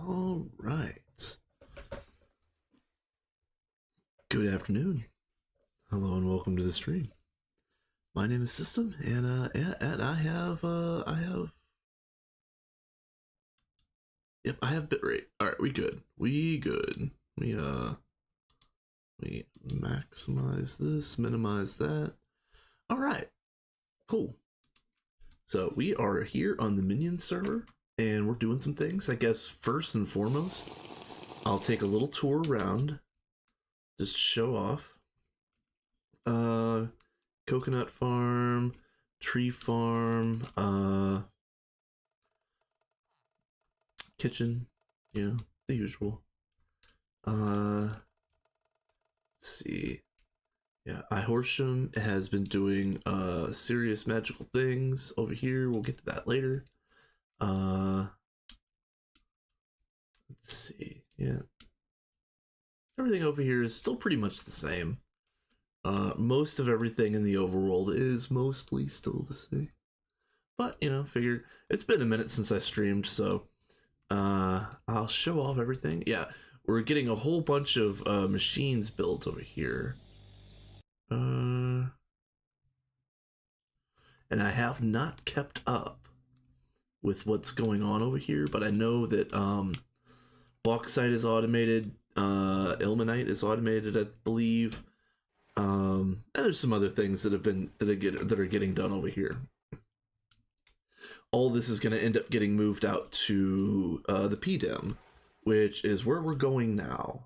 All right. Good afternoon. Hello and welcome to the stream. My name is System, and I have bitrate. All right, we good. We good. We maximize this, minimize that. All right, cool. So we are here on the Minion server, and we're doing some things. I guess first and foremost, I'll take a little tour around, just show off. Coconut farm, tree farm, kitchen, the usual. Let's see. Yeah, iHorsham has been doing serious magical things over here. We'll get to that later. Let's see. Yeah. Everything over here is still pretty much the same. Most of everything in the overworld is mostly still the same. But, figure it's been a minute since I streamed, so I'll show off everything. Yeah, we're getting a whole bunch of machines built over here. And I have not kept up with what's going on over here, but I know that bauxite is automated, ilmenite is automated, I believe. And there's some other things that are getting done over here. All this is going to end up getting moved out to the PDEM, which is where we're going now.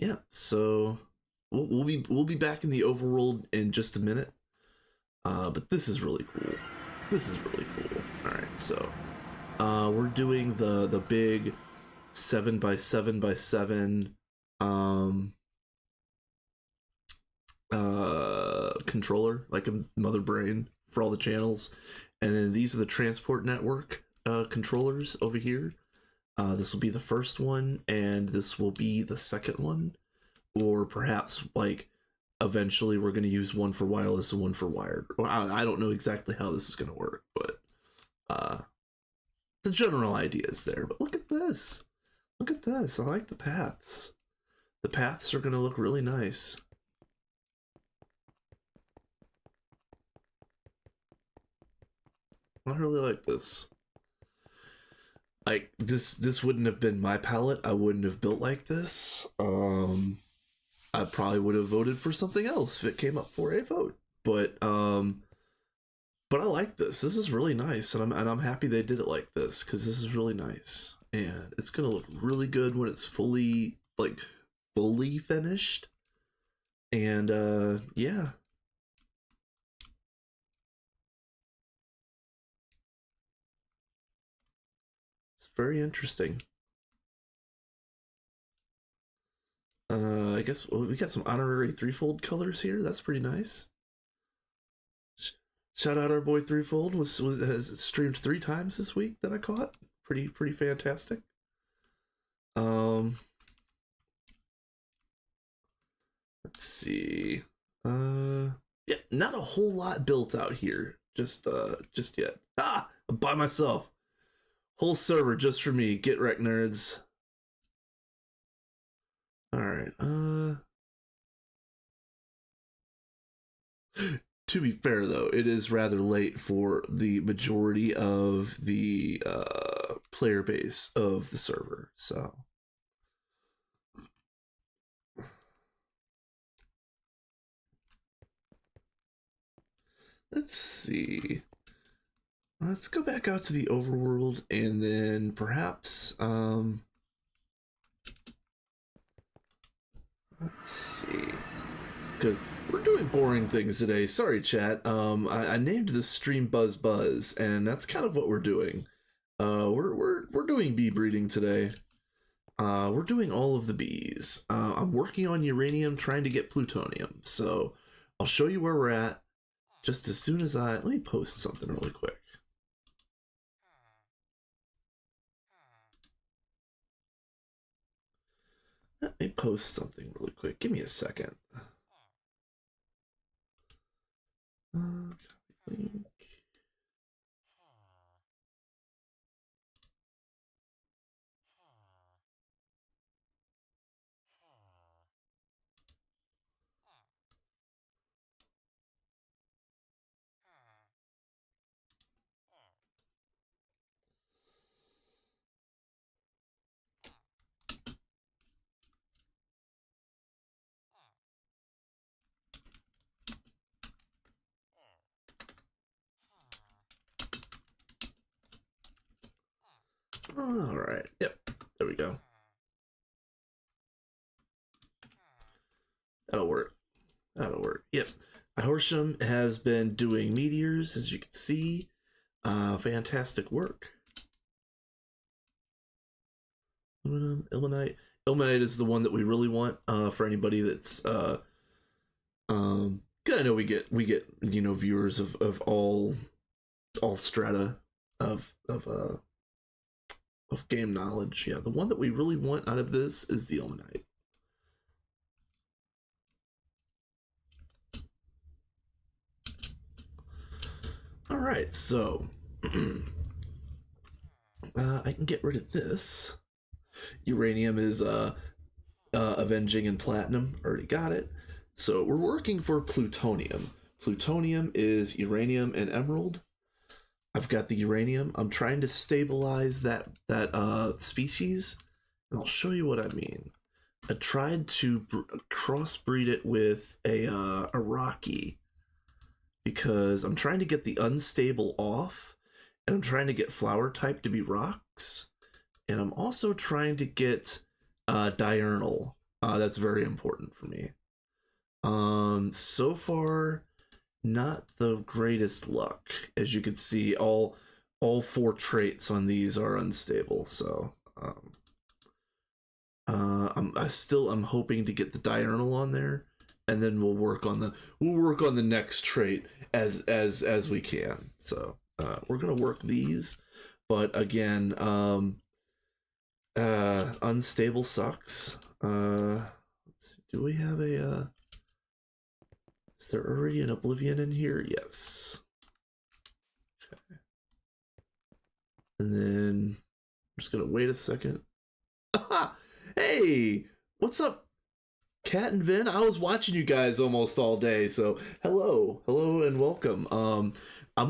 Yeah, so we'll be back in the overworld in just a minute. But this is really cool. This is really cool. All right, so we're doing the big 7x7x7 controller, like a mother brain for all the channels, and then these are the transport network controllers over here. This will be the first one, and this will be the second one, or perhaps like eventually we're going to use one for wireless and one for wired. I don't know exactly how this is going to work, but the general idea is there. But look at this. Look at this. I like the paths. The paths are going to look really nice. I really like this. Like this wouldn't have been my palette. I wouldn't have built like this. I probably would have voted for something else if it came up for a vote. But I like this. This is really nice, and I'm happy they did it like this because this is really nice, and it's gonna look really good when it's fully finished. And yeah. It's very interesting. I guess we got some honorary threefold colors here. That's pretty nice. Shout out our boy Threefold has streamed 3 times this week that I caught. Pretty fantastic. Let's see. Yeah, not a whole lot built out here. Just yet. I'm by myself. Whole server just for me. Get wrecked, nerds. All right. To be fair, though, it is rather late for the majority of the player base of the server. So let's see. Let's go back out to the overworld, and then perhaps let's see, because we're doing boring things today. Sorry, chat. I named this stream Buzz, and that's kind of what we're doing. We're doing bee breeding today. We're doing all of the bees. I'm working on uranium, trying to get plutonium. So I'll show you where we're at just as soon as let me post something really quick. Let me post something really quick. Give me a second. All right. Yep. There we go. That'll work. That'll work. Yep. Horsham has been doing meteors, as you can see. Fantastic work. Ilmenite. Ilmenite is the one that we really want for anybody that's I know we get viewers of all strata of game knowledge. Yeah, the one that we really want out of this is the Ilmenite. All right, so I can get rid of this. Uranium is avenging and platinum. Already got it. So we're working for plutonium. Plutonium is uranium and emerald. I've got the uranium. I'm trying to stabilize that species, and I'll show you what I mean. I tried to crossbreed it with a Rocky because I'm trying to get the unstable off, and I'm trying to get flower type to be rocks, and I'm also trying to get diurnal. That's very important for me. So far, not the greatest luck. As you can see, all 4 traits on these are unstable. So, I'm hoping to get the diurnal on there, and then we'll work on the next trait as we can. So, we're gonna work these, but again, unstable sucks. Let's see, do we have a is there already an Oblivion in here? Yes. Okay. And then I'm just gonna wait a second. Hey, what's up, Kat and Vin? I was watching you guys almost all day, so hello and welcome. I'm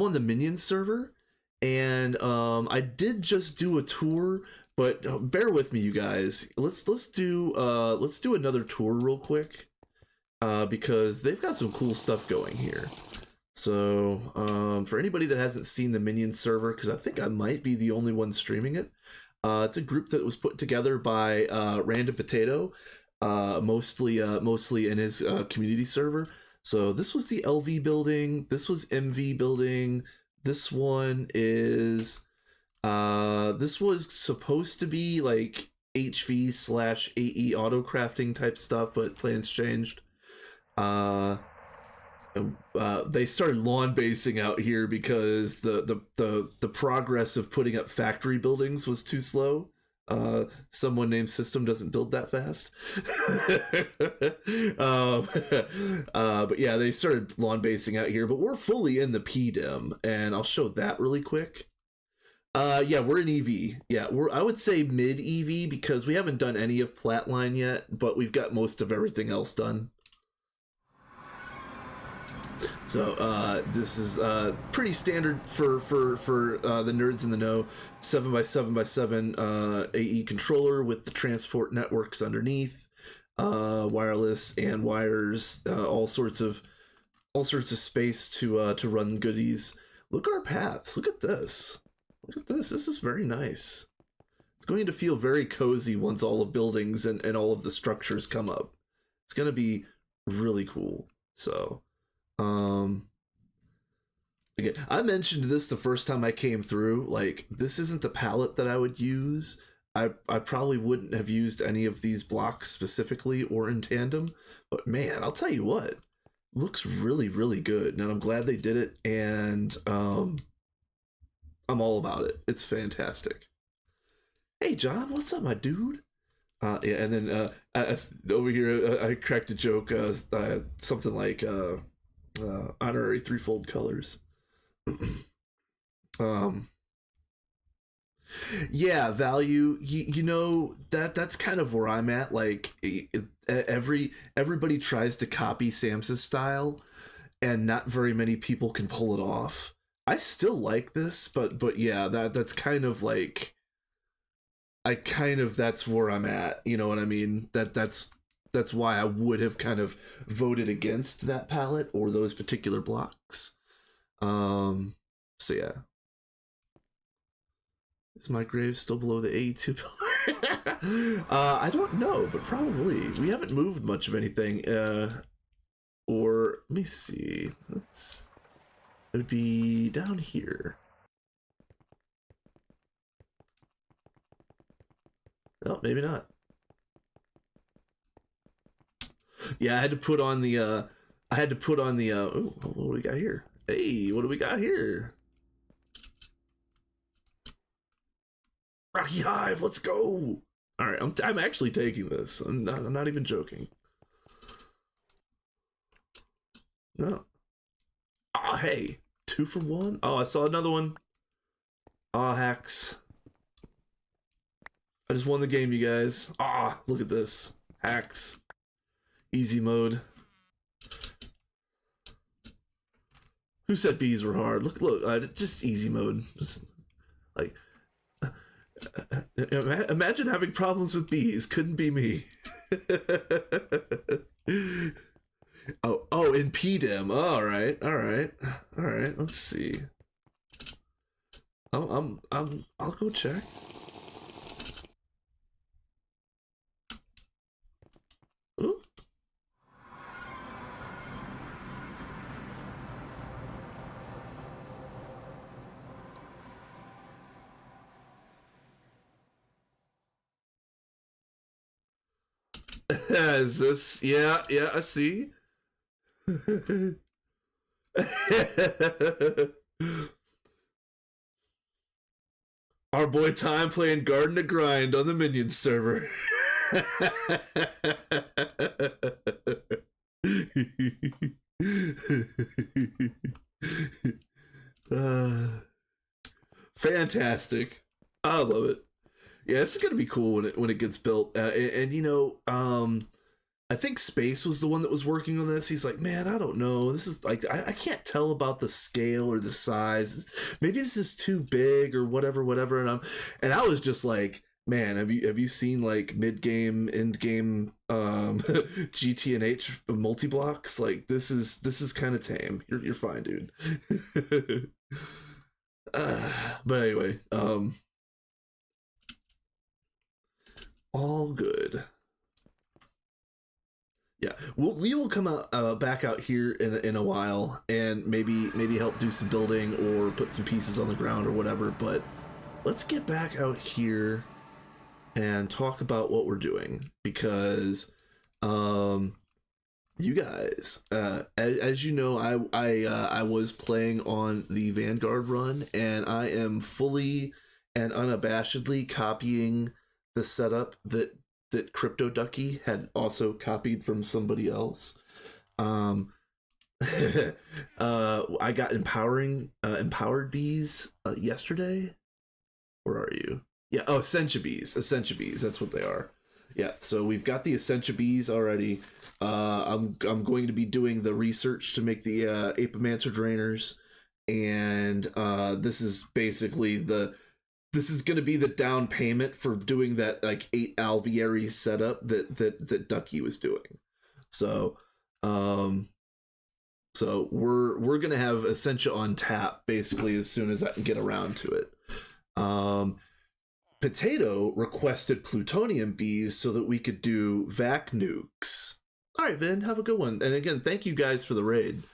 on the Minions server, and I did just do a tour, but bear with me, you guys. Let's do another tour real quick. Because they've got some cool stuff going here. So, for anybody that hasn't seen the Minion server, because I think I might be the only one streaming it, it's a group that was put together by Random Potato, mostly in his community server. So this was the LV building, this was MV building, this one is this was supposed to be like HV/AE auto crafting type stuff, but plans changed. They started lawn basing out here because the progress of putting up factory buildings was too slow. Someone named System doesn't build that fast. But yeah, they started lawn basing out here, but we're fully in the PDIM, and I'll show that really quick. Yeah, we're in EV. Yeah, I would say mid EV because we haven't done any of Platline yet, but we've got most of everything else done. So this is pretty standard for the nerds in the know. 7x7x7 AE controller with the transport networks underneath, wireless and wires, all sorts of space to run goodies. Look at our paths. Look at this. Look at this. This is very nice. It's going to feel very cozy once all the buildings and all of the structures come up. It's going to be really cool. So. Again, I mentioned this the first time I came through. Like, this isn't the palette that I would use. I probably wouldn't have used any of these blocks specifically or in tandem. But man, I'll tell you what, looks really, really good. And I'm glad they did it. And I'm all about it. It's fantastic. Hey, John, what's up, my dude? Yeah, and then over here, I cracked a joke, something like honorary threefold colors. Yeah, value. You know that's kind of where I'm at. Like everybody tries to copy Sams's style, and not very many people can pull it off. I still like this, but yeah, that's kind of like that's where I'm at. You know what I mean? That's why I would have kind of voted against that palette or those particular blocks. So yeah. Is my grave still below the 82 I don't know, but probably. We haven't moved much of anything. Or let me see. It would be down here. No, maybe not. Yeah, I had to put on the ooh, what do we got here? Hey, what do we got here? Rocky Hive, let's go. All right, I'm actually taking this. I'm not even joking. No. Ah, hey, 2 for 1. Oh, I saw another one. Ah, hacks. I just won the game, you guys. Ah, look at this. Hacks. Easy mode. Who said bees were hard? Look, just easy mode. Just like, imagine having problems with bees. Couldn't be me. oh, in PDEM. All right. Let's see. I'll go check. Ooh. Is this? Yeah, I see. Our boy Time playing Garden to Grind on the Minions server. Fantastic. I love it. Yeah, this is gonna be cool when it gets built. And you know, I think Space was the one that was working on this. He's like, man, I don't know. This is like, I can't tell about the scale or the size. Maybe this is too big or whatever. And I was just like, man, have you seen like mid game, end game, GTNH multi blocks? Like this is kind of tame. You're fine, dude. But anyway, all good. Yeah, we will come out back out here in a while and maybe help do some building or put some pieces on the ground or whatever. But let's get back out here and talk about what we're doing, because you guys, as you know, I was playing on the Vanguard run, and I am fully and unabashedly copying the setup that Crypto Ducky had also copied from somebody else. I got empowered bees yesterday. Where are you? Yeah, oh, Essentia bees. That's what they are. Yeah, so we've got the Essentia bees already. I'm going to be doing the research to make the Apomancer drainers, and this is basically this is going to be the down payment for doing that like 8 alveary setup that Ducky was doing. So we're going to have Essentia on tap basically as soon as I can get around to it. Potato requested plutonium bees so that we could do vac nukes. All right, Vin, have a good one. And again, thank you guys for the raid.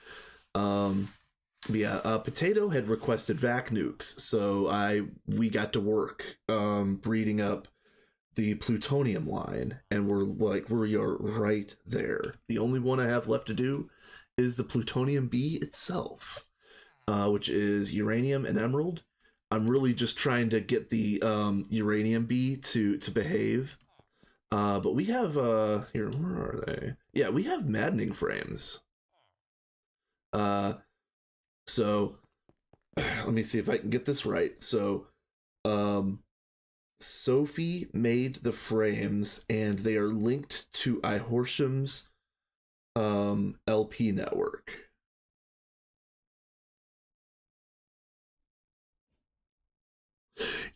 Potato had requested vac nukes, so we got to work breeding up the plutonium line, and we are right there. The only one I have left to do is the plutonium bee itself, which is uranium and emerald. I'm really just trying to get the uranium bee to behave. But we have here, where are they? Yeah, we have maddening frames. So let me see if I can get this right. So Sophie made the frames, and they are linked to iHorsham's LP network.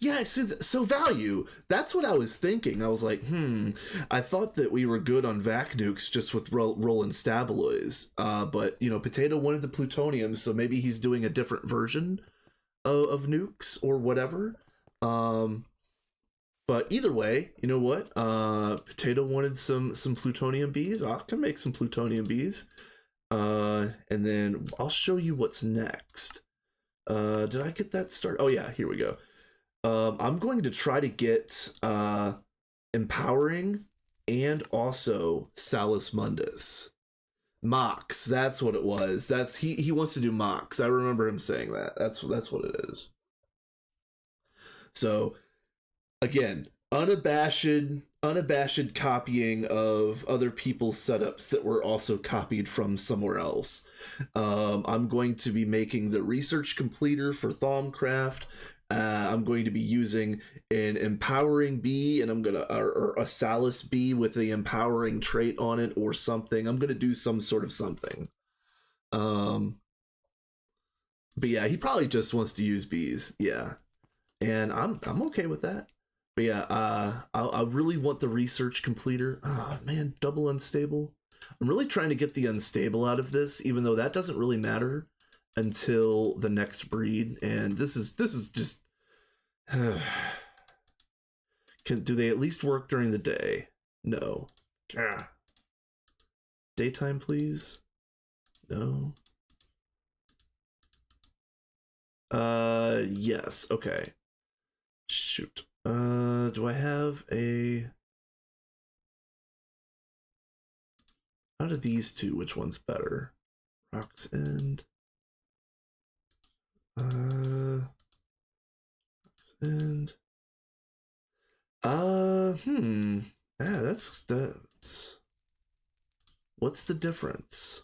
Yeah, so value. That's what I was thinking. I was like, I thought that we were good on vac nukes just with rolling Stabiloids. But, you know, Potato wanted the plutonium, so maybe he's doing a different version of nukes or whatever. Um, but either way, you know what? Potato wanted some plutonium bees. I can make some plutonium bees. And then I'll show you what's next. Did I get that started? Oh yeah, here we go. I'm going to try to get empowering and also Salus Mundus. Mox, that's what it was. That's he wants to do Mox. I remember him saying that. That's what it is. So again, unabashed copying of other people's setups that were also copied from somewhere else. I'm going to be making the research completer for Thaumcraft. I'm going to be using an empowering bee, and I'm gonna or a Salus bee with the empowering trait on it or something. I'm gonna do some sort of something. Um, but yeah, he probably just wants to use bees. Yeah, and I'm okay with that. But yeah, I really want the research completer. Oh man, double unstable. I'm really trying to get the unstable out of this, even though that doesn't really matter until the next breed. And this is just. Do they at least work during the day? No. Daytime, please. No. Yes. Okay. Shoot. Do I have a... Out of these two, which one's better? Rock's End. Rock's End. Yeah, that's... What's the difference?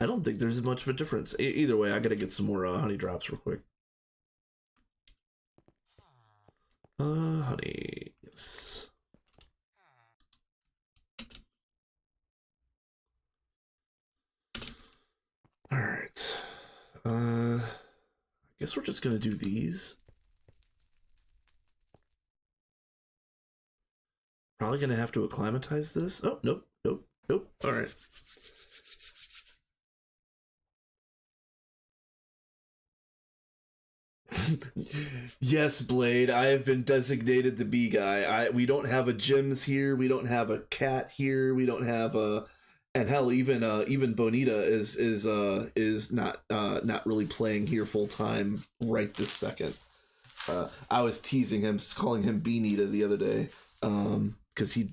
I don't think there's much of a difference. Either way, I gotta get some more honey drops real quick. Honey. Yes. Alright. I guess we're just gonna do these. Probably gonna have to acclimatize this. Oh, nope, nope, nope. Alright. Yes, Blade. I have been designated the bee guy. We don't have a Jims here. We don't have a cat here. We don't have a, and hell, even Bonita is not really playing here full time right this second. I was teasing him, calling him Beanita the other day, because he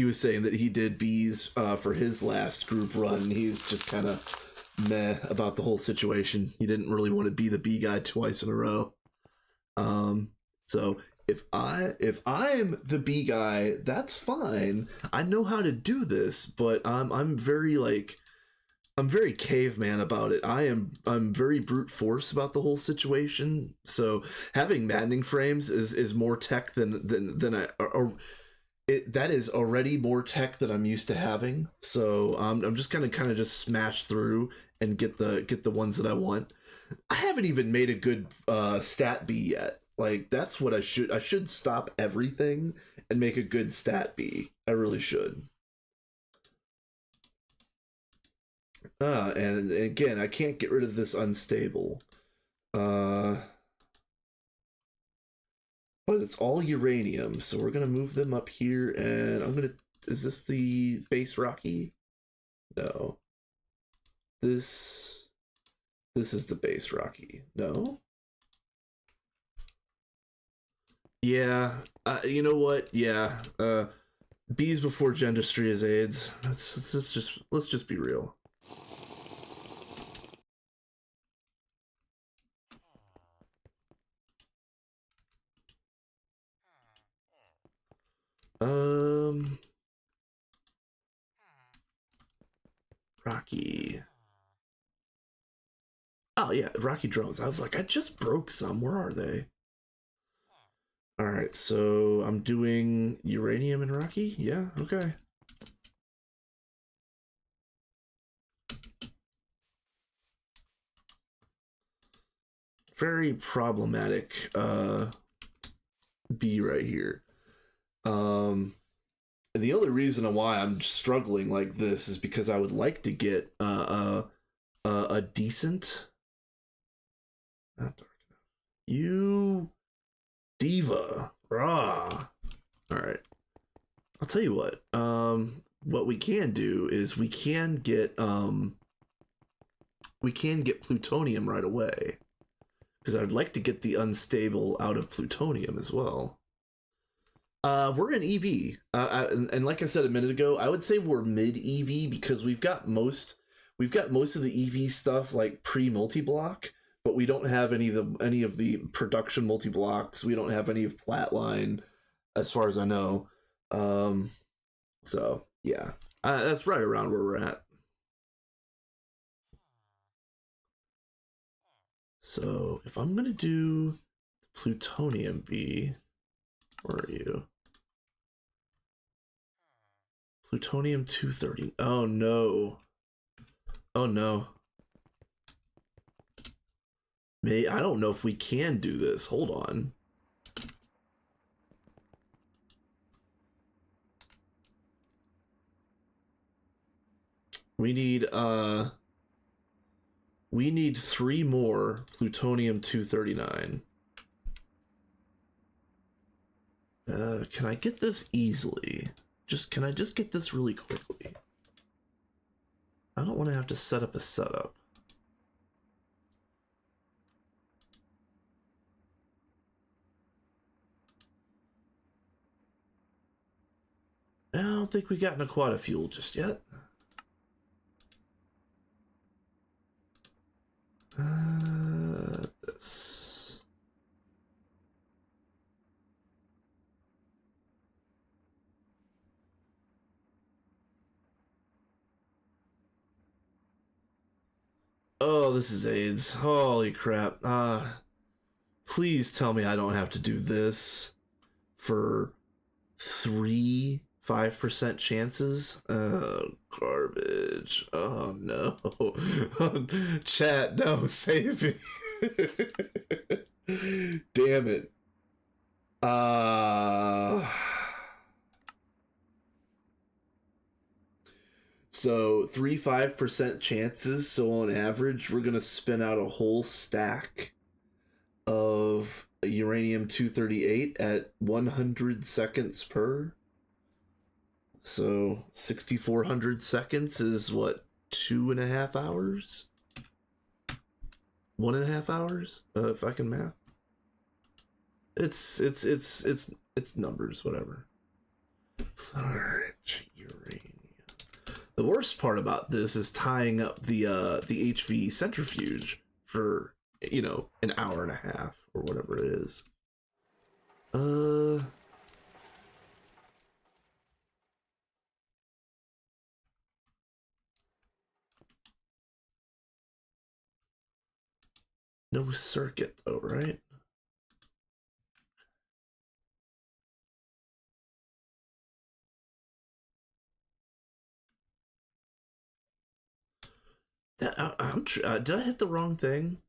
was saying that he did bees for his last group run. He's just kind of meh about the whole situation. He didn't really want to be the bee guy twice in a row. So if I'm the bee guy, that's fine. I know how to do this, but I'm very I'm very caveman about it. I'm very brute force about the whole situation. So having maddening frames is more tech than I or that is already more tech than I'm used to having. So I'm just gonna kind of just smash through and get the ones that I want. I haven't even made a good stat bee yet. Like that's what I should stop everything and make a good stat bee. I really should. And again, I can't get rid of this unstable. But it's all uranium, so we're gonna move them up here, and I'm gonna. Is this the base Rocky? No. This is the base Rocky. No. Yeah. You know what? Yeah. Bees before Gendustry is AIDS. Let's just be real. Rocky. Oh yeah, Rocky drones. I was like, I just broke some. Where are they? All right, so I'm doing uranium and Rocky. Yeah, okay. Very problematic B right here. And the only reason why I'm struggling like this is because I would like to get a decent. Not dark enough. You diva, rah. All right. I'll tell you what. What we can do is we can get plutonium right away, because I'd like to get the unstable out of plutonium as well. We're in EV, and like I said a minute ago, I would say we're mid EV because we've got most of the EV stuff like pre multi block, but we don't have any of the production multi blocks. We don't have any of Flatline, as far as I know. So yeah, that's right around where we're at. So if I'm gonna do plutonium B, where are you? Plutonium 230. Oh no. Oh no. I don't know if we can do this. Hold on. We need 3 more plutonium 239. Can I get this easily? Can I just get this really quickly? I don't want to have to set up a setup. I don't think we got an aquata fuel just yet. This. Oh, this is AIDS. Holy crap. Please tell me I don't have to do this for 3 5% chances. Oh, garbage. Oh no. Chat, no, save me. Damn it. So 3 5% chances. So on average, we're gonna spin out a whole stack of uranium 238 at 100 seconds per. So 6,400 seconds is what, 2.5 hours? 1.5 hours, if I can math. It's numbers, whatever. Uranium. The worst part about this is tying up the HV centrifuge for, you know, an hour and a half or whatever it is. No circuit though, right? That did I hit the wrong thing?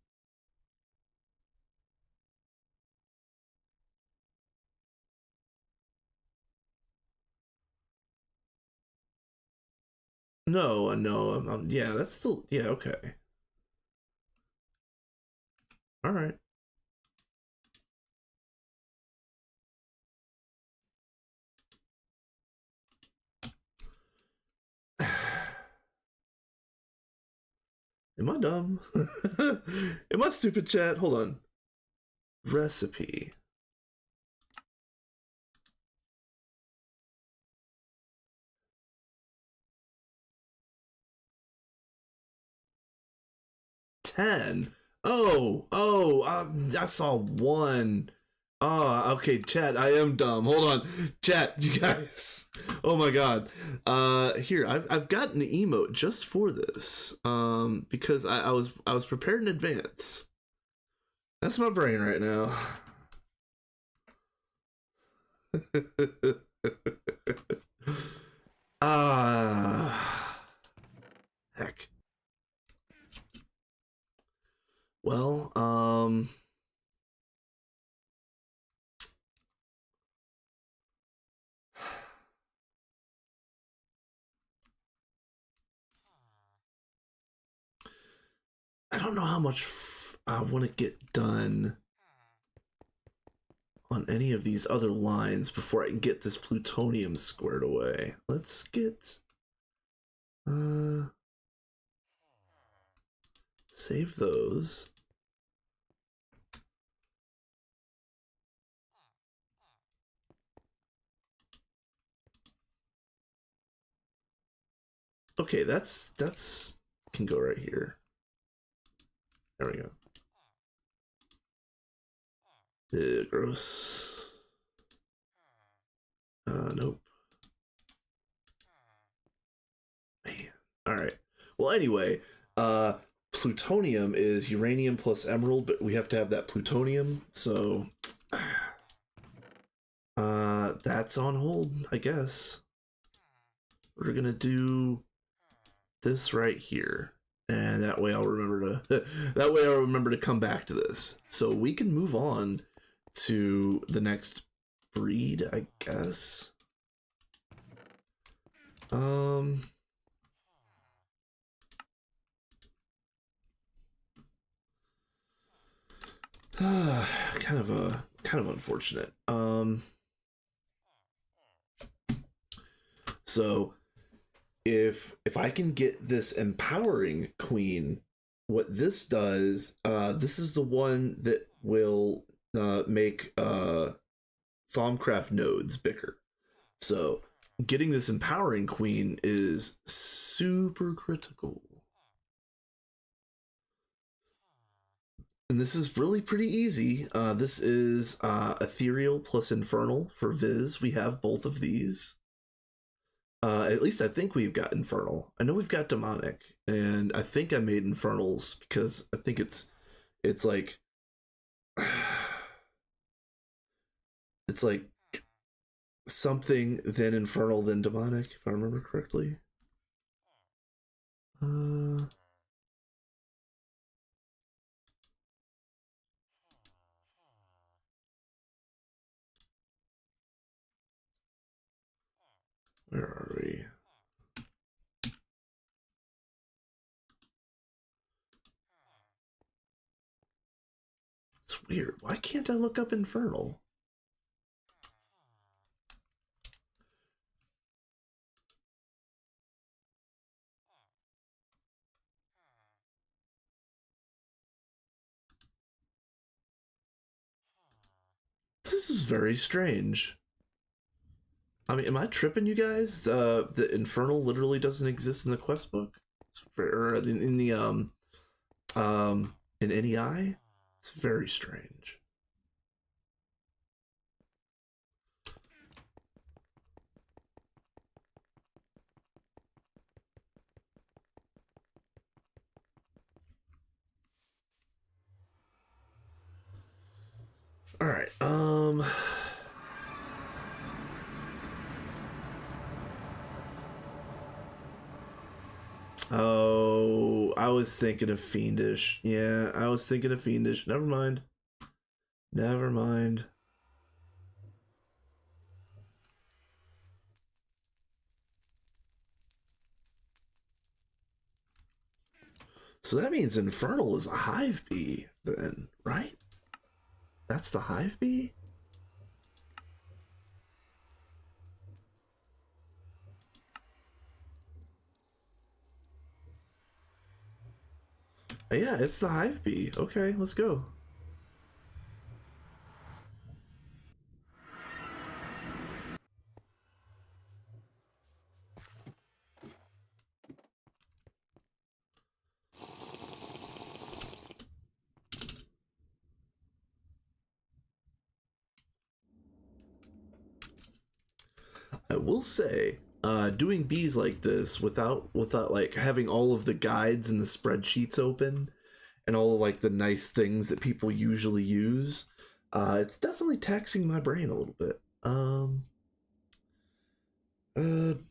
No, no, yeah, that's still, yeah, okay. All right. Am I dumb? Am I stupid, chat? Hold on. Recipe. $10. I saw 1. Oh, okay, chat. I am dumb. Hold on, chat. You guys. Oh my god. Here I've got an emote just for this. Because I was prepared in advance. That's my brain right now. Heck. Well, I don't know how much I want to get done on any of these other lines before I can get this plutonium squared away. Let's get save those. Okay, that's can go right here. There we go. Gross. Nope. Man. All right. Well, anyway, plutonium is uranium plus emerald, but we have to have that plutonium, so that's on hold, I guess. We're gonna do this right here, and that way I'll remember to that way I'll remember to come back to this. So we can move on to the next breed, I guess. Kind of unfortunate. So if I can get this empowering queen, what this does, this is the one that will make Thaumcraft nodes bigger. So getting this empowering queen is super critical. And this is really pretty easy. This is Ethereal plus Infernal for Viz. We have both of these. At least I think we've got Infernal. I know we've got Demonic, and I think I made Infernals because I think it's like it's like something then Infernal then Demonic, if I remember correctly. Where are we? It's weird. Why can't I look up Infernal? This is very strange. I mean, am I tripping you guys? The Infernal literally doesn't exist in the quest book. It's or in the in NEI. It's very strange. All right. Oh, I was thinking of Fiendish. Yeah, I was thinking of Fiendish. Never mind. Never mind. So that means Infernal is a hive bee, then, right? That's the hive bee? Yeah, it's the hive bee. Okay, let's go. I will say, doing bees like this without like having all of the guides and the spreadsheets open and all of, like the nice things that people usually use, it's definitely taxing my brain a little bit.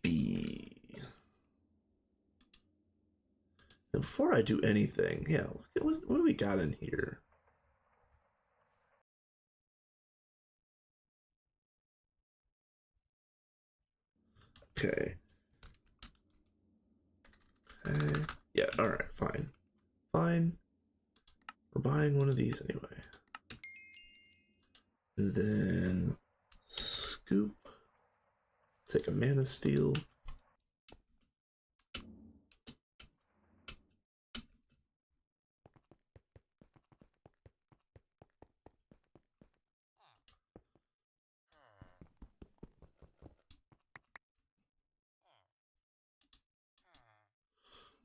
Bee. And before I do anything, yeah, look at what do we got in here? Okay. Okay. Yeah, alright, fine. Fine. buying one of these anyway. And then scoop. Take a mana steel.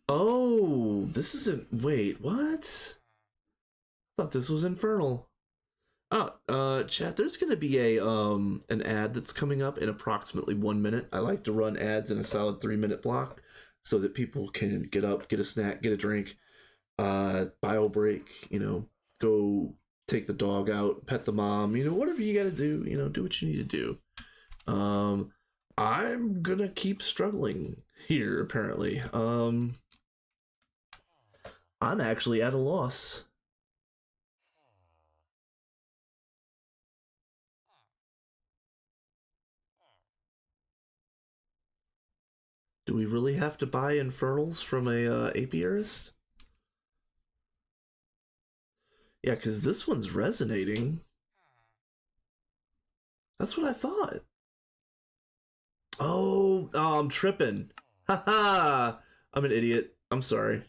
Oh, this isn't. Wait, what? I thought this was Infernal. Oh, chat. There's gonna be a an ad that's coming up in approximately 1 minute. I like to run ads in a solid 3-minute block, so that people can get up, get a snack, get a drink, bio break. You know, go take the dog out, pet the mom. You know, whatever you gotta do. You know, do what you need to do. I'm gonna keep struggling here. Apparently, I'm actually at a loss. Do we really have to buy Infernals from a apiarist? Yeah, because this one's resonating. That's what I thought. Oh, I'm tripping. Haha. I'm an idiot. I'm sorry.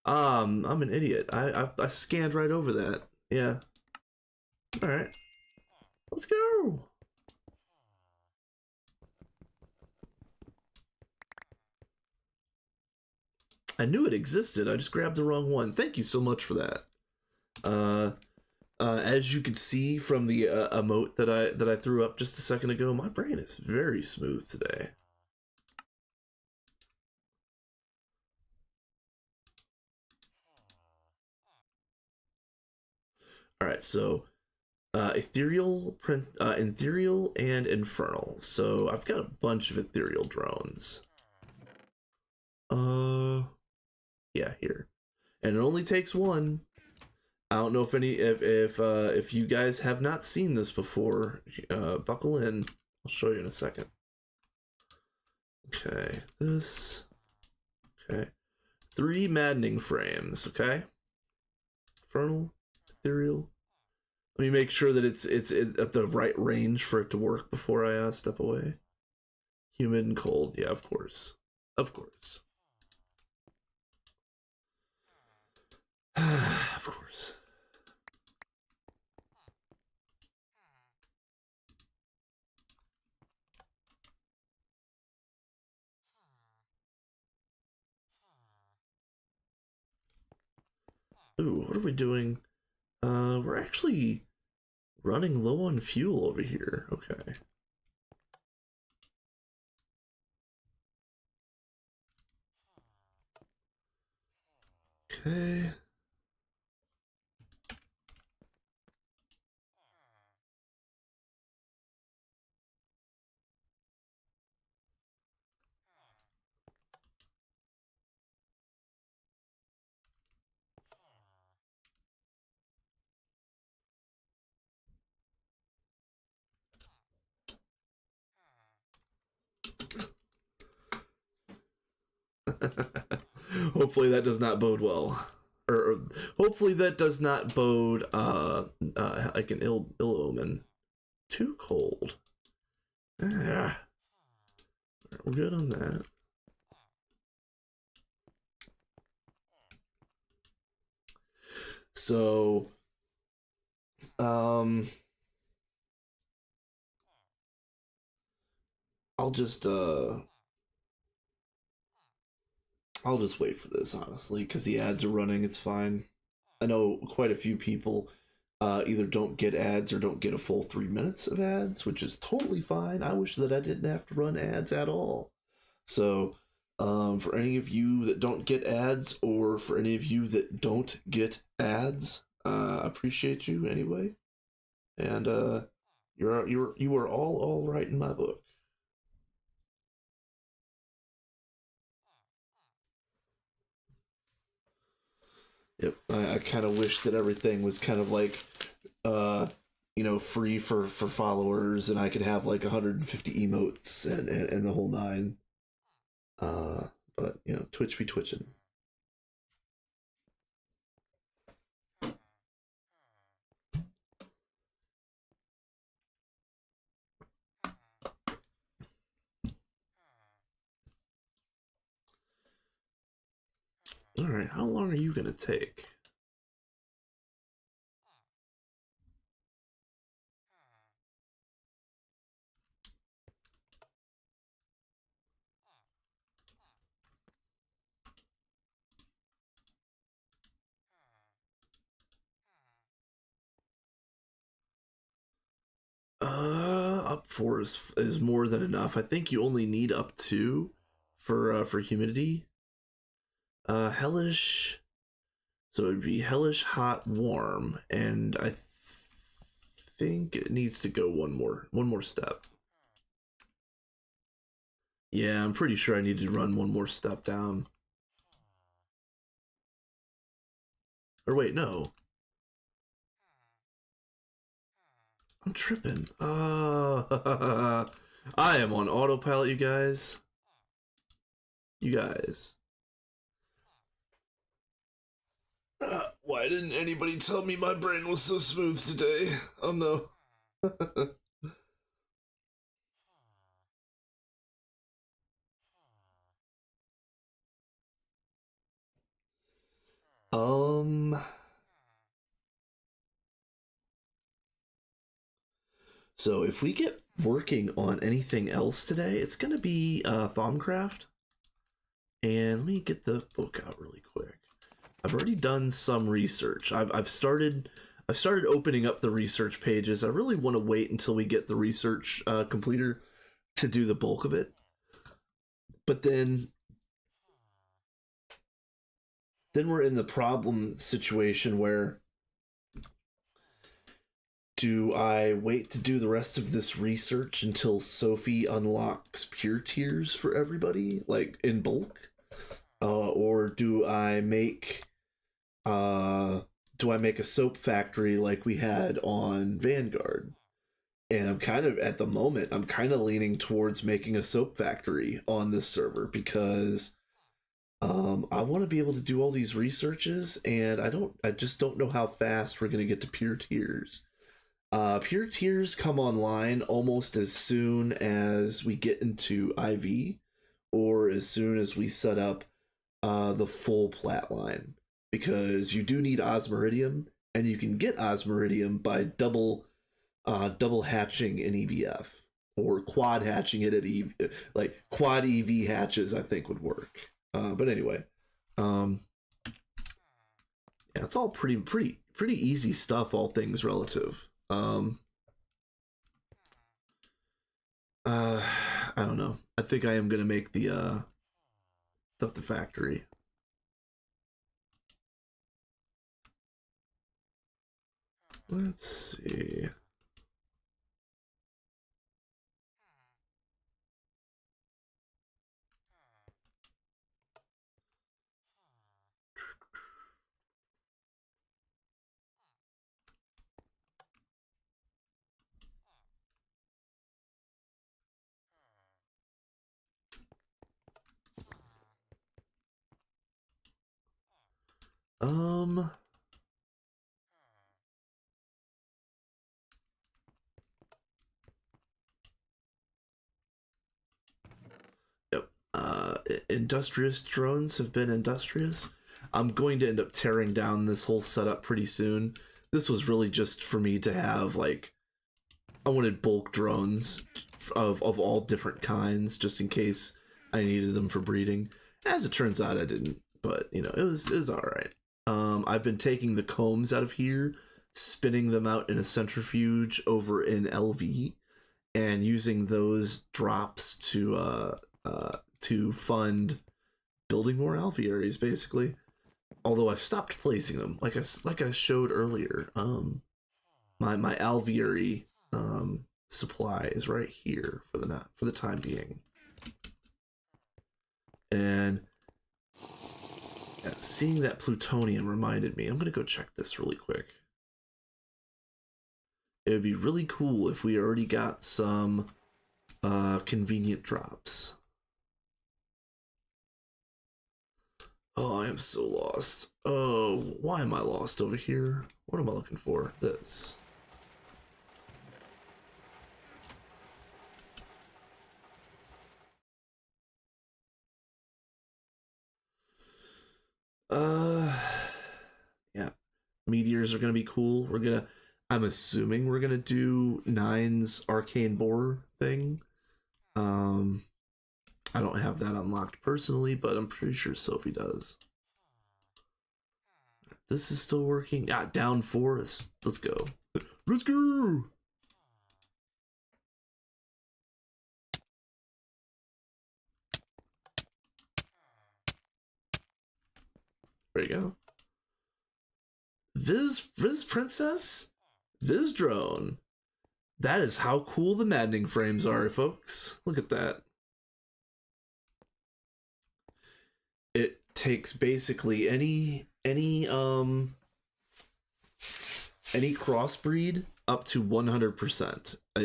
I'm an idiot. I scanned right over that. Yeah. All right. Let's go. I knew it existed. I just grabbed the wrong one. Thank you so much for that. As you can see from the emote that I threw up just a second ago, my brain is very smooth today. All right, so ethereal, ethereal, and infernal. So I've got a bunch of ethereal drones. Yeah, here, and it only takes one. I don't know if if you guys have not seen this before, buckle in. I'll show you in a second. Okay, this. Okay, 3 maddening frames. Okay, infernal, ethereal. Let me make sure that it's at the right range for it to work before I step away. Humid and cold. Yeah, of course. Of course. Of course. Ooh, what are we doing? We're actually running low on fuel over here. Okay. Okay. Hopefully that does not bode well. Or hopefully that does not bode like an ill omen. Too cold. Ah, we're good on that. So I'll just wait for this, honestly, because the ads are running. It's fine. I know quite a few people either don't get ads or don't get a full 3 minutes of ads, which is totally fine. I wish that I didn't have to run ads at all. So, for any of you that don't get ads, or for any of you that don't get ads, I appreciate you anyway, and you are all right in my book. Yep, I kind of wish that everything was kind of like, free for followers, and I could have like 150 emotes and the whole nine. But Twitch be twitching. Alright, how long are you gonna take? Up 4 is more than enough. I think you only need up 2 for humidity. Hellish. So it would be hellish, hot, warm, and I think it needs to go one more step. Yeah, I'm pretty sure I need to run one more step down. Or wait, no. I'm tripping. I am on autopilot, you guys. You guys. Why didn't anybody tell me my brain was so smooth today? Oh no. um so if we get working on anything else today, it's gonna be Thaumcraft. And let me get the book out really quick. I've already done some research. I've started opening up the research pages. I really want to wait until we get the research completer to do the bulk of it. But then we're in the problem situation where do I wait to do the rest of this research until Sophie unlocks pure tiers for everybody, like in bulk? Or do I make a soap factory like we had on Vanguard? And I'm kind of at the moment I'm kind of leaning towards making a soap factory on this server because I want to be able to do all these researches, and I just don't know how fast we're gonna get to pure tiers. Pure tiers come online almost as soon as we get into IV, or as soon as we set up the full plat line, because you do need osmiridium, and you can get osmiridium by double hatching in EBF, or quad hatching it at like quad EV hatches I think would work. But anyway, um, yeah, it's all pretty easy stuff, all things relative. Uh, I don't know. I think I am gonna make the factory. Let's see. Um, yep. Industrious drones have been industrious. I'm going to end up tearing down this whole setup pretty soon. This was really just for me to have, like, I wanted bulk drones of all different kinds, just in case I needed them for breeding. As it turns out, I didn't, but you know, it was all right. I've been taking the combs out of here, spinning them out in a centrifuge over in LV, and using those drops to fund building more alvearies, basically. Although I've stopped placing them, like I showed earlier. My alveary supply is right here for the time being. And yeah, seeing that plutonium reminded me. I'm gonna go check this really quick. It would be really cool if we already got some convenient drops. Oh, I am so lost. Oh, why am I lost over here? What am I looking for? This. Yeah. Meteors are gonna be cool. I'm assuming we're gonna do Nine's arcane boar thing. Um, I don't have that unlocked personally, but I'm pretty sure Sophie does. This is still working. Ah, down 4. Let's go. Let's go. There you go. Viz Princess? Viz Drone. That is how cool the maddening frames are, folks. Look at that. It takes basically any crossbreed up to 100%. I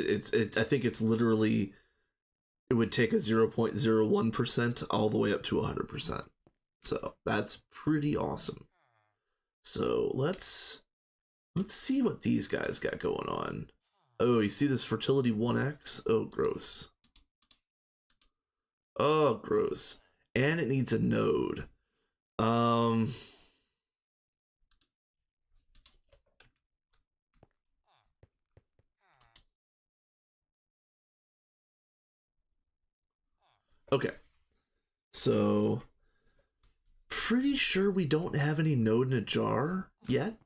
think it's literally, it would take a 0.01% all the way up to 100%. So that's pretty awesome. So let's see what these guys got going on. Oh, you see this fertility 1x? Oh, gross. Oh, gross. And it needs a node. Okay. So pretty sure we don't have any node in a jar yet.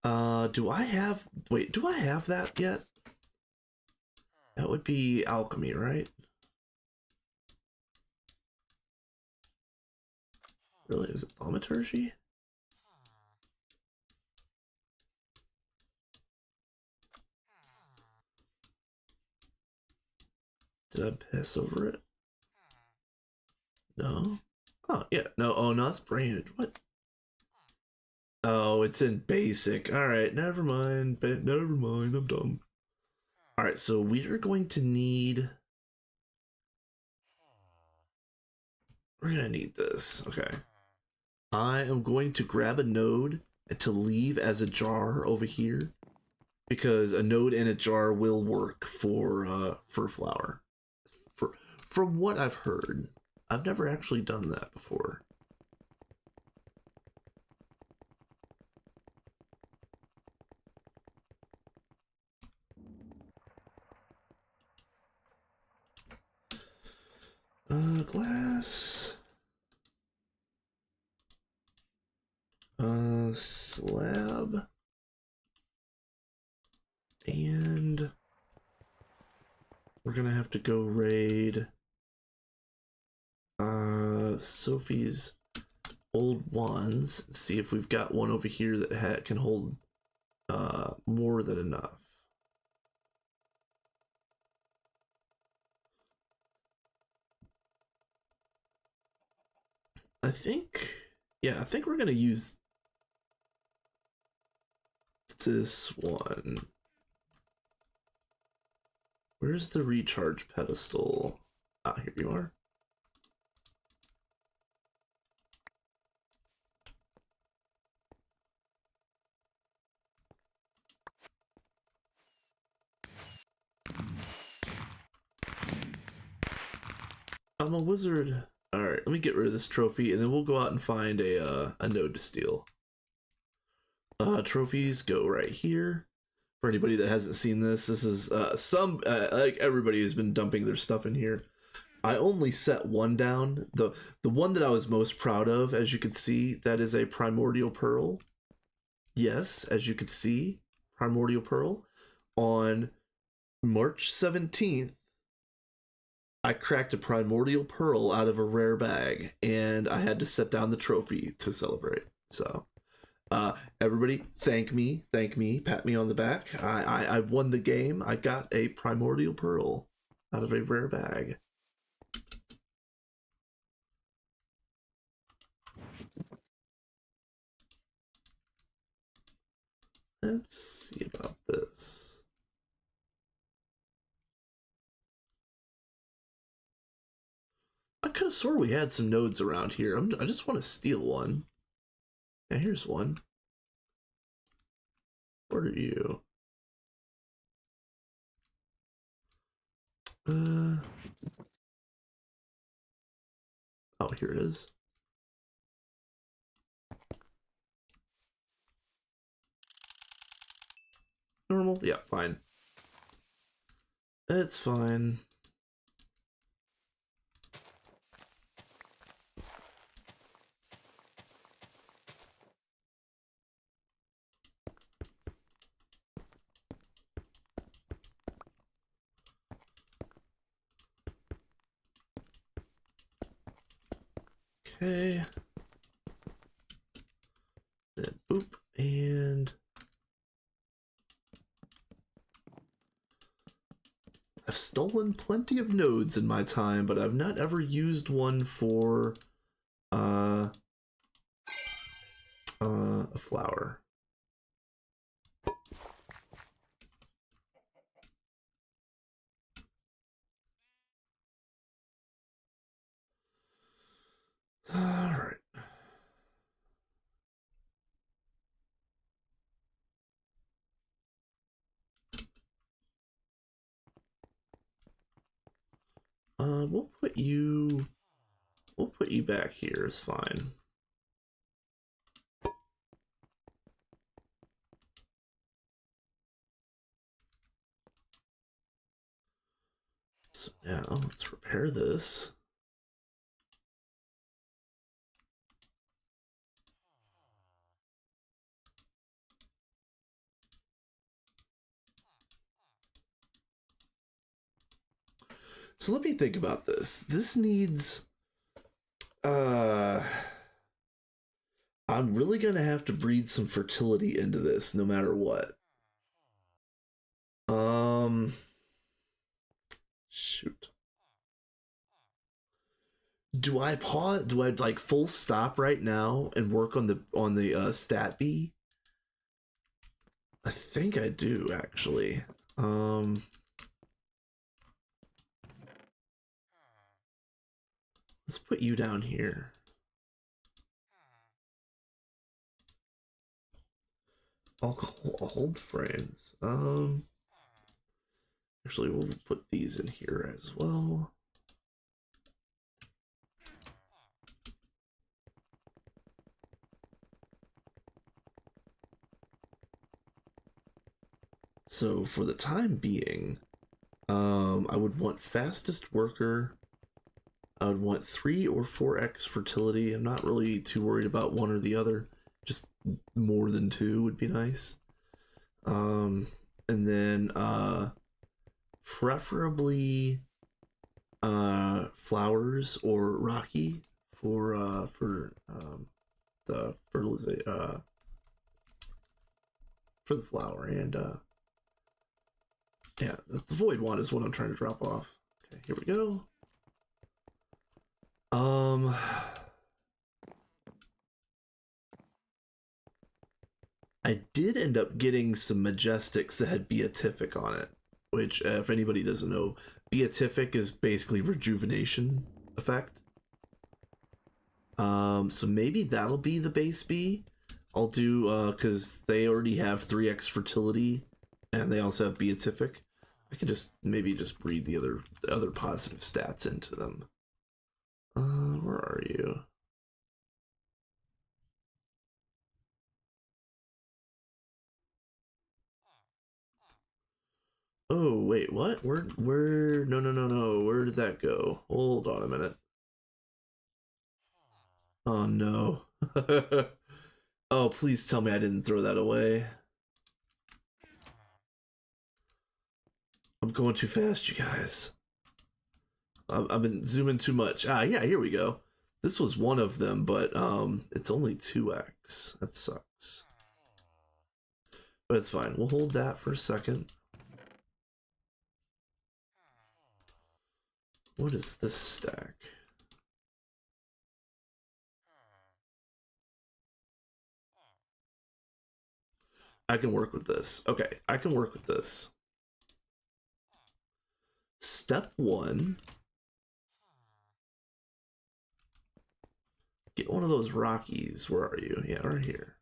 Do I have, wait, do I have that yet? That would be alchemy, right? Really, is it thaumaturgy? Did I pass over it? No. Oh yeah, no. Oh no, that's branded. What? Oh, it's in basic. All right, never mind. Never mind. I'm dumb. All right, so we are going to need. We're gonna need this. Okay. I am going to grab a node to leave as a jar over here because a node in a jar will work for flour. For from what I've heard, I've never actually done that before. Glass. Slab. And we're gonna have to go raid Sophie's old wands and see if we've got one over here that can hold more than enough. I think, yeah, I think we're gonna use this one. Where's the recharge pedestal? Ah, here you are. I'm a wizard. All right, let me get rid of this trophy, and then we'll go out and find a node to steal. Trophies go right here. For anybody that hasn't seen this, this is like everybody who's been dumping their stuff in here. I only set one down. The one that I was most proud of, as you can see, that is a primordial pearl. Yes, as you can see, primordial pearl. On March 17th, I cracked a primordial pearl out of a rare bag, and I had to set down the trophy to celebrate. So, everybody, thank me, pat me on the back. I won the game. I got a primordial pearl out of a rare bag. Let's see about this. I could have swore we had some nodes around here. I just want to steal one. Yeah, here's one. What are you? Oh, here it is. normal? Yeah, fine. It's fine. Okay. Then boop, and I've stolen plenty of nodes in my time, but I've not ever used one for a flower. All right. We'll put you back here. It's fine. So now let's repair this. So let me think about this. This needs I'm really gonna have to breed some fertility into this no matter what. Shoot. Do I pause? Do I like full stop right now and work on the stat bee? I think I do actually. Let's put you down here. I'll hold frames. Actually, we'll put these in here as well. So for the time being, I would want fastest worker. I would want 3 or 4x fertility. I'm not really too worried about one or the other. Just more than 2 would be nice. And then preferably flowers or rocky for the fertilization for the flower, and yeah, the void one is what I'm trying to drop off. Okay, here we go. I did end up getting some majestics that had beatific on it, which if anybody doesn't know, beatific is basically rejuvenation effect. So maybe that'll be the base B. I'll do because they already have 3x fertility and they also have beatific. I can just maybe just breed the other positive stats into them. Where are you? Oh wait, what? Where? No, no, no, no. Where did that go? Hold on a minute. Oh no. Oh, please tell me I didn't throw that away. I'm going too fast, you guys. I've been zooming too much. Ah, yeah, here we go. This was one of them, but it's only 2x. That sucks. But it's fine. We'll hold that for a second. What is this stack? I can work with this. Okay, I can work with this. Step 1. Get one of those Rockies. Where are you? Yeah, right here.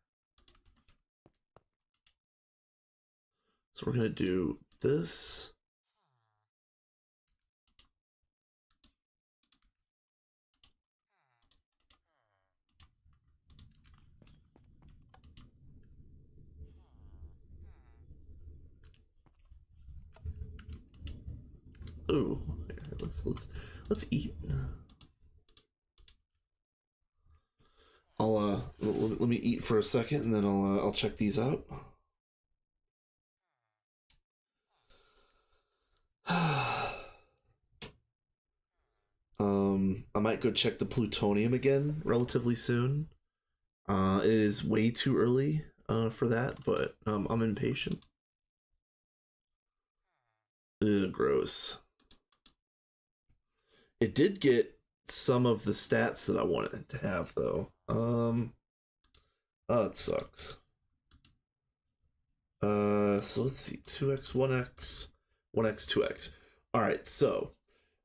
So we're going to do this. Ooh, let's eat. I'll let me eat for a second, and then I'll check these out. I might go check the plutonium again relatively soon. It is way too early for that, but I'm impatient. Ugh, gross. It did get some of the stats that I wanted to have, though. Oh, it sucks. So let's see, 2x, 1x, 1x, 2x. All right, so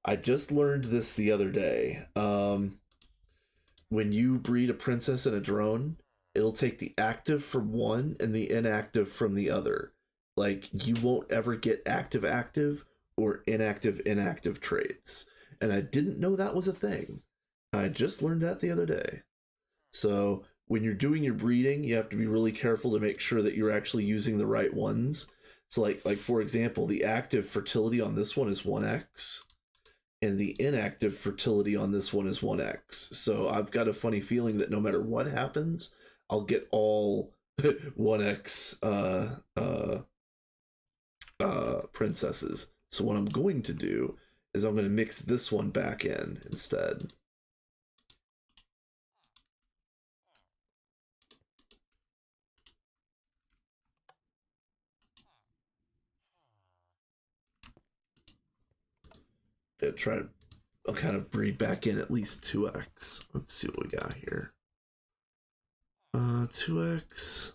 I just learned this the other day. When you breed a princess and a drone, it'll take the active from one and the inactive from the other. Like, you won't ever get active active or inactive inactive traits. And I didn't know that was a thing. I just learned that the other day. So when you're doing your breeding, you have to be really careful to make sure that you're actually using the right ones. So like for example, the active fertility on this one is 1x and the inactive fertility on this one is 1x. So I've got a funny feeling that no matter what happens, I'll get all 1x princesses. So what I'm going to do is I'm going to mix this one back in instead. Try to I'll kind of breed back in at least 2x. Let's see what we got here. 2x.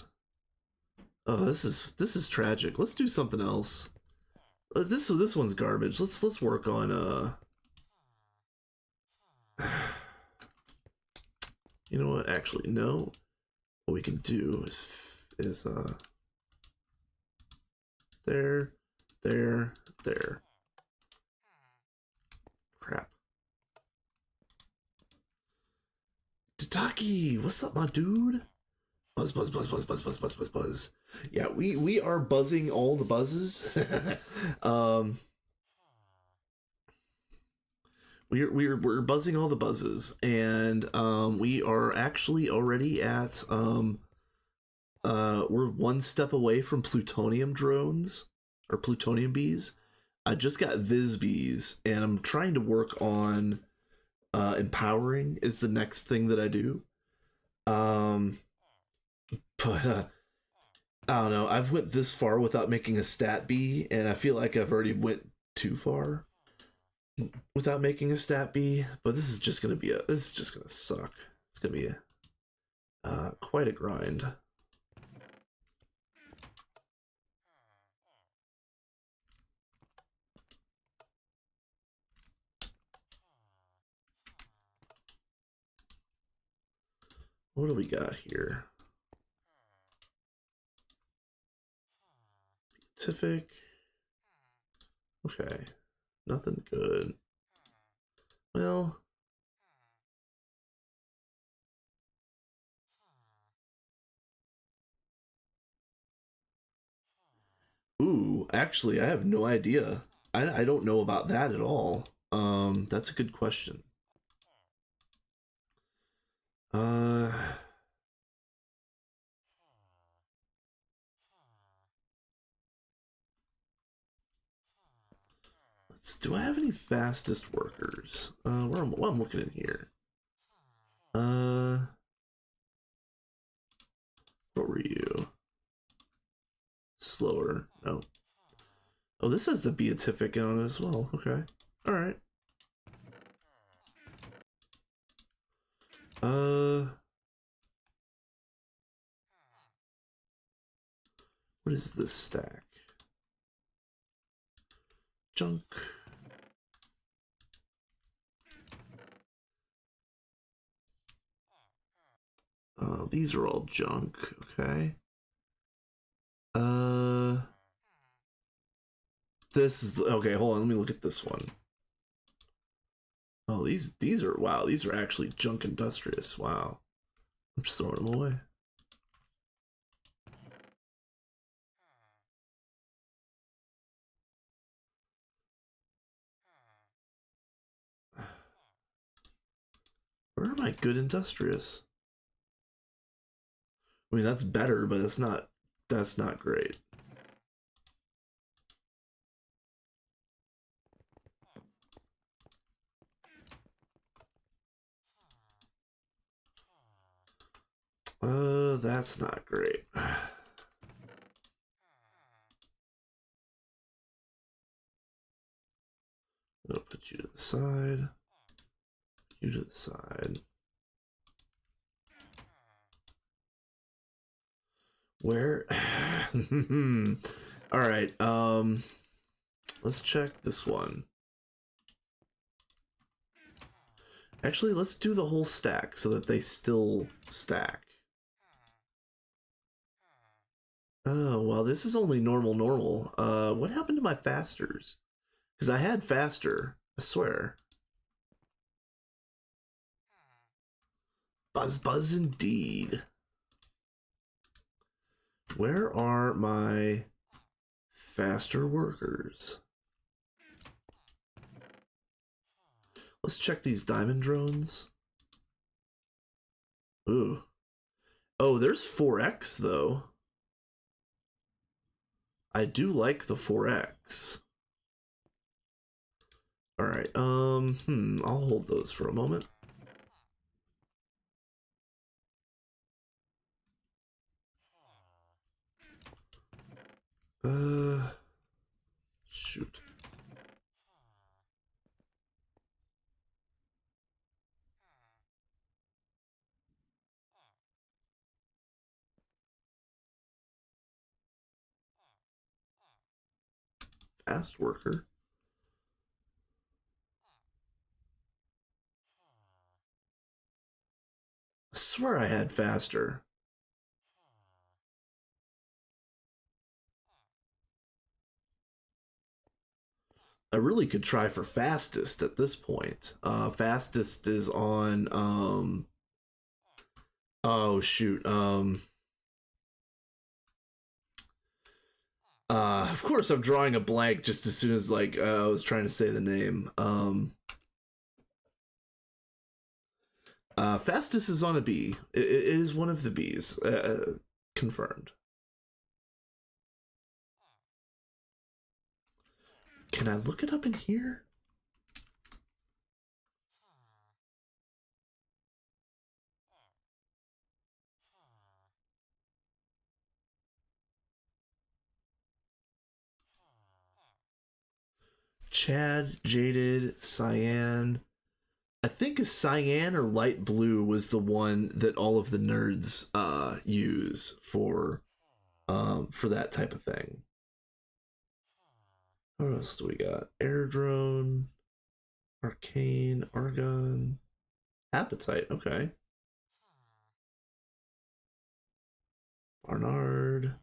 Oh, this is tragic. Let's do something else. This one's garbage. Let's work on you know what? Actually, no. What we can do is there, there. Crap. Tataki, what's up, my dude? Buzz, buzz, buzz, buzz, buzz, buzz, buzz, buzz, buzz. Yeah, we are buzzing all the buzzes. We're buzzing all the buzzes, and we are actually already at we're one step away from plutonium drones or plutonium bees. I just got Viz bees, and I'm trying to work on empowering is the next thing that I do. But I don't know. I've went this far without making a stat bee, and I feel like I've already went too far without making a stat bee. But this is just gonna suck. It's gonna be quite a grind. What do we got here? Beatific. Okay. Nothing good. Well. Ooh, actually, I have no idea. I don't know about that at all. That's a good question. Uh, do I have any fastest workers? Well, I'm looking in here. What were you? Slower. No. Oh, this has the beatific on it as well. Okay. All right. What is this stack? Junk. These are all junk. Okay. This is okay. Hold on. Let me look at this one. Oh, these are wow. These are actually junk industrious. Wow. I'm just throwing them away. Where am I good industrious? I mean, that's better, but that's not great. That's not great. I'll put you to the side. You to the side. Where? All right. Let's check this one. Actually, let's do the whole stack so that they still stack. Oh, well, this is only normal. What happened to my fasters? Because I had faster, I swear. Buzz indeed. Where are my faster workers? Let's check these diamond drones. Ooh. Oh, there's 4x though. I do like the 4x. All right. I'll hold those for a moment. Shoot. Fast worker. I swear I had faster. I really could try for fastest at this point. Fastest is on oh shoot. Of course I'm drawing a blank just as soon as like I was trying to say the name. Fastest is on a B. It is one of the Bs. Confirmed. Can I look it up in here? Chad, Jaded, Cyan. I think a cyan or light blue was the one that all of the nerds use for that type of thing. What else do we got? Air drone, arcane, argon, appetite. Okay. Barnard,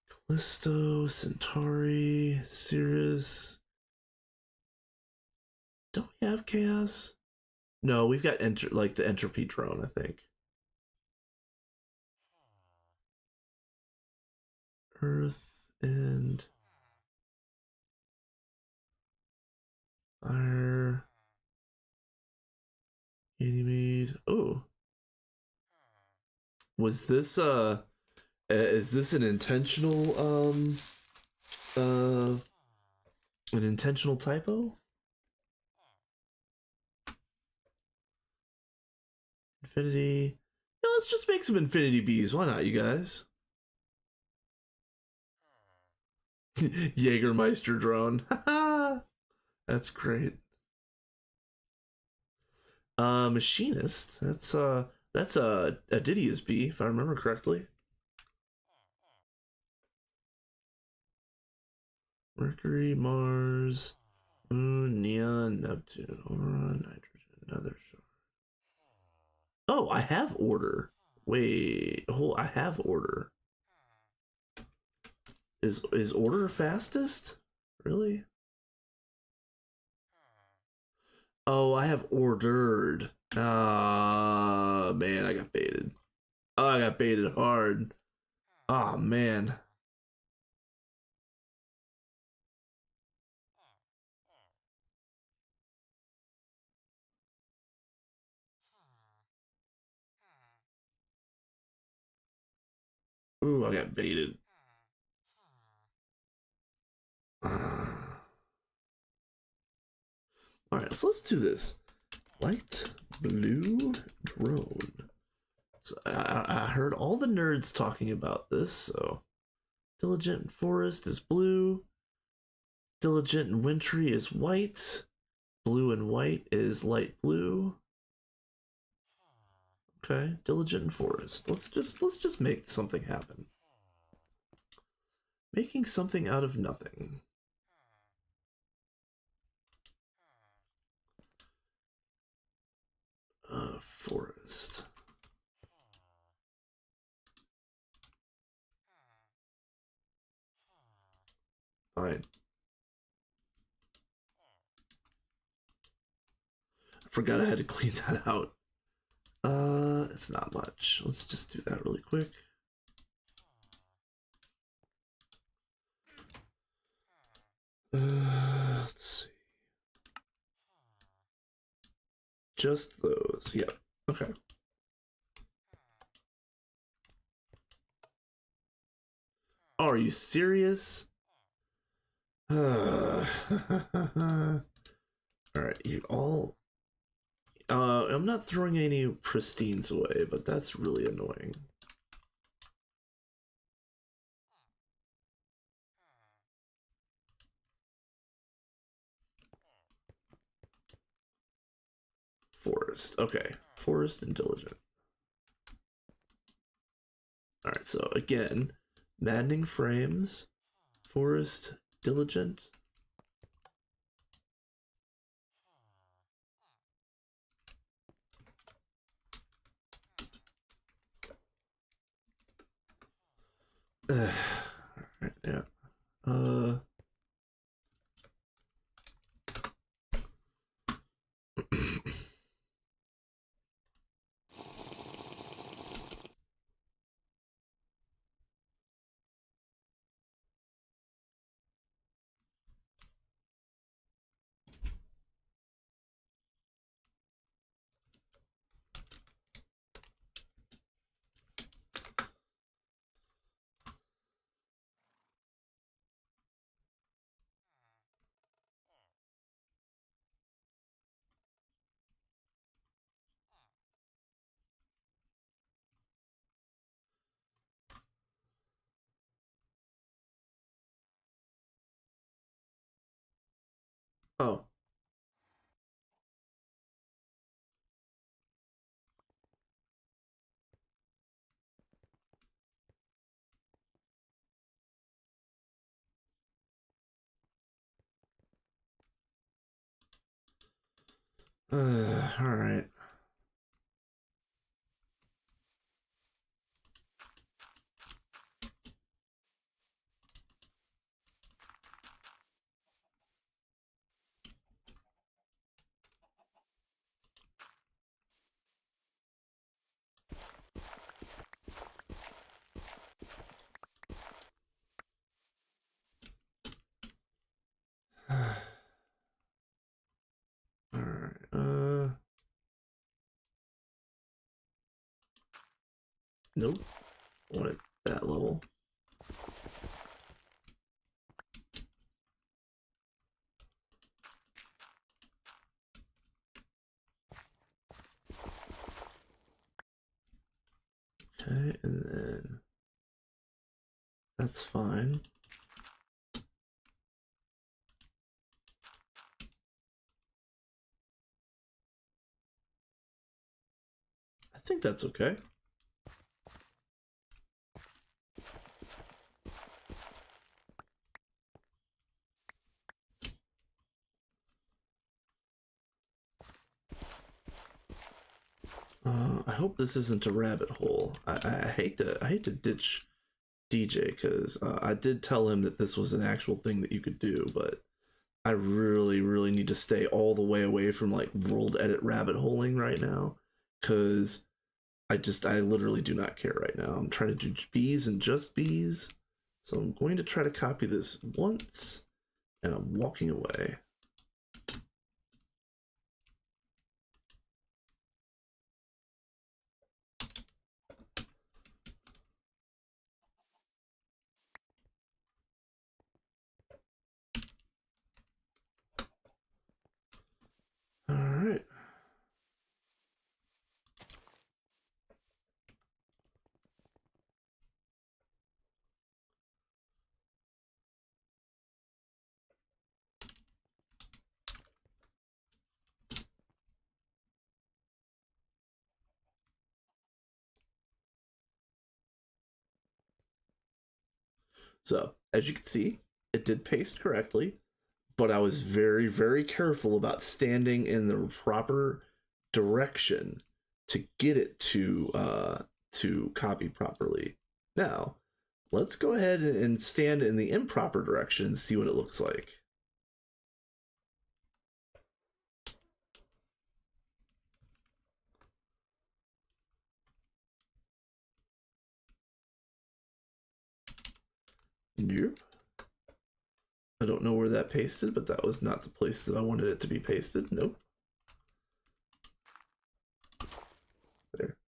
Callisto, Centauri, Cirrus. Don't we have chaos? No, we've got like the entropy drone, I think. Earth and fire. Ganymede. Oh, was this is this uh an intentional typo? Infinity. Yeah, let's just make some Infinity Bees. Why not, you guys? Jägermeister drone. That's great. Machinist. That's a Didia's bee, if I remember correctly. Mercury, Mars, Moon, Neon, Neptune, Orion, Nitrogen, another star. Oh, I have order. Wait, hold. I have order. Is order fastest? Really? Oh, I have ordered. Ah, man, I got baited. Oh, I got baited hard. Oh, man. Ooh, I got baited. Alright, so let's do this. Light blue drone. So I heard all the nerds talking about this, so Diligent Forest is blue, Diligent and Wintry is white, blue and white is light blue. Okay, Diligent and Forest. Let's just make something happen. Making something out of nothing. Forest. Fine. I forgot I had to clean that out. It's not much. Let's just do that really quick. Let's see. Just those. Yep. Okay. Oh, are you serious? All right, you all. I'm not throwing any pristines away, but that's really annoying. Forest. Okay, Forest and Diligent. All right, so again, Maddening Frames, Forest, Diligent. All right, yeah. Oh. All right. All right. Nope. Want it that level. Okay, and then that's fine. I think that's okay. I hope this isn't a rabbit hole. I hate to ditch DJ because I did tell him that this was an actual thing that you could do, but I really need to stay all the way away from like world edit rabbit holing right now because I literally do not care right now. I'm trying to do bees and just bees, so I'm going to try to copy this once, and I'm walking away. So as you can see, it did paste correctly, but I was very, very careful about standing in the proper direction to get it to copy properly. Now, let's go ahead and stand in the improper direction and see what it looks like. Nope. I don't know where that pasted, but that was not the place that I wanted it to be pasted. Nope. There.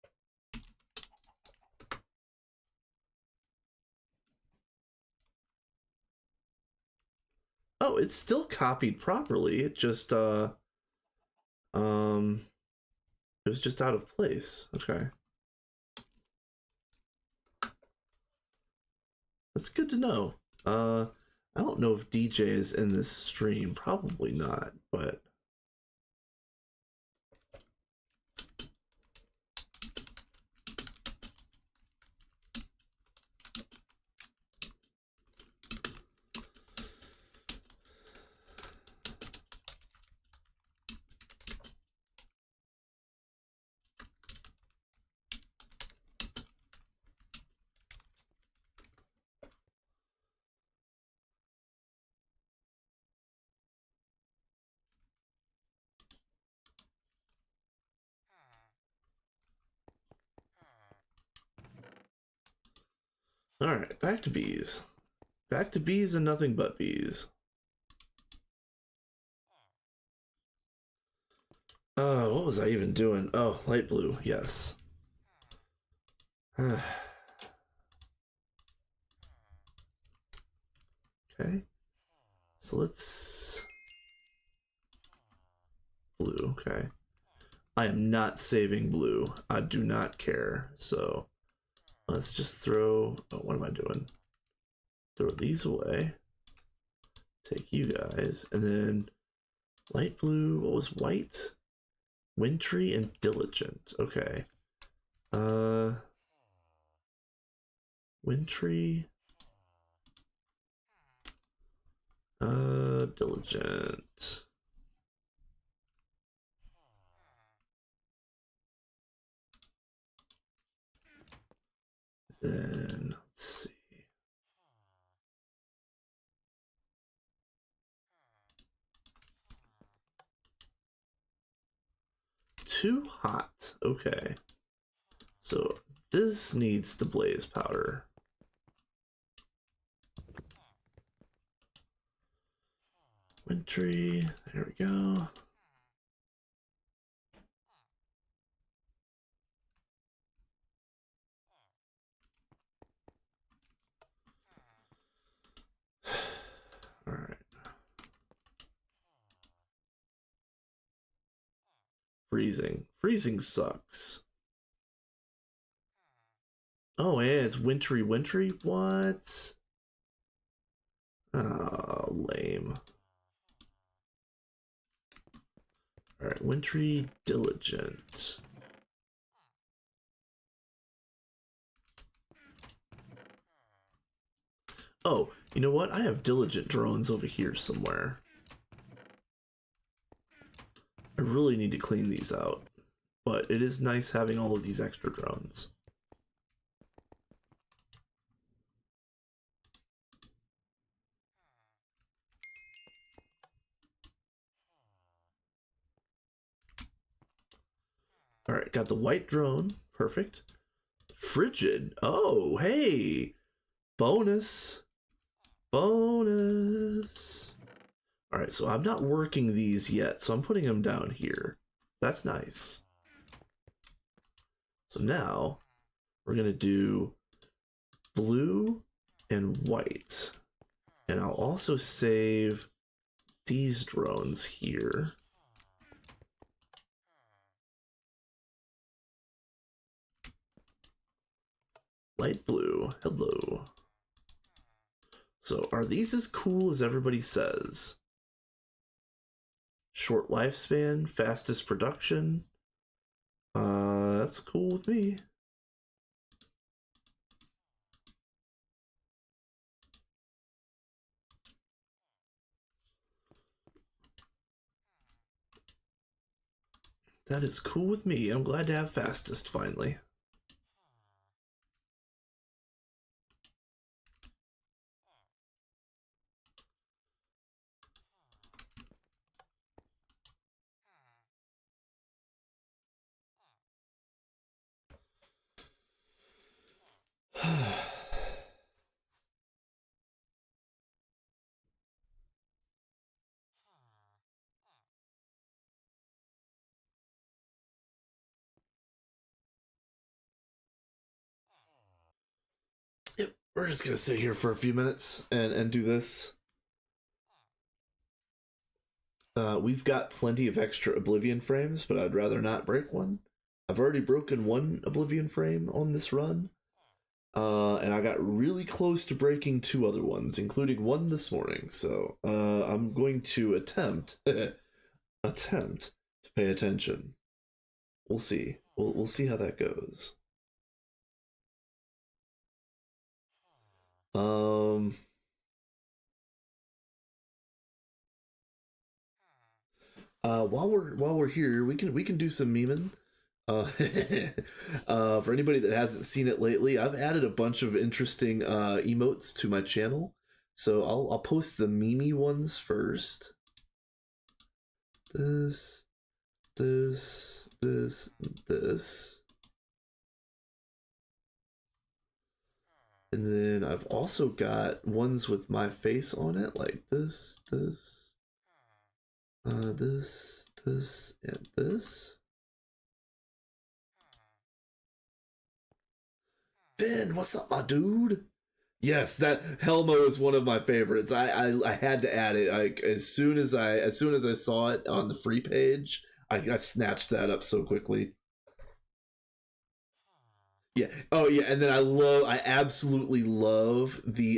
Oh, it's still copied properly. It just it was just out of place. Okay. That's good to know. I don't know if DJ is in this stream. Probably not, but all right, back to bees. Back to bees and nothing but bees. What was I even doing? Oh, light blue, yes. Okay. So let's blue, okay. I am not saving blue. I do not care. So let's just throw, oh, what am I doing? Throw these away. Take you guys, and then light blue, what was white? Wintry and diligent. Okay. Wintry. Diligent. Then let's see. Too hot. Okay. So this needs to blaze powder. Wintry. There we go. All right. Freezing. Freezing sucks. Oh, and it's wintry. What? Oh, lame. All right, wintry, diligent. Oh, you know what? I have diligent drones over here somewhere. I really need to clean these out, but it is nice having all of these extra drones. All right, got the white drone. Perfect. Frigid. Oh, hey. Bonus. Bonus. All right, so I'm not working these yet, so I'm putting them down here. That's nice. So now we're going to do blue and white. And I'll also save these drones here. Light blue, hello. So are these as cool as everybody says? Short lifespan, fastest production. That's cool with me. That is cool with me. I'm glad to have fastest finally. Yep, we're just gonna sit here for a few minutes and do this. We've got plenty of extra Oblivion frames, but I'd rather not break one. I've already broken one Oblivion frame on this run, and I got really close to breaking two other ones, including one this morning. So I'm going to attempt attempt to pay attention. We'll see. We'll see how that goes. Um. While we're here, we can do some memeing. Uh, for anybody that hasn't seen it lately, I've added a bunch of interesting emotes to my channel. So I'll post the meme ones first. This, this. And then I've also got ones with my face on it, like this, this, and this. Ben, what's up, my dude? Yes, that Helmo is one of my favorites. I had to add it. Like as soon as I saw it on the free page, I snatched that up so quickly. Yeah. Oh yeah, and then I absolutely love the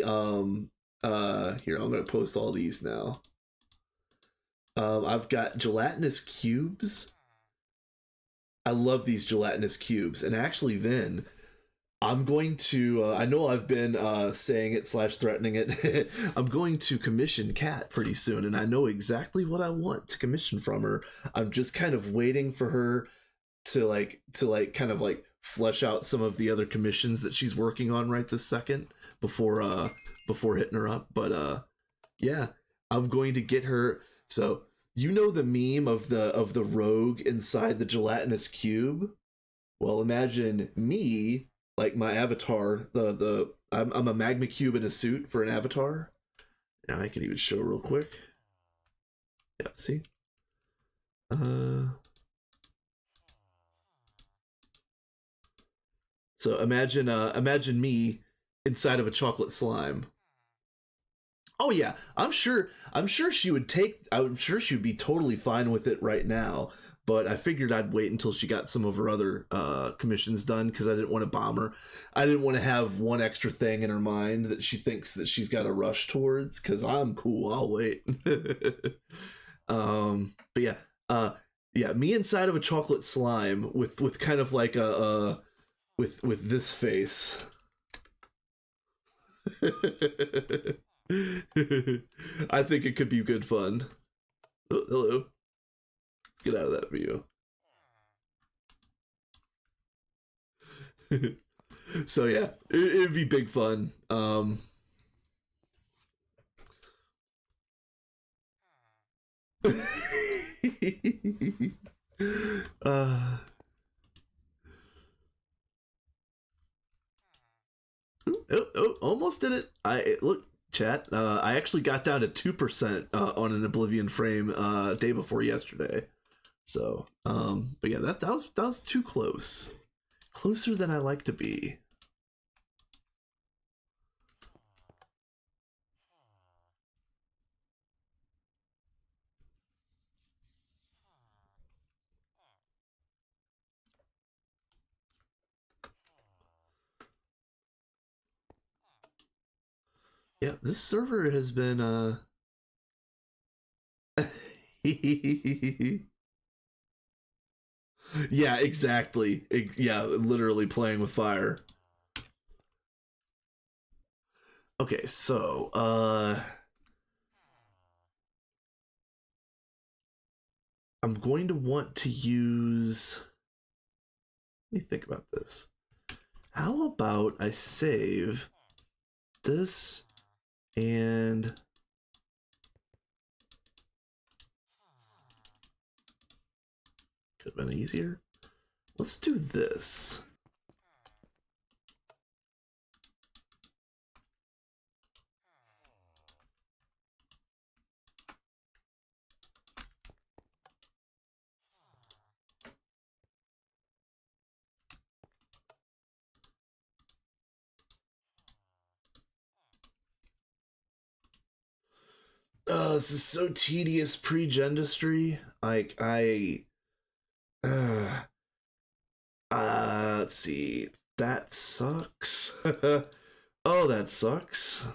here, I'm gonna post all these now. I've got gelatinous cubes. I love these gelatinous cubes, and actually then I'm going to. I know I've been saying it slash threatening it. I'm going to commission Kat pretty soon, and I know exactly what I want to commission from her. I'm just kind of waiting for her to kind of like flesh out some of the other commissions that she's working on right this second before hitting her up. But yeah, I'm going to get her. So you know the meme of the rogue inside the gelatinous cube. Well, imagine me, like my avatar. I'm a magma cube in a suit for an avatar. Now I can even show real quick. Yeah, see. So imagine me inside of a chocolate slime. Oh yeah, I'm sure she would take. I'm sure she would be totally fine with it right now. But I figured I'd wait until she got some of her other commissions done because I didn't want to bomb her. I didn't want to have one extra thing in her mind that she thinks that she's got to rush towards. Because I'm cool, I'll wait. But yeah, yeah, me inside of a chocolate slime with kind of like a with this face. I think it could be good fun. Oh, hello. Get out of that view. So yeah, it'd be big fun. uh, almost did it. Look, chat. I actually got down to 2% on an Oblivion frame day before yesterday. So, but yeah, that was too close, closer than I like to be. Yeah, this server has been yeah, exactly. Yeah, literally playing with fire. Okay, so I'm going to want to use, let me think about this. How about I save this and could have been easier. Let's do this. This is so tedious pre-gendistry. Like let's see. That sucks. Oh, that sucks.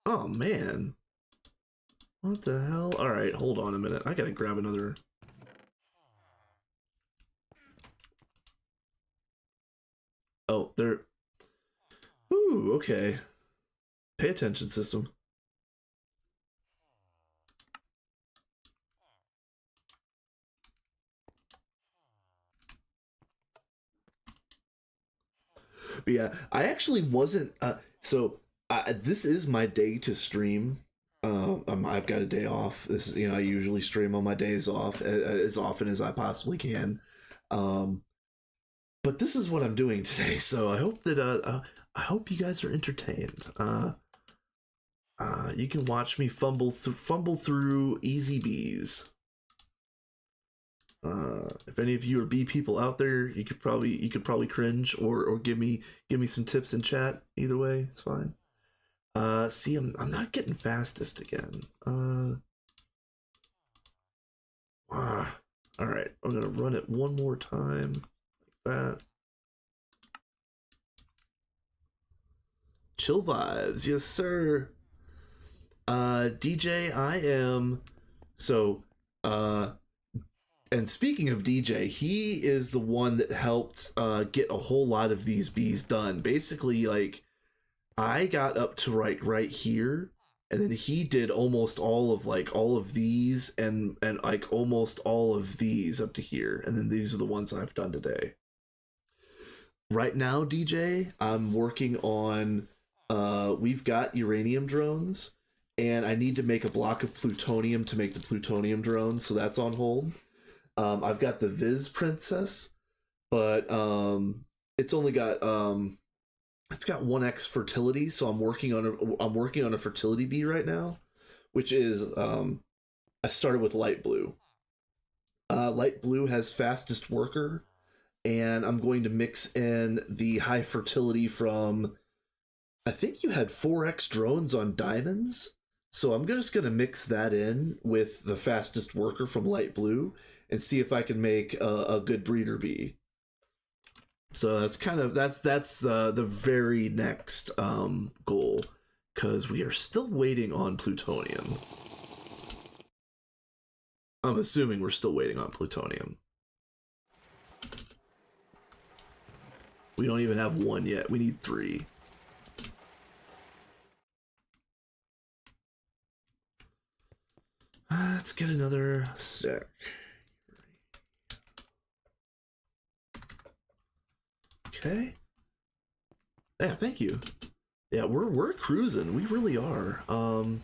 Oh man. What the hell? All right, hold on a minute. I gotta grab another. Oh, there. Ooh, okay. Pay attention, system. But yeah, I actually wasn't. This is my day to stream. I've got a day off. This is, I usually stream on my days off as often as I possibly can. Um, but this is what I'm doing today. So I hope that I hope you guys are entertained. You can watch me fumble through easy bees. If any of you are bee people out there, you could probably cringe or give me some tips in chat. Either way, it's fine. See, I'm not getting fastest again. All right, I'm gonna run it one more time, like that. Chill vibes, yes sir. DJ, I am so. And speaking of DJ, he is the one that helped get a whole lot of these bees done. Basically, like I got up to right here, and then he did almost all of these and like almost all of these up to here, and then these are the ones I've done today. Right now, DJ, I'm working on we've got uranium drones, and I need to make a block of plutonium to make the plutonium drones, so that's on hold. I've got the Viz Princess, but it's only got it's got 1x fertility, so I'm working on a fertility bee right now, which is I started with light blue. Light blue has fastest worker, and I'm going to mix in the high fertility from, I think you had 4x drones on diamonds. So I'm just going to mix that in with the fastest worker from light blue and see if I can make a good breeder bee. So that's the very next goal, because we are still waiting on plutonium. I'm assuming we're still waiting on plutonium. We don't even have one yet. We need 3. Let's get another stack. Okay. Yeah, thank you. Yeah, we're cruising. We really are. And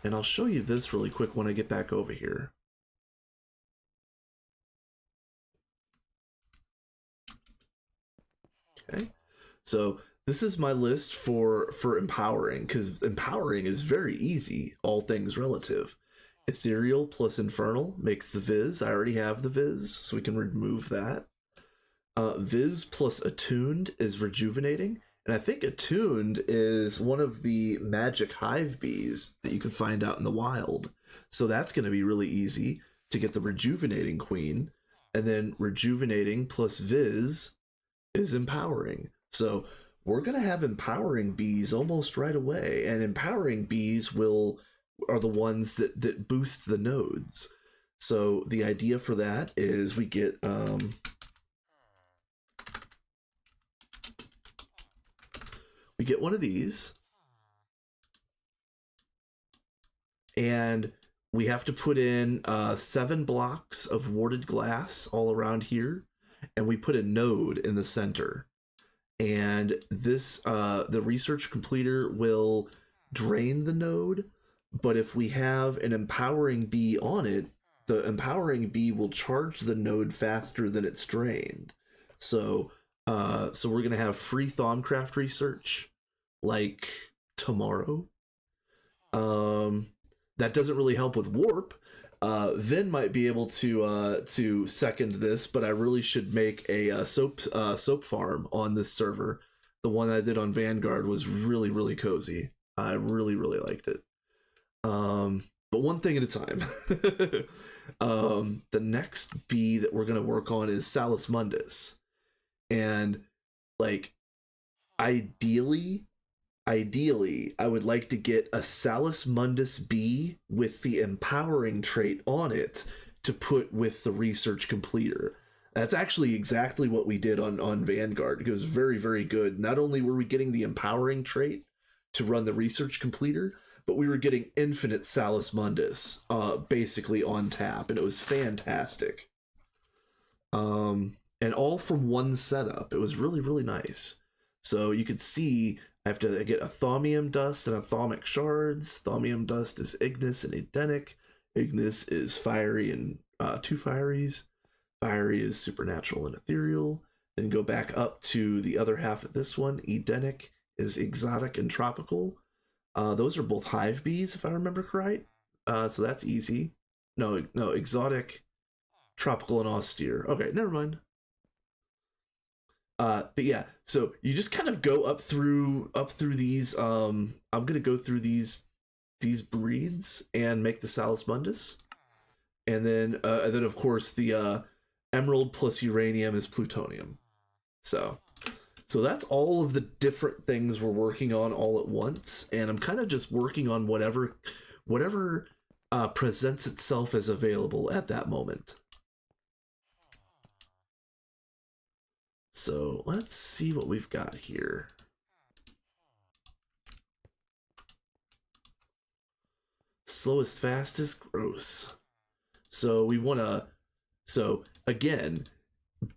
I'll show you this really quick when I get back over here. Okay. So this is my list for empowering, because empowering is very easy, all things relative. Ethereal plus infernal makes the Viz. I already have the Viz, so we can remove that. Viz plus attuned is rejuvenating, and I think attuned is one of the magic hive bees that you can find out in the wild. So that's going to be really easy to get the rejuvenating queen, and then rejuvenating plus Viz is empowering. So we're going to have empowering bees almost right away, and empowering bees are the ones that boost the nodes. So the idea for that is we get one of these, and we have to put in 7 blocks of warded glass all around here, and we put a node in the center. And this, the research completer will drain the node, but if we have an empowering bee on it, the empowering bee will charge the node faster than it's drained. So, so we're gonna have free Thaumcraft research like tomorrow. That doesn't really help with warp. Vin might be able to second this, but I really should make a soap farm on this server. The one I did on Vanguard was really, really cozy. I really, really liked it. But one thing at a time. The next bee that we're gonna work on is Salus Mundus, and like ideally I would like to get a Salus Mundus bee with the empowering trait on it to put with the research completer. That's actually exactly what we did on Vanguard. It was very, very good. Not only were we getting the empowering trait to run the research completer, but we were getting infinite Salus Mundus basically on tap, and it was fantastic. And all from one setup. It was really, really nice. So you could see I have to get a Thaumium Dust and a Thaumic Shards. Thaumium Dust is Ignis and Edenic. Ignis is fiery and 2 fieries. Fiery is supernatural and ethereal. Then go back up to the other half of this one. Edenic is exotic and tropical. Those are both hive bees, if I remember right. So that's easy. No, exotic, tropical, and austere. Okay, never mind. But yeah, so you just kind of go up through these. I'm gonna go through these breeds and make the Salus Mundus, and then of course the emerald plus uranium is plutonium. So that's all of the different things we're working on all at once, and I'm kind of just working on whatever presents itself as available at that moment. So let's see what we've got here. Slowest, fastest, gross. So we want to, so again,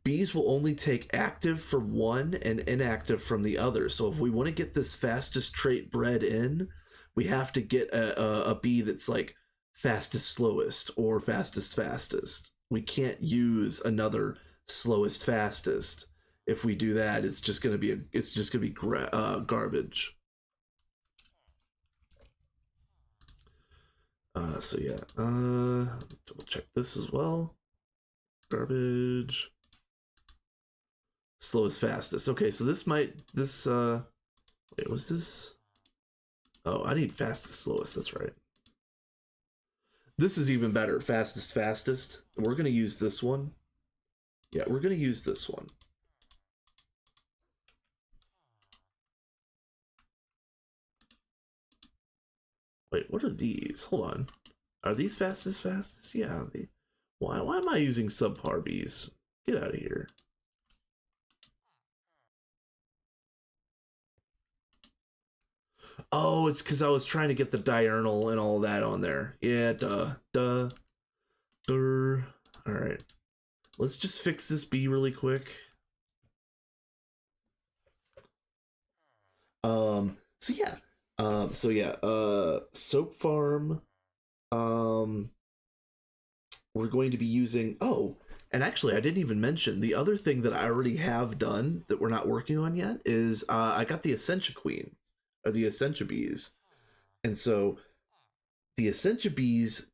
bees will only take active from one and inactive from the other. So if we want to get this fastest trait bred in, we have to get a bee that's like fastest, slowest, or fastest, fastest. We can't use another slowest, fastest. If we do that, it's just gonna be garbage. So yeah, double check this as well. Garbage. Slowest, fastest. Okay, so wait, was this? Oh, I need fastest, slowest. That's right. This is even better. Fastest, fastest. We're gonna use this one. Yeah, we're gonna use this one. Wait, what are these? Hold on. Are these fastest, fastest? Yeah. Why am I using subpar bees? Get out of here. Oh, it's because I was trying to get the diurnal and all that on there. Yeah, duh. Alright. Let's just fix this bee really quick. So yeah. Soap farm. We're going to be using, and actually I didn't even mention the other thing that I already have done that we're not working on yet is I got the Essentia Queens, or the Essentia Bees. And so the Essentia Bees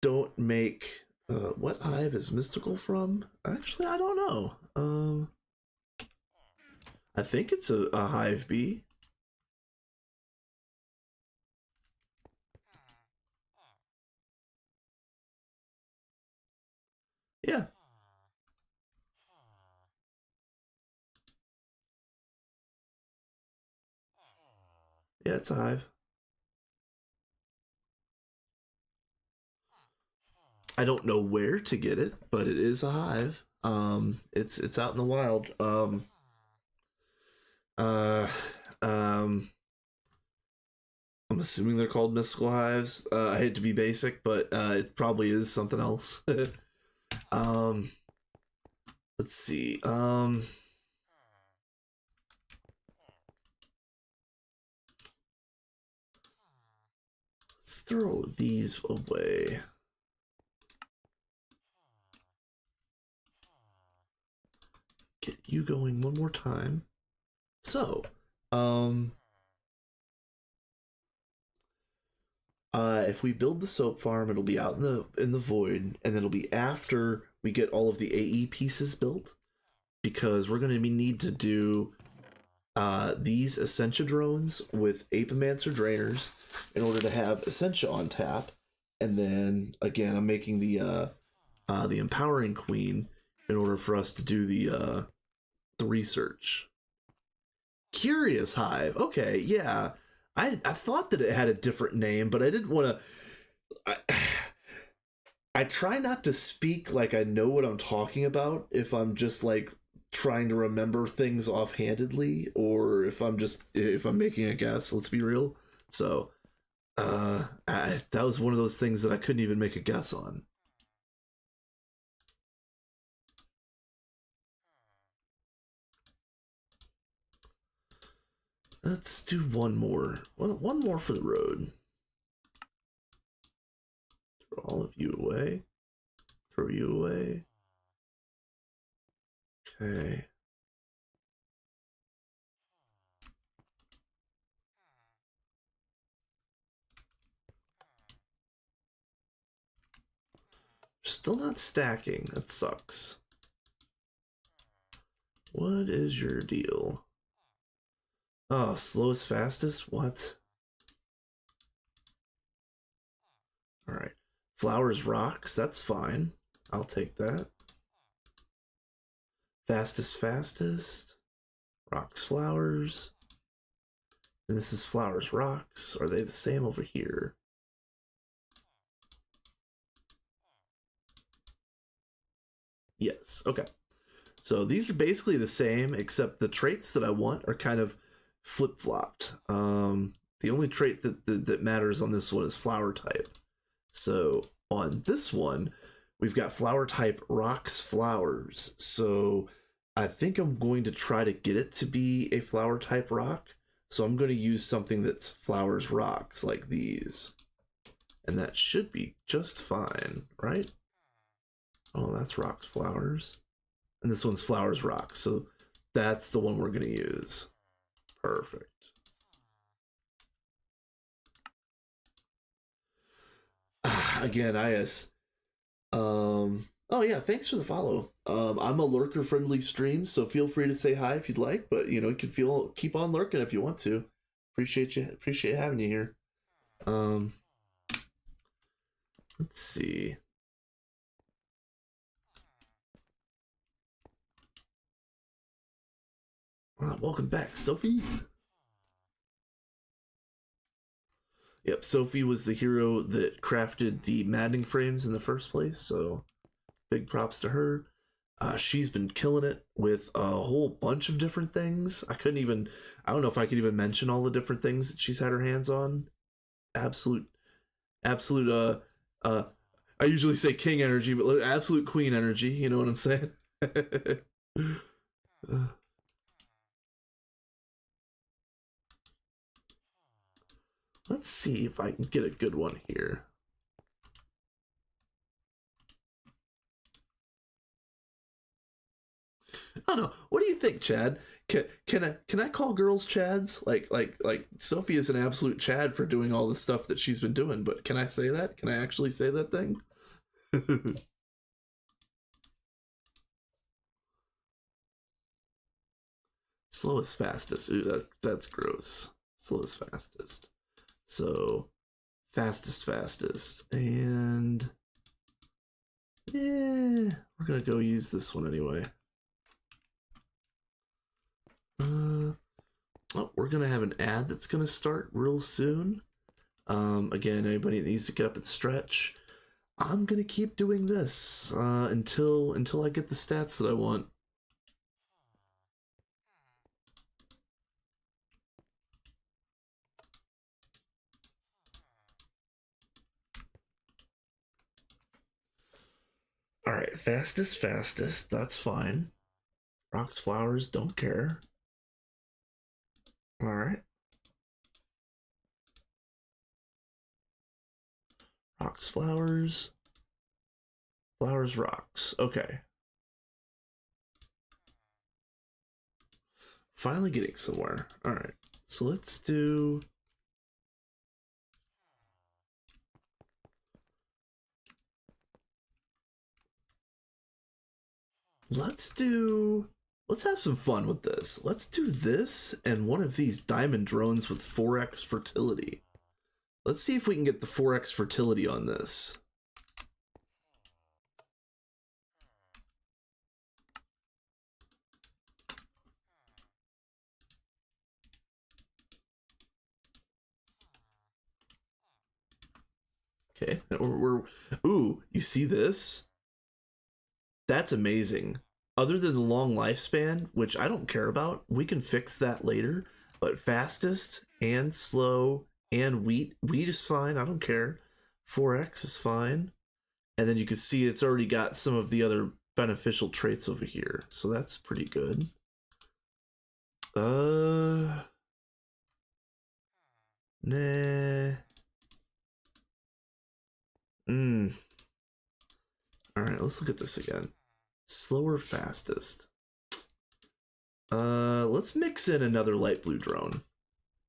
don't make, what hive is Mystical from? Actually, I don't know. I think it's a hive bee. Yeah. Yeah, it's a hive. I don't know where to get it, but it is a hive. It's out in the wild. Uh, um, I'm assuming they're called mystical hives. I hate to be basic, but it probably is something else. um, let's see. Let's throw these away. Get you going one more time. So, if we build the soap farm, it'll be out in the void, and it'll be after we get all of the AE pieces built, because we're gonna need to do these Essentia drones with Apemancer drainers in order to have Essentia on tap, and then again I'm making the Empowering Queen in order for us to do the research. Curious Hive. Okay, yeah. I thought that it had a different name, but I didn't want to. I try not to speak like I know what I'm talking about if I'm just like trying to remember things offhandedly, or if I'm making a guess. Let's be real. So, that was one of those things that I couldn't even make a guess on. Let's do one more. Well, one more for the road. Throw all of you away. Throw you away. Okay. Still not stacking. That sucks. What is your deal? Oh, slowest fastest? What? Alright. Flowers rocks, that's fine. I'll take that. Fastest. Rocks flowers. And this is flowers rocks. Are they the same over here? Yes, okay. So these are basically the same, except the traits that I want are kind of flip-flopped. The only trait that matters on this one is flower type. So on this one, we've got flower type rocks flowers. So I think I'm going to try to get it to be a flower type rock. So I'm going to use something that's flowers rocks like these. And that should be just fine, right? Oh, that's rocks flowers. And this one's flowers rocks. So that's the one we're going to use. Perfect. Again, IS. Oh yeah, thanks for the follow. I'm a lurker friendly stream, so feel free to say hi if you'd like, but you know, you can keep on lurking if you want to. Appreciate having you here. Let's see. Welcome back, Sophie. Yep, Sophie was the hero that crafted the maddening frames in the first place, so big props to her. She's been killing it with a whole bunch of different things. I don't know if I could even mention all the different things that she's had her hands on. Absolute, I usually say king energy, but absolute queen energy, you know what I'm saying? Let's see if I can get a good one here. I don't know. What do you think, Chad? Can I call girls Chads? Like Sophie is an absolute Chad for doing all the stuff that she's been doing, but can I say that? Can I actually say that thing? Slowest fastest. Ooh, that's gross. Slowest fastest. So fastest. And we're gonna go use this one anyway. Oh, we're gonna have an ad that's gonna start real soon. Again, anybody that needs to get up and stretch, I'm gonna keep doing this until I get the stats that I want. All right, fastest. That's fine. Rocks, flowers, don't care. All right. Rocks, flowers. Flowers, rocks. Okay. Finally getting somewhere. All right. So let's do... Let's have some fun with this. Let's do this and one of these diamond drones with 4x fertility. Let's see if we can get the 4x fertility on this. Okay, ooh, you see this? That's amazing. Other than the long lifespan, which I don't care about, we can fix that later. But fastest and slow and wheat is fine. I don't care. 4x is fine. And then you can see it's already got some of the other beneficial traits over here. So that's pretty good. Nah. Alright, let's look at this again. Slower, fastest. Let's mix in another light blue drone.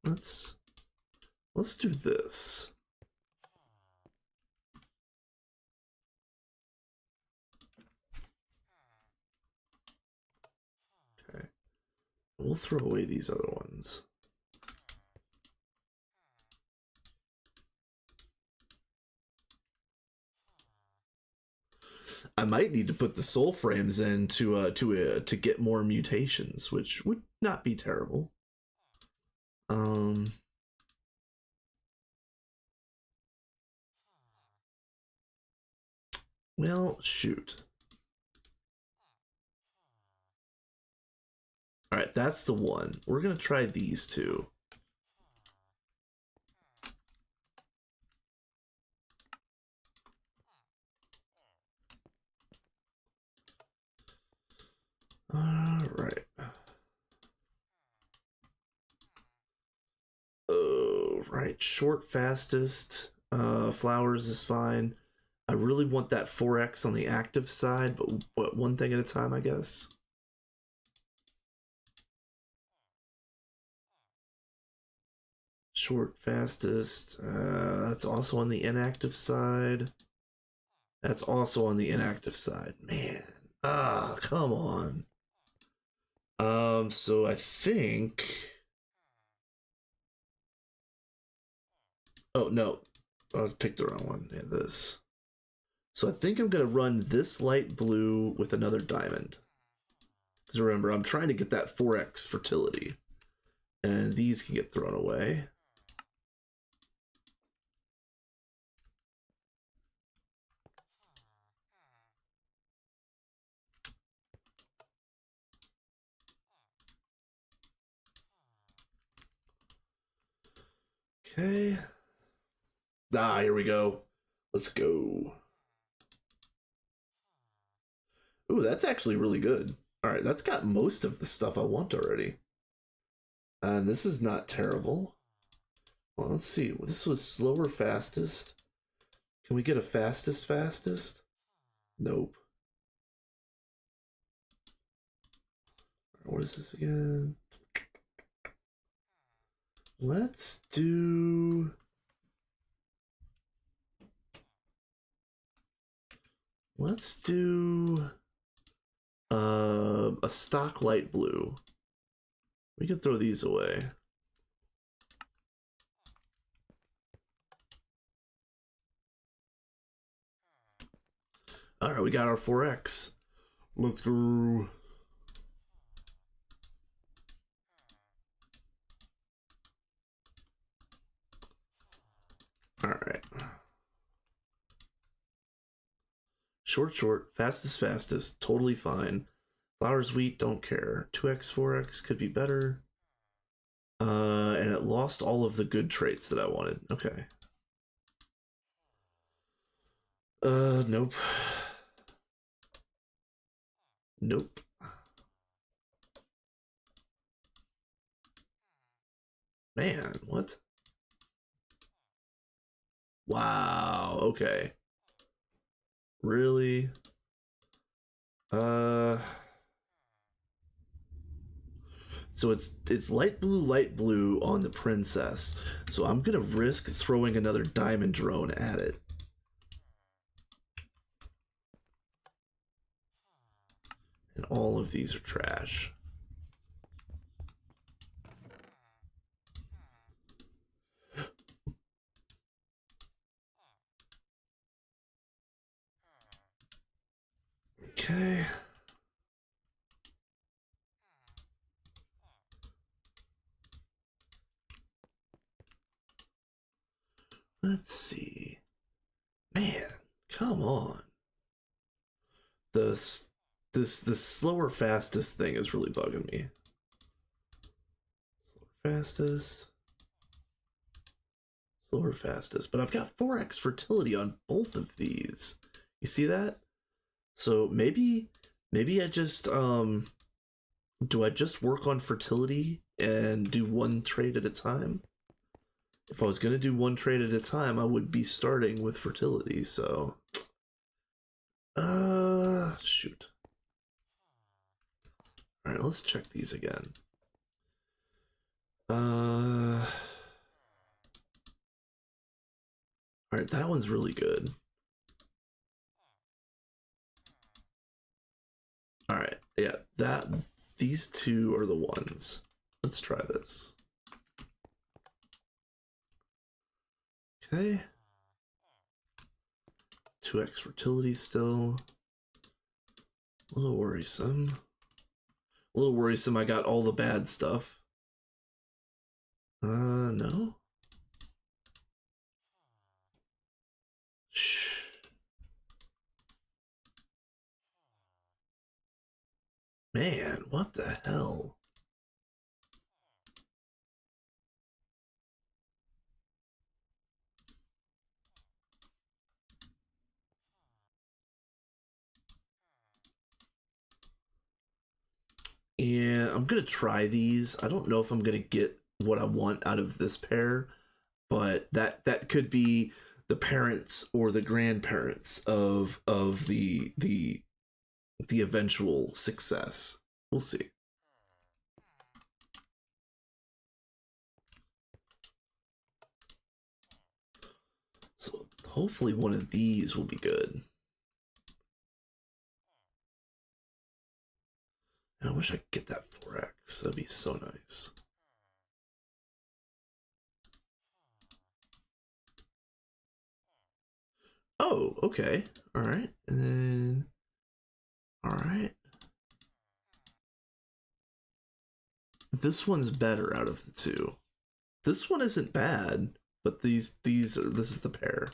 Let's do this. Okay. We'll throw away these other ones. I might need to put the soul frames in to get more mutations, which would not be terrible. Well, shoot. All right, that's the one. We're gonna try these two. All right. Oh, right. Short, fastest. Flowers is fine. I really want that 4x on the active side, but one thing at a time, I guess. Short, fastest. That's also on the inactive side. That's also on the inactive side. Man. Come on. So I think... Oh, no. I picked the wrong one. Yeah, this. So I think I'm going to run this light blue with another diamond. Because remember, I'm trying to get that 4x fertility. And these can get thrown away. Okay. Here we go. Let's go. Ooh, that's actually really good. All right, that's got most of the stuff I want already. And this is not terrible. Well, let's see. This was slower, fastest. Can we get a fastest? Nope. What is this again? Let's do... a stock light blue. We can throw these away. All right, we got our 4x. Let's go. All right. Short, fastest, totally fine. Flowers, wheat, don't care. 2x, 4x could be better. And it lost all of the good traits that I wanted. Okay. Nope. Nope. Man, what? Wow, okay. Really? Uh so it's light blue on the princess. So I'm gonna risk throwing another diamond drone at it. And all of these are trash. Okay. Let's see. Man, come on. The this slower fastest thing is really bugging me. Slower fastest. Slower fastest. But I've got 4x fertility on both of these. You see that? So maybe I just do I just work on fertility and do one trade at a time? If I was gonna do one trade at a time, I would be starting with fertility, so shoot. Alright, let's check these again. Alright, that one's really good. Alright, yeah, these two are the ones. Let's try this. Okay. 2x fertility still. A little worrisome. A little worrisome I got all the bad stuff. No. Shh. Man, what the hell? Yeah, I'm gonna try these. I don't know if I'm gonna get what I want out of this pair, but that could be the parents or the grandparents of the eventual success. We'll see. So hopefully one of these will be good. I wish I could get that 4x. That'd be so nice. Oh, okay. All right. And then all right. This one's better out of the two. This one isn't bad, but this is the pair.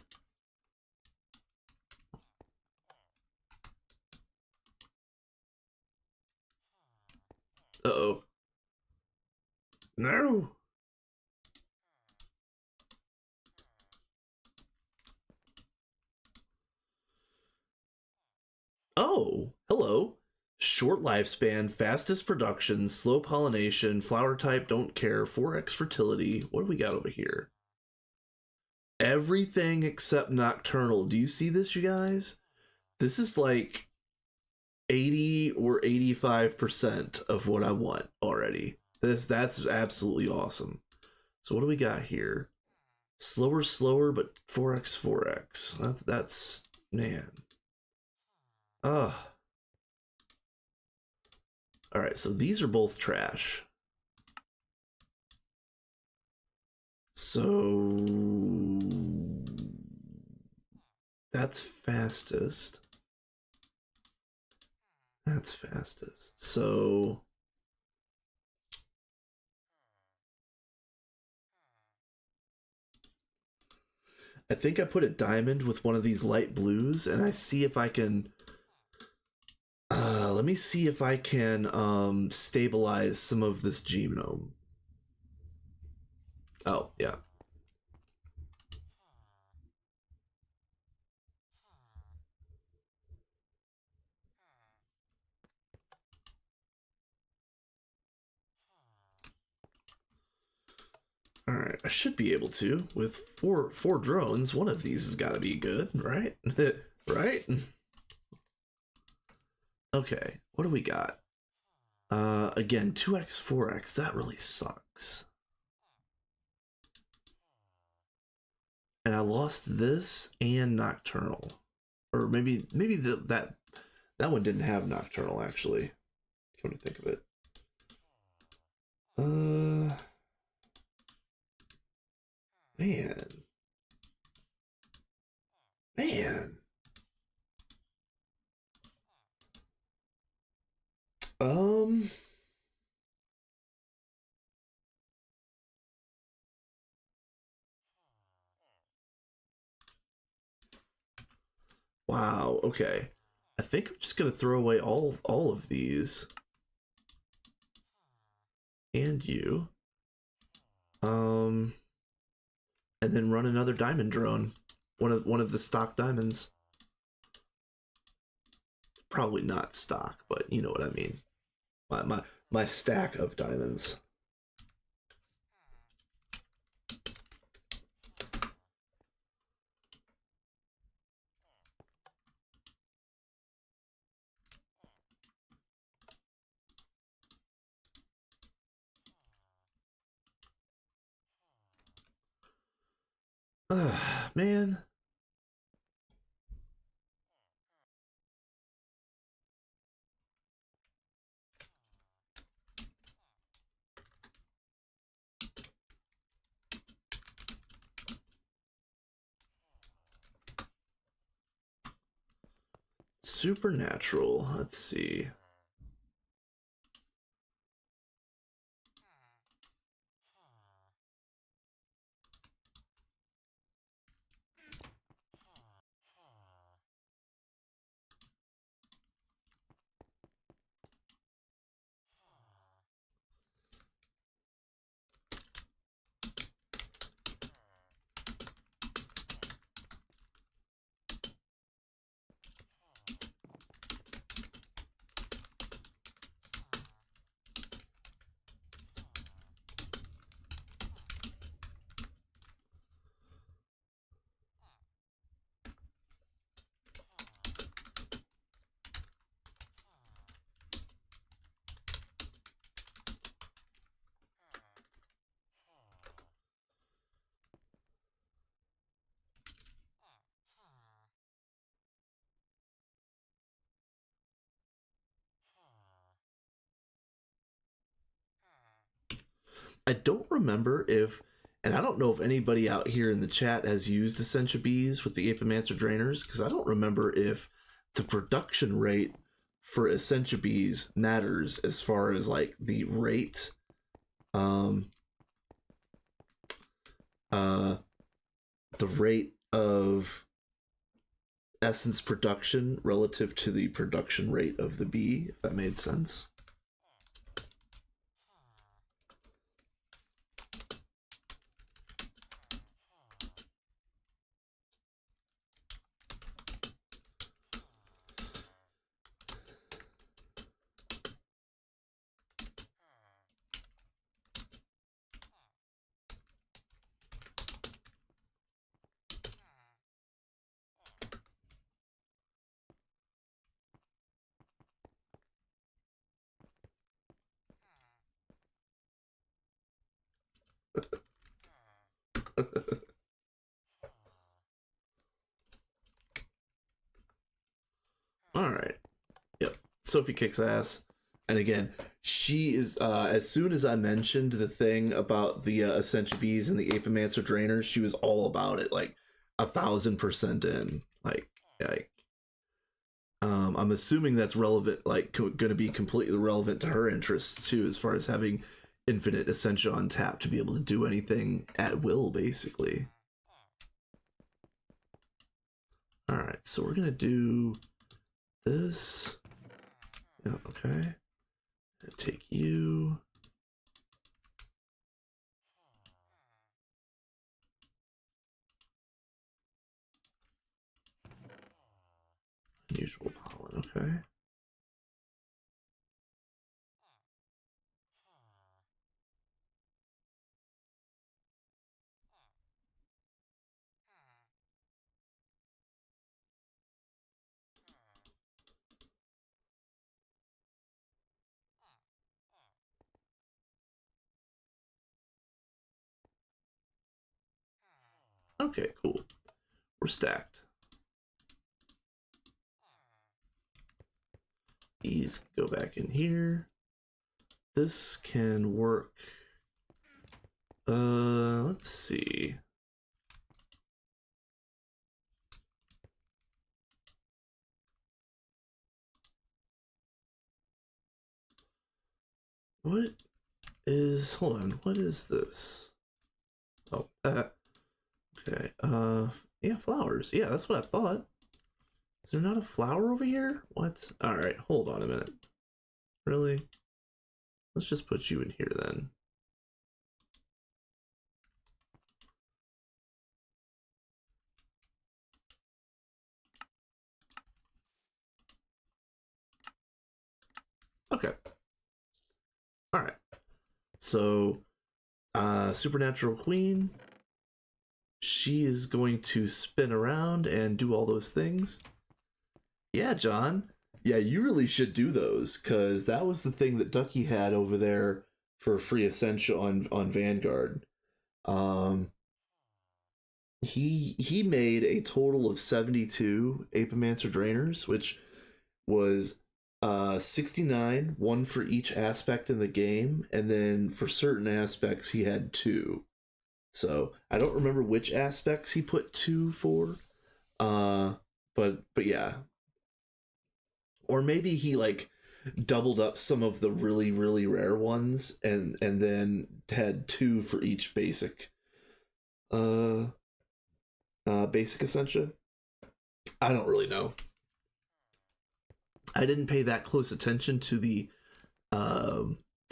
Uh-oh. No. Oh, hello. Short lifespan, fastest production, slow pollination, flower type, don't care, 4x fertility. What do we got over here? Everything except nocturnal. Do you see this, you guys? This is like 80 or 85% of what I want already. That's absolutely awesome. So what do we got here? Slower, but 4x. That's man. Ugh. Alright, so these are both trash. So that's fastest. That's fastest. So I think I put a diamond with one of these light blues, and I see if I can. Let me see if I can stabilize some of this genome. Oh yeah. right, I should be able to. With four drones, one of these has got to be good, right? Right? Okay, what do we got? Again, 2x, 4x, that really sucks. And I lost this and Nocturnal. Or maybe that one didn't have Nocturnal, actually. Come to think of it. Man. Man. Um... Wow, okay. I think I'm just gonna throw away all of these. And you. And then run another diamond drone. One of the stock diamonds. Probably not stock, but you know what I mean. My stack of diamonds. Man. Supernatural. Let's see. I don't remember if, and I don't know if anybody out here in the chat has used Essentia Bees with the Apomancer Drainers, because I don't remember if the production rate for Essentia Bees matters as far as like the rate, the rate of essence production relative to the production rate of the bee, if that made sense. All right. Yep. Sophie kicks ass. And again, she is, as soon as I mentioned the thing about the Essentia Bees and the Apomancer Drainers, she was all about it, like 1,000% in. Like, I'm assuming that's relevant, like, going to be completely relevant to her interests, too, as far as having infinite Essentia on tap to be able to do anything at will, basically. All right, so we're going to do this. Yeah, okay. Take you. Unusual pollen, okay. Okay, cool. We're stacked. These go back in here. This can work. Let's see. What is, hold on, what is this? Oh, okay. Yeah, flowers. Yeah, that's what I thought. Is there not a flower over here? What? All right, hold on a minute. Really? Let's just put you in here then. Okay. All right. So, Supernatural Queen, she is going to spin around and do all those things. Yeah, John. Yeah, you really should do those because that was the thing that Ducky had over there for free essential on Vanguard. Um, he made a total of 72 Apomancer Drainers, which was 69, one for each aspect in the game, and then for certain aspects he had two. So I don't remember which aspects he put two for. But yeah. Or maybe he like doubled up some of the really, really rare ones and then had two for each uh basic Essentia. I don't really know. I didn't pay that close attention to the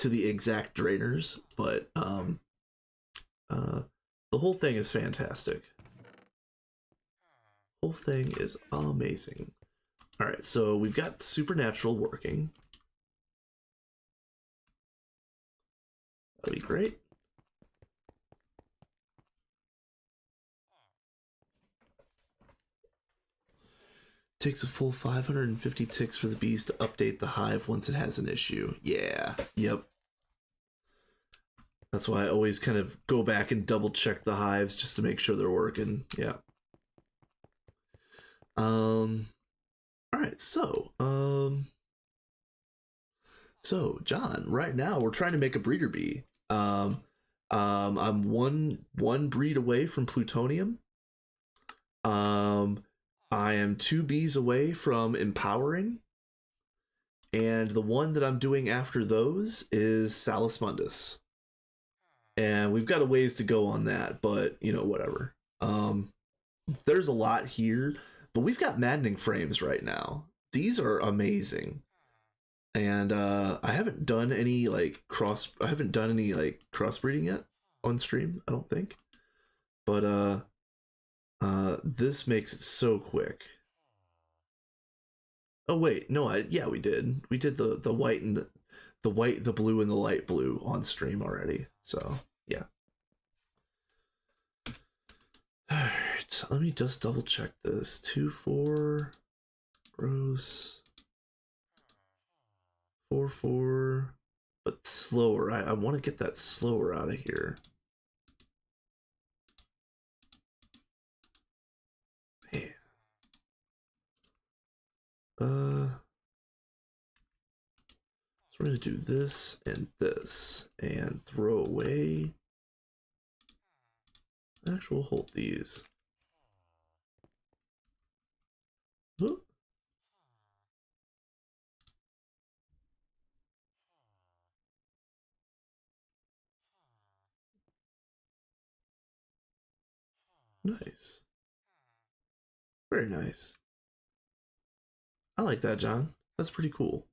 exact drainers, but uh the whole thing is fantastic. Whole thing is amazing. All right, so we've got Supernatural working. That'd be great. Takes a full 550 ticks for the bees to update the hive once it has an issue. Yeah, yep. That's why I always kind of go back and double check the hives just to make sure they're working. Yeah. All right, so John, right now we're trying to make a breeder bee. I'm one breed away from plutonium. Um, I am two bees away from empowering, and the one that I'm doing after those is Salus Mundus. And we've got a ways to go on that, but you know, whatever. There's a lot here, but we've got maddening frames right now. These are amazing. And I haven't done any crossbreeding yet on stream, I don't think. But this makes it so quick. Oh wait, no, yeah, we did. We did the white and the white, the blue, and the light blue on stream already. So yeah. All right, let me just double check this. 2-4, gross. 4-4, but slower. I want to get that slower out of here. Man. So we're gonna do this and throw away. Actually, we'll hold these. Oh. Nice. Very nice. I like that, John. That's pretty cool.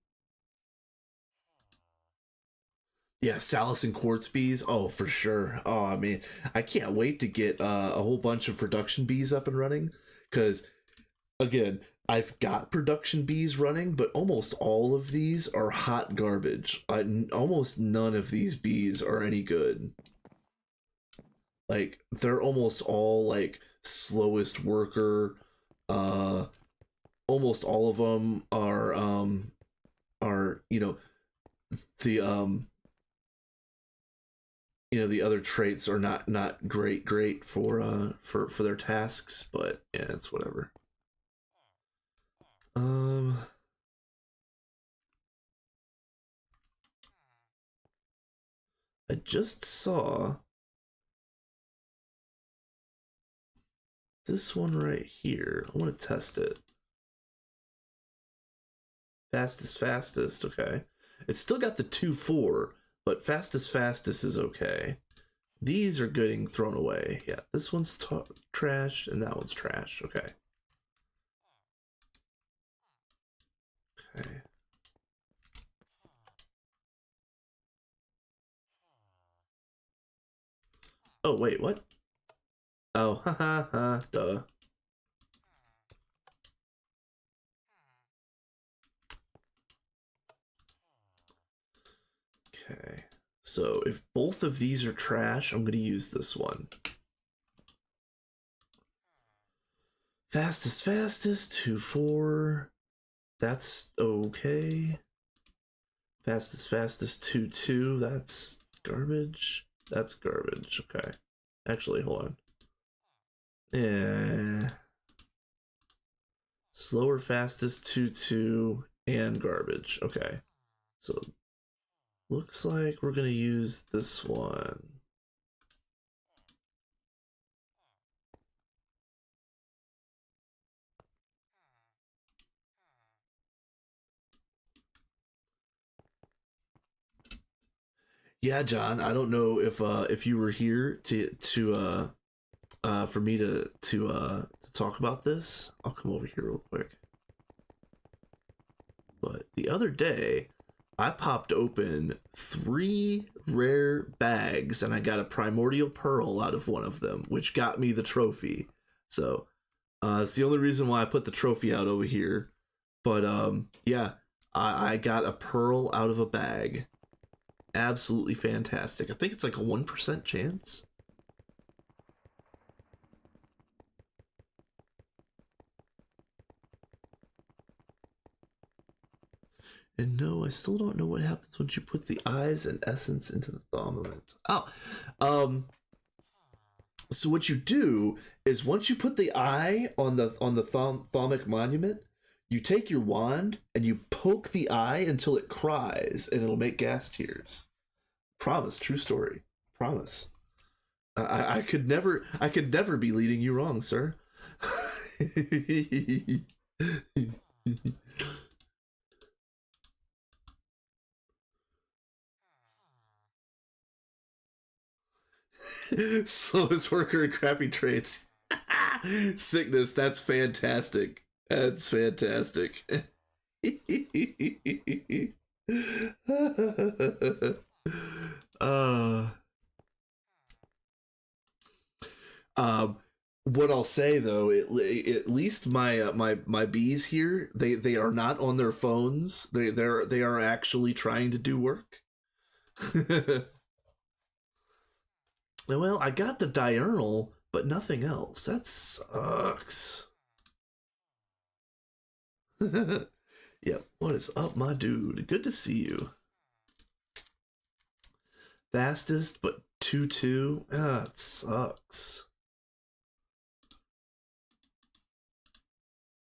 Yeah, Salus and Quartz bees. Oh, for sure. Oh, I mean, I can't wait to get a whole bunch of production bees up and running. Because, again, I've got production bees running, but almost all of these are hot garbage. Almost none of these bees are any good. Like, they're almost all, like, slowest worker. Uh, almost all of them are, you know, the, you know, the other traits are not great for their tasks, but yeah, it's whatever. Um, I just saw this one right here. I want to test it. Fastest, okay. It's still got the 2-4, but fastest is okay. These are getting thrown away. Yeah, this one's trashed and that one's trash. Okay. Okay. Oh, wait, what? Oh, ha, duh. Okay. So if both of these are trash, I'm going to use this one. Fastest, 2-4. That's okay. Fastest, 2-2. That's garbage. That's garbage. Okay. Actually, hold on. Yeah. Slower, fastest, 2-2, and garbage. Okay. So looks like we're gonna use this one. Yeah, John. I don't know if you were here to for me to talk about this. I'll come over here real quick. But the other day, I popped open 3 rare bags and I got a primordial pearl out of one of them, which got me the trophy. So it's the only reason why I put the trophy out over here. But yeah, I got a pearl out of a bag. Absolutely fantastic. I think it's like a 1% chance. And no, I still don't know what happens once you put the eyes and essence into the thaumaturge. Oh, so what you do is once you put the eye on the thaumic monument, you take your wand and you poke the eye until it cries, and it'll make gas tears. Promise, true story. Promise. I could never be leading you wrong, sir. Slowest worker and crappy traits. Sickness, that's fantastic. That's fantastic. uh, um, what I'll say though, at least my bees here, they are not on their phones. They are actually trying to do work. Well, I got the diurnal, but nothing else. That sucks. Yep. What is up, my dude? Good to see you. Fastest, but 2-2. Ah, it sucks.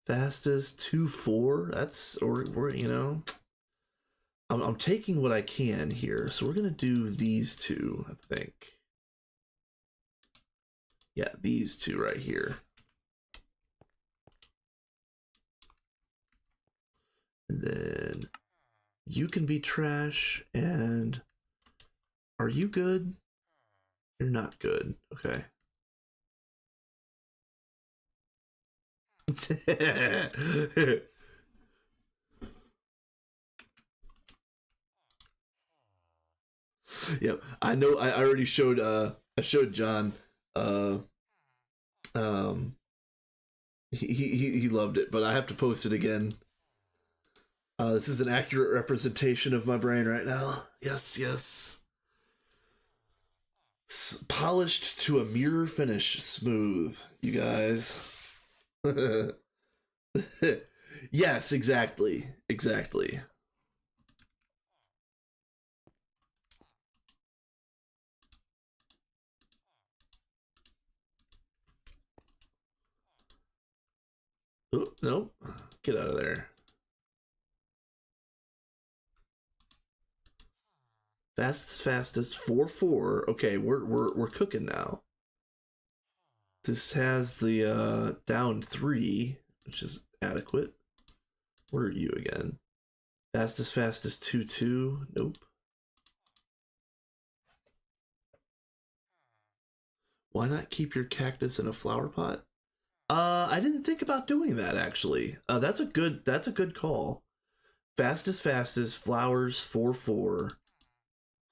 Fastest 2-4. That's or we're you know. I'm taking what I can here, so we're gonna do these two. I think. Yeah, these two right here. And then you can be trash. And are you good? You're not good. Okay. Yep, I know. I already showed. I showed John. Uh, um, he loved it, but I have to post it again. This is an accurate representation of my brain right now. Yes, yes. Polished to a mirror finish, smooth. You guys. Yes, exactly, exactly. Oh, nope. Get out of there. Fastest 4-4. Okay, we're cooking now. This has the down 3, which is adequate. Where are you again? Fastest 2-2. Nope. Why not keep your cactus in a flower pot? I didn't think about doing that actually. That's a good call. Fastest flowers 4-4.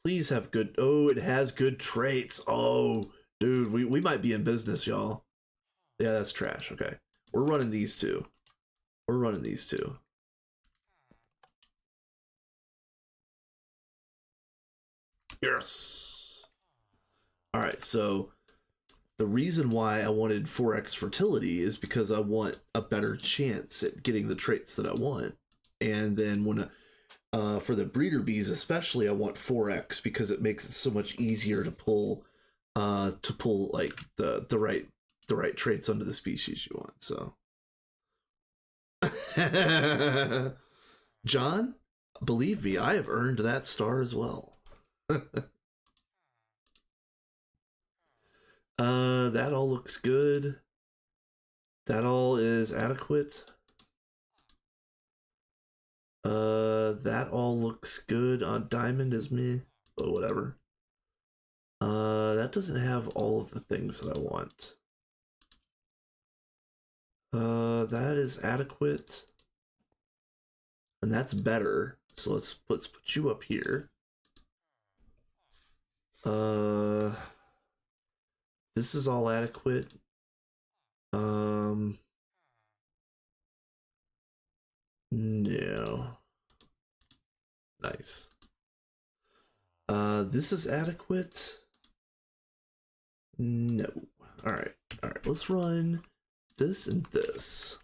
Please have good. Oh, it has good traits. Oh, dude, we might be in business, y'all. Yeah, that's trash. Okay, we're running these two. We're running these two. Yes. All right, so the reason why I wanted 4x fertility is because I want a better chance at getting the traits that I want. And then when for the breeder bees especially, I want 4x because it makes it so much easier to pull like the right traits onto the species you want. So John, believe me, I have earned that star as well. That all looks good. That all is adequate. That all looks good on diamond is me, but whatever. That doesn't have all of the things that I want. That is adequate. And that's better. So let's put you up here. This is all adequate. No. Nice. This is adequate. No. All right. Let's run this and this.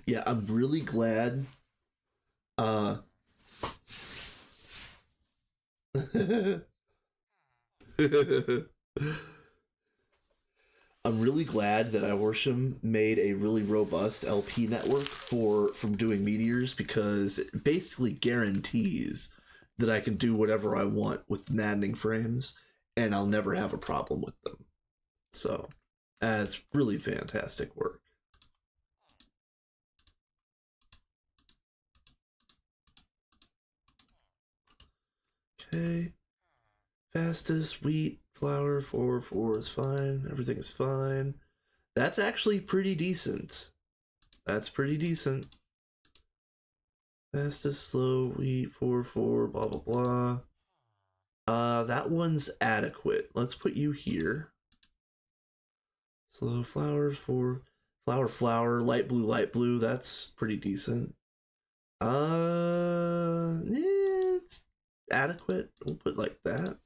Yeah, I'm really glad. I'm really glad that Iworsham made a really robust LP network from doing meteors because it basically guarantees that I can do whatever I want with maddening frames and I'll never have a problem with them. So, it's really fantastic work. Okay. Fastest wheat flour 4-4 is fine. Everything is fine. That's actually pretty decent. That's pretty decent. Fastest slow wheat 4-4 blah blah blah. That one's adequate. Let's put you here. Slow flowers for flower light blue. That's pretty decent. It's adequate. We'll put like that.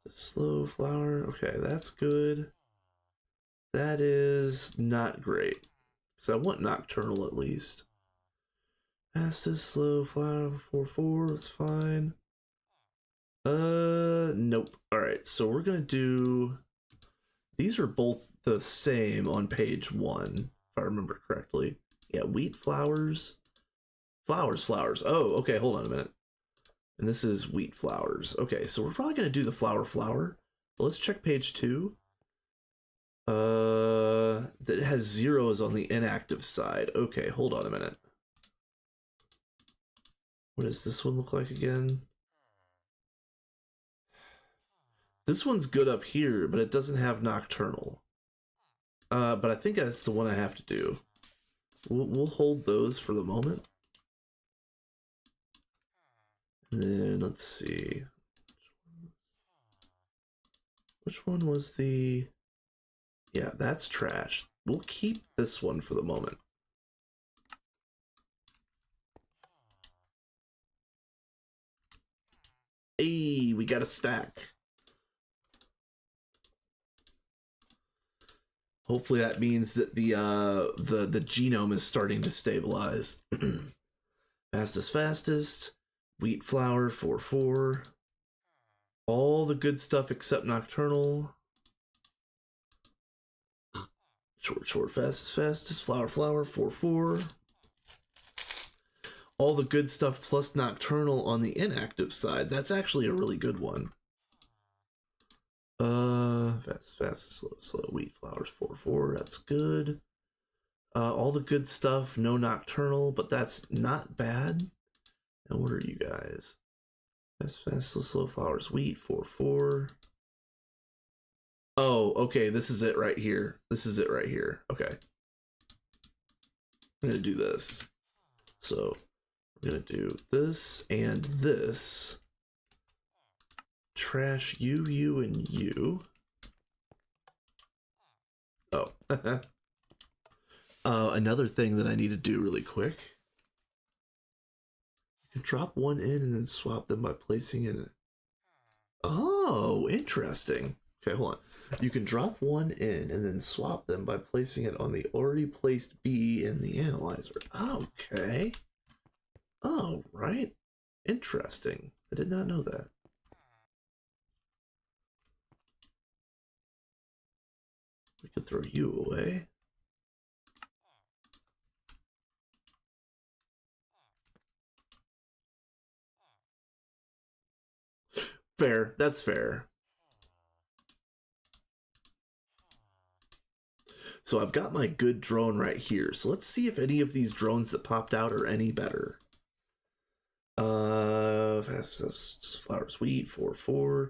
Slow flower. Okay, that's good. That is not great because I want nocturnal at least. Fastest slow flower 4-4 is fine. Nope. All right, so we're gonna do. These are both the same on page 1, if I remember correctly. Yeah, wheat flowers. Flowers. Oh, okay, hold on a minute. And this is wheat flowers. Okay, so we're probably going to do the flower. But let's check page 2. That has zeros on the inactive side. Okay, hold on a minute. What does this one look like again? This one's good up here, but it doesn't have nocturnal. But I think that's the one I have to do. We'll hold those for the moment. And then let's see. Which one was the... Yeah, that's trash. We'll keep this one for the moment. Hey, we got a stack. Hopefully that means that the genome is starting to stabilize. Fastest. Wheat flour 4-4. All the good stuff except nocturnal. Short, fastest. Flour 4-4. All the good stuff plus nocturnal on the inactive side. That's actually a really good one. Fast, slow. Wheat flours 4-4. That's good. All the good stuff, no nocturnal, but that's not bad. And what are you guys? Fast, slow flowers. Wheat 4-4. Oh, okay. This is it right here. Okay. I'm gonna do this. So we're gonna do this and this. Trash you, and you. Oh. Another thing that I need to do really quick. You can drop one in and then swap them by placing it. Oh, interesting. Okay, hold on. You can drop one in and then swap them by placing it on the already placed B in the analyzer. Okay. Oh, right. Interesting. I did not know that. We could throw you away. Fair. That's fair. So I've got my good drone right here. So let's see if any of these drones that popped out are any better. Fastest flowers, wheat 4-4.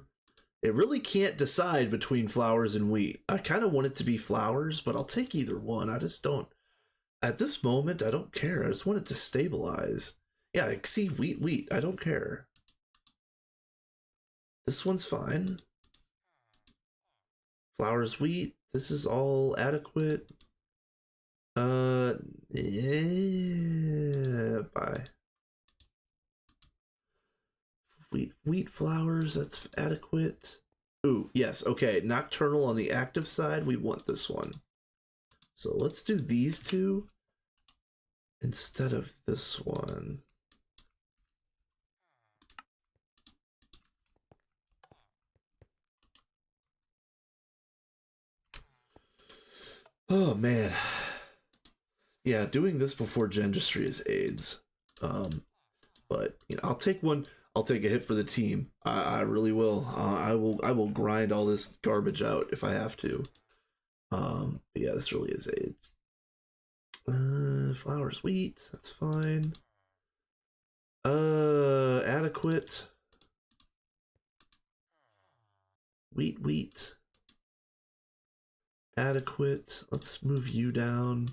It really can't decide between flowers and wheat. I kind of want it to be flowers, but I'll take either one. I just don't. At this moment, I don't care. I just want it to stabilize. Yeah, I see wheat. I don't care. This one's fine. Flowers, wheat. This is all adequate. Yeah, bye. Wheat flowers, that's adequate. Ooh, yes, okay. Nocturnal on the active side, we want this one. So let's do these two instead of this one. Oh man. Yeah, doing this before Gendustry is AIDS. But you know, I'll take one. I'll take a hit for the team. I really will. I will grind all this garbage out if I have to. But yeah, this really is AIDS. Flowers, wheat. That's fine. Adequate. Wheat. Adequate. Let's move you down.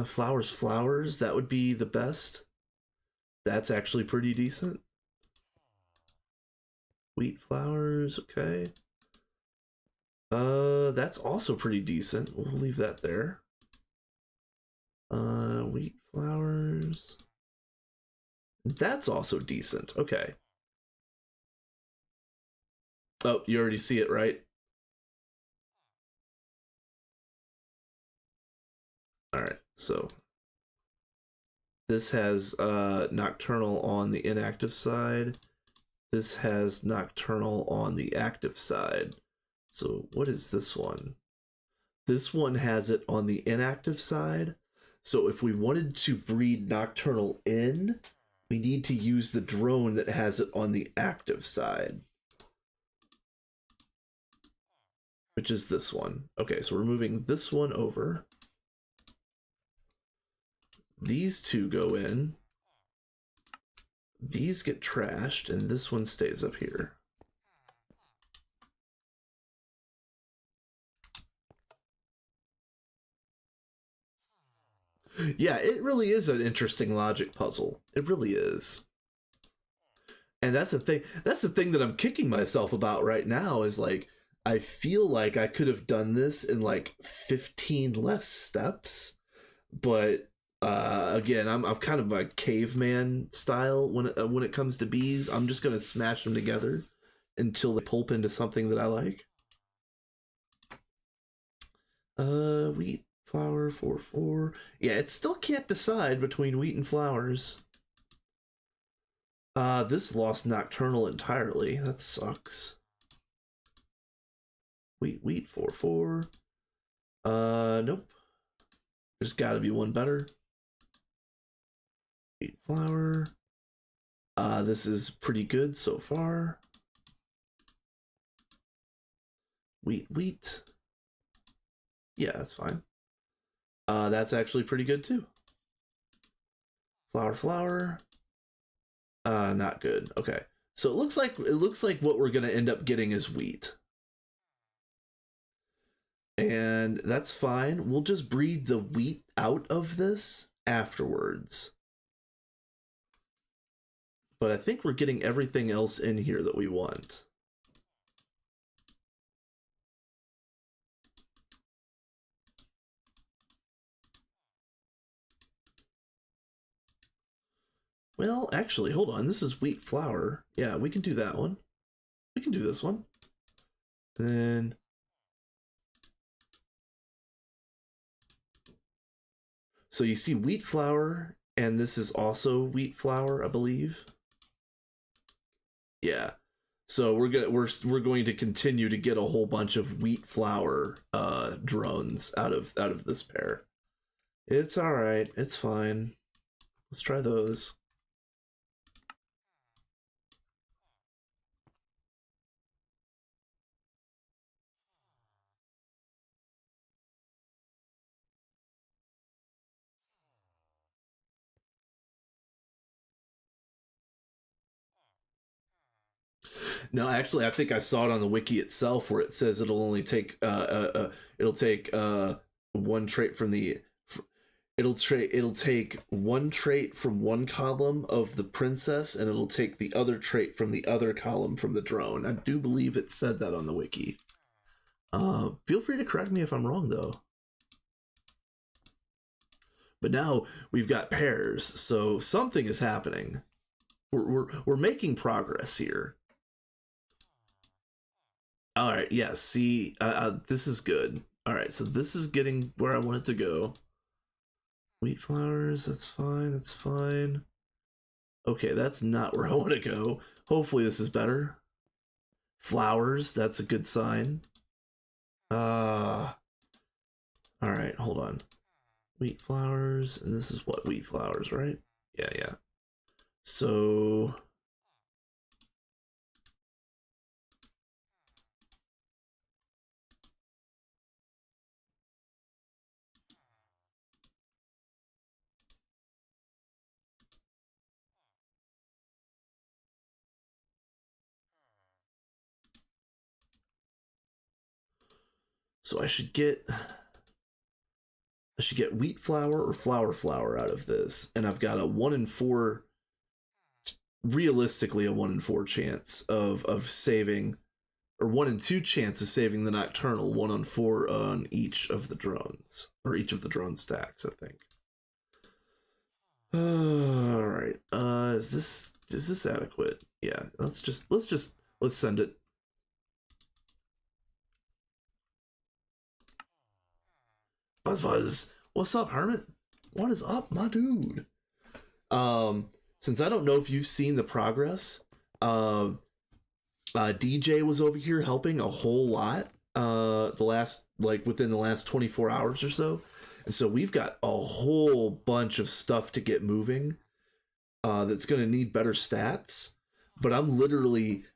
Flowers. That would be the best. That's actually pretty decent. Wheat flowers, okay. That's also pretty decent. We'll leave that there. Wheat flowers. That's also decent. Okay. Oh, you already see it, right? All right. So this has nocturnal on the inactive side. This has nocturnal on the active side. So what is this one? This one has it on the inactive side. So if we wanted to breed nocturnal in, we need to use the drone that has it on the active side, which is this one. Okay, so we're moving this one over. These two go in. These get trashed, and this one stays up here. Yeah, it really is an interesting logic puzzle. It really is. And that's the thing. That's the thing that I'm kicking myself about right now is like I feel like I could have done this in like 15 less steps, but again, I'm kind of a caveman style when it comes to bees. I'm just gonna smash them together until they pulp into something that I like. Wheat, flour, 4-4. Yeah, it still can't decide between wheat and flowers. This lost nocturnal entirely. That sucks. Wheat, 4-4. Nope. There's gotta be one better. Wheat, flour. This is pretty good so far. Wheat. Yeah, that's fine. That's actually pretty good too. Flour. Not good. Okay. So it looks like what we're gonna end up getting is wheat. And that's fine. We'll just breed the wheat out of this afterwards. But I think we're getting everything else in here that we want. Well, actually, hold on. This is wheat flour. Yeah, we can do that one. We can do this one. Then so you see wheat flour, and this is also wheat flour, I believe. Yeah. So we're going to continue to get a whole bunch of wheat flour drones out of this pair. It's all right. It's fine. Let's try those. No, actually, I think I saw it on the wiki itself where it says it'll take one trait from the it'll take one trait from one column of the princess, and it'll take the other trait from the other column from the drone. I do believe it said that on the wiki. Feel free to correct me if I'm wrong though. But now we've got pairs, so something is happening. We're making progress here. All right, yeah. See, this is good. All right, so this is getting where I want it to go. Wheat flours, that's fine. That's fine. Okay, that's not where I want to go. Hopefully, this is better. Flowers, that's a good sign. All right, hold on. Wheat flours, and this is what wheat flours, right? Yeah. So I should get wheat flour or flour out of this, and I've got a 1 in 4, realistically a 1 in 4 chance of saving, or 1 in 2 chance of saving the nocturnal, 1 on 4 on each of the drones, or each of the drone stacks, I think. All right. Is this adequate? Yeah. Let's send it. Buzz. What's up, Hermit? What is up, my dude? Since I don't know if you've seen the progress, DJ was over here helping a whole lot. Within the last 24 hours or so, and so we've got a whole bunch of stuff to get moving. That's going to need better stats, but I'm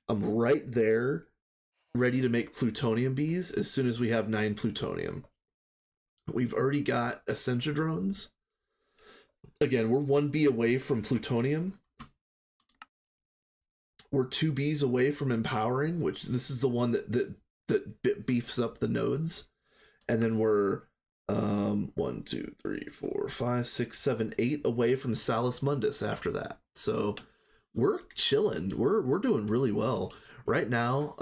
right there, ready to make plutonium bees as soon as we have 9 plutonium. We've already got Essentia drones. Again, we're 1 bee away from plutonium. We're 2 bees away from empowering, which this is the one that beefs up the nodes. And then we're 1, 2, 3, 4, 5, 6, 7, 8 away from Salus Mundus after that. So we're chilling. We're doing really well. Right now,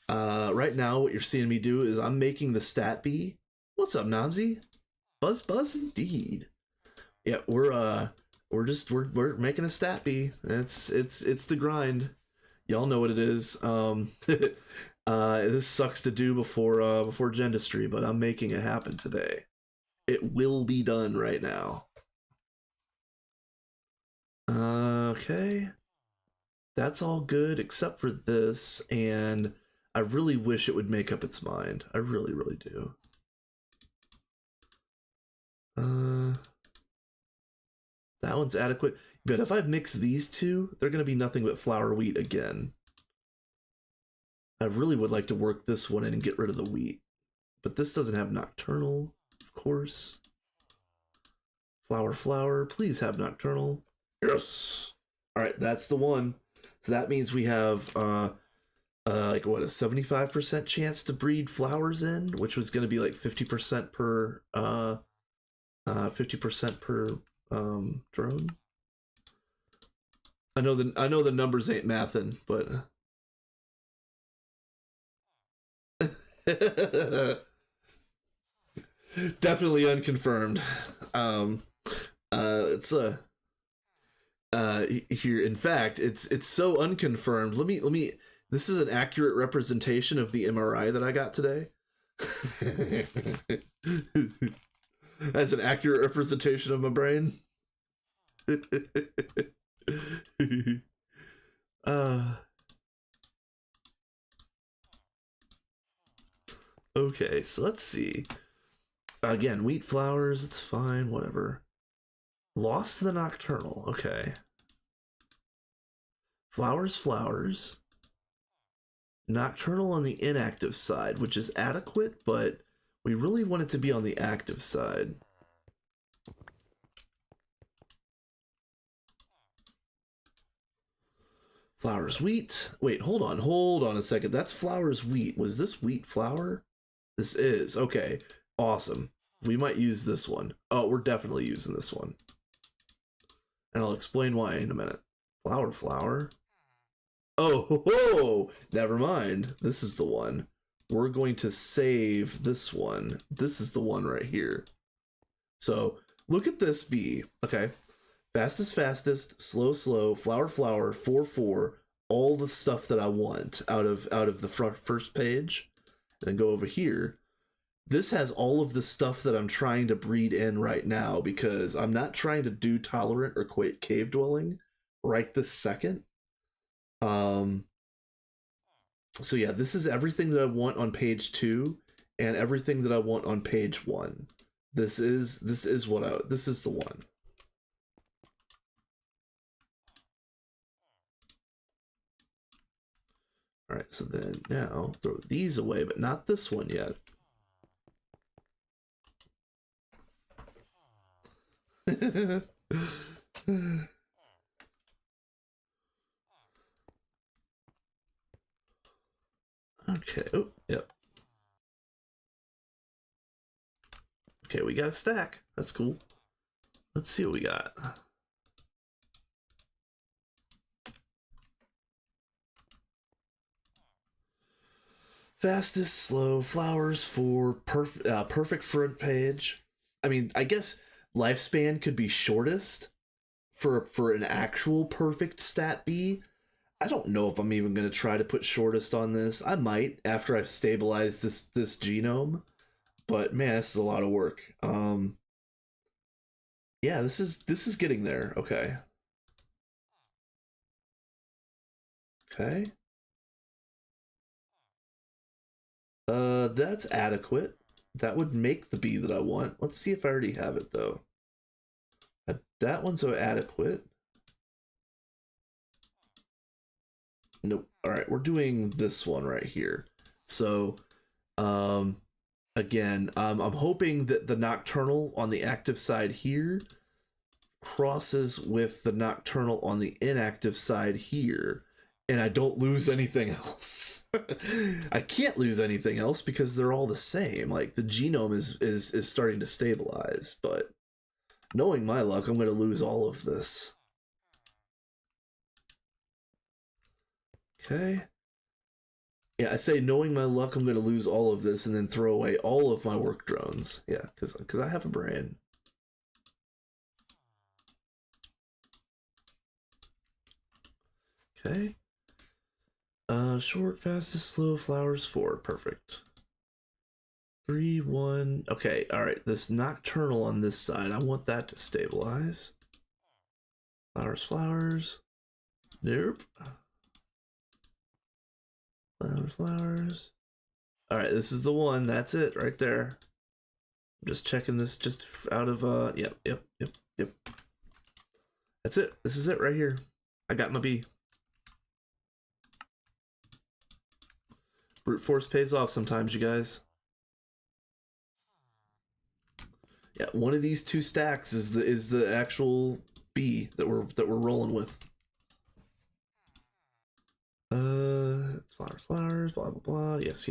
what you're seeing me do is I'm making the stat bee. What's up, Nobsy? Buzz indeed. Yeah, we're making a stat bee. It's the grind. Y'all know what it is. This sucks to do before Gendustry, but I'm making it happen today. It will be done right now. Okay. That's all good except for this, and I really wish it would make up its mind. I really, really do. That one's adequate. But if I mix these two, they're going to be nothing but flour wheat again. I really would like to work this one in and get rid of the wheat. But this doesn't have nocturnal, of course. Flour, please have nocturnal. Yes! Alright, that's the one. So that means we have, like, what, a 75% chance to breed flowers in? Which was going to be like 50% per, 50% per, drone. I know the numbers ain't mathin', but definitely unconfirmed. It's a here. In fact, it's so unconfirmed. Let me. This is an accurate representation of the MRI that I got today. That's an accurate representation of my brain. Okay, so let's see. Again, wheat flowers, it's fine, whatever. Lost the nocturnal, okay. Flowers. Nocturnal on the inactive side, which is adequate, but we really want it to be on the active side. Flowers wheat. Wait, hold on a second. That's flowers wheat. Was this wheat flour? This is. Okay, awesome. We might use this one. Oh, we're definitely using this one. And I'll explain why in a minute. Flour. Oh, never mind. This is the one. We're going to save this one. This is the one right here. So look at this bee. Okay. Fastest, slow, flower, 4, all the stuff that I want out of the first page. And then go over here. This has all of the stuff that I'm trying to breed in right now because I'm not trying to do tolerant or cave dwelling right this second. So yeah, this is everything that I want on page 2 and everything that I want on page 1. This is the one. All right, so then now throw these away, but not this one yet. Okay. Oh, yep. Okay, we got a stack. That's cool. Let's see what we got. Fastest, slow, flowers for perfect front page. I mean, I guess lifespan could be shortest for an actual perfect stat B. I don't know if I'm even going to try to put shortest on this. I might after I've stabilized this genome, but man, this is a lot of work. Yeah, this is getting there. Okay. That's adequate. That would make the bee that I want. Let's see if I already have it though. That one's so adequate. Nope. All right, we're doing this one right here. So, again, I'm hoping that the nocturnal on the active side here crosses with the nocturnal on the inactive side here, and I don't lose anything else. I can't lose anything else because they're all the same. Like the genome is starting to stabilize, but knowing my luck, I'm going to lose all of this. Okay. Yeah, I say knowing my luck, I'm going to lose all of this and then throw away all of my work drones. Yeah, because I have a brain. Okay. Short, fastest, slow, flowers 4. Perfect. 3, 1. Okay, alright. This nocturnal on this side, I want that to stabilize. Flowers, flowers. Nope. Flowers, flowers. Alright, this is the one. That's it right there. I'm just checking this just out of, yep. That's it. This is it right here. I got my B. Brute force pays off sometimes, you guys. Yeah, one of these two stacks is the actual B that we're rolling with. Flowers, flowers, blah blah blah. Yes.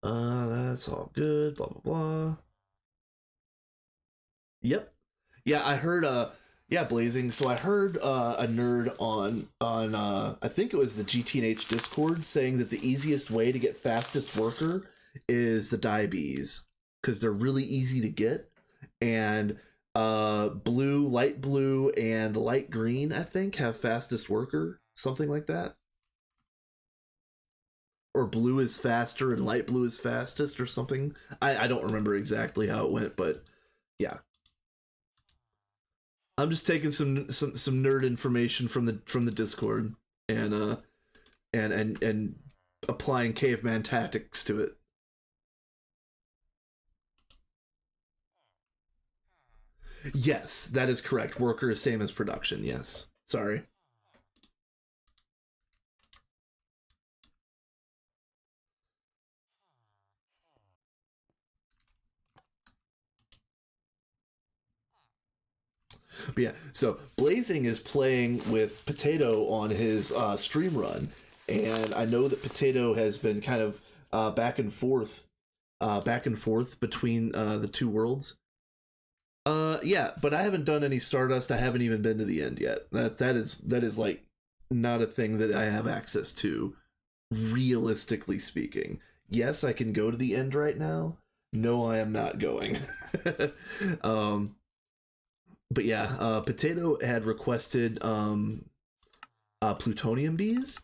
That's all good. Blah blah blah. Yep. Yeah, I heard. Yeah, Blazing. So I heard a nerd on I think it was the GTNH Discord saying that the easiest way to get fastest worker is the dye bees because they're really easy to get, and blue, light blue, and light green I think have fastest worker, something like that. Or blue is faster and light blue is fastest or something. I don't remember exactly how it went, but yeah. I'm just taking some nerd information from the Discord and and applying caveman tactics to it. Yes, that is correct. Worker is same as production. Yes. Sorry. But yeah, so Blazing is playing with Potato on his stream run, and I know that Potato has been kind of back and forth between the two worlds. Yeah, but I haven't done any Stardust. I haven't even been to the end yet. That is like not a thing that I have access to, realistically speaking. Yes, I can go to the end right now. No, I am not going. um, but yeah, Potato had requested plutonium bees,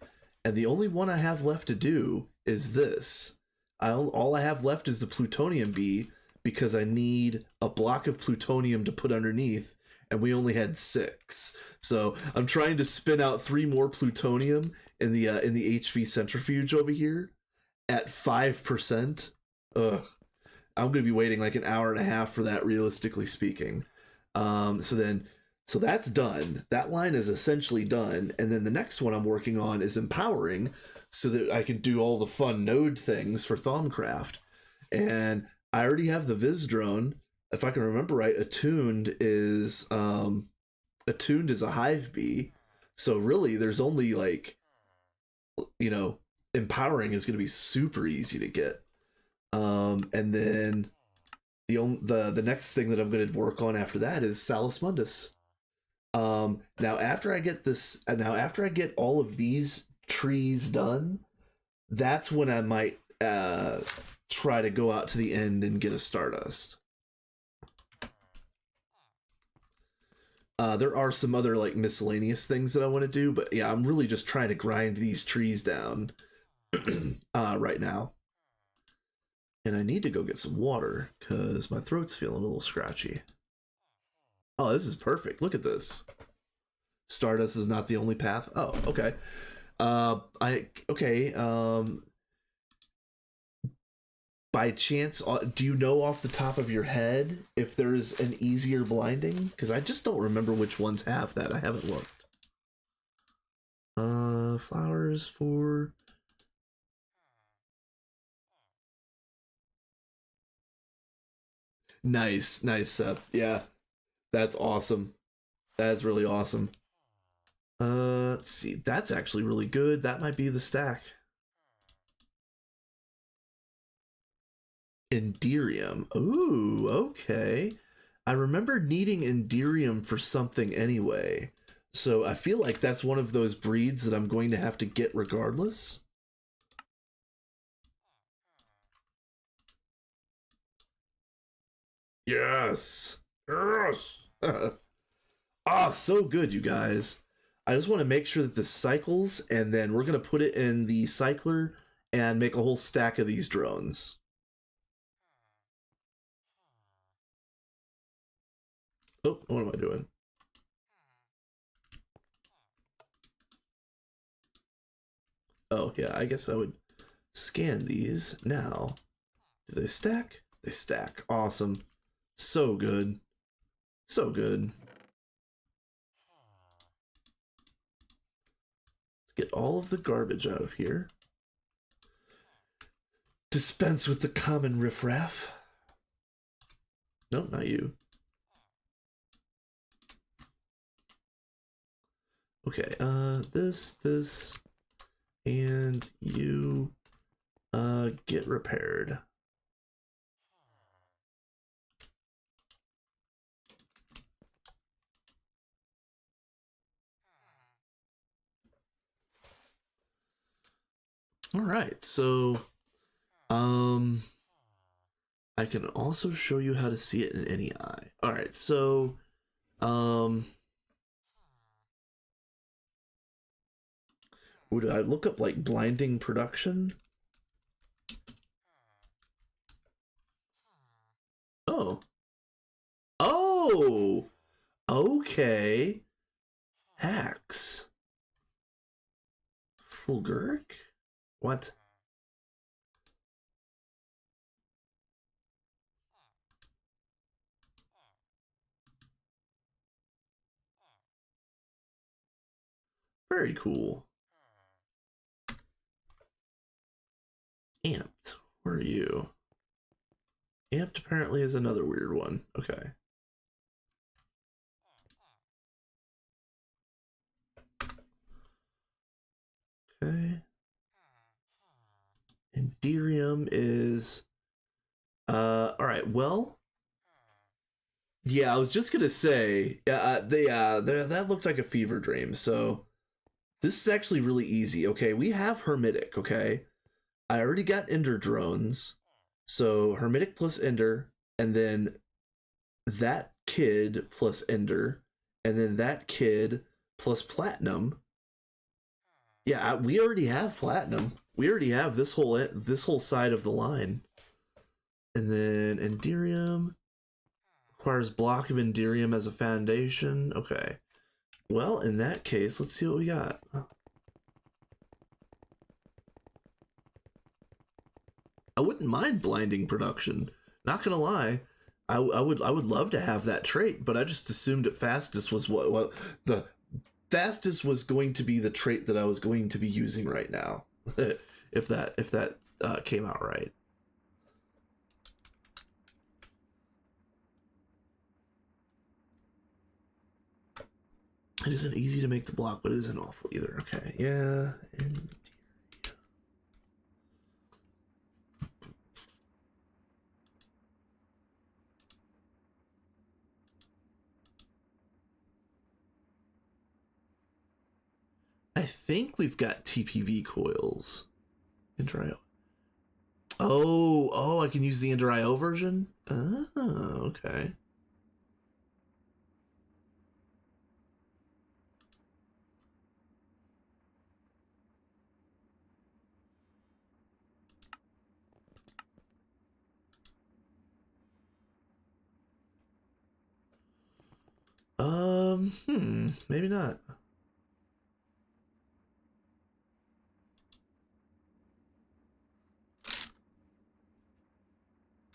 and the only one I have left to do is this. All I have left is the plutonium bee because I need a block of plutonium to put underneath, and we only had 6. So I'm trying to spin out 3 more plutonium in the HV centrifuge over here at 5%. Ugh. I'm gonna be waiting like an hour and a half for that, realistically speaking. So that's done. That line is essentially done, and then the next one I'm working on is empowering, so that I can do all the fun node things for Thaumcraft. And I already have the Viz drone. If I can remember right, attuned is a hive bee. So really, there's only like, empowering is going to be super easy to get. And then the next thing that I'm going to work on after that is Salus Mundus. Now after I get all of these trees done, that's when I might try to go out to the end and get a Stardust. There are some other like miscellaneous things that I want to do, but yeah, I'm really just trying to grind these trees down right now. And I need to go get some water because my throat's feeling a little scratchy. Oh, this is perfect. Look at this. Stardust is not the only path. Oh, okay. By chance, do you know off the top of your head if there's an easier blinding? Because I just don't remember which ones have that. I haven't looked. Flowers for... Nice, Seth. Yeah, that's awesome. That's really awesome. Let's see. That's actually really good. That might be the stack. Enderium. Ooh, okay. I remember needing Enderium for something anyway. So I feel like that's one of those breeds that I'm going to have to get regardless. Yes. Yes. Ah, so good, you guys. I just want to make sure that this cycles, and then we're going to put it in the cycler and make a whole stack of these drones. Oh, what am I doing? Oh, yeah, I guess I would scan these now. Do they stack? They stack. Awesome. So good. So good. Let's get all of the garbage out of here. Dispense with the common riffraff. Nope, not you. Okay, this, and you, get repaired. All right, so, I can also show you how to see it in any eye. All right, so, would I look up like blinding production? Oh. Oh! Okay. Hacks. Fulguric? What? Very cool. Amped. Where are you? Amped apparently is another weird one. Okay. Okay. Enderium is alright, well. Yeah, I was just gonna say, that looked like a fever dream, so this is actually really easy. Okay, we have Hermitic, okay? I already got Ender drones. So Hermitic plus Ender, and then that kid plus Ender, and then that kid plus Platinum. Yeah, we already have Platinum. We already have this whole side of the line. And then Enderium requires block of Enderium as a foundation. Okay. Well, in that case, let's see what we got. I wouldn't mind blinding production. Not gonna lie, I would love to have that trait, but I just assumed that fastest was what the fastest was going to be the trait that I was going to be using right now. if that came out right. It isn't easy to make the block, but it isn't awful either. Okay, yeah. And I think we've got TPV coils. Ender-IO. Oh, I can use the Ender-IO version? Oh, okay. Maybe not.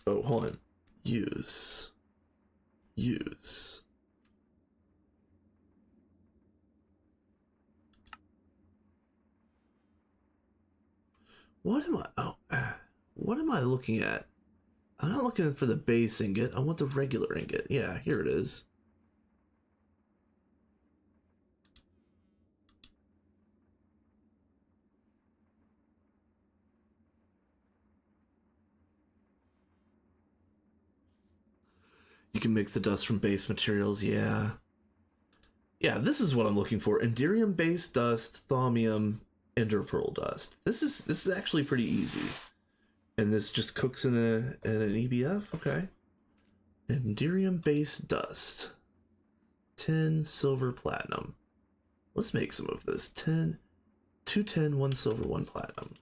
Oh, hold on. Use. What am I? Oh, what am I looking at? I'm not looking for the base ingot. I want the regular ingot. Yeah, here it is. You can mix the dust from base materials. Yeah. Yeah, this is what I'm looking for. Enderium base dust, thaumium, ender pearl dust. This is actually pretty easy. And this just cooks in an EBF. Okay. Enderium base dust. Tin, silver, platinum. Let's make some of this. 10, 2 tin, 1 silver, 1 platinum.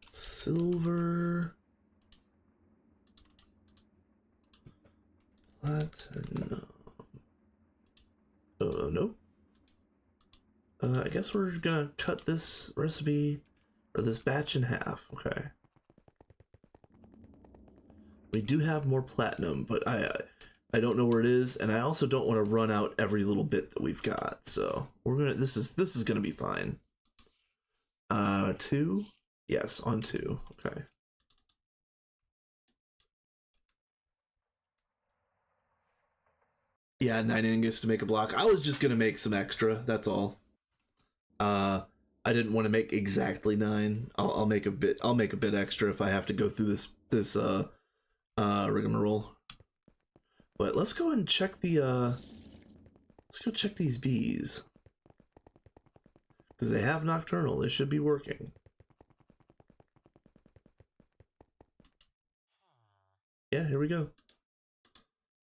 Silver, platinum. Oh, nope. I guess we're gonna cut this recipe, or this batch in half. Okay. We do have more platinum, but I don't know where it is, and I also don't want to run out every little bit that we've got. So we're gonna this is gonna be fine. 2, yes, on 2. Okay. Yeah, 9 ingots to make a block. I was just gonna make some extra. That's all. Uh, I didn't want to make exactly 9. I'll make a bit. I'll make a bit extra if I have to go through this rigmarole. But let's go and check the let's go check these bees, because they have nocturnal. They should be working. Yeah, here we go.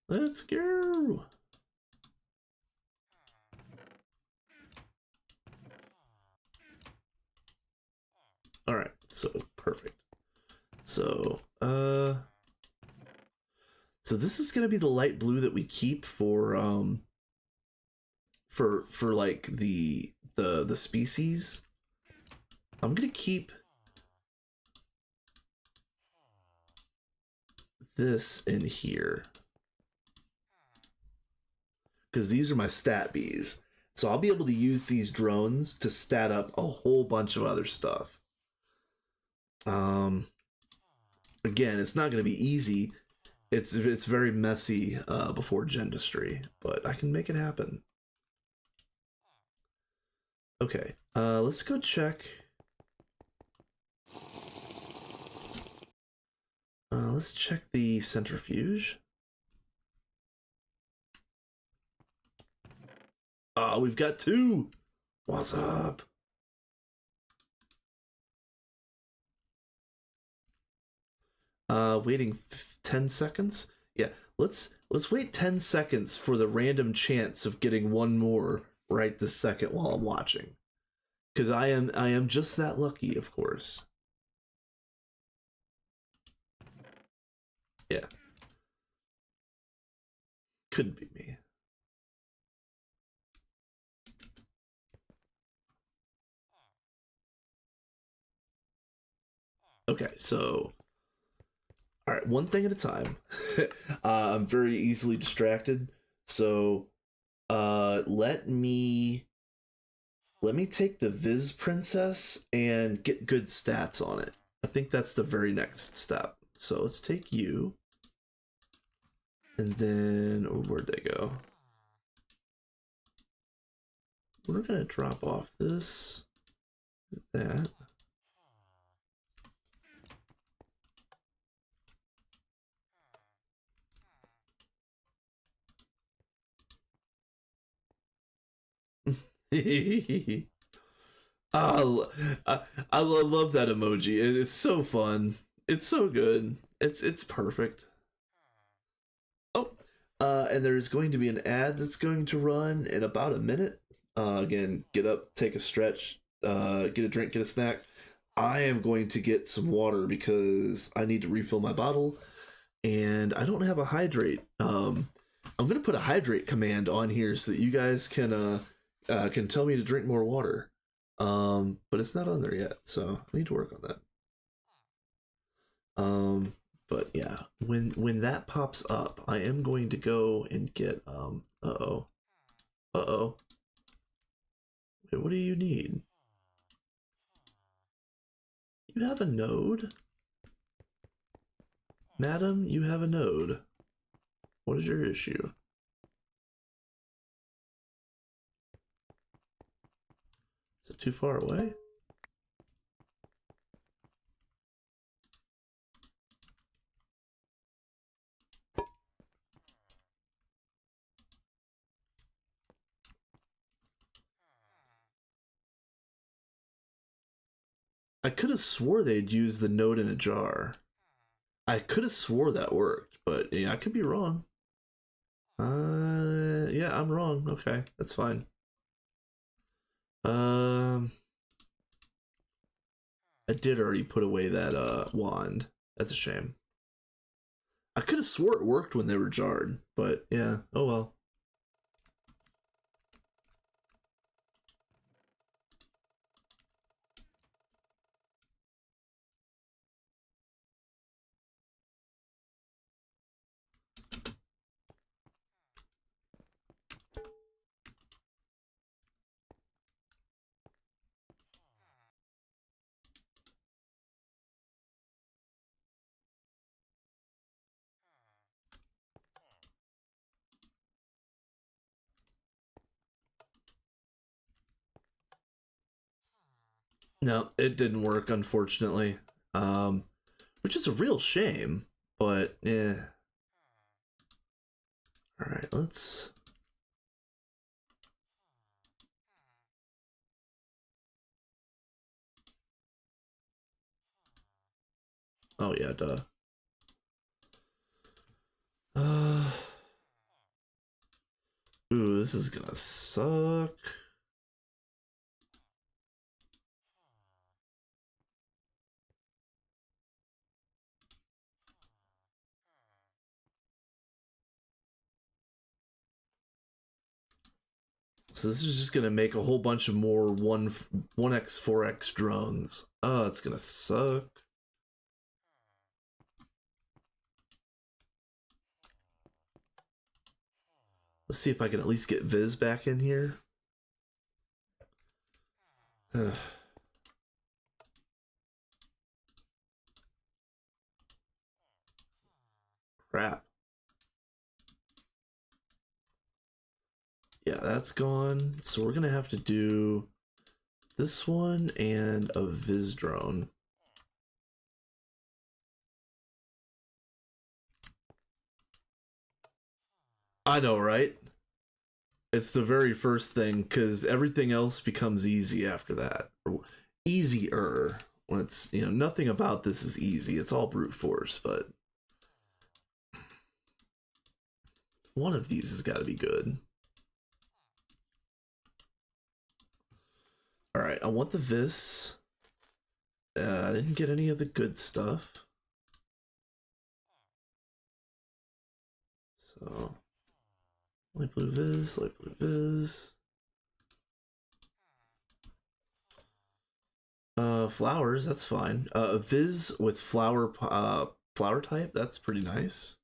Let's go. All right, so perfect. So so this is gonna be the light blue that we keep for like the species. I'm gonna keep this in here, because these are my stat bees. So I'll be able to use these drones to stat up a whole bunch of other stuff. Again, it's not going to be easy. It's very messy before Gendustry, but I can make it happen. Okay, let's go check. Let's check the centrifuge. We've got 2. What's up? Waiting 10 seconds. Yeah, let's wait 10 seconds for the random chance of getting one more right this second while I'm watching, because I am just that lucky, of course. Yeah, couldn't be me. Okay, so all right, one thing at a time. I'm very easily distracted, so let me take the Viz Princess and get good stats on it. I think that's the very next step. So let's take you, and then where'd they go? We're gonna drop off this, that. I love that emoji. It's so fun. It's so good. It's perfect. Oh, and there's going to be an ad that's going to run in about a minute. Again, get up, take a stretch, get a drink, get a snack. I am going to get some water because I need to refill my bottle, and I don't have a hydrate. I'm gonna put a hydrate command on here so that you guys can tell me to drink more water. But it's not on there yet, so I need to work on that. But yeah, when that pops up, I am going to go and get uh-oh. Uh-oh. Wait, what do you need? You have a node? Madam, you have a node. What is your issue? Is it too far away? I could have swore they'd use the node in a jar. I could have swore that worked, but yeah, I could be wrong. Yeah, I'm wrong. Okay, that's fine. Um, I did already put away that wand. That's a shame. I could have swore it worked when they were jarred, but yeah, oh well. No, it didn't work, unfortunately. Um, which is a real shame, but yeah. All right, let's. Oh yeah, duh. Uh, ooh, this is gonna suck. So this is just gonna make a whole bunch of more 1x 4x drones. Oh, it's gonna suck. Let's see if I can at least get Viz back in here. Crap. Yeah, that's gone. So we're gonna have to do this one and a Viz drone. I know, right? It's the very first thing because everything else becomes easy after that. Or easier. Let's, nothing about this is easy. It's all brute force, but one of these has got to be good. All right, I want the Vis. I didn't get any of the good stuff. So, light blue Vis, light blue Vis. Flowers, that's fine. Viz with flower type, that's pretty nice.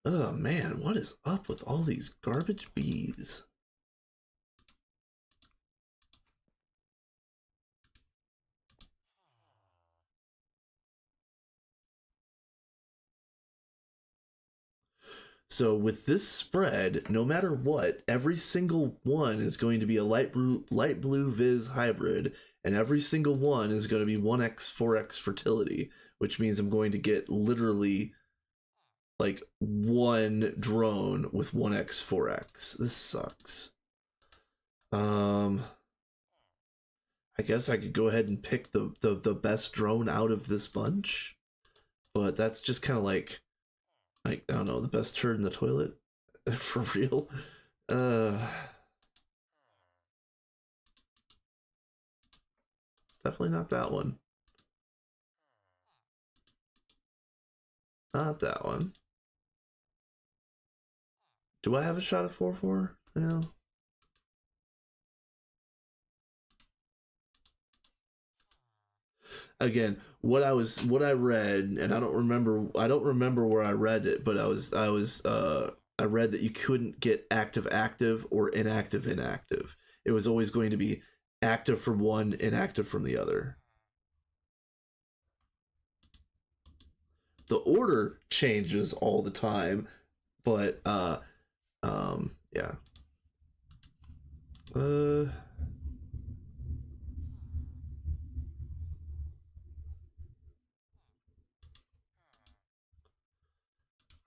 Oh man, what is up with all these garbage bees? So with this spread, no matter what, every single one is going to be a light blue Viz hybrid, and every single one is going to be 1x 4x fertility, which means I'm going to get literally like one drone with 1x 4x. This sucks. I guess I could go ahead and pick the best drone out of this bunch, but that's just kind of like I don't know, the best turd in the toilet for real. It's definitely not that one. Not that one. Do I have a shot at 4-4? No. Again, what I read, and I don't remember where I read it, but I read that you couldn't get active active or inactive inactive. It was always going to be active from one, inactive from the other. The order changes all the time, but yeah.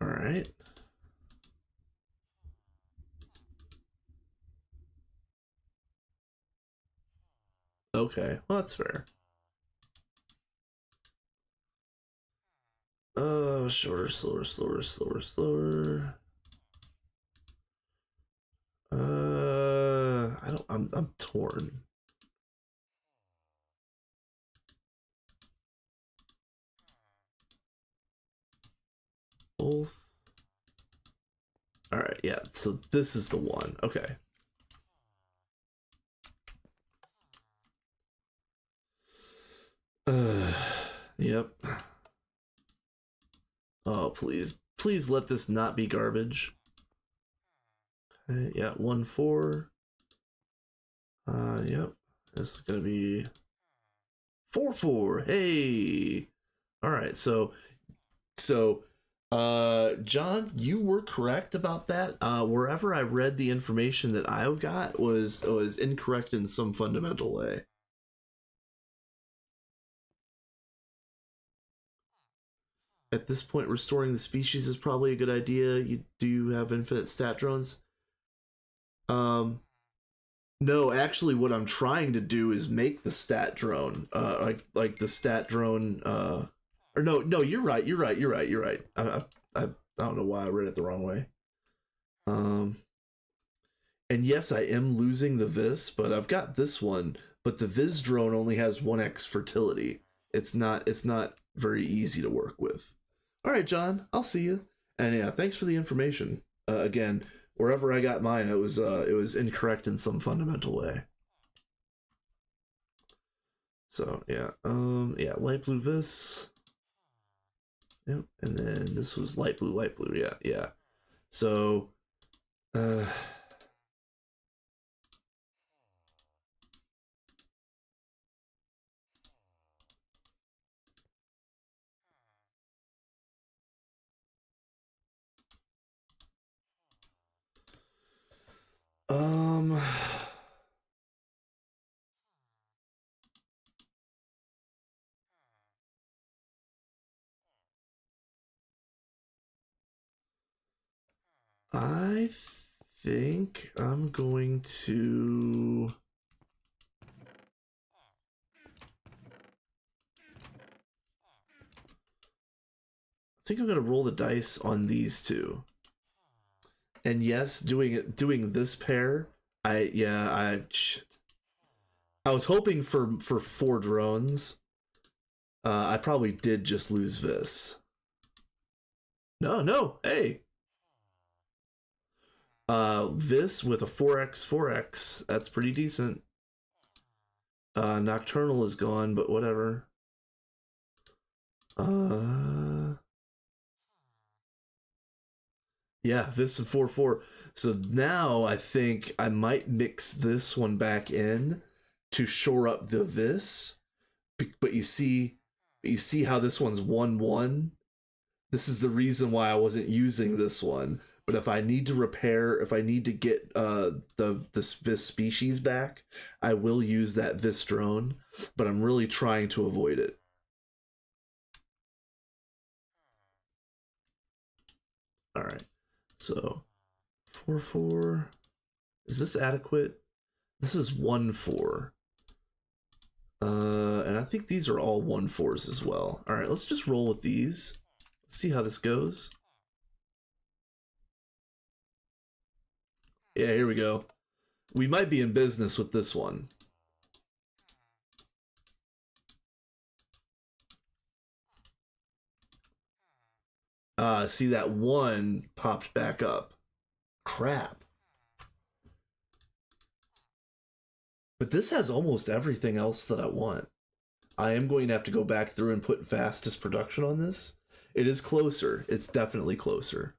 All right. Okay, well that's fair. Shorter, slower, slower, slower, slower. I don't. I'm torn. Both. All right, yeah. So this is the one. Okay. Yep. Oh, please, please let this not be garbage. Okay, yeah, 1-4. Yep. This is gonna be 4-4. Hey. All right. John, you were correct about that. Wherever I read the information that I got was incorrect in some fundamental way. At this point, restoring the species is probably a good idea. You do have infinite stat drones. Um, no, actually, what I'm trying to do is make the stat drone. Like the stat drone. Or no, you're right. You're right. You're right. You're right. I don't know why I read it the wrong way. Um, and yes, I am losing the Vis, but I've got this one. But the Viz drone only has 1x fertility. It's not very easy to work with. All right, John, I'll see you. And yeah, thanks for the information. Again, wherever I got mine, it was incorrect in some fundamental way. So yeah, yeah, light blue Vis. Yep, and then this was light blue. Yeah, yeah. So, uh, um, I think I'm going to. I think I'm gonna roll the dice on these two. And yes, doing this pair, I was hoping for 4 drones. I probably did just lose this. No, no, hey. This with a 4x. That's pretty decent. Nocturnal is gone, but whatever. Yeah, this is 4-4. So now I think I might mix this one back in to shore up the this. But you see how this one's 1-1. This is the reason why I wasn't using this one. But if I need to repair, if I need to get this species back, I will use that Vis drone. But I'm really trying to avoid it. All right. So 4-4. Is this adequate? This is 1-4. And I think these are all 1-4s as well. All right, let's just roll with these. Let's see how this goes. Yeah, here we go. We might be in business with this one. See, that 1 popped back up. Crap. But this has almost everything else that I want. I am going to have to go back through and put fastest production on this. It is closer. It's definitely closer.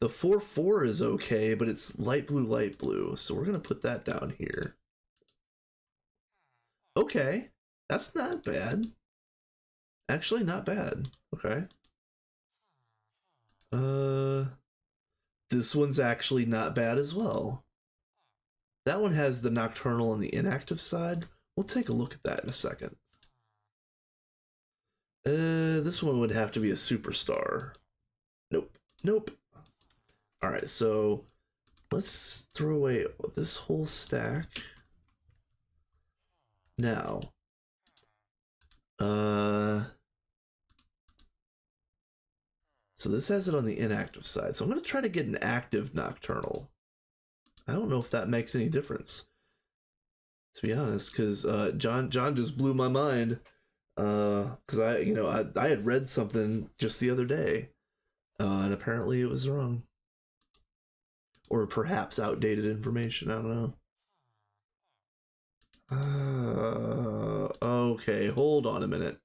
The 4-4 is okay, but it's light blue. So we're gonna put that down here. Okay, that's not bad. Actually, not bad. Okay. This one's actually not bad as well. That one has the nocturnal on the inactive side. We'll take a look at that in a second. This one would have to be a superstar. Nope. All right, so let's throw away this whole stack. Now, so this has it on the inactive side. So I'm going to try to get an active Nocturnal. I don't know if that makes any difference, to be honest, because John just blew my mind. Because I had read something just the other day, and apparently it was wrong, or perhaps outdated information. I don't know. Okay, hold on a minute.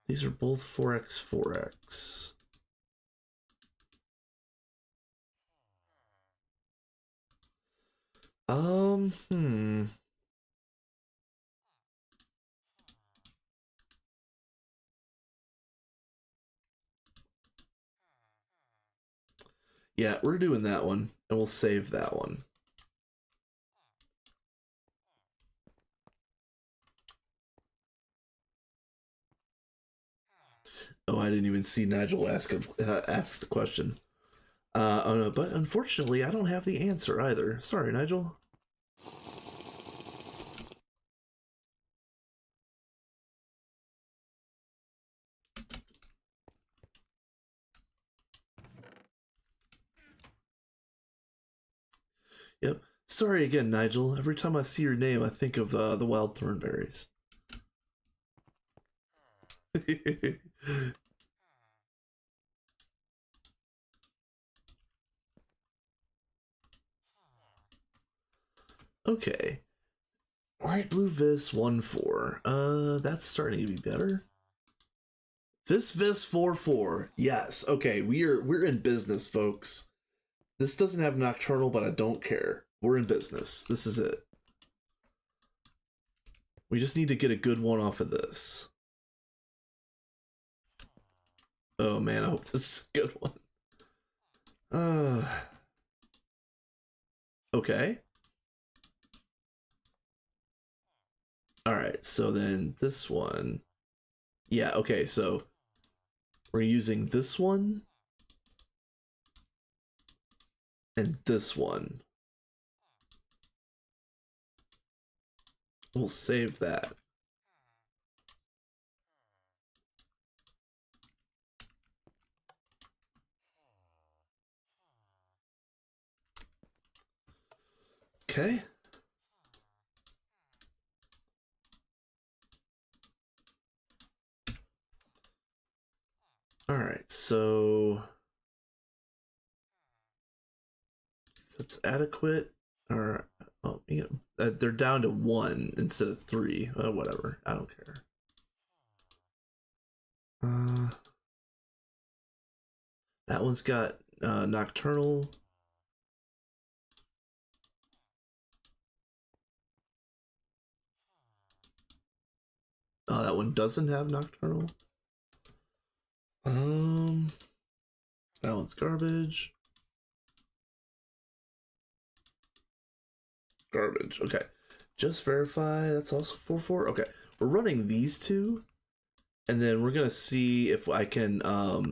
These are both 4x 4x. Hmm. Yeah, we're doing that one, and we'll save that one. Oh, I didn't even see Nigel ask the question. Oh no, but unfortunately, I don't have the answer either. Sorry, Nigel. Yep. Sorry again, Nigel. Every time I see your name, I think of the wild thornberries. Okay. Light blue Vis 1-4. That's starting to be better. Vis 4-4. Yes. Okay, we're in business, folks. This doesn't have nocturnal, but I don't care. We're in business. This is it. We just need to get a good one off of this. Oh man, I hope this is a good one. Okay. All right, so then this one. Yeah, okay, so we're using this one and this one. We'll save that. Okay. All right, so that's adequate. Or oh, they're down to 1 instead of 3. Whatever, I don't care. That one's got nocturnal. Oh, that one doesn't have nocturnal. That one's garbage. Garbage. Okay. Just verify. That's also 4-4. Okay. We're running these two, and then we're gonna see if I can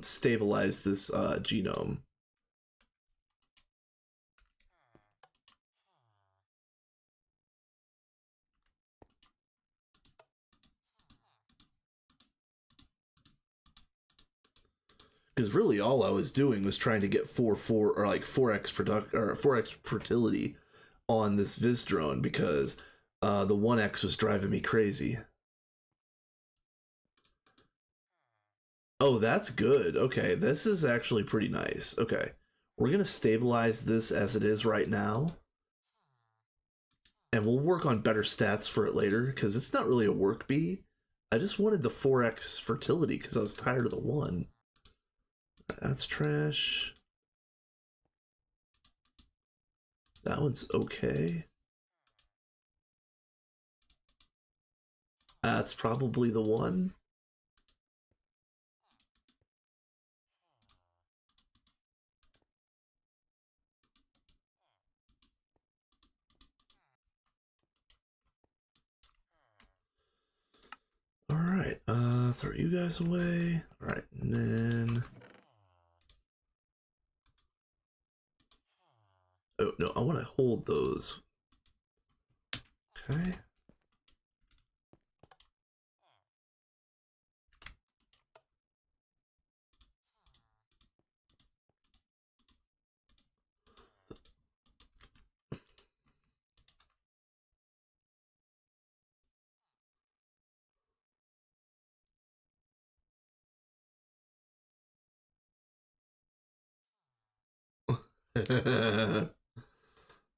stabilize this genome. Because really, all I was doing was trying to get 4-4 or like 4x product or 4x fertility on this Viz drone because the 1x was driving me crazy. Oh, that's good. Okay, this is actually pretty nice. Okay, we're gonna stabilize this as it is right now, and we'll work on better stats for it later because it's not really a work bee. I just wanted the 4x fertility because I was tired of the 1. That's trash. That one's okay. That's probably the 1. All right, throw you guys away. All right, and then Oh no, I want to hold those. Okay.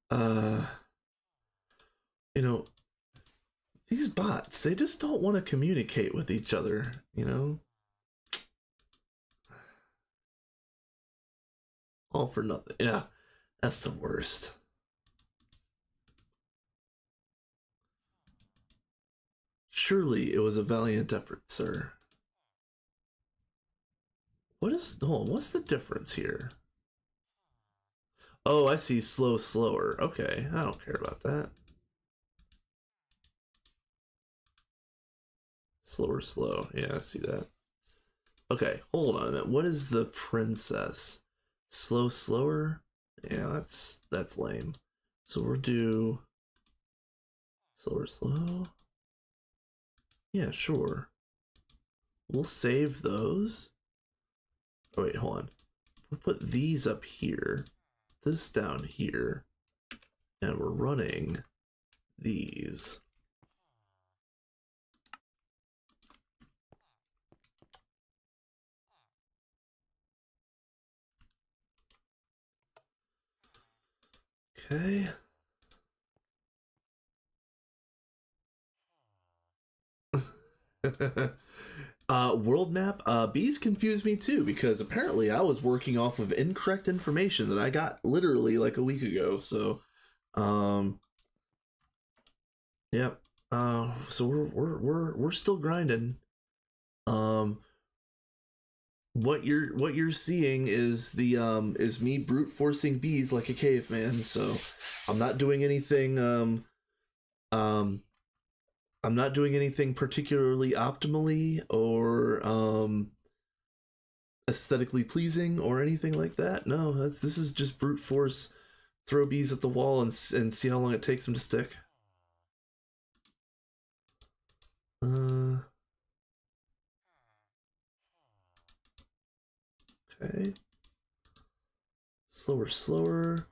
uh, you know, these bots, they just don't want to communicate with each other, you know? All for nothing. Yeah, that's the worst. Surely it was a valiant effort, sir. What's the difference here? Oh, I see. Slow, slower. Okay, I don't care about that. Slower, slow. Yeah, I see that. Okay, hold on a minute. What is the princess? Slow, slower? Yeah, that's lame. So we'll do slower, slow. Yeah, sure. We'll save those. Oh wait, hold on. We'll put these up here, this down here, and we're running these. Okay. World map. Bees confused me too because apparently I was working off of incorrect information that I got literally like a week ago. So, um, yep. So we're still grinding. Um, what you're seeing is me brute forcing bees like a caveman. So, I'm not doing anything. Um, I'm not doing anything particularly optimally or aesthetically pleasing or anything like that. No, this is just brute force. Throw bees at the wall and see how long it takes them to stick. Uh, okay. Slower, slower.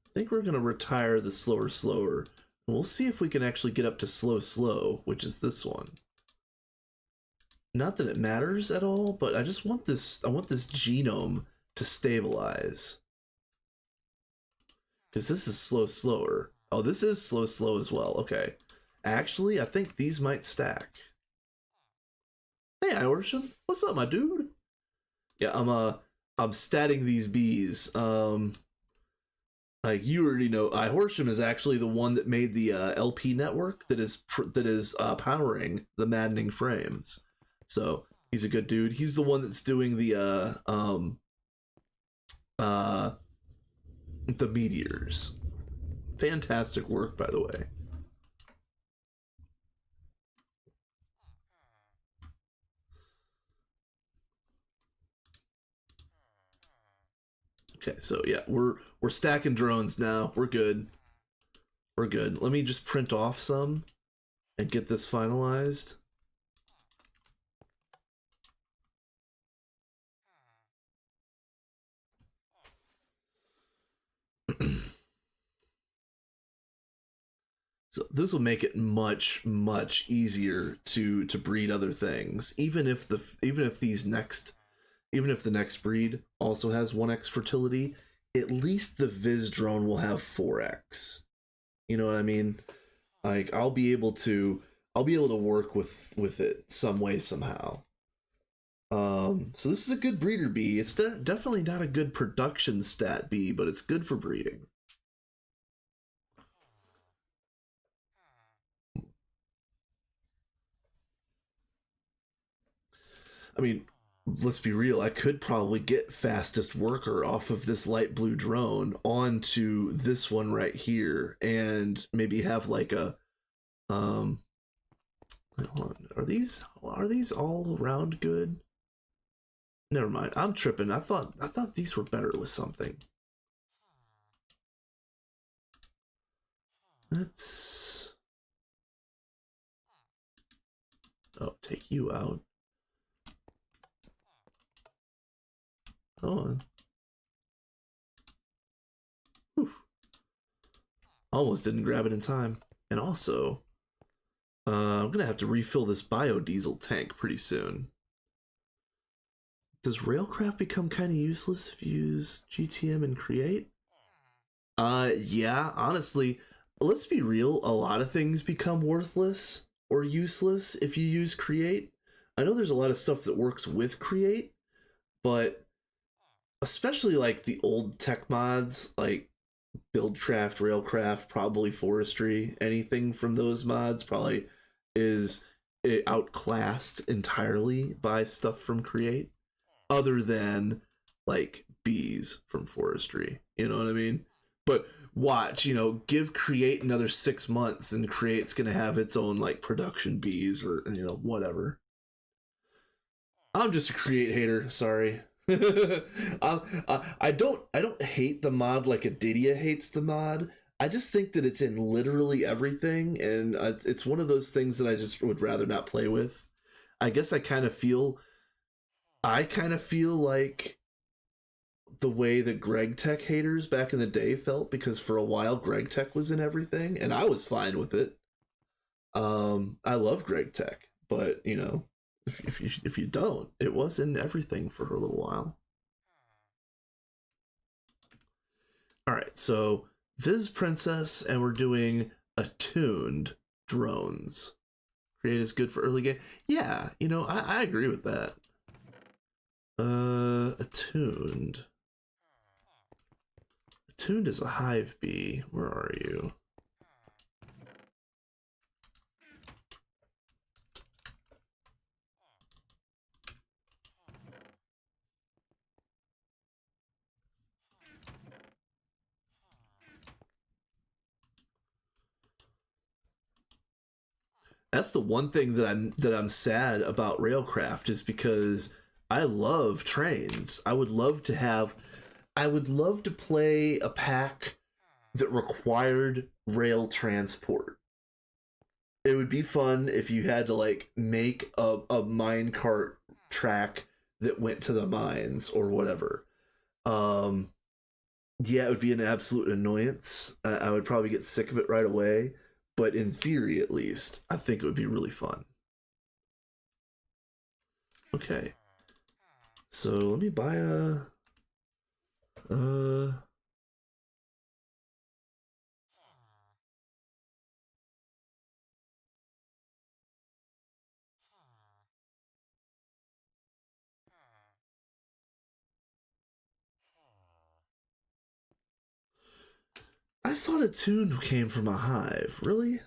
I think we're gonna retire the slower, slower. And we'll see if we can actually get up to slow, slow, which is this one. Not that it matters at all, but I just want this. I want this genome to stabilize. Because this is slow, slower. Oh, this is slow, slow as well. Okay. Actually, I think these might stack. Hey, Iwersham. What's up, my dude? Yeah, I'm statting these bees. Like you already know, Horsham is actually the one that made the LP network that is powering the maddening frames. So he's a good dude. He's the one that's doing uh the meteors. Fantastic work, by the way. Okay, so yeah, we're stacking drones now. We're good. We're good. Let me just print off some and get this finalized. So this will make it much easier to breed other things. Even if the next breed also has 1x fertility, at least the Viz drone will have 4x. You know what I mean? Like I'll be able to work with it some way somehow. So this is a good breeder bee. It's definitely not a good production stat bee, but it's good for breeding. I mean, let's be real. I could probably get fastest worker off of this light blue drone onto this one right here, and maybe have like a um. Hold on. Are these all around good? Never mind. I'm tripping. I thought these were better with something. Let's... Oh, take you out. Hold on. Whew. Almost didn't grab it in time. And also, I'm gonna have to refill this biodiesel tank pretty soon. Does Railcraft become kind of useless if you use GTM and create? Yeah, honestly, let's be real, a lot of things become worthless or useless if you use create. I know there's a lot of stuff that works with create, but especially like the old tech mods, like Buildcraft, Railcraft, probably Forestry, anything from those mods probably is outclassed entirely by stuff from create, other than like bees from Forestry. You know what I mean? But watch, give create another 6 months and create's gonna have its own like production bees or whatever. I'm just a create hater, sorry. I don't hate the mod like Adidia hates the mod. I just think that it's in literally everything, and it's one of those things that I just would rather not play with. I guess I kind of feel like the way that Greg Tech haters back in the day felt, because for a while Greg Tech was in everything and I was fine with it. I love Greg Tech, but if you don't, it was in everything for a little while. All right, so Viz Princess, and we're doing attuned drones. Create is good for early game. Yeah, I agree with that. Attuned. Attuned is a hive bee. Where are you? That's the one thing that I'm sad about Railcraft, is because I love trains. I would love to play a pack that required rail transport. It would be fun if you had to like make a minecart track that went to the mines or whatever. Um, yeah, it would be an absolute annoyance. I would probably get sick of it right away, but in theory, at least, I think it would be really fun. Okay, so let me buy a. Uh, I thought a tune came from a hive. Really?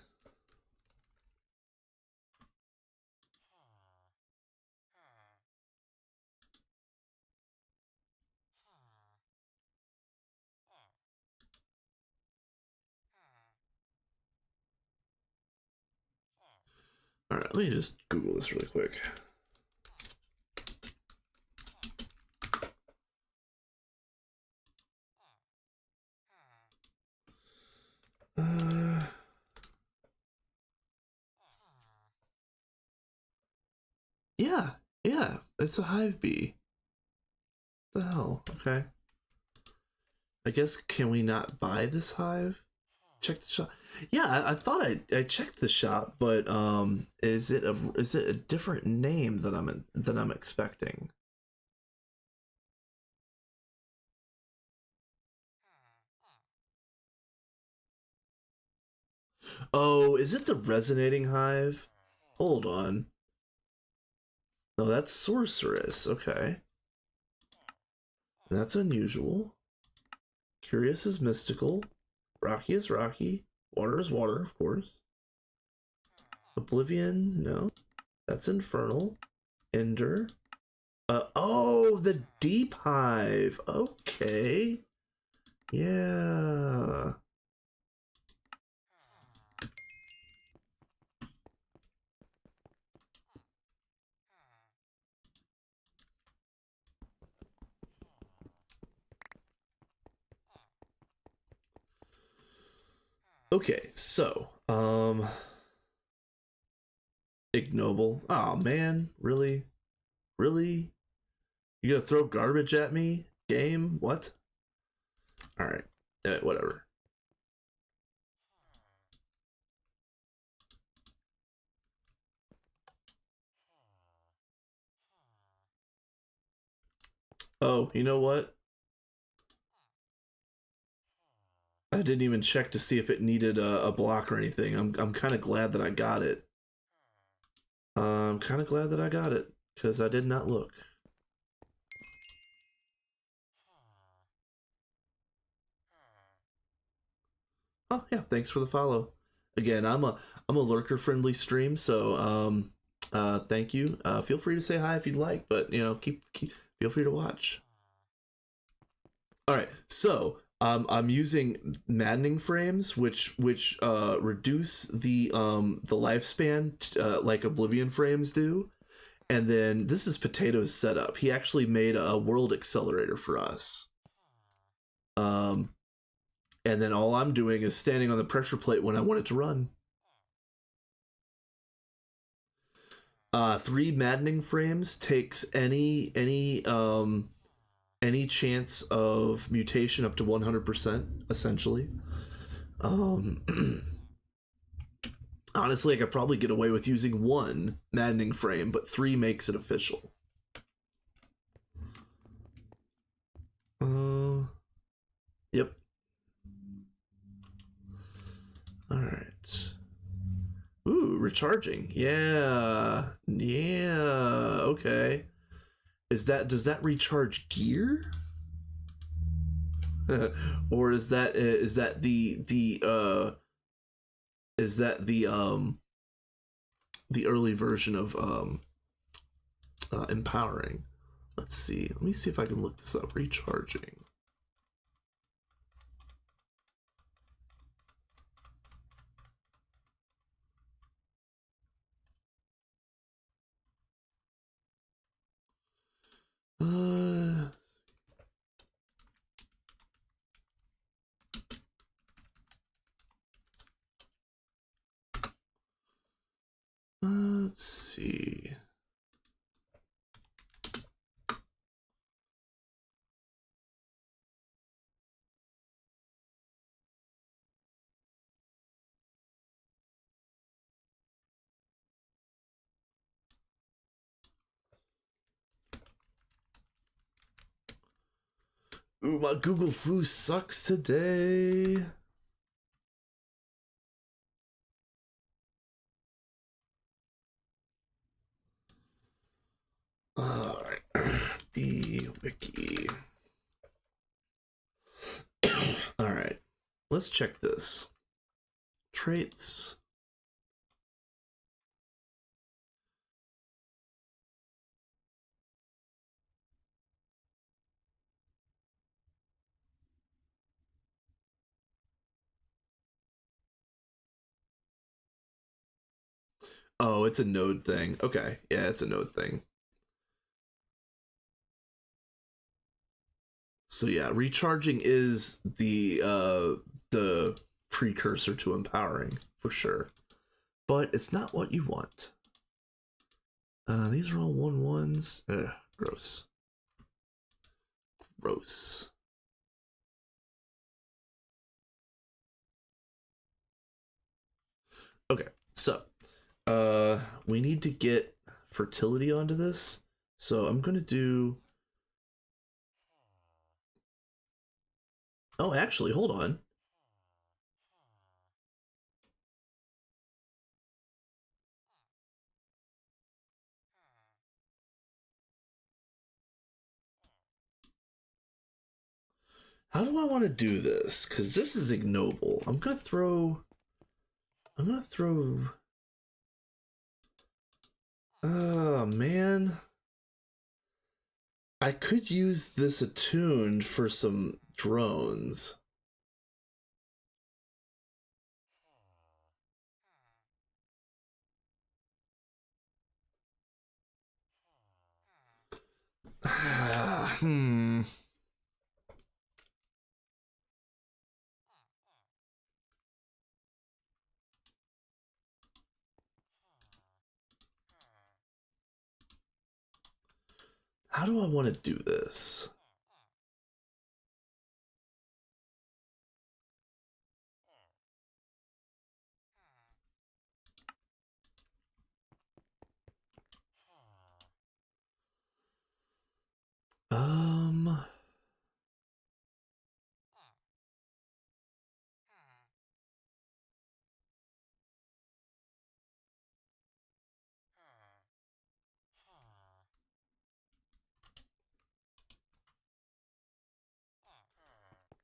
All right, let me just Google this really quick. Uh, yeah, yeah, it's a hive bee. What the hell? Okay. I guess, can we not buy this hive? Check the shop. Yeah, I thought I checked the shop, but is it a different name than I'm expecting? Oh, is it the resonating hive? Hold on. No, that's sorceress. Okay, that's unusual. Curious is mystical. Rocky is rocky. Water is water, of course. Oblivion, no. That's infernal. Ender. Oh, the deep hive. Okay. Yeah. Okay, so ignoble. Oh man, really? Really? You gonna throw garbage at me? Game? What? Alright. Whatever. Oh, you know what? I didn't even check to see if it needed a block or anything. I'm kind of glad that I got it. I'm kind of glad that I got it because I did not look. Oh yeah, thanks for the follow. Again, I'm a lurker friendly stream, so thank you. Feel free to say hi if you'd like, but you know, keep feel free to watch. All right, so I'm using maddening frames, which reduce the lifespan like Oblivion frames do. And then this is Potato's setup. He actually made a world accelerator for us. Um, and then all I'm doing is standing on the pressure plate when I want it to run. 3 maddening frames takes any chance of mutation up to 100%, essentially. Um, honestly, I could probably get away with using 1 maddening frame, but 3 makes it official. Yep. All right. Ooh, recharging. Yeah. Yeah. Okay. Does that recharge gear? Or is that the early version of empowering? Let's see. Let me see if I can look this up. Recharging. Uh, let's see. Ooh, my Google Foo sucks today. Alright. B wiki. Alright. Let's check this. Traits. Oh, it's a node thing. Okay. Yeah, it's a node thing. So yeah, recharging is the precursor to empowering for sure. But it's not what you want. These are all 1-1s. Ugh, gross. Gross. Okay, so we need to get fertility onto this. So I'm gonna do. Oh, actually, hold on. How do I want to do this? Because this is ignoble. I'm gonna throw. Oh man. I could use this attuned for some drones. Hmm. How do I want to do this? Um,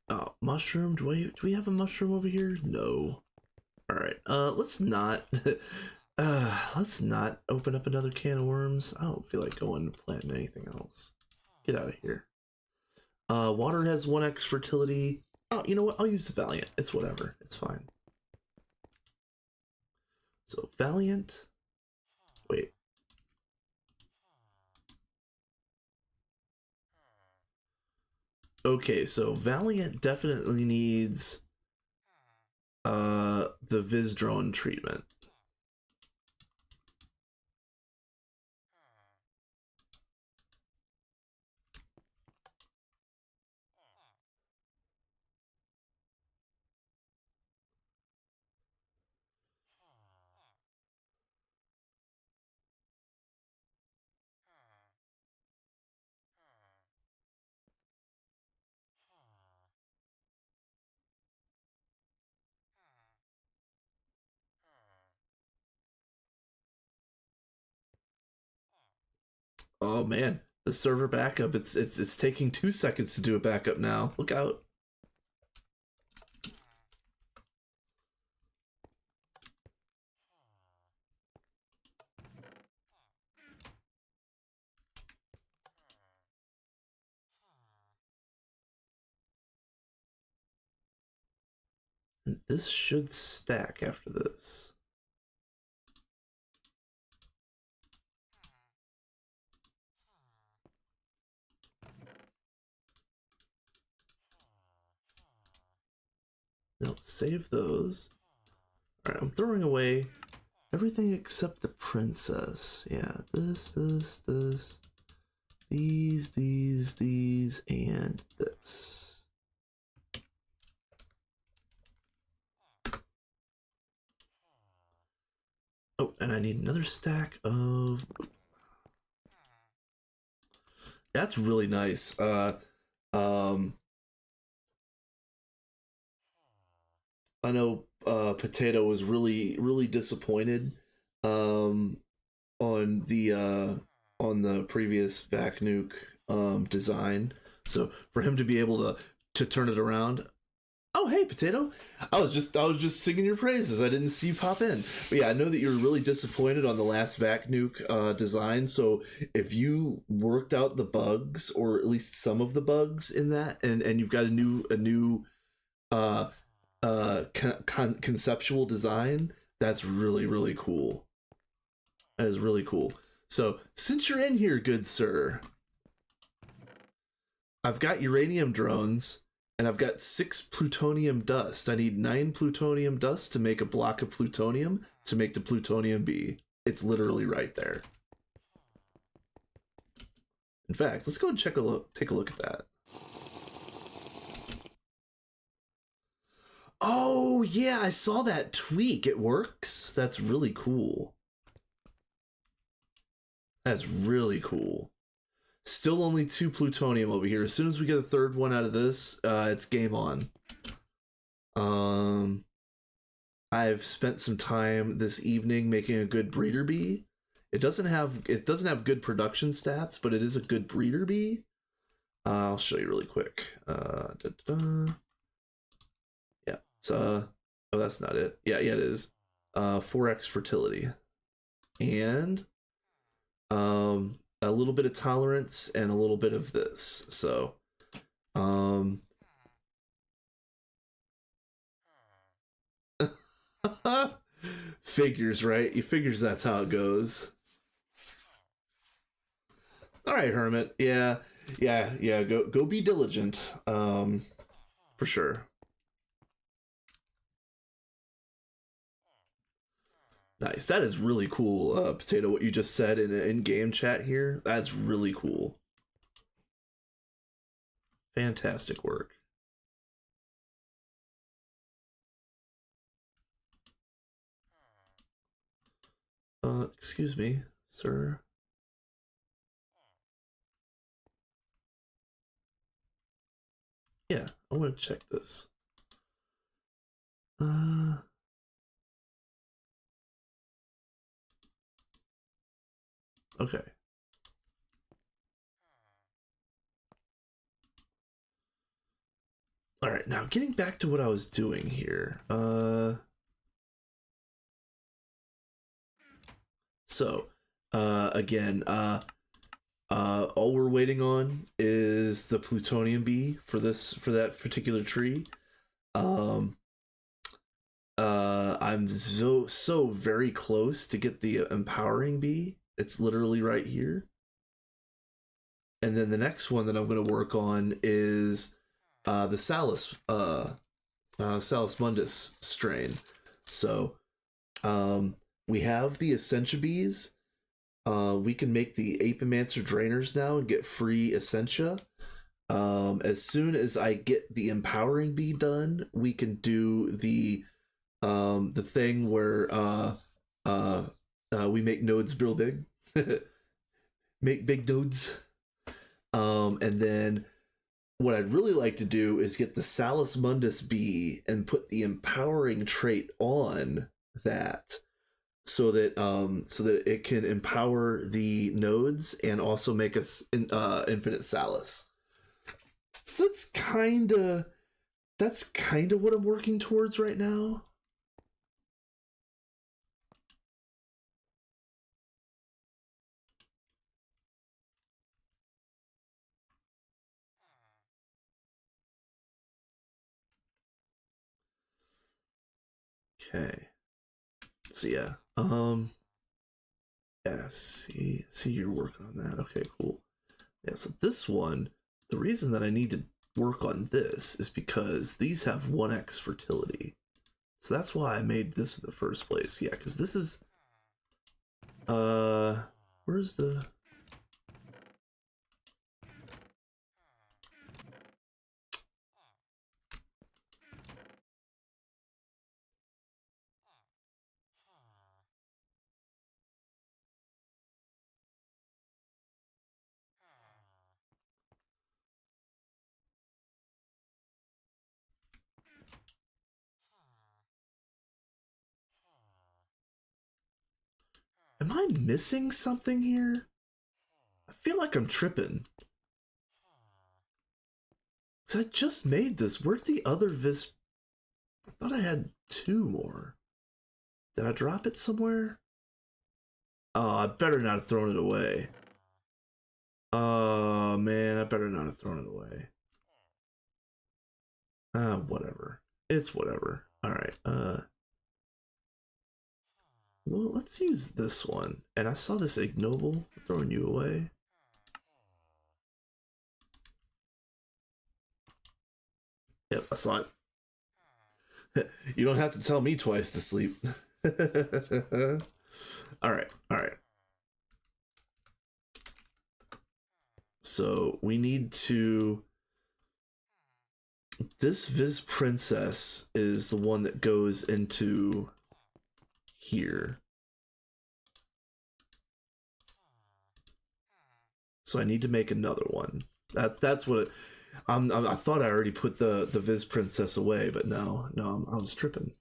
oh, mushroom. Do we have a mushroom over here? No. All right. Let's not. Let's not open up another can of worms. I don't feel like going to planting anything else. Get out of here. Water has 1x fertility. Oh, you know what? I'll use the Valiant. It's whatever. It's fine. So Valiant. Wait. Okay, so Valiant definitely needs the Visdrone treatment. Oh man, the server backup. It's taking 2 seconds to do a backup now. Look out. And this should stack after this. No, save those. All right, I'm throwing away everything except the princess. Yeah, this, these, and this. Oh, and I need another stack of. That's really nice. Um, I know Potato was really disappointed um, on the previous Vac Nuke design. So for him to be able to turn it around. Oh hey Potato, I was just singing your praises. I didn't see you pop in. But yeah, I know that you were really disappointed on the last Vac Nuke design. So if you worked out the bugs or at least some of the bugs in that, and you've got a new uh conceptual design, that's really cool. That is really cool. So since you're in here, good sir, I've got uranium drones and I've got 6 plutonium dust. I need 9 plutonium dust to make a block of plutonium to make the plutonium B. It's literally right there. In fact, let's go and take a look at that. Oh yeah, I saw that tweak. It works. That's really cool. That's really cool. Still only 2 plutonium over here. As soon as we get a third one out of this, it's game on. Um, I've spent some time this evening making a good breeder bee. It doesn't have good production stats, but it is a good breeder bee. I'll show you really quick. Yeah, it's oh, that's not it. Yeah, it is. 4x fertility, and a little bit of tolerance and a little bit of this. So, um, figures, right? You figures that's how it goes. All right, Hermit. Yeah. Go be diligent. For sure. Nice. That is really cool, Potato. What you just said in game chat here. That's really cool. Fantastic work. Excuse me, sir. Yeah, I want to check this. Okay. All right, now getting back to what I was doing here. So, again, all we're waiting on is the plutonium bee for that particular tree. Um, I'm so very close to get the empowering bee. It's literally right here. And then the next one that I'm going to work on is the Salus mundus strain. So we have the Essentia bees. We can make the Apimancer drainers now and get free Essentia. As soon as I get the empowering bee done, we can do the thing where we make nodes real big, make big nodes. And then what I'd really like to do is get the Salus mundus bee and put the empowering trait on that, so that it can empower the nodes and also make us infinite Salus. So that's kind of what I'm working towards right now. Okay. So yeah. Yeah, see you're working on that. Okay, cool. Yeah, so this one, the reason that I need to work on this is because these have 1x fertility. So that's why I made this in the first place. Yeah, because this is where's the am I missing something here? I feel like I'm tripping. Cause I just made this. Where'd the other vis? I thought I had 2 more. Did I drop it somewhere? Oh, I better not have thrown it away. Oh man, I better not have thrown it away. Whatever. It's whatever. Alright, well, let's use this one. And I saw this ignoble throwing you away. Yep, I saw it. You don't have to tell me twice to sleep. Alright, alright. So we need to. This Viz Princess is the one that goes into here. So I need to make another one. That's what it, I thought I already put the Viz Princess away, but no, I was tripping.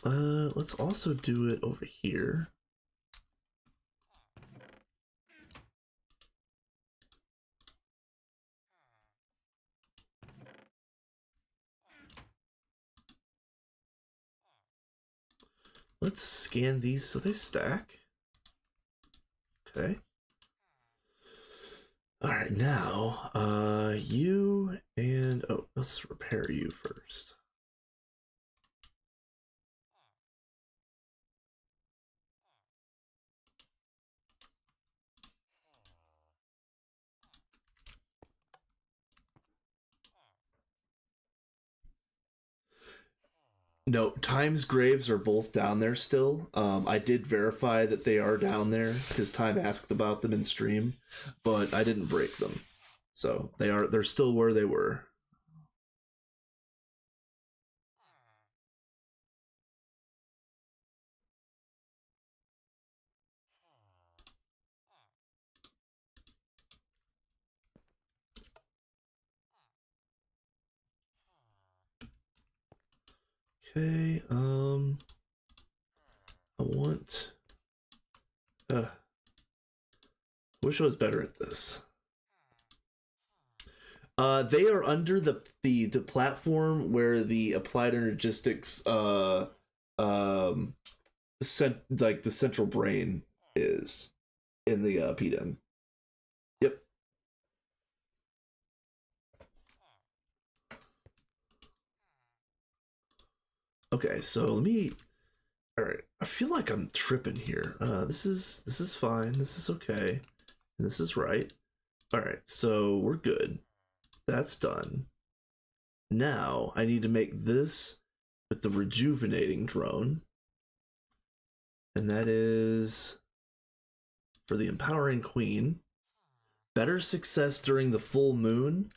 Let's also do it over here. Let's scan these so they stack. Okay. All right, now, you and oh, let's repair you first. No, Time's graves are both down there still. I did verify that they are down there because Time asked about them in stream, but I didn't break them. So they're still where they were. Okay, I want wish I was better at this. They are under the platform where the applied energistics like the central brain is in the PDM. Yep. Okay, so let me. All right, I feel like I'm tripping here. This is fine. This is okay. This is right. All right, so we're good. That's done. Now I need to make this with the rejuvenating drone, and that is for the empowering queen. Better success during the full moon,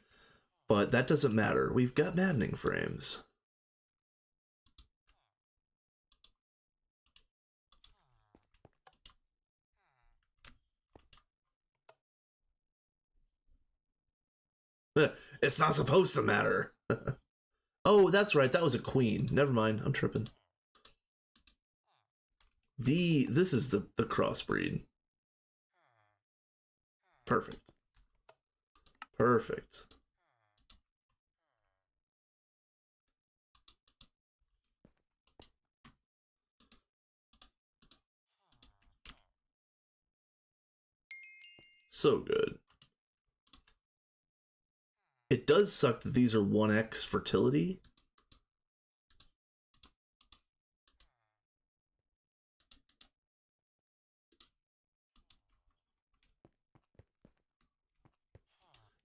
but that doesn't matter. We've got maddening frames. It's not supposed to matter. Oh, that's right. That was a queen. Never mind. I'm tripping. This is the crossbreed. Perfect. Perfect. So good. It does suck that these are 1x fertility.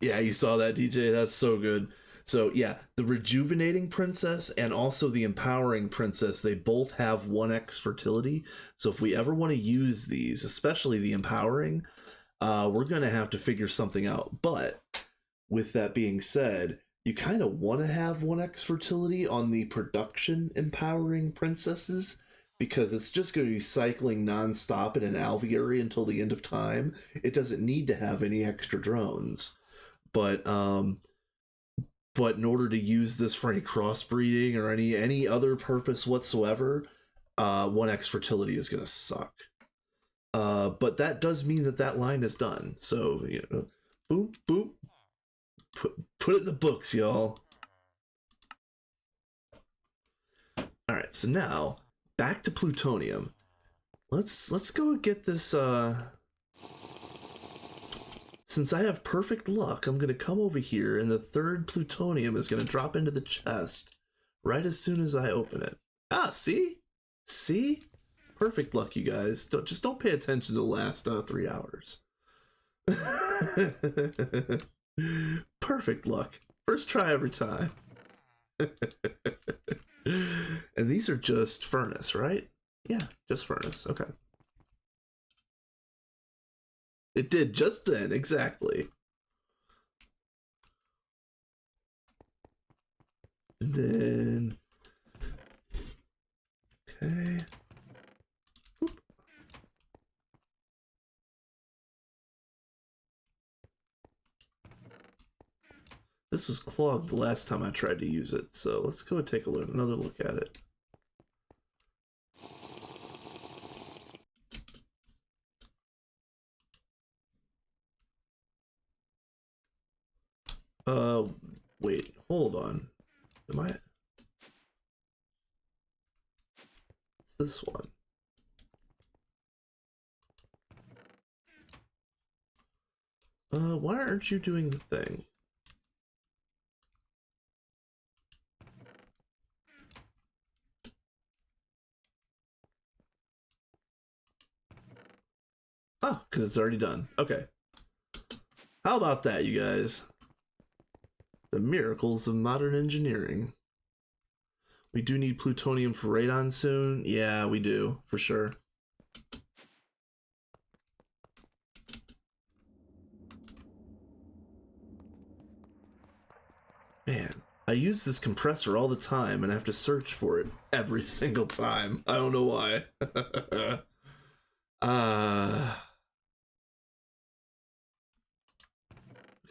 Yeah, you saw that, DJ. That's so good. So yeah, the rejuvenating princess and also the empowering princess, they both have 1x fertility. So if we ever want to use these, especially the empowering, we're gonna have to figure something out. But with that being said, you kind of want to have 1x fertility on the production empowering princesses because it's just going to be cycling nonstop in an alveary until the end of time. It doesn't need to have any extra drones. But but in order to use this for any crossbreeding or any other purpose whatsoever, 1x fertility is going to suck. But that does mean that that line is done. So, you know, boom, boom, put it in the books, y'all. All right, so now back to plutonium. Let's go get this. Since I have perfect luck, I'm gonna come over here, and the third plutonium is gonna drop into the chest right as soon as I open it. Ah, see, perfect luck, you guys. Don't pay attention to the last 3 hours. Perfect luck. First try every time. And these are just furnace, right? Yeah, just furnace. Okay. It did just then, exactly. And then, okay. Oop. This was clogged the last time I tried to use it, so let's go and take another look at it. Wait, hold on. Am I? It's this one. Why aren't you doing the thing? Oh, because it's already done. Okay. How about that, you guys? The miracles of modern engineering. We do need plutonium for radon soon. Yeah, we do, for sure. Man, I use this compressor all the time and I have to search for it every single time. I don't know why.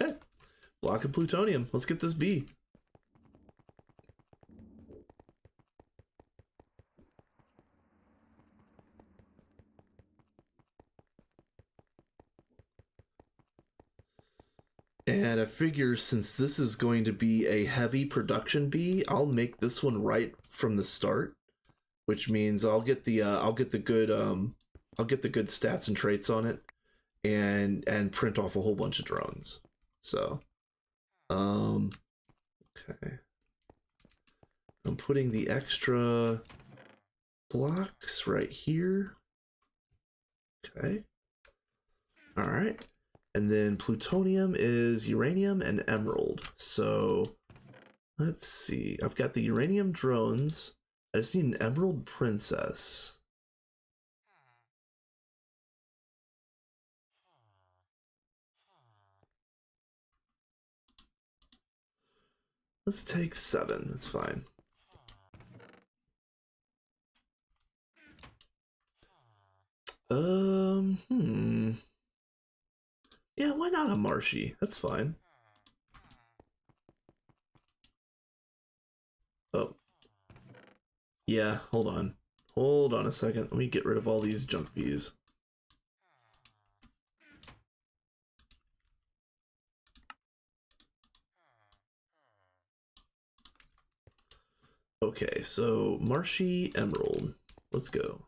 Okay. Block of plutonium. Let's get this B. And I figure since this is going to be a heavy production bee, I'll make this one right from the start, which means I'll get the good stats and traits on it, and print off a whole bunch of drones. So, okay, I'm putting the extra blocks right here. Okay, all right. And then plutonium is uranium and emerald. So let's see. I've got the uranium drones. I just need an emerald princess. Let's take 7. That's fine. Yeah, why not a marshy? That's fine. Oh. Yeah, hold on. Hold on a second. Let me get rid of all these junk bees. Okay, so marshy emerald. Let's go.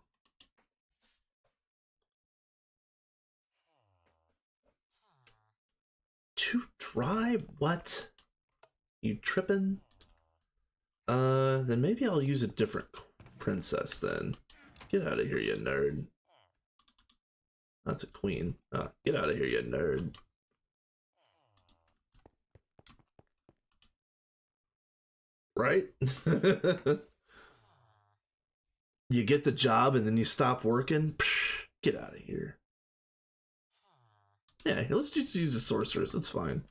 Too dry? What? You tripping? Then maybe I'll use a different princess then. Get out of here, you nerd. That's a queen. Get out of here, you nerd. Right? You get the job and then you stop working? Psh, get out of here. Yeah, let's just use the sorceress. That's fine.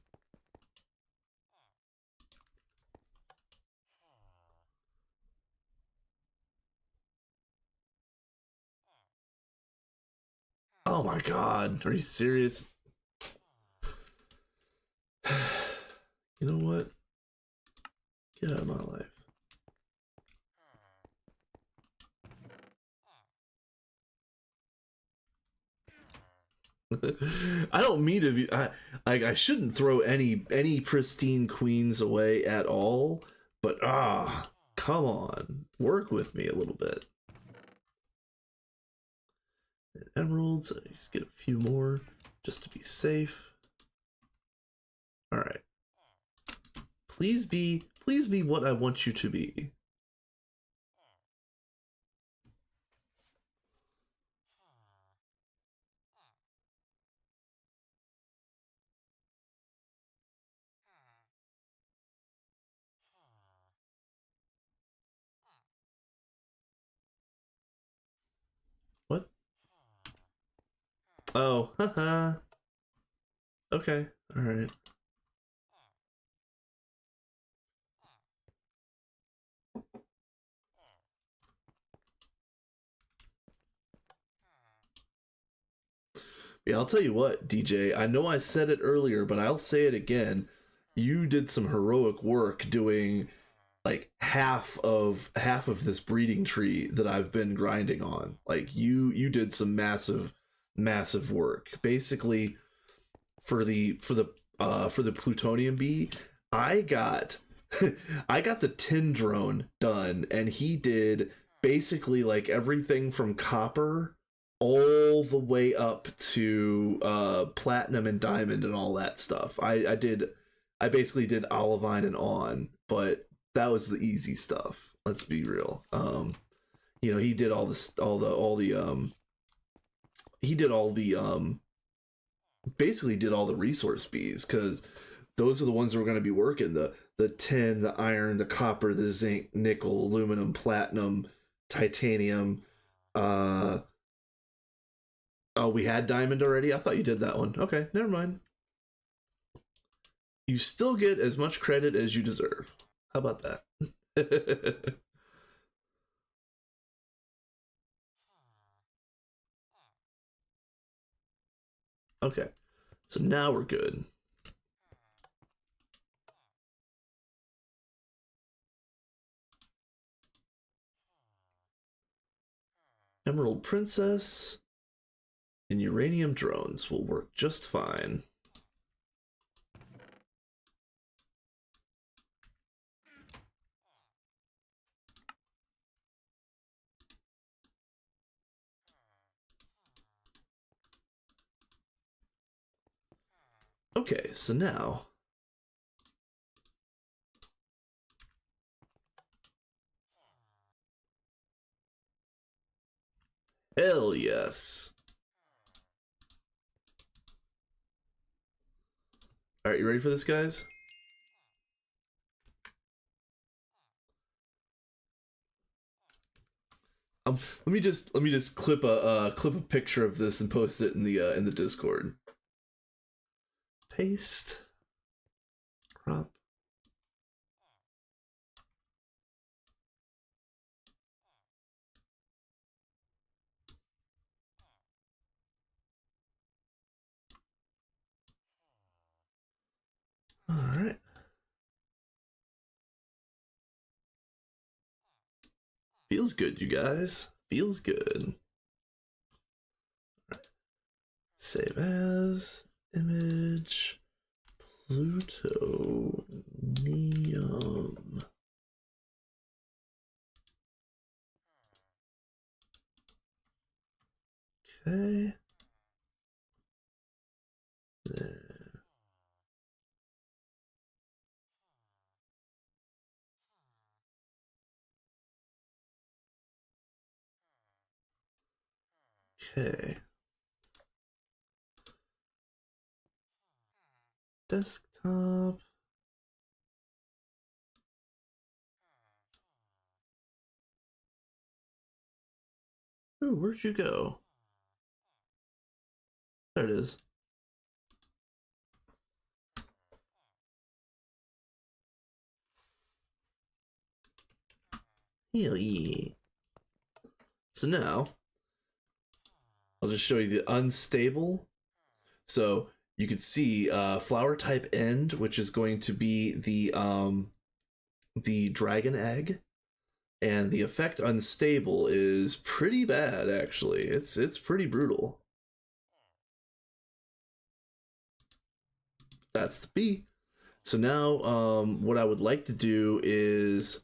Oh my god, are you serious? You know what? Get out of my life. I don't mean to be. I shouldn't throw any pristine queens away at all. But come on, work with me a little bit. And emeralds. I just get a few more just to be safe. All right. Please be what I want you to be. What? Oh, haha. Okay, all right. Yeah, I'll tell you what, DJ. I know I said it earlier, but I'll say it again. You did some heroic work doing like half of this breeding tree that I've been grinding on. Like you did some massive work. Basically, for the plutonium bee, I got I got the tin drone done, and he did basically like everything from copper all the way up to platinum and diamond and all that stuff. I basically did olivine and on, but that was the easy stuff. Let's be real. He did he did all the basically did all the resource bees, because those are the ones that we're going to be working. The tin, the iron, the copper, the zinc, nickel, aluminum, platinum, titanium. Oh, we had diamond already? I thought you did that one. Okay, never mind. You still get as much credit as you deserve. How about that? Okay, so now we're good. Emerald Princess and uranium drones will work just fine. Okay, so now hell yes. All right, you ready for this, guys? Let me just clip a picture of this and post it in the Discord. Paste. Crop. All right. Feels good, you guys. Feels good. Right. Save as image plutonium. Okay. There. Okay. Desktop. Ooh, where'd you go? There it is. Hell yeah. So now, I'll just show you the unstable. So you can see flower type end, which is going to be the dragon egg, and the effect unstable is pretty bad actually. It's pretty brutal. That's the B. So now what I would like to do is,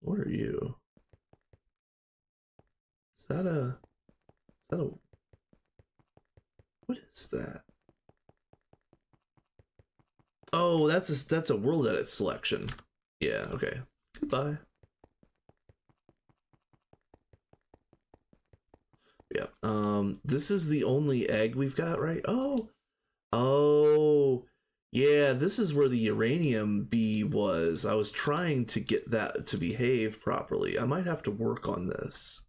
what are you? Is that a what is that? Oh, that's a world edit selection. Yeah, okay. Goodbye. Yeah. This is the only egg we've got, right? Oh. Yeah, this is where the uranium bee was. I was trying to get that to behave properly. I might have to work on this.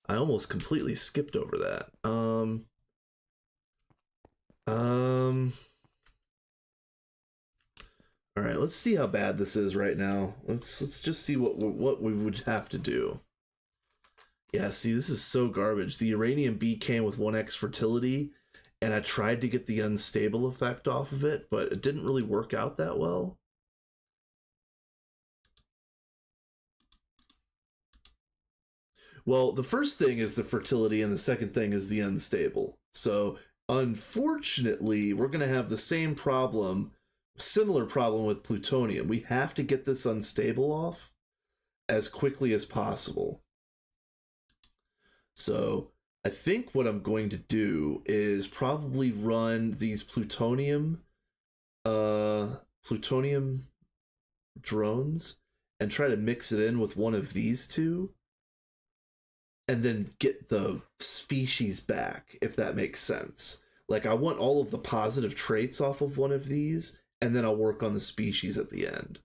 I almost completely skipped over that. All right, let's see how bad this is right now. Let's just see what we would have to do. Yeah, see, this is so garbage. The uranium bee came with 1x fertility, and I tried to get the unstable effect off of it, but it didn't really work out that well. Well, the first thing is the fertility, and the second thing is the unstable. So, unfortunately, we're going to have the same problem, similar problem with plutonium. We have to get this unstable off as quickly as possible. So, I think what I'm going to do is probably run these plutonium drones and try to mix it in with one of these two and then get the species back, if that makes sense. Like, I want all of the positive traits off of one of these and then I'll work on the species at the end.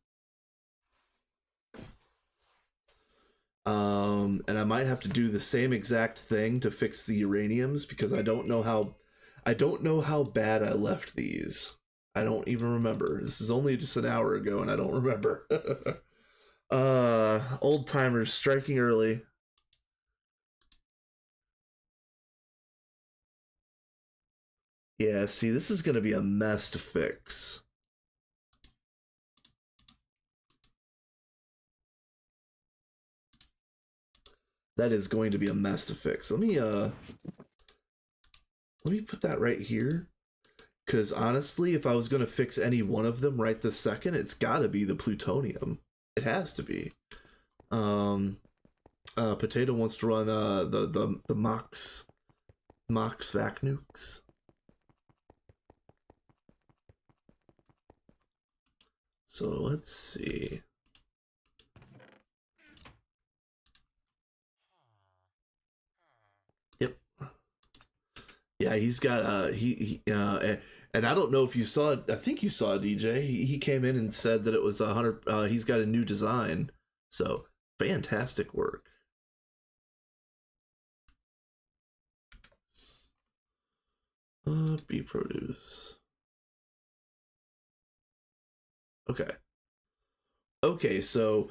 And I might have to do the same exact thing to fix the uraniums because I don't know how bad I left these. I don't even remember. This is only just an hour ago and I don't remember. Old timers striking early. Yeah, see, this is gonna be a mess to fix. That is going to be a mess to fix. Let me put that right here. Because honestly, if I was going to fix any one of them right this second, it's got to be the plutonium. It has to be. Potato wants to run the Mox vac nukes. So let's see. Yep. Yeah, he's got and I don't know if you saw it. I think you saw it, DJ. He came in and said that it was 100. He's got a new design. So fantastic work. Bee produce. Okay. Okay, so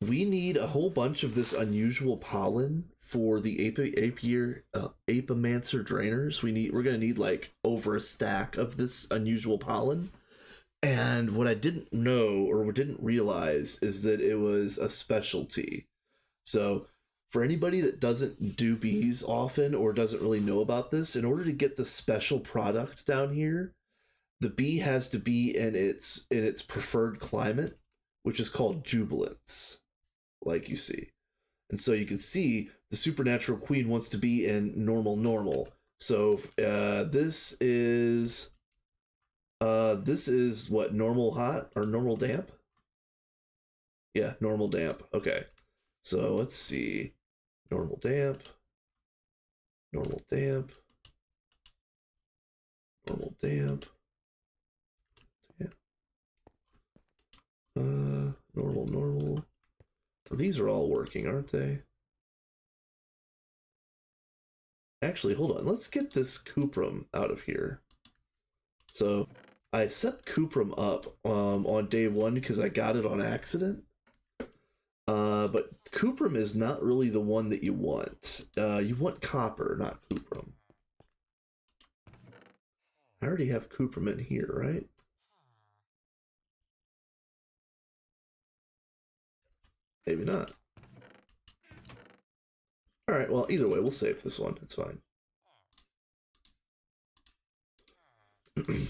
we need a whole bunch of this unusual pollen for the Apimancer drainers. We're gonna need like over a stack of this unusual pollen. And what I didn't know or didn't realize is that it was a specialty. So for anybody that doesn't do bees often or doesn't really know about this, in order to get the special product down here, the bee has to be in its preferred climate, which is called jubilance, like you see. And so you can see the supernatural queen wants to be in normal. So this is what, normal hot or normal damp? Yeah, normal damp. Okay. So let's see. Normal damp. Normal damp. Normal damp. Normal. These are all working, aren't they? Actually, hold on. Let's get this cuprum out of here. So I set cuprum up on day one because I got it on accident. But cuprum is not really the one that you want. You want copper, not cuprum. I already have cuprum in here, right? Maybe not. Alright, well, either way, we'll save this one. It's fine. And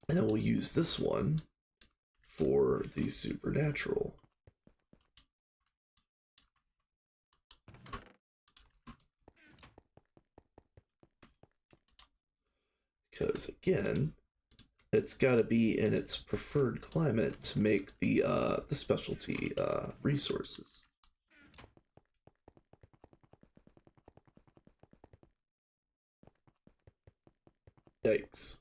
then we'll use this one for the supernatural. Because, again, it's got to be in its preferred climate to make the specialty resources. Yikes.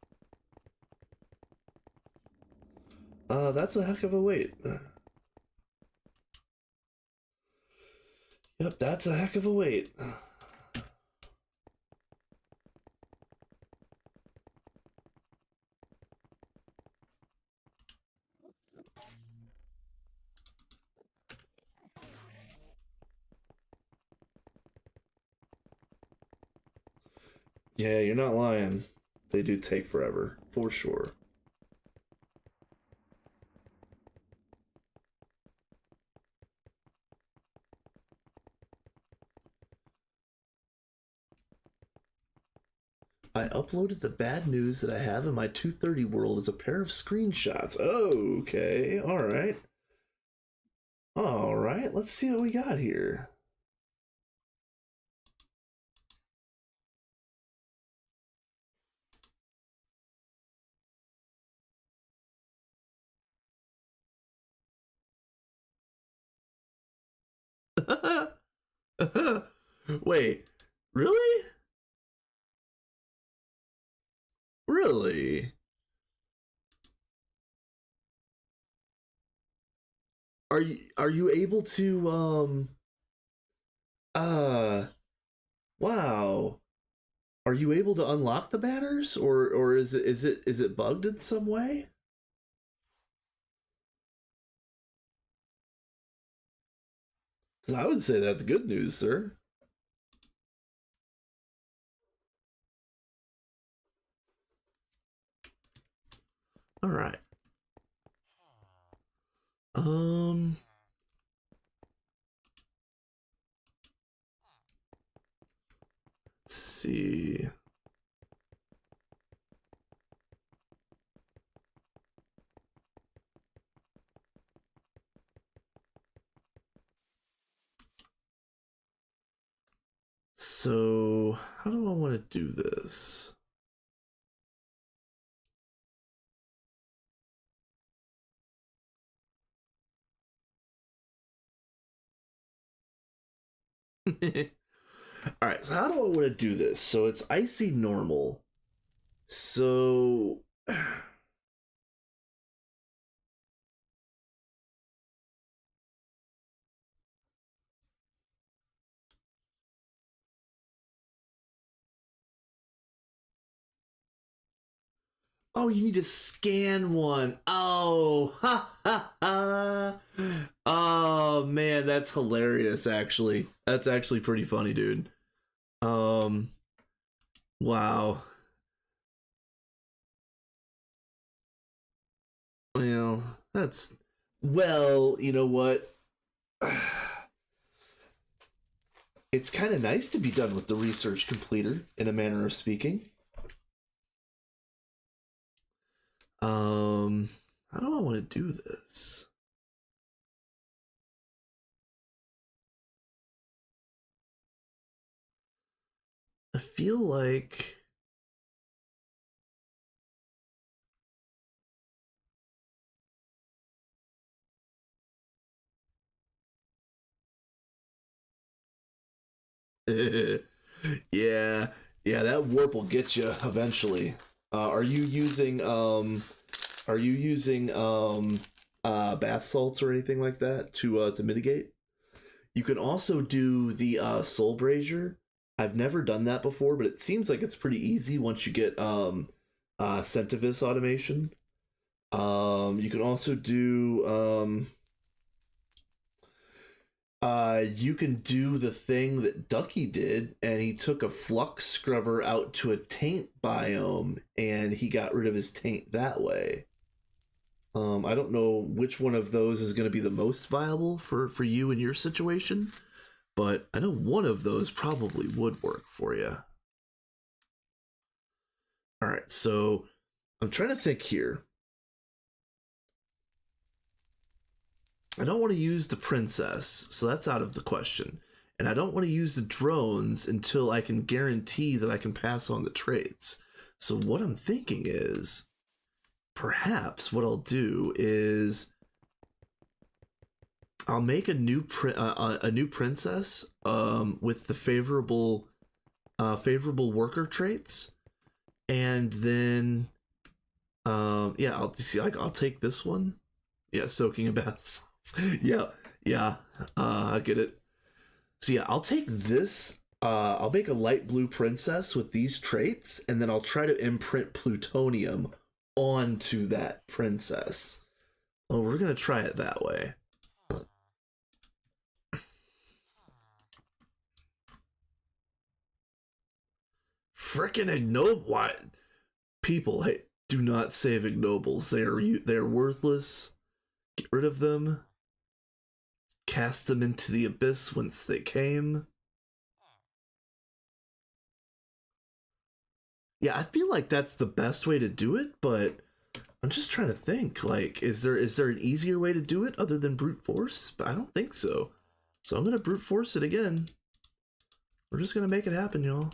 That's a heck of a wait. Yep, that's a heck of a wait. Yeah, you're not lying. They do take forever, for sure. I uploaded the bad news that I have in my 230 world as a pair of screenshots. Okay, alright. Alright, let's see what we got here. Wait, really? Really? are you able to uh wow. Are you able to unlock the banners, or is it bugged in some way? 'Cause I would say that's good news, sir. All right. Um let's see. So, how do I want to do this? All right, so how do I want to do this? So it's icy normal. So oh, you need to scan one. Oh, ha ha ha. Oh man, that's hilarious actually. That's actually pretty funny, dude. Um wow. Well, that's well, you know what? It's kind of nice to be done with the research completer in a manner of speaking. Um how do I want to do this? I feel like yeah, yeah, that warp will get you eventually. Are you using bath salts or anything like that to mitigate? You can also do the soul brazier. I've never done that before, but it seems like it's pretty easy once you get Centivis automation. You can also do you can do the thing that Ducky did, and he took a flux scrubber out to a taint biome, and he got rid of his taint that way. I don't know which one of those is going to be the most viable for you in your situation, but I know one of those probably would work for you. All right, so I'm trying to think here. I don't want to use the princess, so that's out of the question. And I don't want to use the drones until I can guarantee that I can pass on the traits. So what I'm thinking is perhaps what I'll do is I'll make a new princess with the favorable worker traits, and then yeah, I'll see. I'll take this one. Yeah, soaking in bath. Yeah, yeah. I get it. So yeah, I'll take this. I'll make a light blue princess with these traits, and then I'll try to imprint plutonium onto that princess. Oh, we're gonna try it that way. Frickin' ignoble! Why people? Hey, do not save ignobles. They are worthless. Get rid of them. Cast them into the abyss whence they came. Yeah, I feel like that's the best way to do it, but I'm just trying to think. Like, is there an easier way to do it other than brute force? But I don't think so. So I'm gonna brute force it again. We're just gonna make it happen, y'all.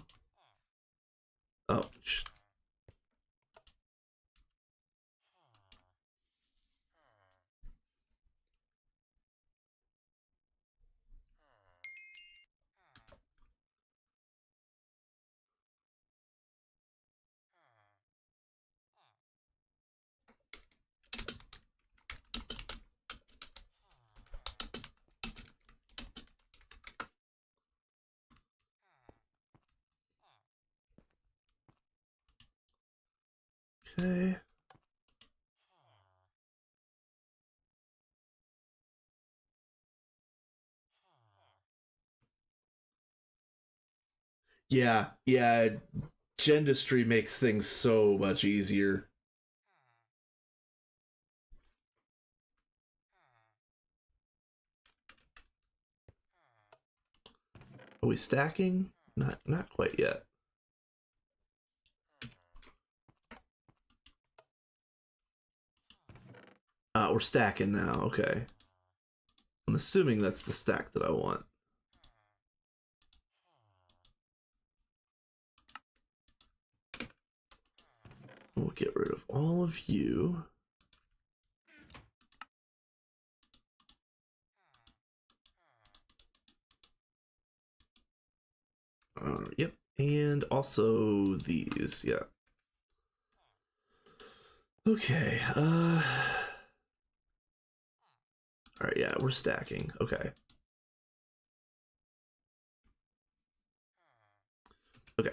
Oh, Yeah. Gendustry makes things so much easier. Are we stacking? Not quite yet. We're stacking now. Okay. I'm assuming that's the stack that I want. We'll get rid of all of you. Yep. And also these. Yeah. Okay. All right. Yeah, we're stacking. Okay. Okay.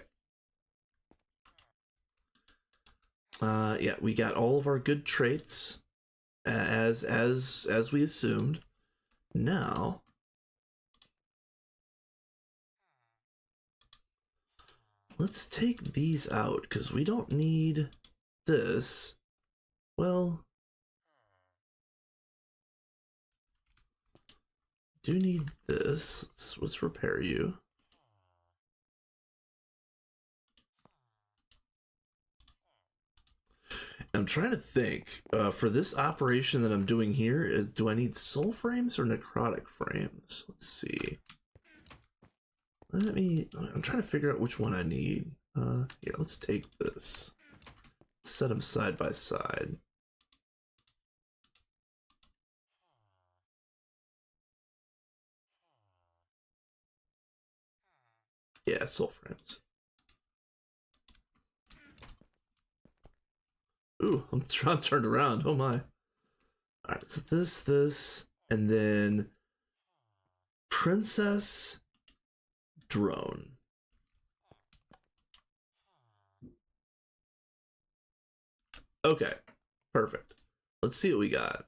Yeah, we got all of our good traits as we assumed. Now, let's take these out because we don't need this. Well, do need this. Let's repair you. I'm trying to think for this operation that I'm doing here is do I need soul frames or necrotic frames? Let's see. I'm trying to figure out which one I need. Here, let's take this. Set them side by side. Yeah, soul frames. Ooh, I'm turned around. Oh my. Alright, so this, and then Princess Drone. Okay, perfect. Let's see what we got.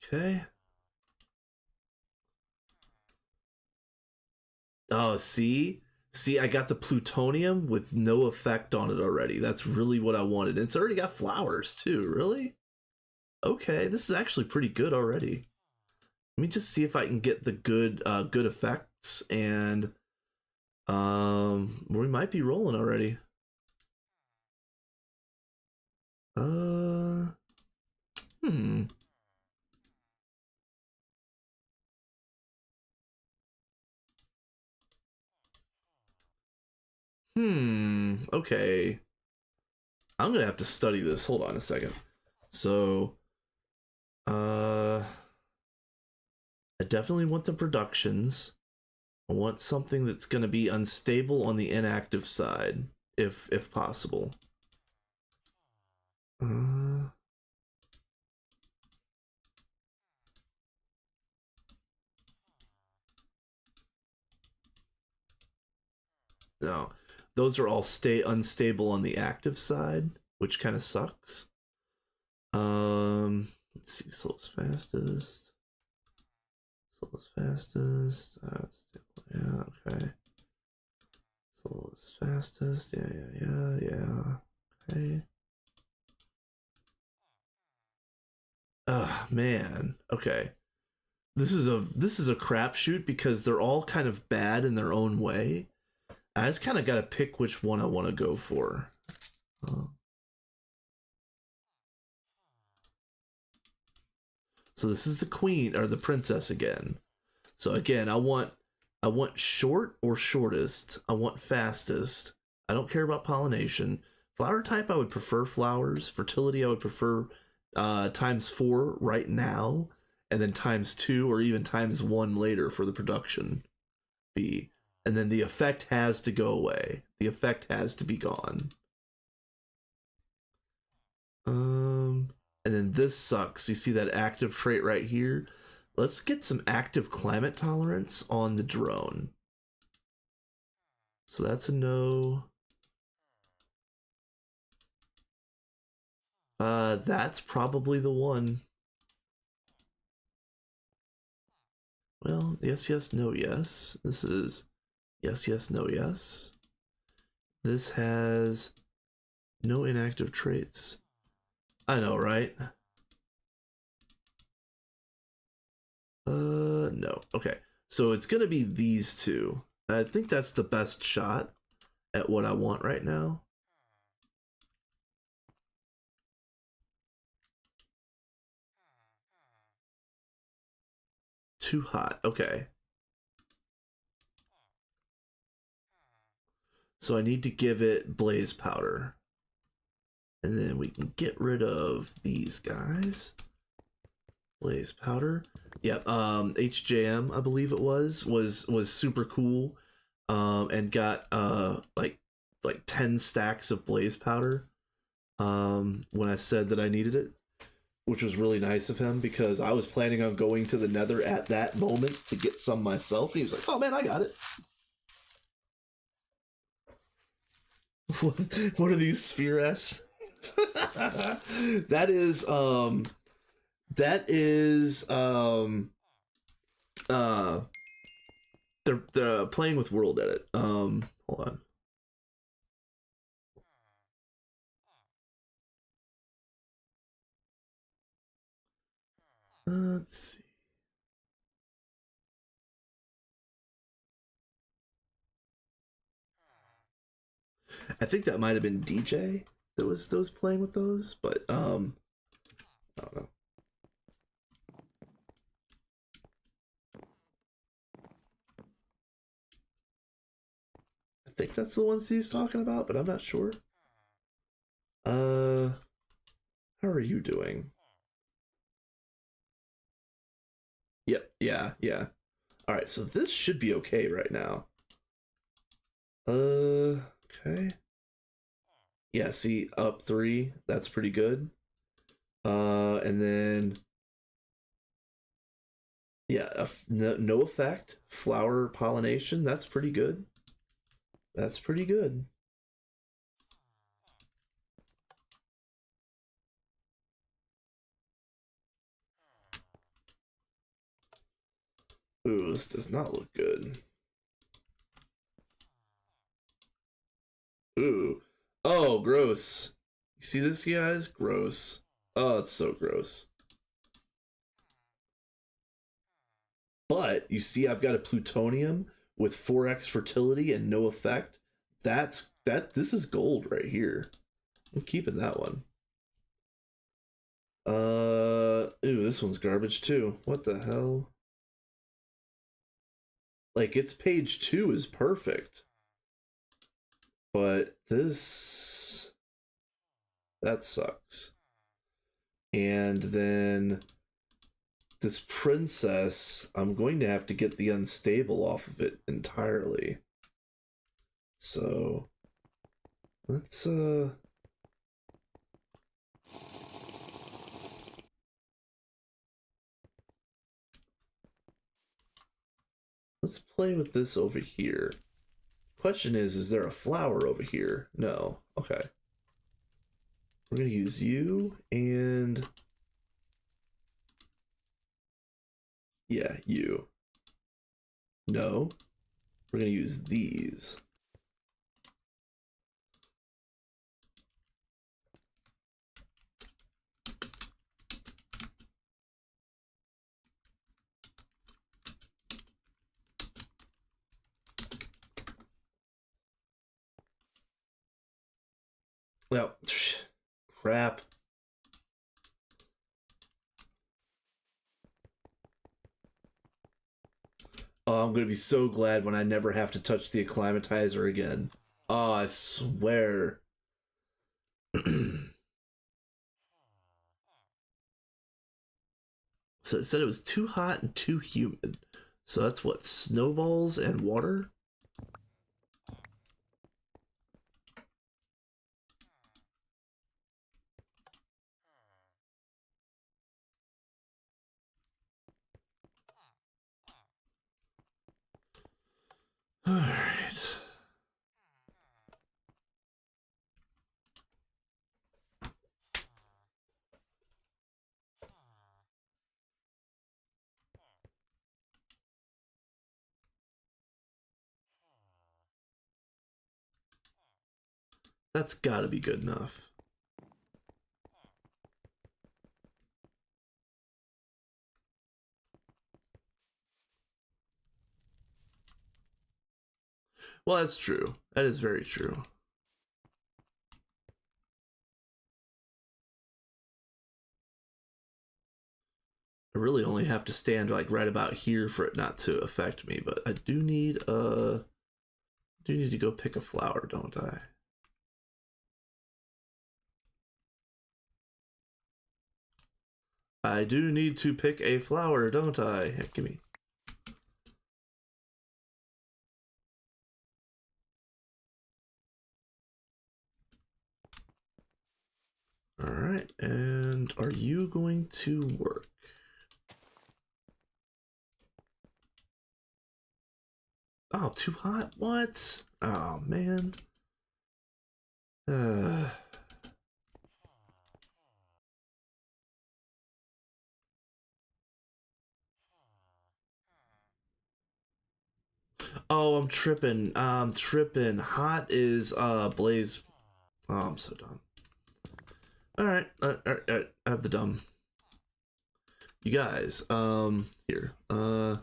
Okay. Oh, see? See, I got the plutonium with no effect on it already. That's really what I wanted. It's already got flowers too, really? Okay, this is actually pretty good already. Let me just see if I can get the good effects and we might be rolling already. Uh hmm. Okay. I'm gonna have to study this. Hold on a second. So, I definitely want the productions. I want something that's gonna be unstable on the inactive side, if possible. Uh, no, those are all stay unstable on the active side, which kind of sucks. Let's see, slowest fastest. Slowest fastest. Yeah, okay. Slowest fastest. Yeah. Okay. Man. Okay. This is a crapshoot because they're all kind of bad in their own way. I just kind of got to pick which one I want to go for. Uh, so this is the queen or the princess again. So again, I want short or shortest. I want fastest. I don't care about pollination. Flower type, I would prefer flowers. Fertility, I would prefer times 4 right now, and then times 2 or even times 1 later for the production B. And then the effect has to go away. The effect has to be gone. And then this sucks. You see that active trait right here? Let's get some active climate tolerance on the drone. So that's a no. That's probably the one. Well, yes, yes, no, yes. This is yes, yes, no, yes. This has no inactive traits. I know, right? No. Okay. So it's gonna be these two. I think that's the best shot at what I want right now. Too hot. Okay. So I need to give it blaze powder. And then we can get rid of these guys. Blaze powder. Yep. HJM, I believe it was super cool. And got like 10 stacks of blaze powder. When I said that I needed it, which was really nice of him because I was planning on going to the Nether at that moment to get some myself. And he was like, "Oh man, I got it." What are these sphere s? that is that is uh they're playing with world edit. Hold on. Let's see. I think that might have been DJ that was playing with those, but I don't know. I think that's the ones he's talking about, but I'm not sure. Uh, how are you doing? Yep, yeah, yeah. All right, so this should be okay right now. Okay. Yeah, see, up three. That's pretty good. And then yeah, no effect. Flower pollination. That's pretty good. That's pretty good. Ooh, this does not look good. Ooh. Oh, gross. You see this, guys? Gross. Oh, it's so gross. But you see, I've got a plutonium with 4x fertility and no effect. This is gold right here. I'm keeping that one. Ooh, this one's garbage too. What the hell? Like, its page 2 is perfect. But this that sucks. And then this princess, I'm going to have to get the unstable off of it entirely. So let's let's play with this over here. Question is there a flower over here? No. Okay. We're gonna use you and yeah, you. No. We're gonna use these. Well, crap. Oh, I'm gonna be so glad when I never have to touch the acclimatizer again. Oh, I swear. So it said it was too hot and too humid. So that's what, snowballs and water? Alright. That's gotta be good enough. Well, that's true. That is very true. I really only have to stand like right about here for it not to affect me, but I do need to go pick a flower, don't I? I do need to pick a flower, don't I? Heck, give me. All right, and are you going to work? Oh, too hot? What? Oh, man. Oh, I'm tripping. I'm tripping. Hot is blaze. Oh, I'm so dumb. All right, I have the dumb. You guys, here. Boop.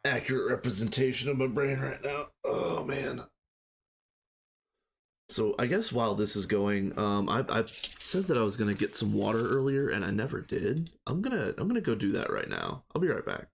Accurate representation of my brain right now. Oh man. So I guess while this is going, I said that I was gonna get some water earlier, and I never did. I'm gonna go do that right now. I'll be right back.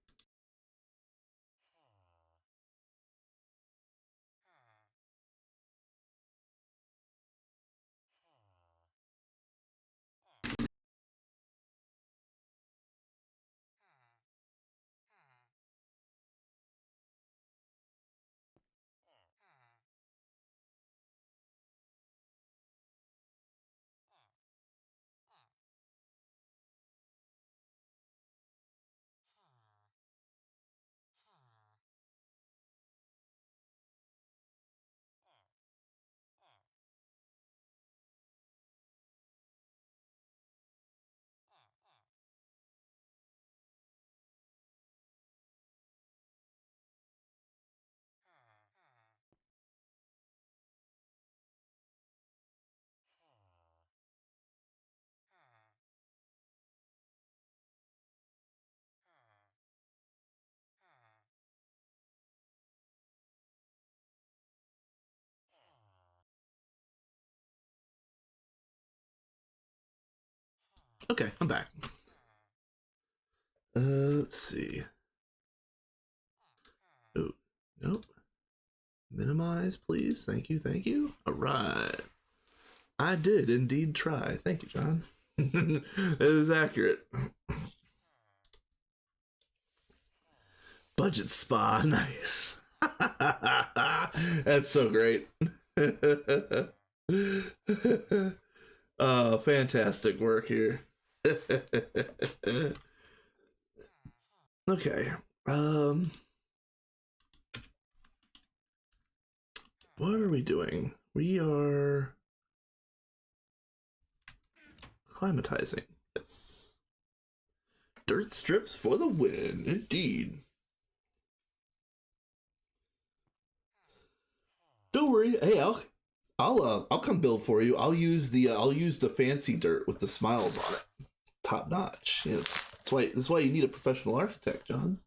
Okay, I'm back. Let's see. Oh, nope. Minimize, please. Thank you, thank you. All right. I did indeed try. Thank you, John. It is accurate. Budget spa, nice. That's so great. Fantastic work here. Okay. What are we doing? We are acclimatizing. Yes. Dirt strips for the win, indeed. Don't worry. Hey, I'll come build for you. I'll use the fancy dirt with the smiles on it. Top notch. Yeah, that's why you need a professional architect, John.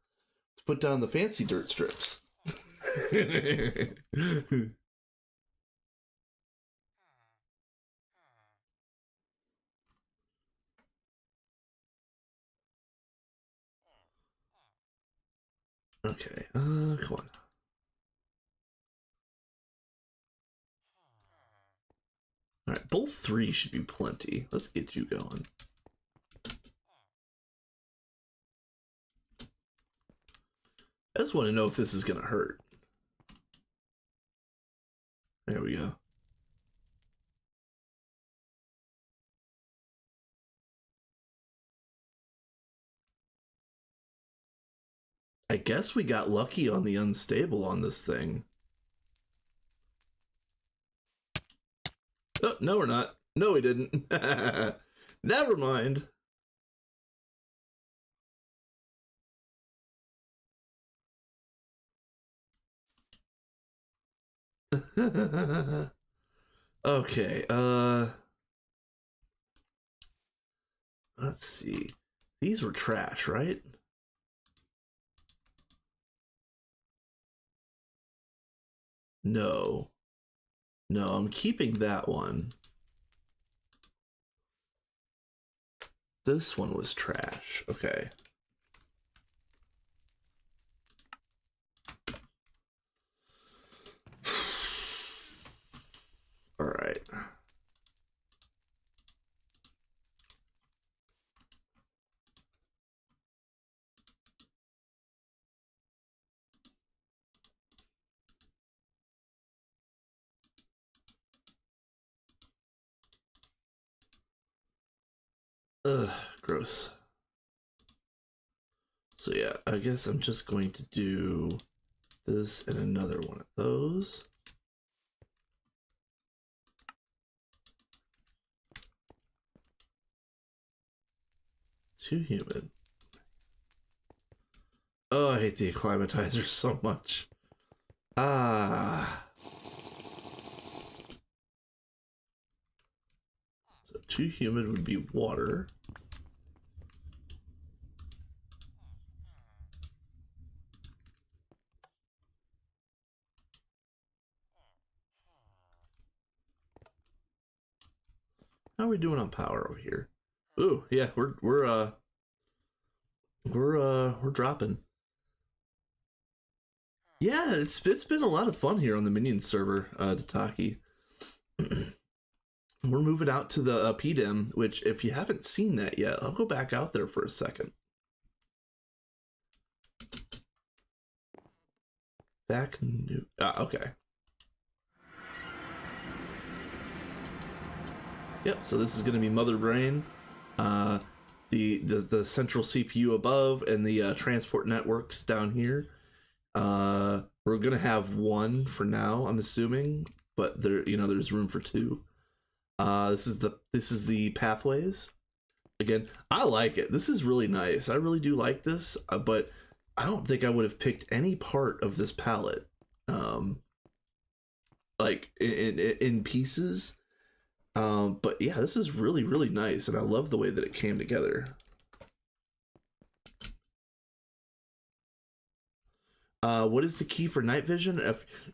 To put down the fancy dirt strips. Okay, come on. Alright, both three should be plenty. Let's get you going. I just want to know if this is gonna hurt. There we go. I guess we got lucky on the unstable on this thing. Oh, no, we're not. No, we didn't. Never mind. Okay, let's see. These were trash, right? No. No, I'm keeping that one. This one was trash. Okay. All right. Ugh, gross. So yeah, I guess I'm just going to do this and another one of those. Too humid. Oh, I hate the acclimatizer so much. Ah. So too humid would be water. How are we doing on power over here? Ooh, yeah, we're dropping. Yeah, it's been a lot of fun here on the Minions server, Tataki. We're moving out to the PDEM, which if you haven't seen that yet, I'll go back out there for a second. Back new. Okay. Yep. So this is going to be Mother Brain, the central CPU above, and the transport networks down here. We're gonna have one for now, I'm assuming, but there's room for two. This is the pathways. Again, I like it. This is really nice. I really do like this, but I don't think I would have picked any part of this palette, like in pieces. But yeah, this is really really nice, and I love the way that it came together. What is the key for night vision?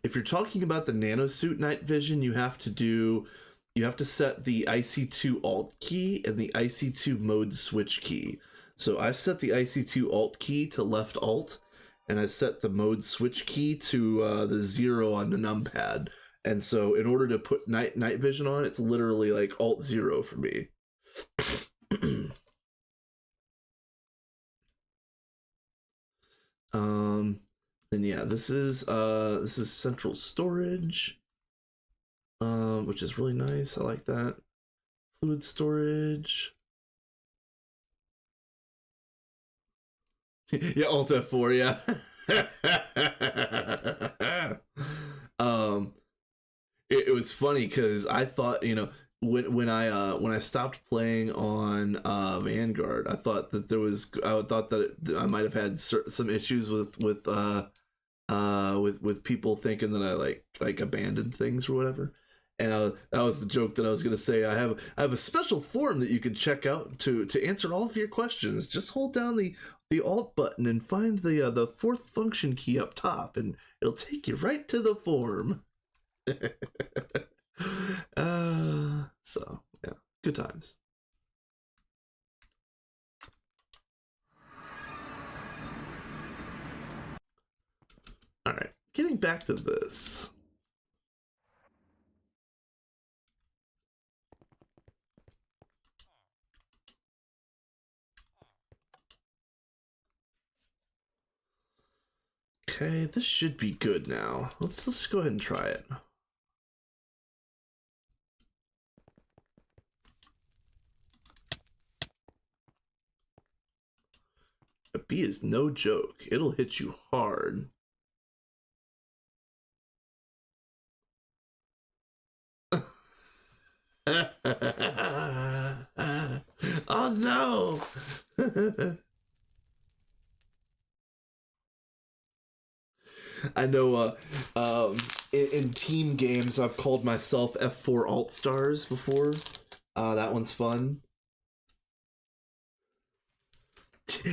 If you're talking about the nanosuit night vision, you have to set the IC2 alt key and the IC2 mode switch key. So I set the IC2 alt key to left alt, and I set the mode switch key to the 0 on the numpad. And so in order to put night vision on, it's literally like alt 0 for me. Then yeah, this is central storage, which is really nice. I like that. Fluid storage. Yeah, Alt F4, yeah. It was funny because I thought, when I stopped playing on Vanguard, I thought that I might have had some issues with people thinking that I like abandoned things or whatever. And that was the joke that I was gonna say. I have a special form that you can check out to answer all of your questions. Just hold down the Alt button and find the fourth function key up top, and it'll take you right to the form. So yeah, good times. All right, getting back to this. Okay, this should be good now. Let's go ahead and try it. A bee is no joke. It'll hit you hard. Oh no. I know in team games I've called myself F4 alt stars before. That one's fun.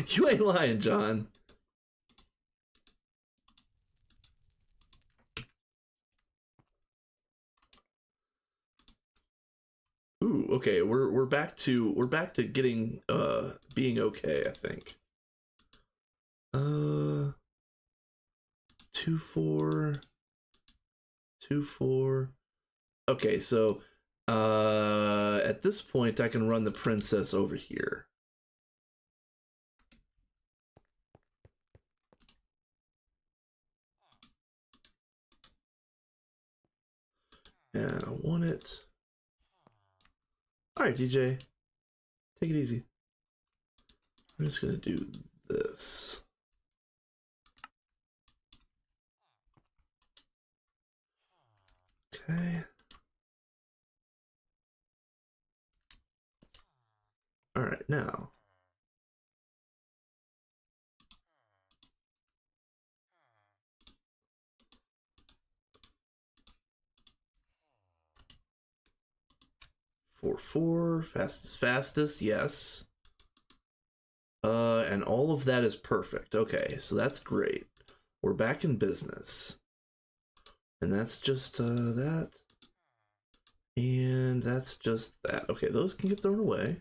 You ain't lying, John. Ooh, okay, we're back to getting being okay, I think. 2-4 2-4. Okay, so at this point I can run the princess over here. Yeah, I want it. All right, DJ, take it easy. I'm just gonna do this. Okay. All right, now. Four, fastest, yes. And all of that is perfect. Okay, so that's great. We're back in business. And that's just that. And that's just that. Okay, those can get thrown away.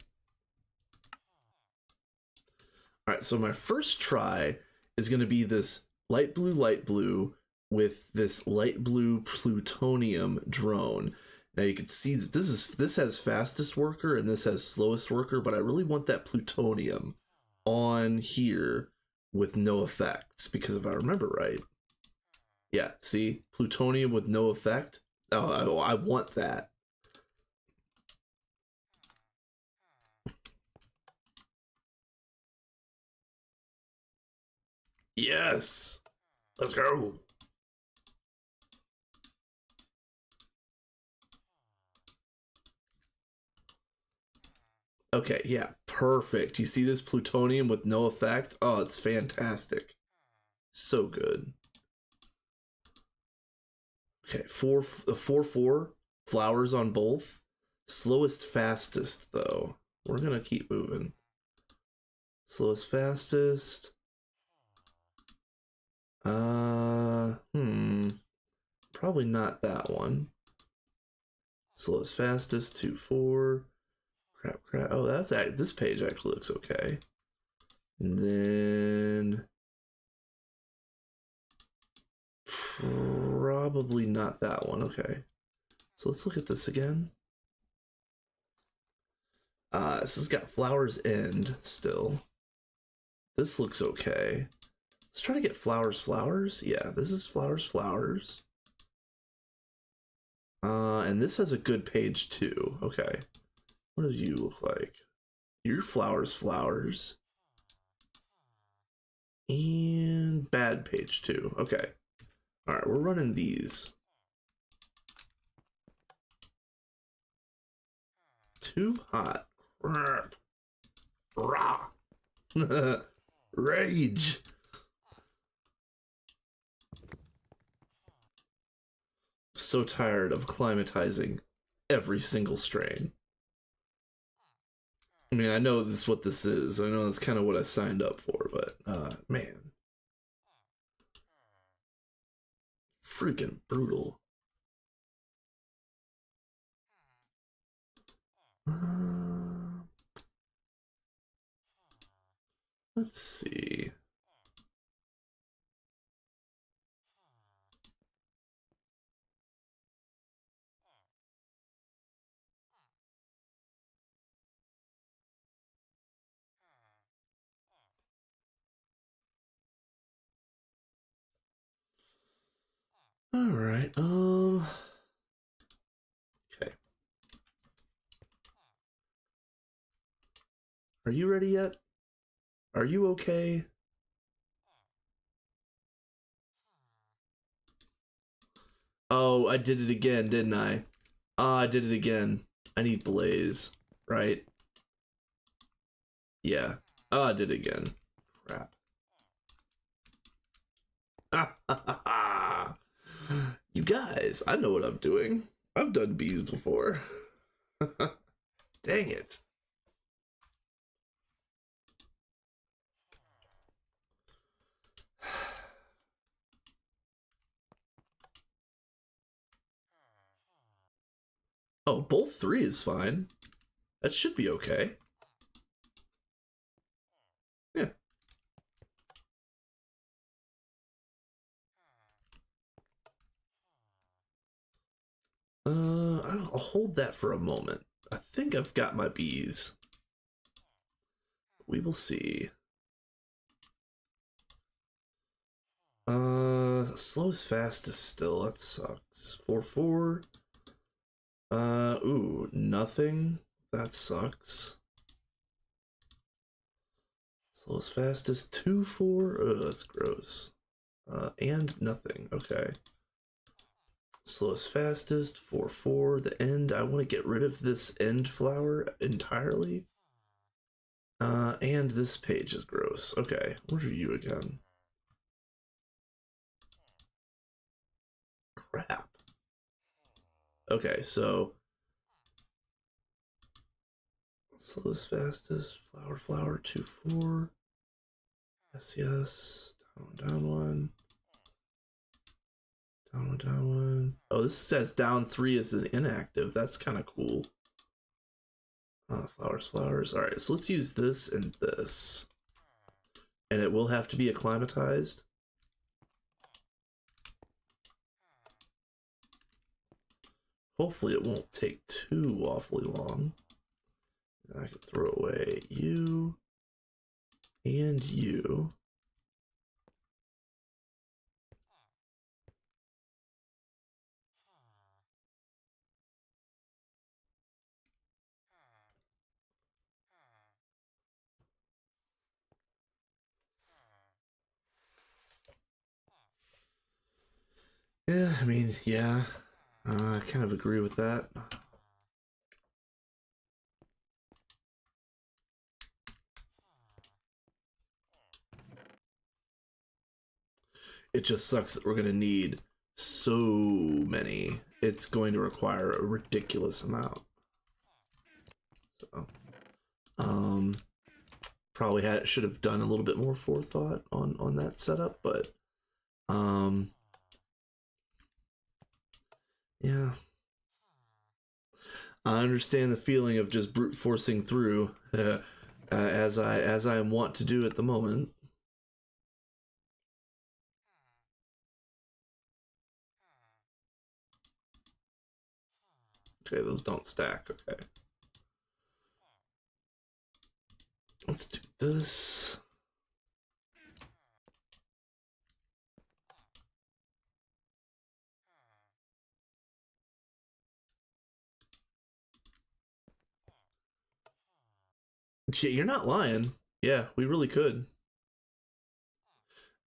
All right, so my first try is going to be this light blue with this light blue plutonium drone. Now you can see that this has fastest worker and this has slowest worker, but I really want that plutonium on here with no effects, because if I remember right, yeah, see, plutonium with no effect. Oh, I want that. Yes, let's go. Okay, yeah, perfect. You see this plutonium with no effect? Oh, it's fantastic. So good. Okay, 4 flowers on both. Slowest fastest though. We're gonna keep moving. Slowest fastest. Probably not that one. Slowest fastest 2-4. Crap. Oh, that's that. This page actually looks okay. And then probably not that one. Okay. So let's look at this again. This has got flowers end still. This looks okay. Let's try to get flowers. Yeah, this is flowers. And this has a good page too. Okay. What do you look like? Your flowers. And bad page too. Okay. All right, we're running these. Too hot. Crap. Rah. Rage. So tired of acclimatizing every single strain. I mean, I know this is what this is. I know that's kind of what I signed up for, but man, freaking brutal. Let's see. All right. Okay. Are you ready yet? Are you okay? Oh, I did it again, didn't I? Ah, I did it again. I need Blaze, right? Yeah. Oh, I did it again. Crap. You guys, I know what I'm doing. I've done bees before. Dang it. Oh, both 3 is fine. That should be okay. Yeah. I'll hold that for a moment. I think I've got my bees. We will see. Slow as fast as still. That sucks. 4-4. Ooh, nothing. That sucks. Slow as fast as 2-4. Oh, that's gross. And nothing. Okay. Slow as fastest, 4-4. The end. I want to get rid of this end flower entirely. And this page is gross. Okay, what are you again? Crap. Okay, so slow as fastest, flower, 2-4. Yes. Down 1. Down 1. Oh, this says down 3 is an inactive. That's kind of cool. Flowers. All right, so let's use this and this. And it will have to be acclimatized. Hopefully it won't take too awfully long. I can throw away you and you. Yeah, I mean, yeah. I kind of agree with that. It just sucks that we're going to need so many. It's going to require a ridiculous amount. So, probably should have done a little bit more forethought on that setup, but yeah. I understand the feeling of just brute forcing through, as I want to do at the moment. Okay, those don't stack. Okay, let's do this. You're not lying. Yeah, we really could.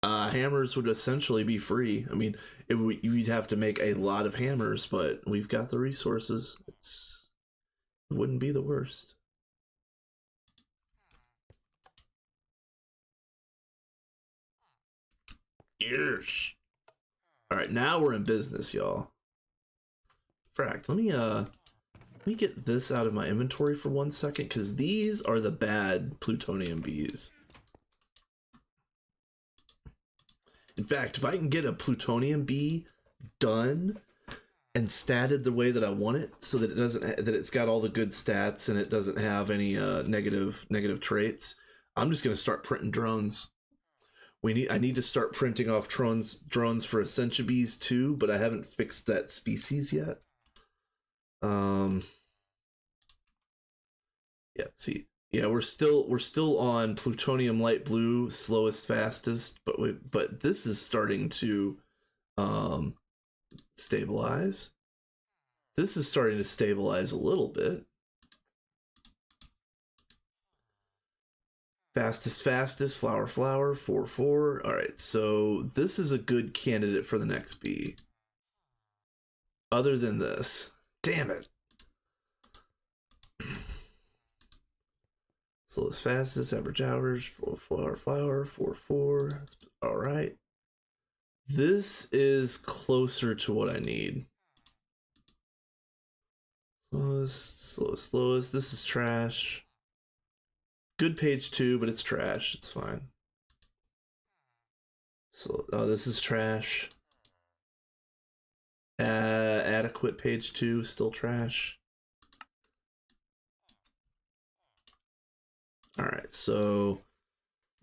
Hammers would essentially be free. I mean, you'd have to make a lot of hammers, but we've got the resources. It wouldn't be the worst. Yes. All right, now we're in business, y'all. Fract, let me get this out of my inventory for 1 second, because these are the bad plutonium bees. In fact, if I can get a plutonium bee done and statted the way that I want it, so that it's got all the good stats and it doesn't have any negative traits, I'm just gonna start printing drones. I need to start printing off drones for Ascension bees too, but I haven't fixed that species yet. Yeah, see. Yeah, we're still on plutonium light blue, slowest fastest, but this is starting to stabilize. This is starting to stabilize a little bit. Fastest, flower, 4-4. All right, so this is a good candidate for the next bee. Other than this, damn it. Slowest fastest, average hours, flower, 4-4. All right. This is closer to what I need. Slowest. This is trash. Good page 2, but it's trash. It's fine. So, oh, this is trash. Adequate page 2, still trash. Alright, so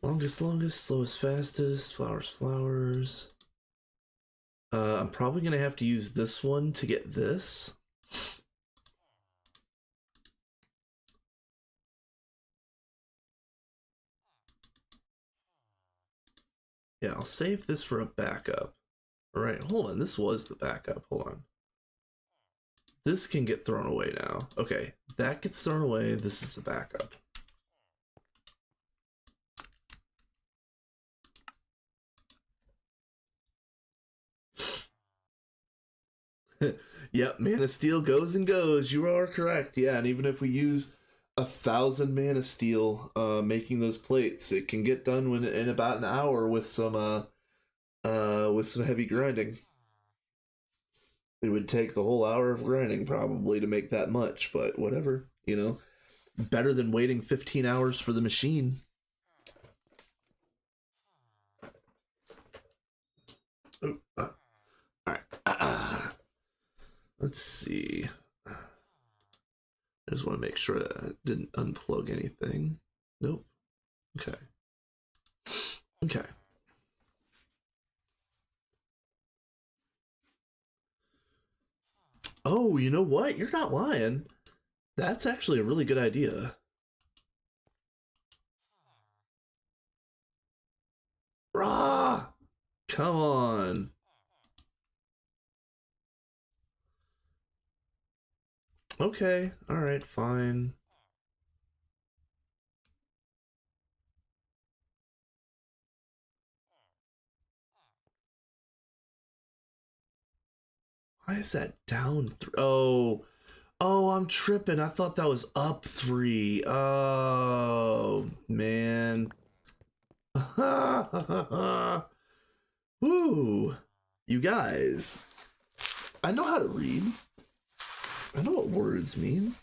longest, slowest, fastest, flowers. I'm probably gonna have to use this one to get this. Yeah, I'll save this for a backup. All right, hold on. This was the backup. Hold on. This can get thrown away now. Okay, that gets thrown away. This is the backup. Yep, Mana Steel goes and goes. You are correct. Yeah, and even if we use 1,000 Mana Steel making those plates, it can get done in about an hour with some heavy grinding. It would take the whole hour of grinding probably to make that much, but whatever, you know. Better than waiting 15 hours for the machine. Oh, all right. Let's see. I just want to make sure that I didn't unplug anything. Nope. Okay. Okay. Oh, you know what? You're not lying. That's actually a really good idea. Rah! Come on. Okay. All right, fine. Why is that down 3? Oh. Oh, I'm tripping. I thought that was up 3. Oh, man. Woo. You guys. I know how to read. I know what words mean.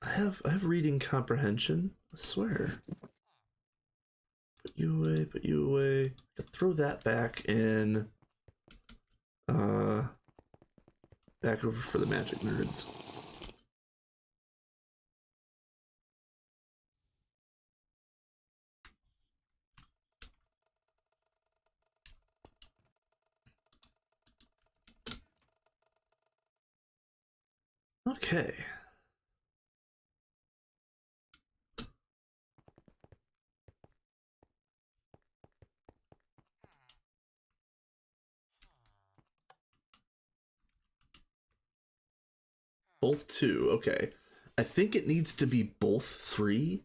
I have reading comprehension. I swear. Put you away, put you away. Throw that back in. Back over for the magic nerds. Okay. Both 2. Okay. I think it needs to be both 3.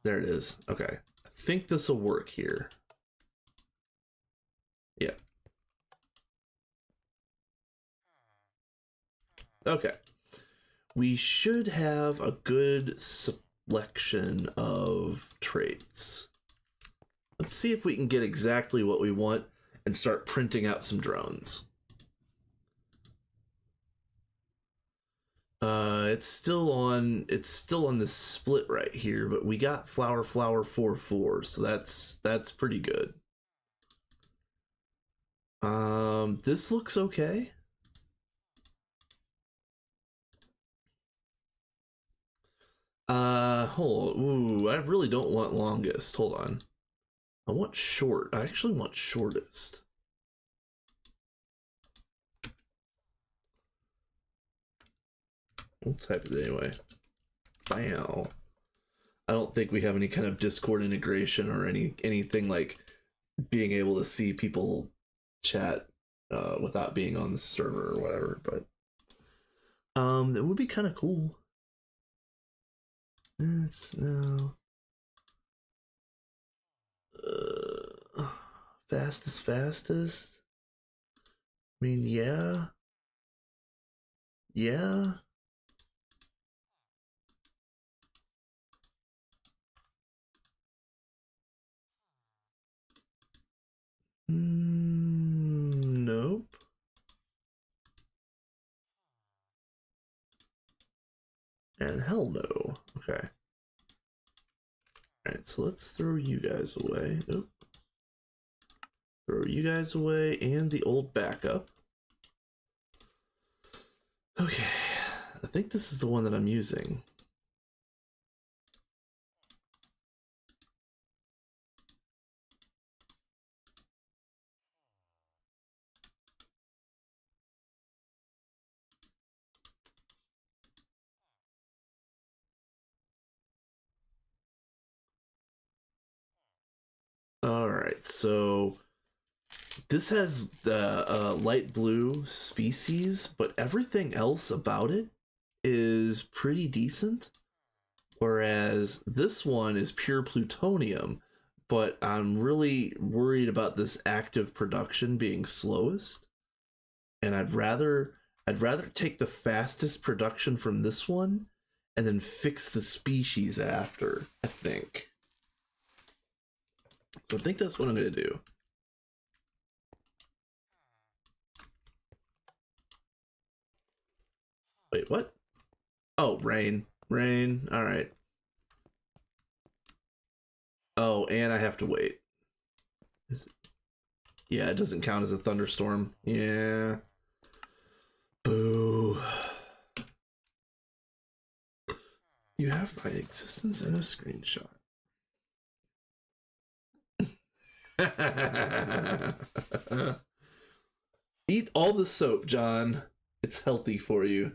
There it is. Okay. I think this will work here. Yeah. Okay. We should have a good selection of traits. Let's see if we can get exactly what we want and start printing out some drones. It's still on this split right here, but we got flower 4/4, so that's pretty good. This looks okay. Hold on. Ooh, I really don't want longest. Hold on. I want short. I actually want shortest. We'll type it anyway. Bam. I don't think we have any kind of Discord integration or anything like being able to see people chat without being on the server or whatever, but that would be kind of cool. It's no fastest. I mean, yeah. Nope. And hell no. Okay. Alright, so let's throw you guys away. Nope. Throw you guys away and the old backup. Okay. I think this is the one that I'm using. Alright, so this has the light blue species, but everything else about it is pretty decent. Whereas this one is pure plutonium, but I'm really worried about this active production being slowest. And I'd rather take the fastest production from this one and then fix the species after, I think. So I think that's what I'm gonna do. Wait, what? Oh, rain. Rain. Alright. Oh, and I have to wait. Yeah, it doesn't count as a thunderstorm. Yeah. Boo. You have my existence in a screenshot. Eat all the soap, John. It's healthy for you.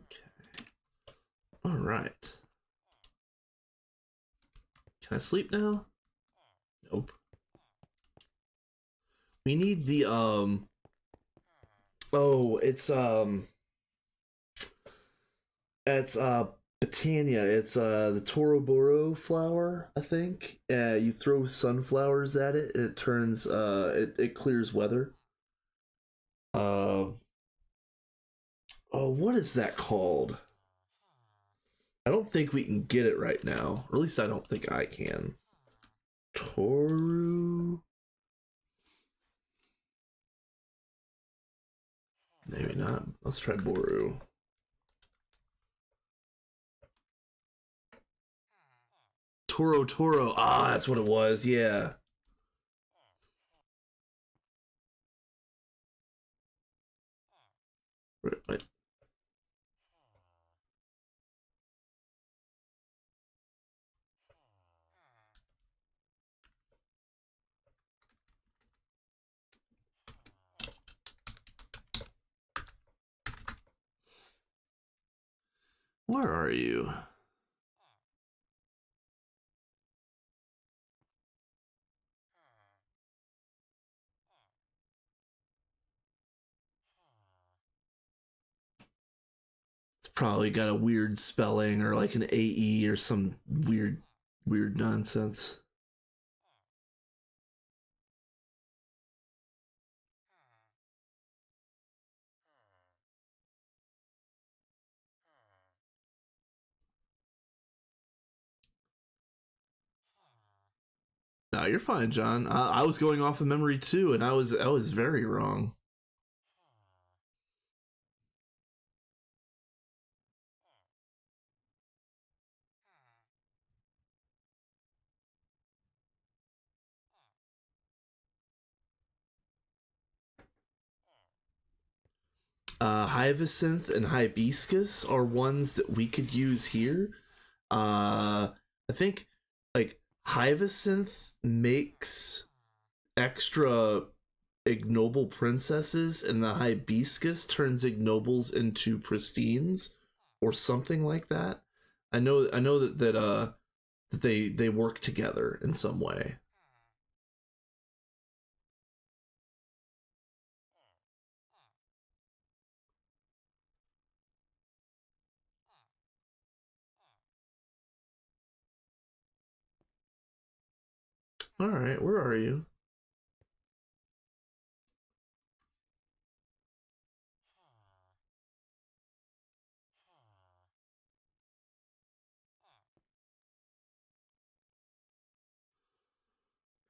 Okay. All right. Can I sleep now? Nope. We need the oh, it's Botania. It's the Toroboro flower, I think. You throw sunflowers at it and it turns it clears weather. Oh, what is that called? I don't think we can get it right now. Or at least I don't think I can. Toru? Maybe not. Let's try Boru. Toro. Ah, that's what it was. Yeah. What? Where are you? It's probably got a weird spelling or like an AE or some weird nonsense. No, you're fine, John. I was going off of memory too, and I was very wrong. Hyacinth and hibiscus are ones that we could use here. I think like Hyacinth makes extra ignoble princesses, and the hibiscus turns ignobles into pristines, or something like that. I know that they work together in some way. All right, where are you?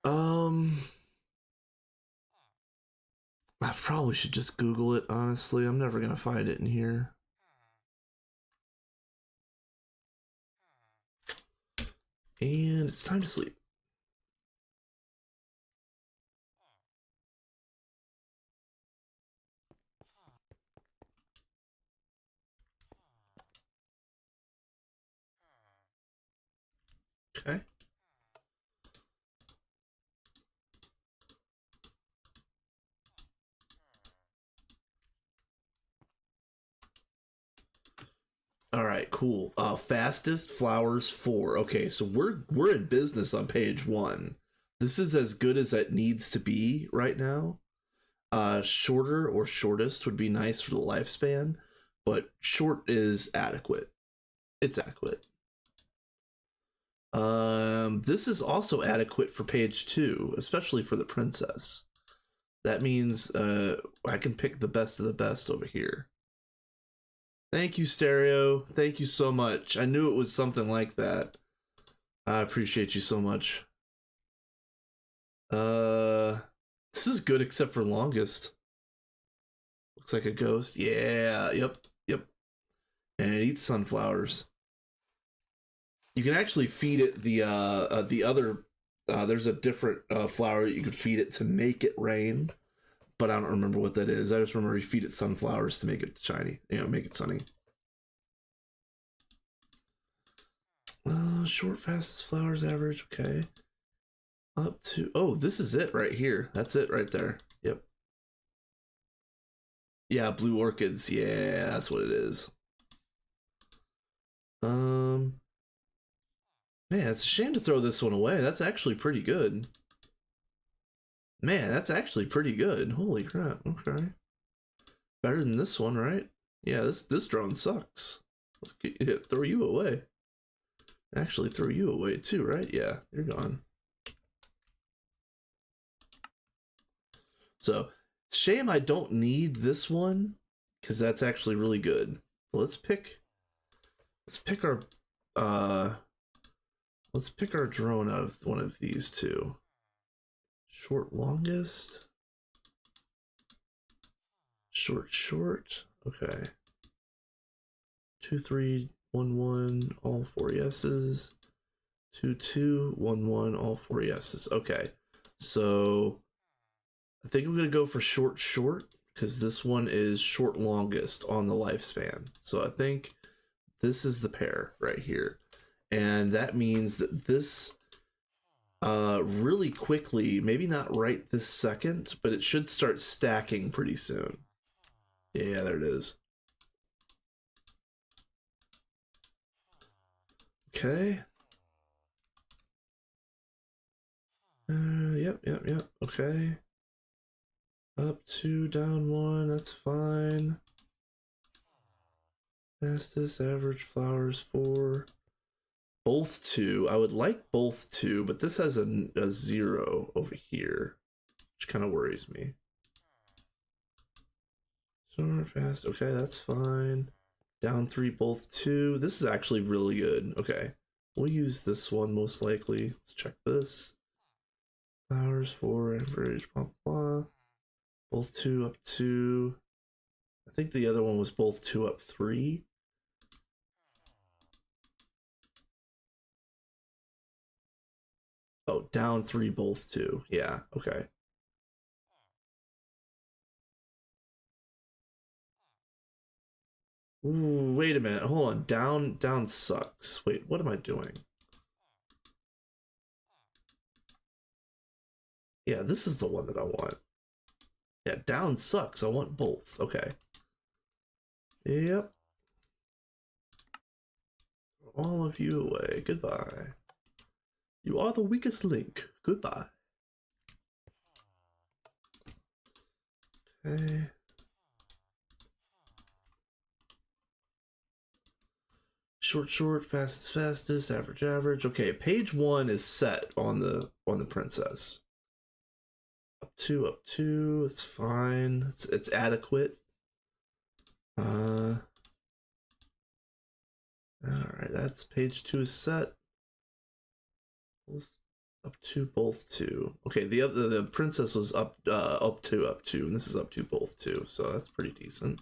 Um, I probably should just Google it. Honestly, I'm never gonna find it in here. And it's time to sleep. Okay. All right, cool. Fastest flowers 4. Okay, so we're in business on page 1. This is as good as it needs to be right now. Shorter or shortest would be nice for the lifespan, but short is adequate. It's adequate. This is also adequate for page 2, especially for the princess. That means I can pick the best of the best over here. Thank you, Stereo. Thank you so much. I knew it was something like that. I appreciate you so much. Uh, this is good except for longest. Looks like a ghost. Yeah. Yep. Yep. And it eats sunflowers. You can actually feed it the other. There's a different flower you could feed it to make it rain, but I don't remember what that is. I just remember you feed it sunflowers to make it shiny. Make it sunny. Short, fastest flowers average. Okay. Up to, oh, this is it right here. That's it right there. Yep. Yeah, blue orchids. Yeah, that's what it is. Um, Man, it's a shame to throw this one away. That's actually pretty good. Man, that's actually pretty good. Holy crap. Okay. Better than this one, right? Yeah, this drone sucks. Let's throw you away. Actually, throw you away too, right? Yeah, you're gone. So, shame I don't need this one because that's actually really good. Let's pick our uh let's pick our drone out of one of these two. Short longest. Short. Okay. 2 3 1 1 all 4 yeses. 2 2 1 1 all 4 yeses. Okay. So I think I'm gonna go for short because this one is short longest on the lifespan. So I think this is the pair right here. And that means that this really quickly, maybe not right this second, but it should start stacking pretty soon. Yeah, there it is. Okay. Yep. Okay. Up 2, down 1, that's fine. Fastest average flowers 4. Both 2. I would like both 2, but this has a 0 over here, which kind of worries me. Super fast. Okay, that's fine. Down 3, both 2. This is actually really good. Okay. We'll use this one most likely. Let's check this. Flowers 4, average, blah, blah. Both 2 up 2. I think the other one was both 2 up 3. Oh, down 3, both 2. Yeah, okay. Ooh, wait a minute. Hold on. Down sucks. Wait, what am I doing? Yeah, this is the one that I want. Yeah, down sucks. I want both. Okay. Yep. All of you away. Goodbye. You are the weakest link. Goodbye. Okay. Short, short, fastest, fastest, average, average. Okay, page 1 is set on the princess. Up two. It's fine. It's adequate. All right, that's page 2 is set. Both up two, both two. Okay, the princess was up up two, and this is up to both two, so that's pretty decent.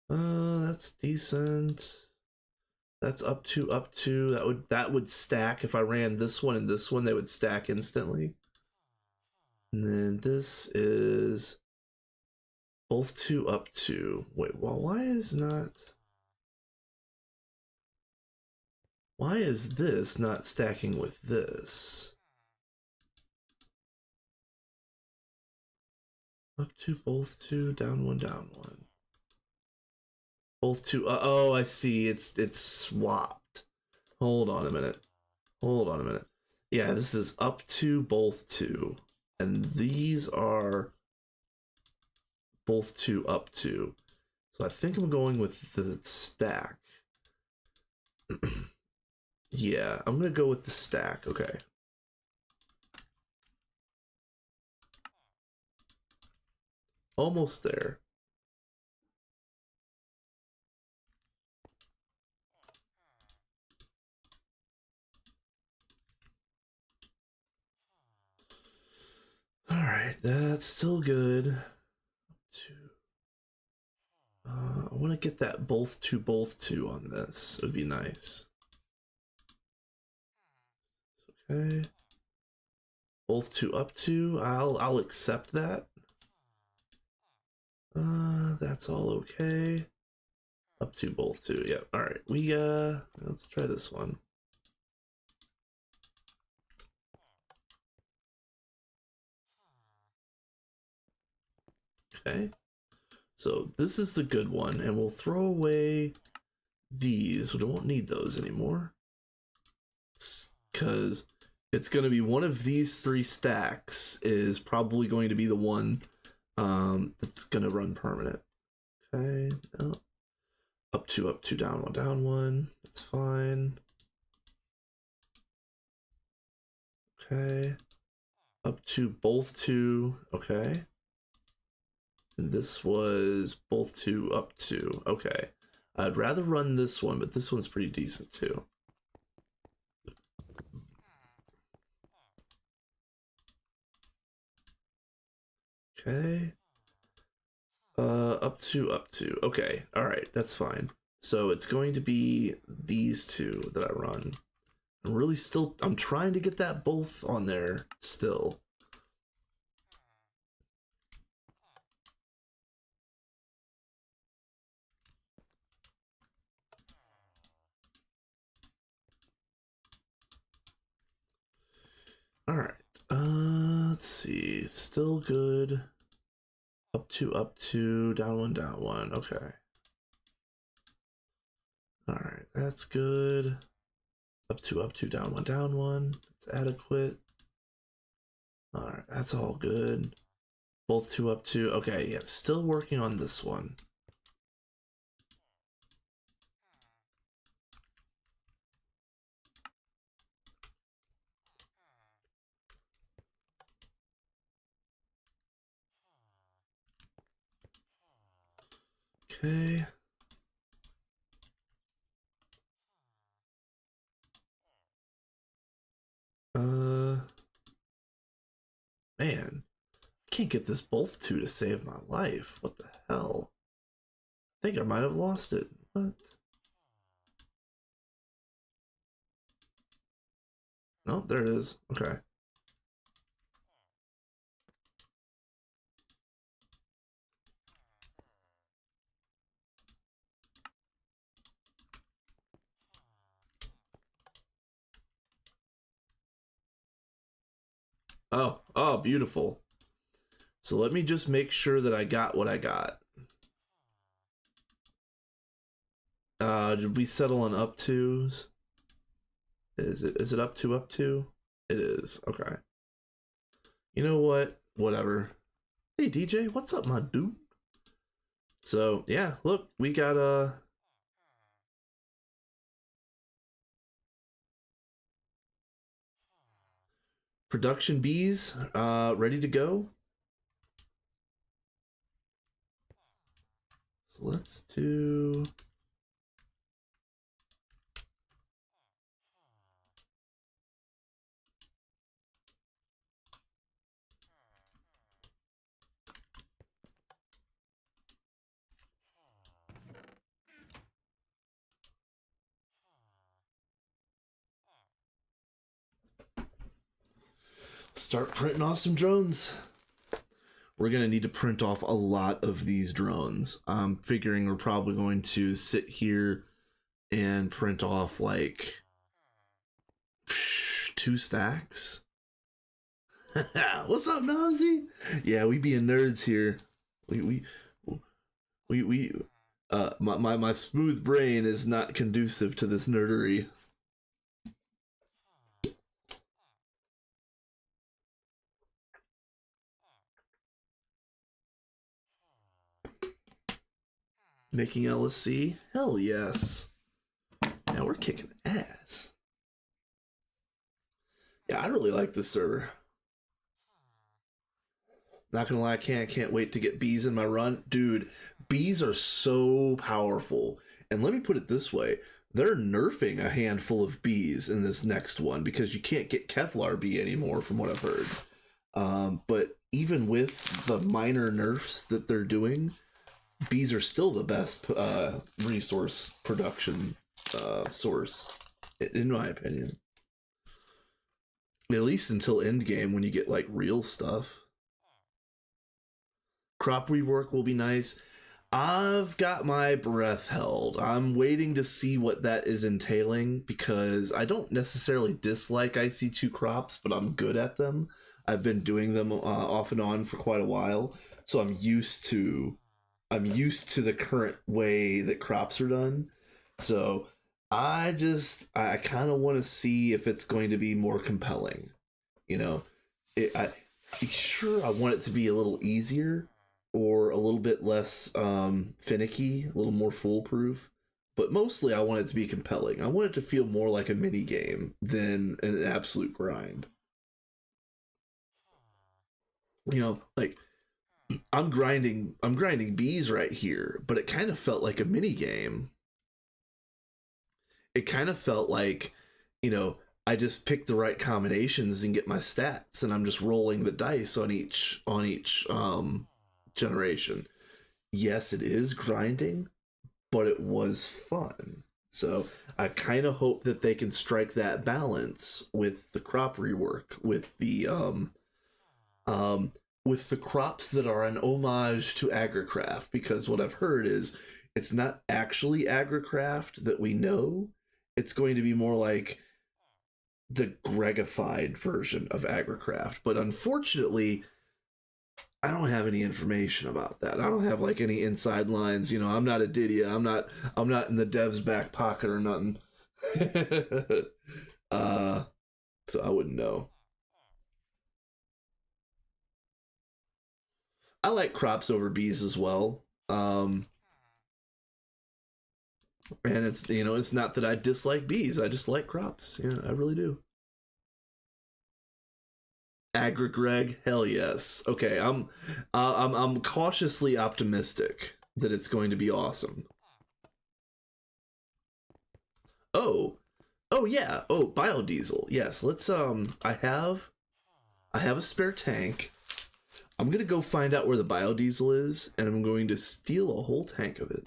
That's decent. That's up two. That would stack if I ran this one and this one. They would stack instantly. And then this is both two up two. Wait, well, why is this not stacking with this? Up two, both two, down one, down one. Both two. Oh, I see. It's swapped. Hold on a minute. Yeah, this is up two, both two, and these are both two, up two. So I think I'm going with the stack. Yeah, I'm gonna go with the stack. Okay. Almost there. All right, that's still good. Two. I want to get that both two on this. It would be nice. Okay. Both two up two. I'll accept that. That's all okay. Up two, both two. Yep. All right. Let's try this one. Okay. So this is the good one, and we'll throw away these. We won't need those anymore. Because it's going to be one of these 3 stacks is probably going to be the one that's going to run permanent. Okay. No. Up two, down one, down one. That's fine. Okay. Up two, both two. Okay. And this was both two, up two. Okay. I'd rather run this one, but this one's pretty decent too. Okay. Up two, up two. Okay. All right. That's fine. So it's going to be these two that I run. I'm trying to get that both on there still. All right. Let's see. Still good. Up two, down one. Okay. All right. That's good. Up two, down one. It's adequate. All right. That's all good. Both two, up two. Okay. Yeah. Still working on this one. Okay. Man, I can't get this both two to save my life. What the hell? I think I might have lost it. What? No, there it is. Okay. Oh, beautiful. So let me just make sure that I got what I got. Did we settle on up twos? Is it up to? It is. Okay. You know what? Whatever. Hey DJ, what's up, my dude? So yeah, look, we got production bees ready to go. So let's do start printing off some drones. We're gonna need to print off a lot of these drones. I'm figuring we're probably going to sit here and print off like 2 stacks. What's up, Namzi? Yeah, we being nerds here. We my smooth brain is not conducive to this nerdery. Making LSC? Hell yes. Now we're kicking ass. Yeah, I really like this server. Not gonna lie, I can't wait to get bees in my run. Dude, bees are so powerful. And let me put it this way. They're nerfing a handful of bees in this next one because you can't get Kevlar bee anymore from what I've heard. But even with the minor nerfs that they're doing, bees are still the best resource production source, in my opinion. At least until endgame when you get like real stuff. Crop rework will be nice. I've got my breath held. I'm waiting to see what that is entailing because I don't necessarily dislike IC2 crops, but I'm good at them. I've been doing them off and on for quite a while, so I'm used to the current way that crops are done. So I kind of want to see if it's going to be more compelling. You know, I want it to be a little easier or a little bit less finicky, a little more foolproof. But mostly, I want it to be compelling. I want it to feel more like a mini game than an absolute grind. You know, like I'm grinding bees right here, but it kind of felt like a mini game. It kind of felt like, I just pick the right combinations and get my stats, and I'm just rolling the dice on each generation. Yes, it is grinding, but it was fun. So I kind of hope that they can strike that balance with the crop rework, with the crops that are an homage to agricraft, because what I've heard is it's not actually agricraft that we know. It's going to be more like the Gregified version of agricraft. But unfortunately, I don't have any information about that. I don't have like any inside lines. I'm not a Didia. I'm not in the dev's back pocket or nothing. So I wouldn't know. I like crops over bees as well. And it's not that I dislike bees. I just like crops. Yeah, I really do. Agri-Greg, hell yes. Okay, I'm cautiously optimistic that it's going to be awesome. Oh, oh yeah. Oh, biodiesel. Yes. Let's I have a spare tank. I'm gonna go find out where the biodiesel is, and I'm going to steal a whole tank of it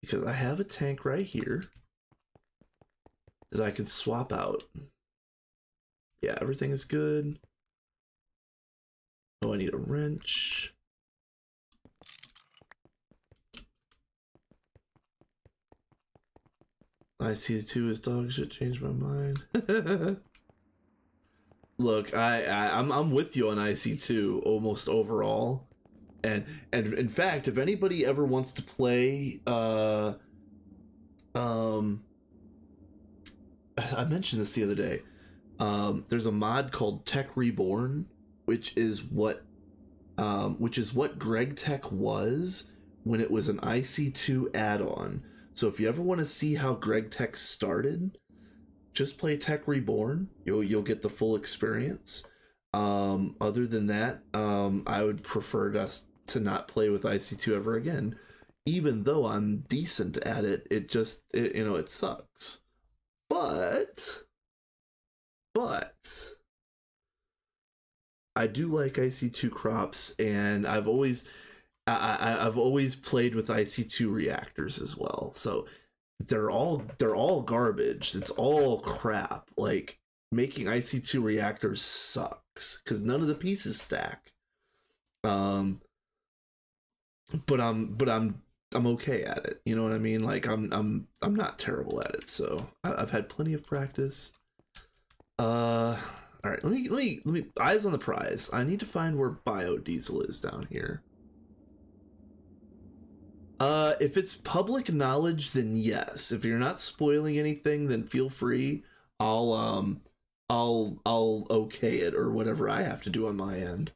because I have a tank right here that I can swap out. Yeah, everything is good. Oh, I need a wrench. I see too as dog shit changed my mind. Look, I'm with you on IC2 almost overall. And in fact, if anybody ever wants to play um I mentioned this the other day. There's a mod called Tech Reborn, which is what Greg Tech was when it was an IC2 add-on. So if you ever want to see how Greg Tech started, just play Tech Reborn. You'll get the full experience. Other than that, I would prefer us to not play with IC2 ever again. Even though I'm decent at it, it sucks. But I do like IC2 crops, and I've always played with IC2 reactors as well. So they're all garbage. It's all crap. Like making IC2 reactors sucks because none of the pieces stack. Um, but I'm okay at it. You know what I mean? Like I'm not terrible at it. So I've had plenty of practice. All right. Let me eyes on the prize. I need to find where biodiesel is down here. If it's public knowledge, then yes. If you're not spoiling anything, then feel free. I'll okay it or whatever I have to do on my end.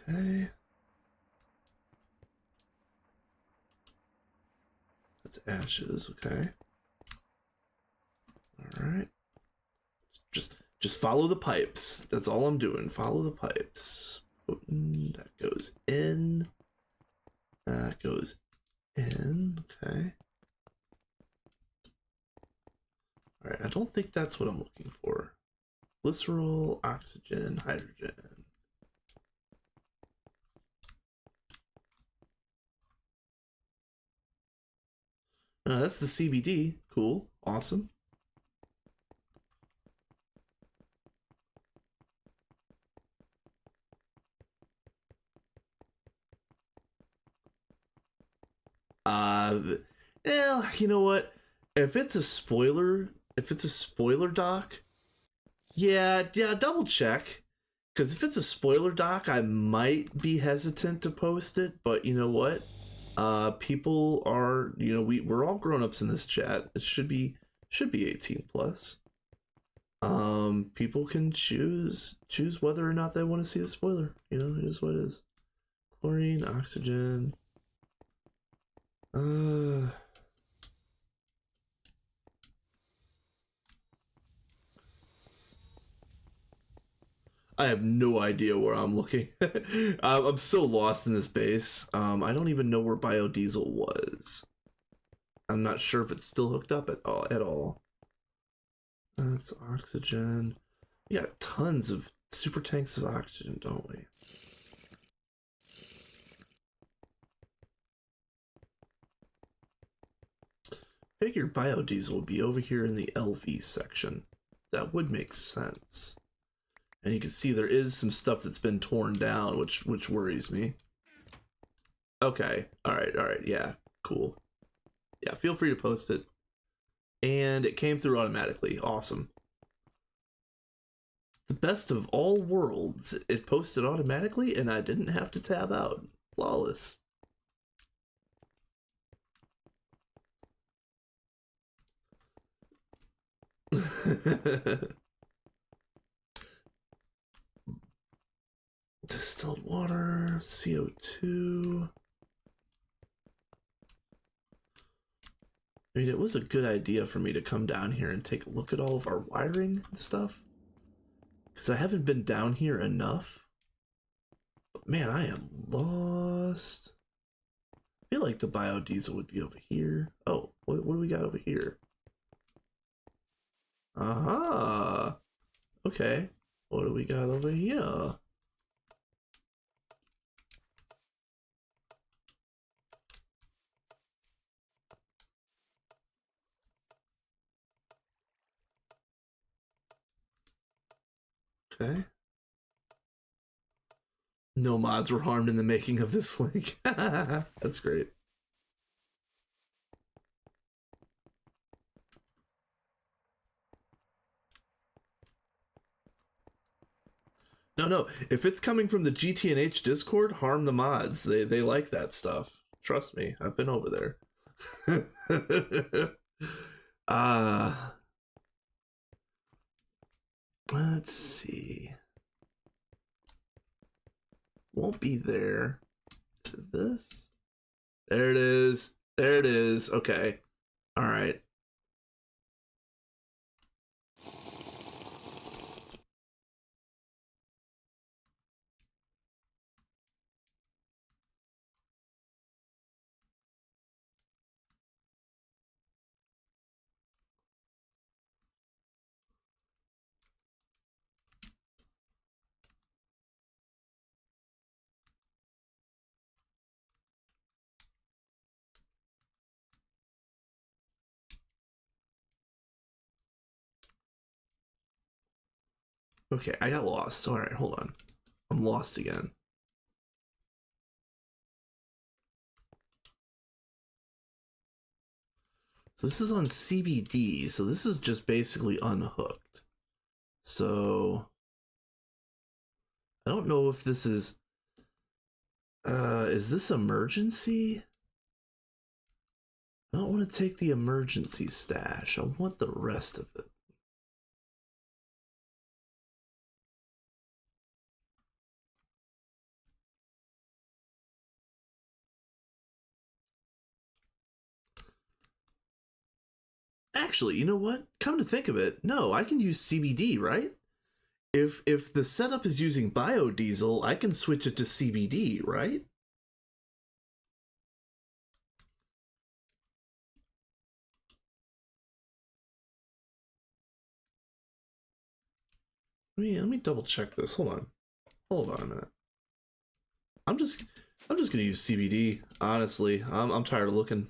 Okay. That's ashes, okay. Alright. Just follow the pipes. That's all I'm doing. Follow the pipes. That goes in. That goes in. Okay. Alright, I don't think that's what I'm looking for. Glycerol, oxygen, hydrogen. That's the CBD. Cool. Awesome. Uh, well, you know what? If it's a spoiler doc, yeah, double check. Because if it's a spoiler doc, I might be hesitant to post it. But you know what? People are, we're all grown ups in this chat. It should be 18 plus. People can choose whether or not they want to see the spoiler. It is what it is. Chlorine, oxygen. Uh, I have no idea where I'm looking. I'm so lost in this base. I don't even know where biodiesel was. I'm not sure if it's still hooked up at all. That's oxygen. We got tons of super tanks of oxygen, don't we? Figured biodiesel would be over here in the LV section. That would make sense. And you can see there is some stuff that's been torn down, which worries me. Okay. All right. Yeah. Cool. Yeah, feel free to post it. And it came through automatically. Awesome. The best of all worlds. It posted automatically and I didn't have to tab out. Flawless. Distilled water, CO2. I mean, it was a good idea for me to come down here and take a look at all of our wiring and stuff. Because I haven't been down here enough. But man, I am lost. I feel like the biodiesel would be over here. Oh, what do we got over here? Aha! Okay. What do we got over here? Okay. No mods were harmed in the making of this link. That's great. No. If it's coming from the GTNH Discord, harm the mods. They like that stuff. Trust me, I've been over there. Let's see. Won't be there. Is it this? There it is. There it is. Okay. All right. Okay, I got lost. All right, hold on. I'm lost again. So this is on CBD, so this is just basically unhooked. So I don't know if this is this emergency? I don't want to take the emergency stash. I want the rest of it. Actually, you know what? Come to think of it, no, I can use CBD, right? If the setup is using biodiesel, I can switch it to CBD, right? Let me double check this. Hold on. Hold on a minute. I'm just gonna use CBD. Honestly, I'm tired of looking.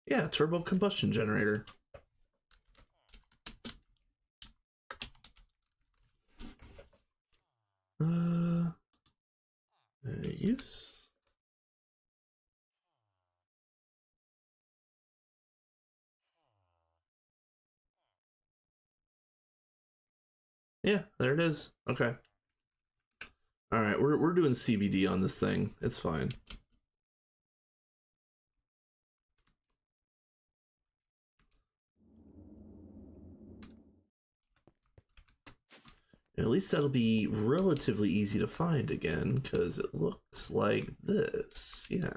Yeah, turbo combustion generator. Use. Yeah, there it is. Okay. All right, we're doing CBD on this thing. It's fine. At least that'll be relatively easy to find again, because it looks like this. Yeah.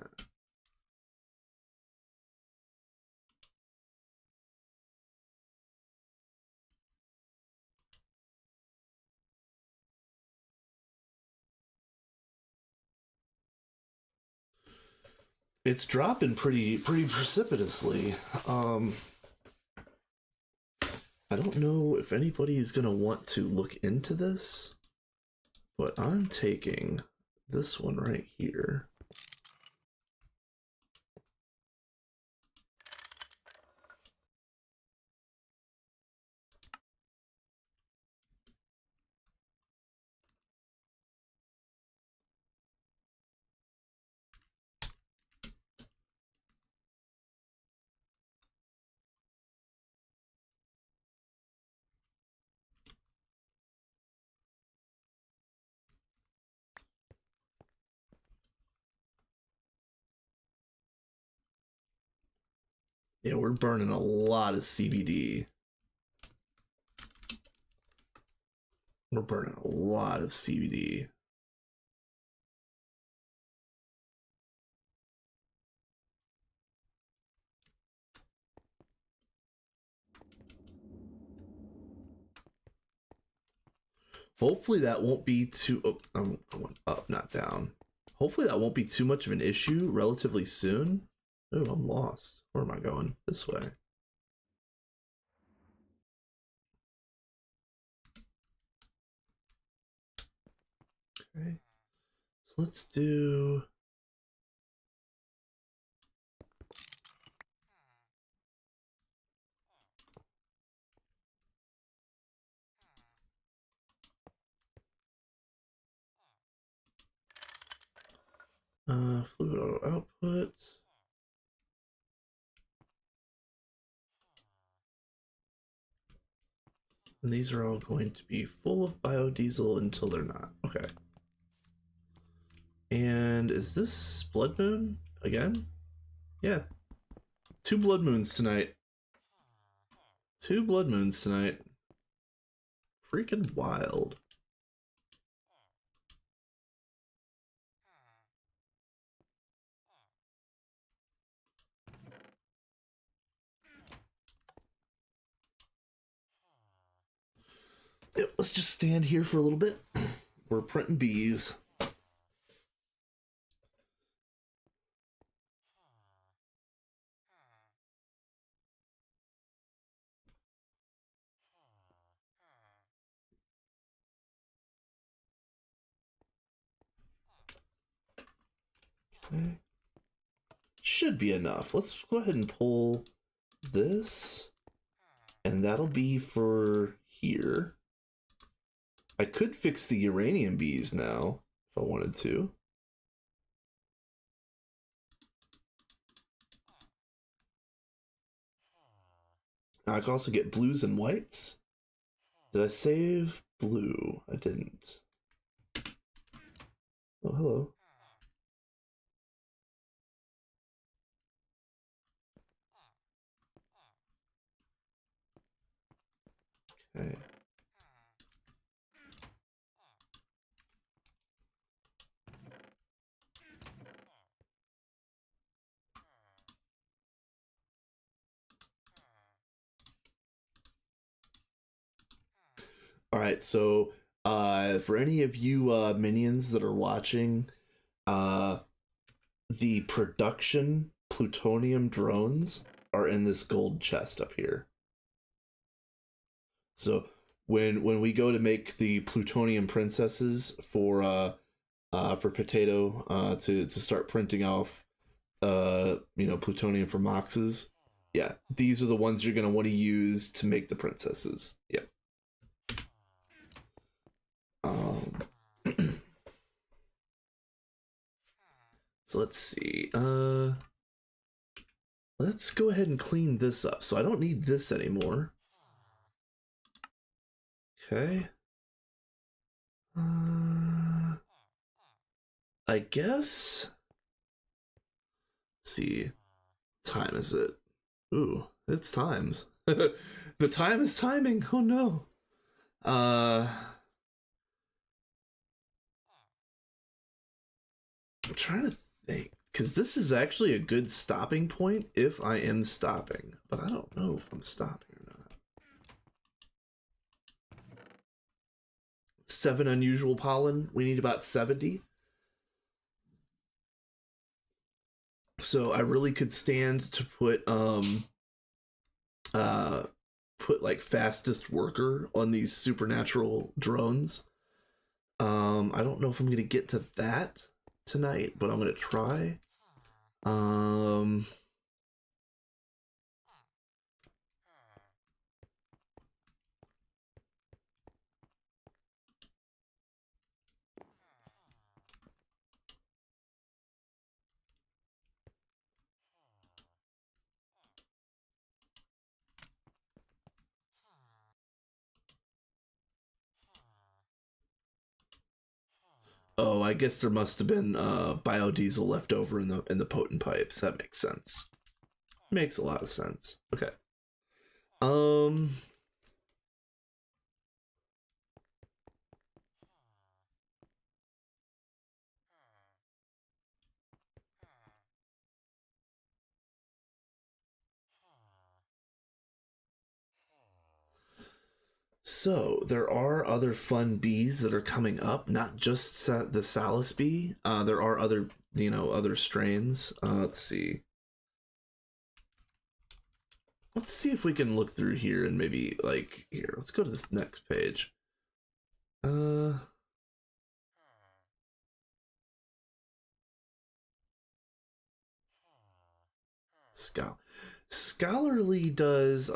It's dropping pretty precipitously. I don't know if anybody is gonna want to look into this, but I'm taking this one right here. Yeah, we're burning a lot of CBD. We're burning a lot of CBD. Hopefully that won't be too. Oh, I went up, not down. Hopefully that won't be too much of an issue relatively soon. Oh, I'm lost. Where am I going? This way. Okay. So let's do. Fluid auto output. And these are all going to be full of biodiesel until they're not. Okay. And is this Blood Moon again? Yeah. 2 Blood Moons tonight. 2 Blood Moons tonight. Freaking wild. Yep, let's just stand here for a little bit. We're printing bees. Okay. Should be enough. Let's go ahead and pull this. And that'll be for here. I could fix the uranium bees now if I wanted to. I could also get blues and whites. Did I save blue? I didn't. Oh, hello. Okay. All right, so for any of you minions that are watching, the production plutonium drones are in this gold chest up here. So when we go to make the plutonium princesses for Potato to start printing off plutonium for Moxes, yeah, these are the ones you're gonna want to use to make the princesses. Yep. Um, so let's see. Let's go ahead and clean this up. So I don't need this anymore. Okay. I guess. Let's see. What time is it? Ooh, it's times. The time is timing. Oh no. I'm trying to think, because this is actually a good stopping point if I am stopping, but I don't know if I'm stopping or not. 7 unusual pollen. We need about 70. So I really could stand to put like fastest worker on these supernatural drones. I don't know if I'm gonna get to that tonight, but I'm gonna try. Oh, I guess there must have been biodiesel left over in the potent pipes. That makes sense. Makes a lot of sense. Okay. Um So there are other fun bees that are coming up, not just the Salis bee. There are other, other strains. Let's see. Let's see if we can look through here and maybe like here. Let's go to this next page. Uh, Scholarly does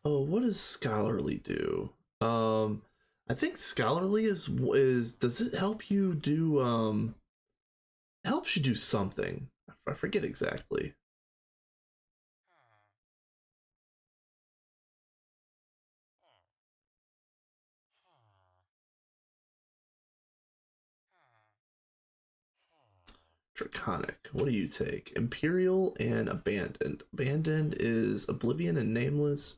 oh, what does Scholarly do? I think scholarly is does it help you do it helps you do something. I forget exactly. Draconic. What do you take? Imperial and Abandoned. Abandoned is Oblivion and Nameless.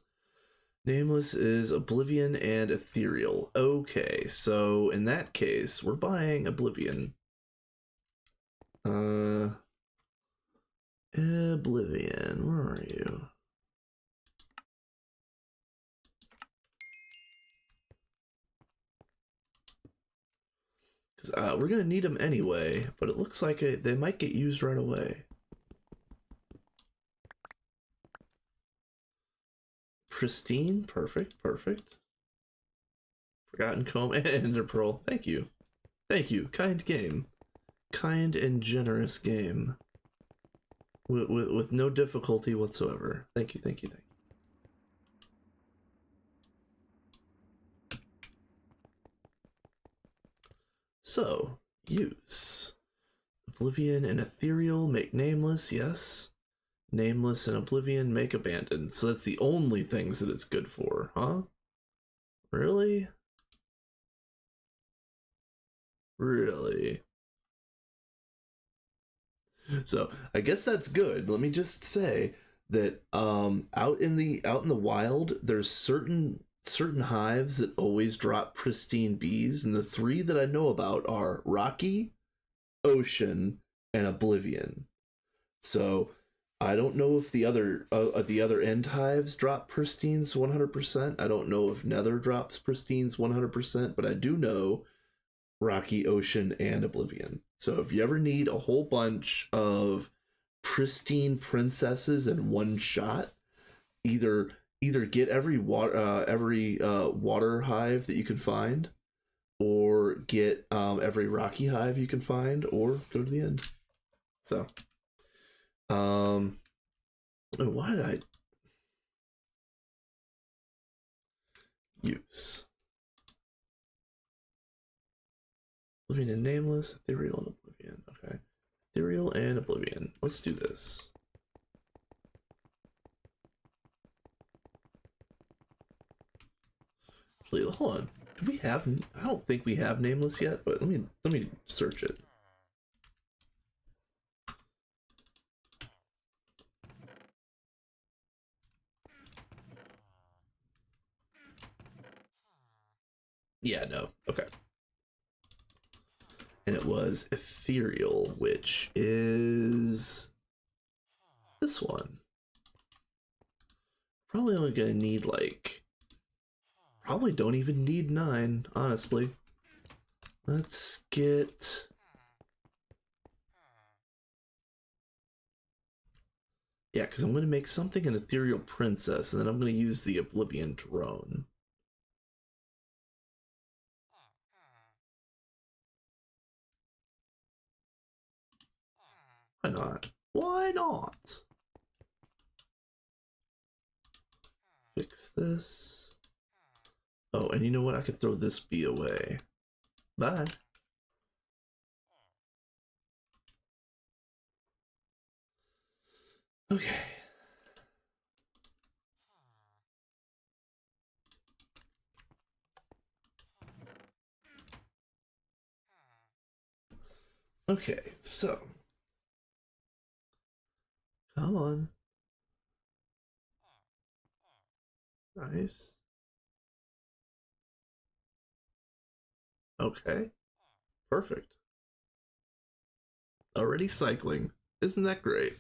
Nameless is Oblivion and Ethereal. Okay, so in that case, we're buying Oblivion. Oblivion, where are you? Because we're gonna need them anyway, but it looks like they might get used right away. Pristine, perfect, perfect. Forgotten Comb and Ender Pearl. Thank you. Thank you. Kind game. Kind and generous game. With no difficulty whatsoever. Thank you, thank you, thank you. So, use. Oblivion and Ethereal make Nameless, yes. Nameless and Oblivion make Abandoned. So that's the only things that it's good for, huh? Really? Really? So I guess that's good. Let me just say that out in the wild, there's certain hives that always drop pristine bees, and the three that I know about are Rocky, Ocean, and Oblivion. So I don't know if the other end hives drop pristines 100%. I don't know if Nether drops pristines 100%, but I do know Rocky, Ocean, and Oblivion. So if you ever need a whole bunch of pristine princesses in one shot, either get every water hive that you can find, or get every rocky hive you can find, or go to the end. So, why did I use Oblivion and Nameless, Ethereal and Oblivion? Okay, Ethereal and Oblivion. Let's do this. Actually, hold on. Do we have? I don't think we have Nameless yet, but let me search it. Yeah, no. Okay. And it was Ethereal, which is this one. Probably only gonna need like, probably don't even need 9, honestly. Let's get, yeah, because I'm gonna make something an Ethereal Princess, and then I'm gonna use the Oblivion Drone. Why not? Why not? Fix this. Oh, and you know what? I could throw this bee away. Bye. Okay. Okay, so. Come on. Nice. Okay. Perfect. Already cycling. Isn't that great?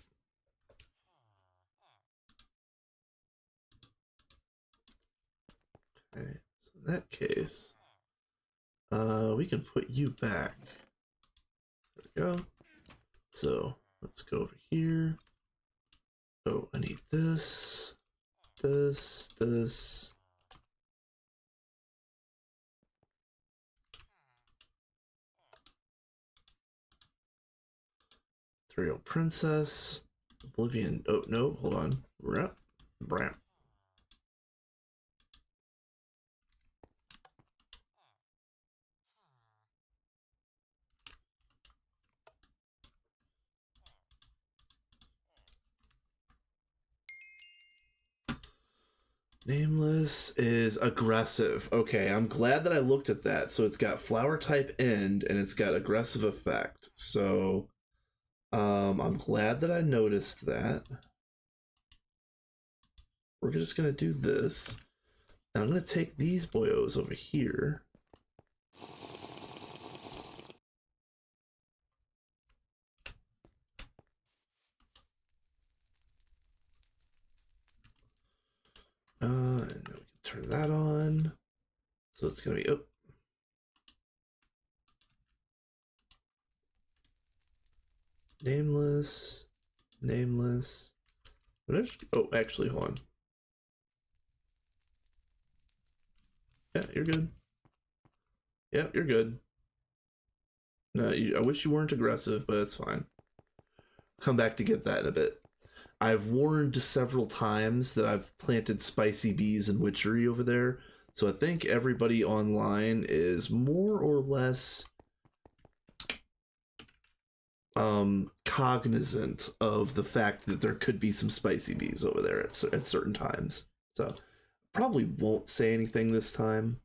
Okay, so in that case, we can put you back. There we go. So let's go over here. Oh, I need this, this. Ethereal Princess, Oblivion. Oh no, hold on. Brap, brap. Nameless is aggressive. Okay, I'm glad that I looked at that. So it's got flower type end and it's got aggressive effect. So I'm glad that I noticed that. We're just gonna do this. And I'm gonna take these boyos over here. And then we can turn that on. So it's gonna be nameless, nameless. Oh, actually, hold on. Yeah, you're good. Yeah, you're good. No, I wish you weren't aggressive, but it's fine. Come back to get that in a bit. I've warned several times that I've planted spicy bees and witchery over there, so I think everybody online is more or less cognizant of the fact that there could be some spicy bees over there at certain times. So probably won't say anything this time.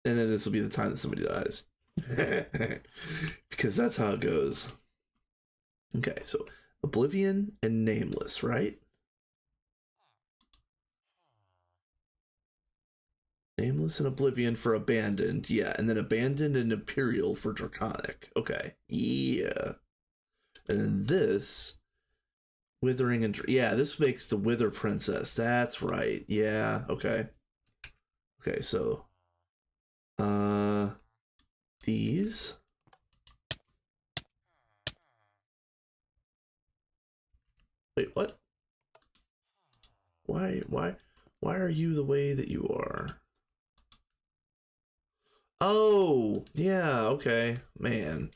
And then this will be the time that somebody dies. Because that's how it goes. Okay, so Oblivion and Nameless, right? Nameless and Oblivion for Abandoned, yeah, and then Abandoned and Imperial for Draconic. Okay, yeah. And then this, Withering and... Yeah, this makes the Wither Princess. That's right. Yeah, okay. Okay, so... These... Wait, what? Why are you the way that you are? Oh, yeah, okay. Man.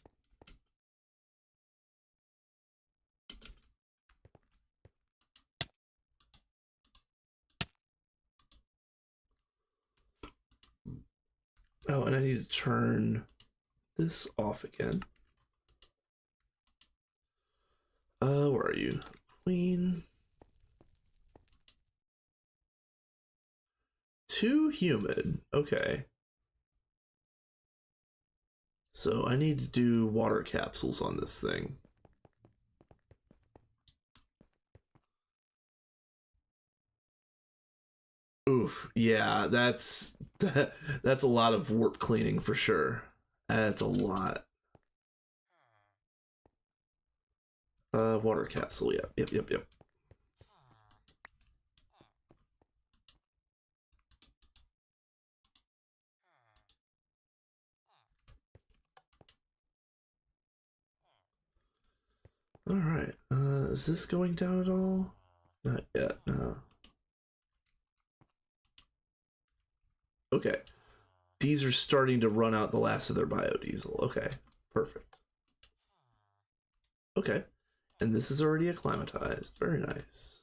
Oh, and I need to turn this off again. Where are you? Queen. Too humid. Okay. So I need to do water capsules on this thing. Oof. Yeah, that's a lot of warp cleaning for sure. That's a lot. Water capsule. Yep. All right. Is this going down at all? Not yet. No. Okay. These are starting to run out the last of their biodiesel. Okay. Perfect. Okay. And this is already acclimatized. Very nice.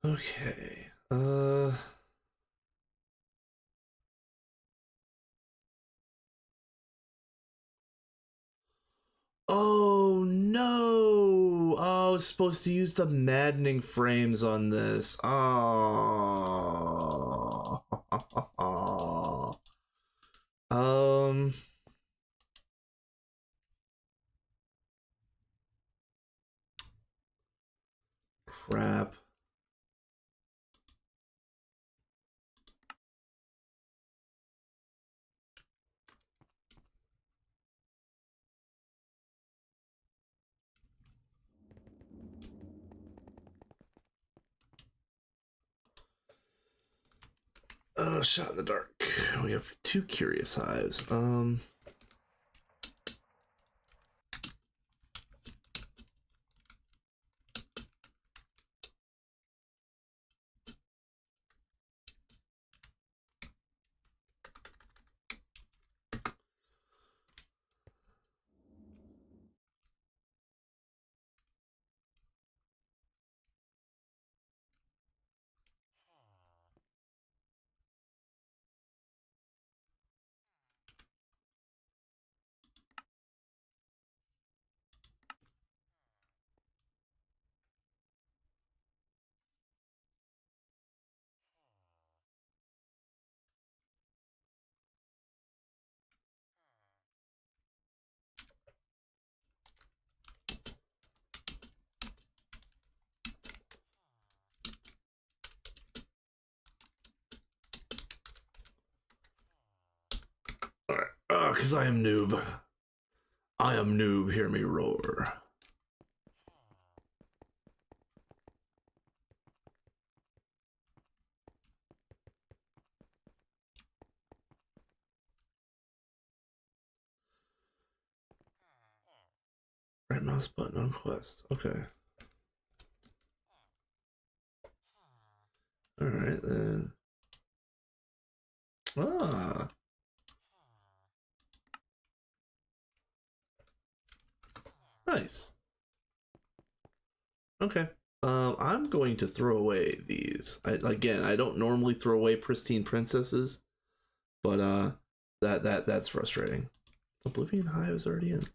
Okay. Oh no! Oh, I was supposed to use the maddening frames on this. Oh. um. Crap. Oh, shot in the dark. We have 2 curious hives. 'cause I am noob. I am noob, hear me roar. Right mouse button on quest. Okay. Alright then. Ah. Nice. Okay. I'm going to throw away these. Again, I don't normally throw away pristine princesses, but that's frustrating. Oblivion Hive is already in.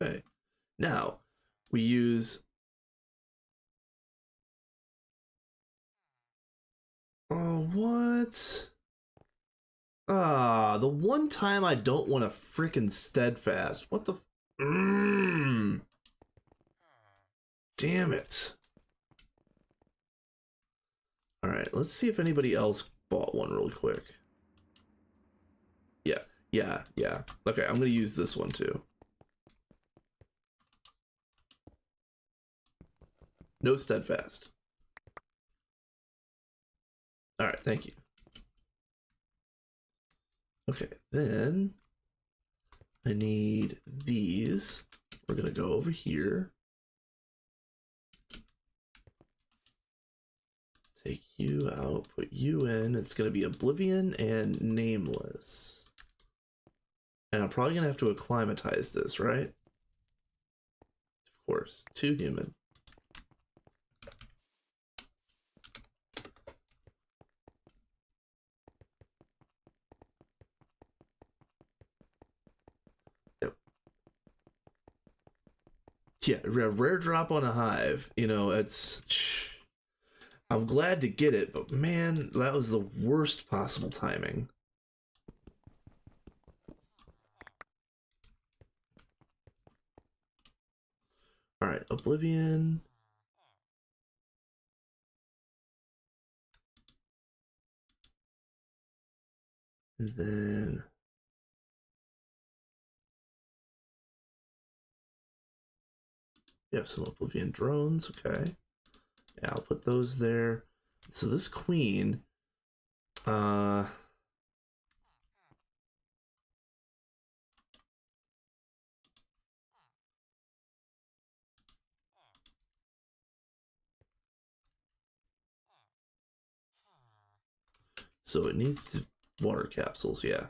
Okay. Now we use. Oh, what? Ah, the one time I don't want a freaking steadfast. What the? Damn it. All right, let's see if anybody else bought one really quick. Yeah. Okay, I'm gonna use this one too. No steadfast. All right, thank you. Okay, then I need these. We're gonna go over here. Take you out, put you in. It's gonna be Oblivion and Nameless. And I'm probably gonna have to acclimatize this, right? Of course, 2 human. Yep. Yeah, rare drop on a hive. You know, it's. I'm glad to get it, but man, that was the worst possible timing. All right, Oblivion. And then we have some Oblivion drones. Okay. Yeah, I'll put those there. So this queen, so it needs to water capsules, yeah.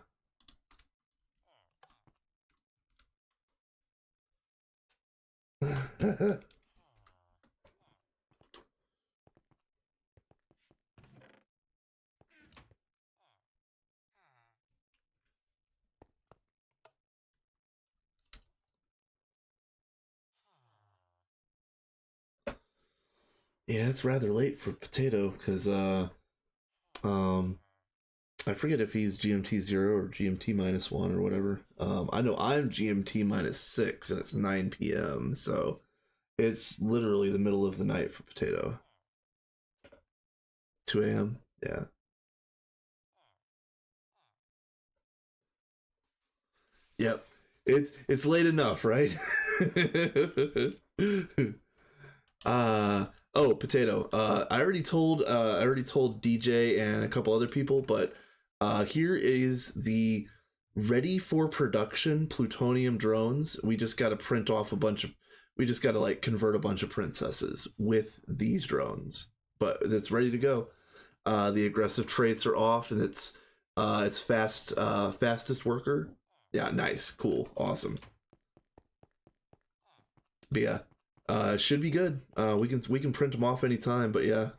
Yeah, it's rather late for Potato because I forget if he's GMT 0 or GMT -1 or whatever. I know I'm GMT -6 and it's 9 p.m. So it's literally the middle of the night for Potato. 2 a.m. Yeah. Yep. It's late enough, right? Oh, Potato. I already told DJ and a couple other people, but here is the ready for production plutonium drones. We just got to print off a bunch of. We just got to like convert a bunch of princesses with these drones, but it's ready to go. The aggressive traits are off, and it's fastest worker. Yeah, nice, cool, awesome. But yeah, should be good. We can print them off anytime. But yeah,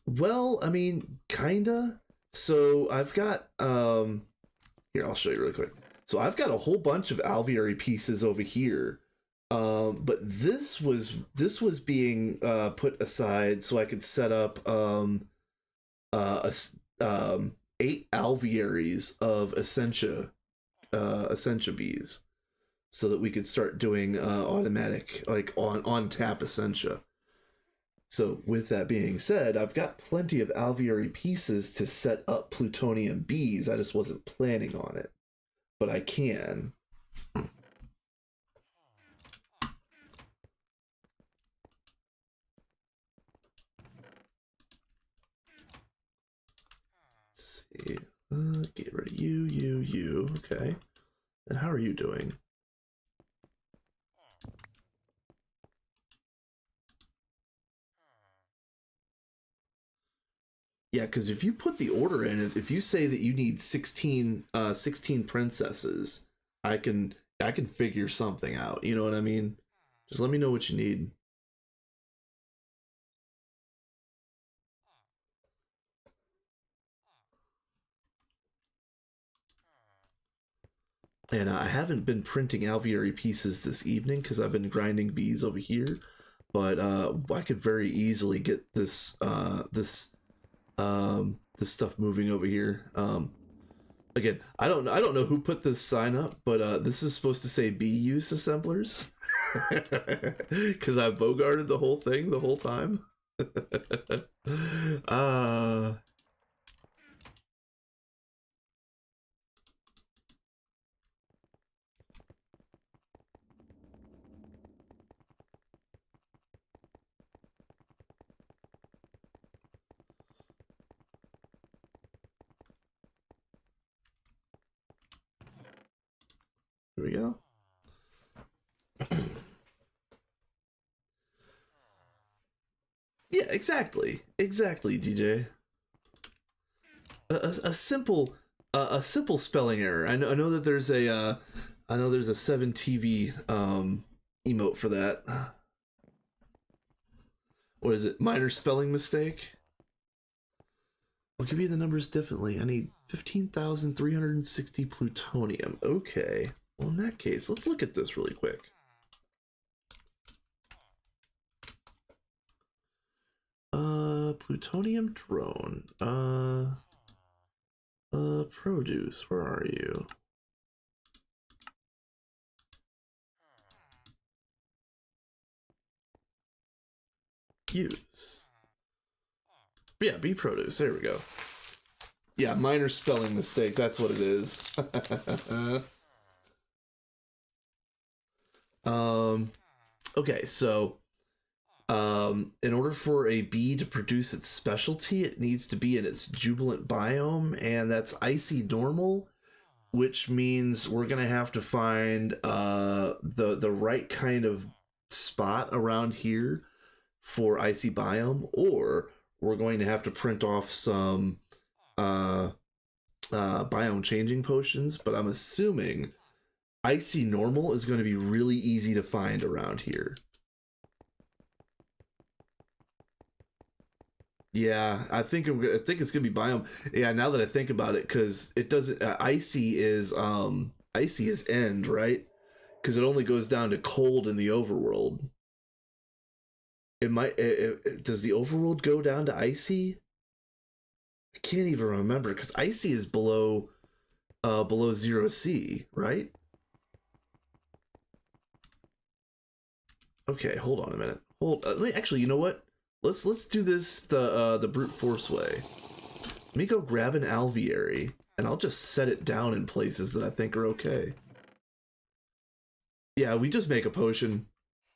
well, I mean, kinda. So I've got here, I'll show you really quick. So I've got a whole bunch of alveary pieces over here. But this was being put aside so I could set up a 8 alvearies of Essentia bees. so that we could start doing automatic, like on tap Essentia. So with that being said, I've got plenty of alveoli pieces to set up plutonium bees. I just wasn't planning on it, but I can. Let's see. Get rid of you. Okay. And how are you doing? Yeah, because if you put the order in, if you say that you need 16 princesses, I can figure something out. You know what I mean? Just let me know what you need. And I haven't been printing alveoli pieces this evening because I've been grinding bees over here. But I could very easily get this stuff moving over here. Again, I don't know who put this sign up, but this is supposed to say bee use assemblers because I bogarted the whole thing the whole time. uh Here we go. Yeah, exactly, DJ. A simple spelling error. I know that there's a I know there's a 7TV emote for that. What is it? Minor spelling mistake. I'll give you the numbers differently. I need 15,360 plutonium. Okay. Well, in that case, let's look at this really quick. Plutonium drone. Produce. Where are you? Use. Yeah, bee produce. There we go. Yeah, minor spelling mistake. That's what it is. Okay, so in order for a bee to produce its specialty, it needs to be in its jubilant biome, and that's icy normal, which means we're gonna have to find the right kind of spot around here for icy biome, or we're going to have to print off some biome changing potions. But I'm assuming icy normal is going to be really easy to find around here. Yeah, I think it's gonna be biome. Yeah, now that I think about it, because it doesn't. Icy is end, right? Because it only goes down to cold in the overworld. It might. Does the overworld go down to icy? I can't even remember because icy is below 0C, right? Okay, hold on a minute. Actually, you know what? Let's do this the brute force way. Let me go grab an alveoli, and I'll just set it down in places that I think are okay. Yeah, we just make a potion.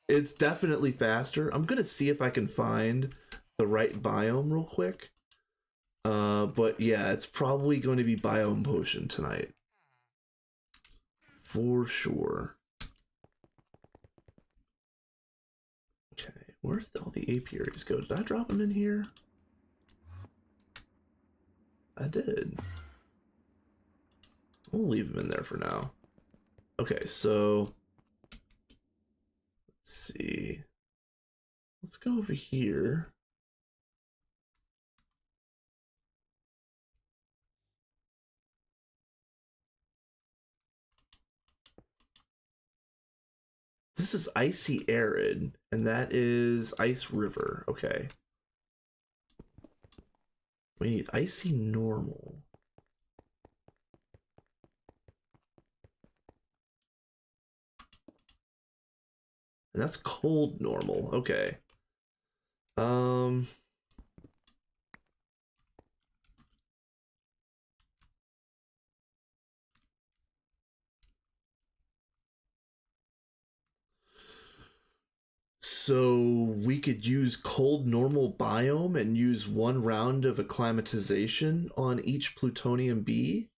It's definitely faster. I'm gonna see if I can find the right biome real quick. But yeah, it's probably going to be biome potion tonight. For sure. Okay, where did all the apiaries go? Did I drop them in here? I did. We'll leave them in there for now. Okay, so let's see. Let's go over here. This is icy arid, and that is ice river. Okay. We need icy normal. And that's cold normal. Okay. Um. So we could use cold normal biome and use 1 round of acclimatization on each plutonium bee.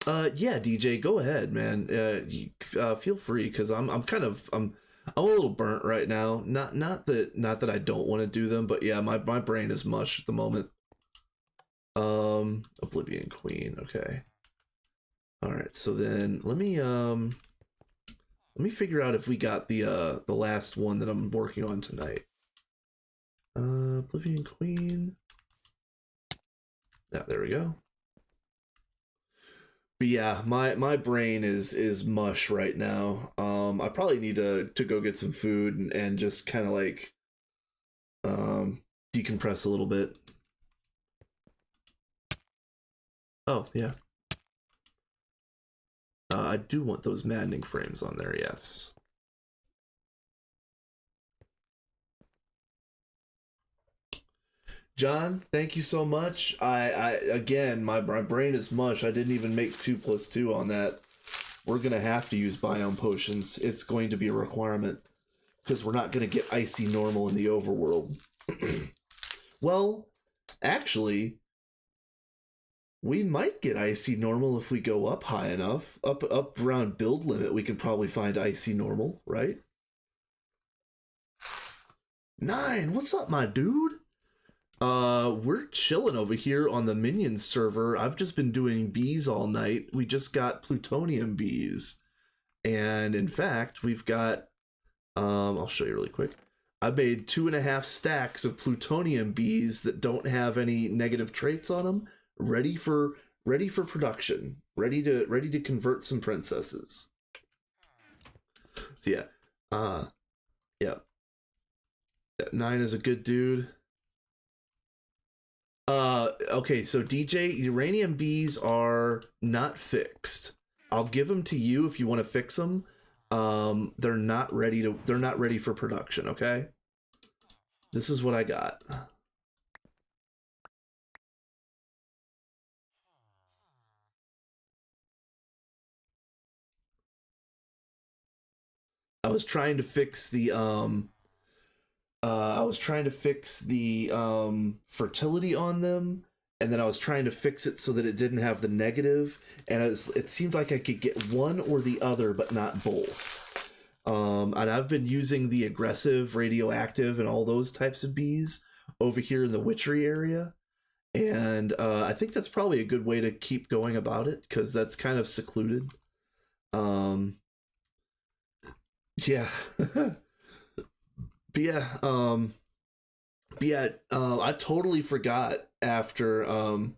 Yeah, DJ, go ahead, man. Feel free, because I'm kind of I'm a little burnt right now. Not that I don't want to do them, but yeah, my brain is mush at the moment. Oblivion Queen. Okay. All right. So then let me figure out if we got the last one that I'm working on tonight. Oblivion Queen. Yeah, there we go. But yeah, my brain is mush right now. I probably need to go get some food and just kind of like decompress a little bit. Oh yeah, I do want those maddening frames on there. Yes. John, thank you so much. I again, my brain is mush. I didn't even make 2+2 on that. We're gonna have to use biome potions. It's going to be a requirement because we're not gonna get icy normal in the overworld. Well, actually, we might get icy normal if we go up high enough. Up around build limit, we can probably find icy normal, right? 9, what's up, my dude? We're chilling over here on the Minions server. I've just been doing bees all night. We just got plutonium bees. And in fact, we've got I'll show you really quick. I made 2.5 stacks of plutonium bees that don't have any negative traits on them, ready for production, ready to convert some princesses. So yeah, yeah, 9 is a good dude. Okay, so DJ, uranium bees are not fixed. I'll give them to you if you want to fix them. They're not ready for production, okay? This is what I got. I was trying to fix the fertility on them, and then I was trying to fix it so that it didn't have the negative, and it seemed like I could get one or the other, but not both. And I've been using the aggressive, radioactive, and all those types of bees over here in the witchery area, and I think that's probably a good way to keep going about it because that's kind of secluded. Um, yeah. But yeah, I totally forgot after I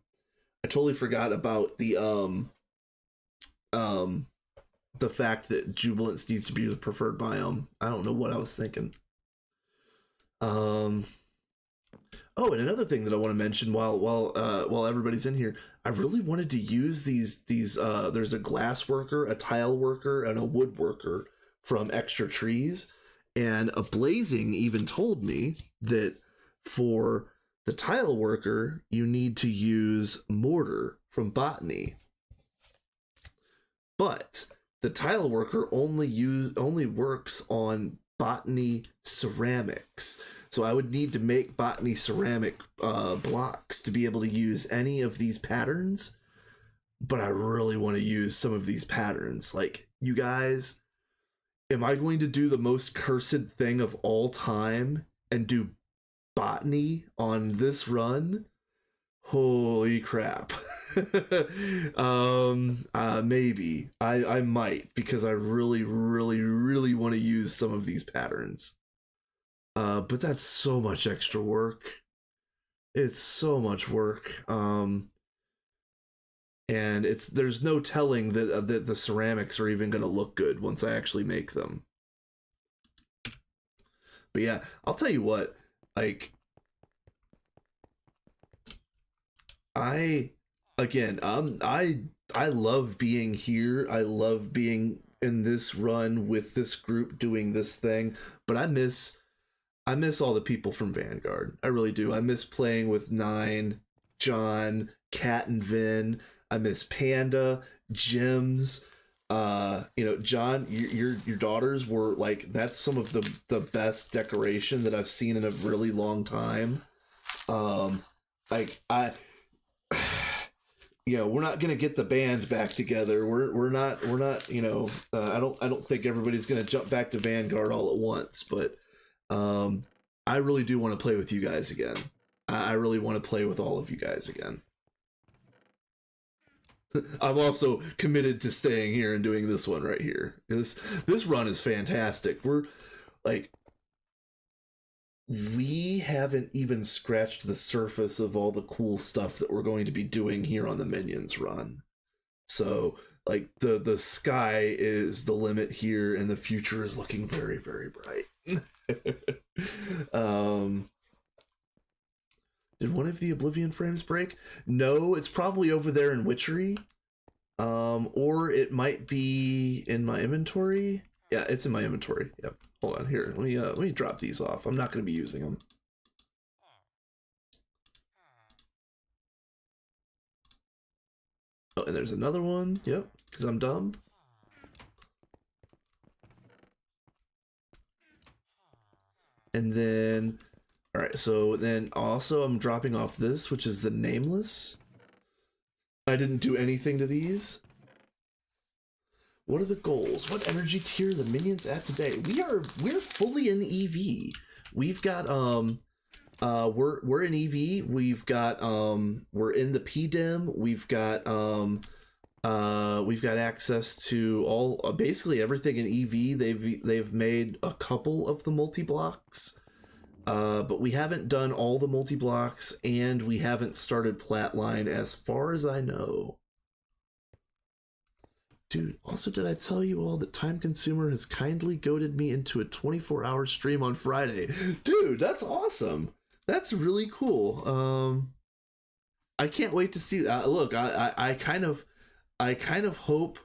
totally forgot about um the fact that Jubilance needs to be the preferred biome. I don't know what I was thinking. Um Oh, and another thing that I want to mention while everybody's in here, I really wanted to use these there's a glass worker, a tile worker, and a wood worker from Extra Trees. And a Blazing even told me that for the tile worker, you need to use mortar from Botany. But the tile worker only works on Botany ceramics. So I would need to make Botany ceramic blocks to be able to use any of these patterns. But I really want to use some of these patterns. Like, you guys, am I going to do the most cursed thing of all time and do Botany on this run? Holy crap. Maybe I might, because I really really want to use some of these patterns. But that's so much extra work. It's so much work. And there's no telling that the ceramics are even going to look good once I actually make them. But yeah, I'll tell you what, like, I again, I love being here. I love being in this run with this group doing this thing, but I miss all the people from Vanguard. I really do. I miss playing with Nine, John, Kat, and Vin. I miss Panda, Jims. John, your daughters were like, that's some of the best decoration that I've seen in a really long time. Like I we're not gonna get the band back together. We're not I don't think everybody's gonna jump back to Vanguard all at once, but I really do want to play with you guys again. I really want to play with all of you guys again. I'm also committed to staying here and doing this one right here. This run is fantastic. We haven't even scratched the surface of all the cool stuff that we're going to be doing here on the Minions run. So like the sky is the limit here, and the future is looking very, very bright. Did one of the Oblivion frames break? No, it's probably over there in Witchery. Or it might be in my inventory. Yeah, it's in my inventory. Yep. Hold on here. Let me drop these off. I'm not going to be using them. Oh, and there's another one. Yep, because I'm dumb. And then, all right, so then also I'm dropping off this, which is the Nameless. I didn't do anything to these. What are the goals? What energy tier are the Minions at today? We're fully in EV. We've got we're in EV. We've got we're in the PDEM. We've got access to all basically everything in EV. They've made a couple of the multi-blocks. But we haven't done all the multi-blocks, and we haven't started Flatline as far as I know. Dude, also, did I tell you all that Time Consumer has kindly goaded me into a 24-hour stream on Friday? Dude, that's awesome. That's really cool. I can't wait to see that. Look, I kind of hope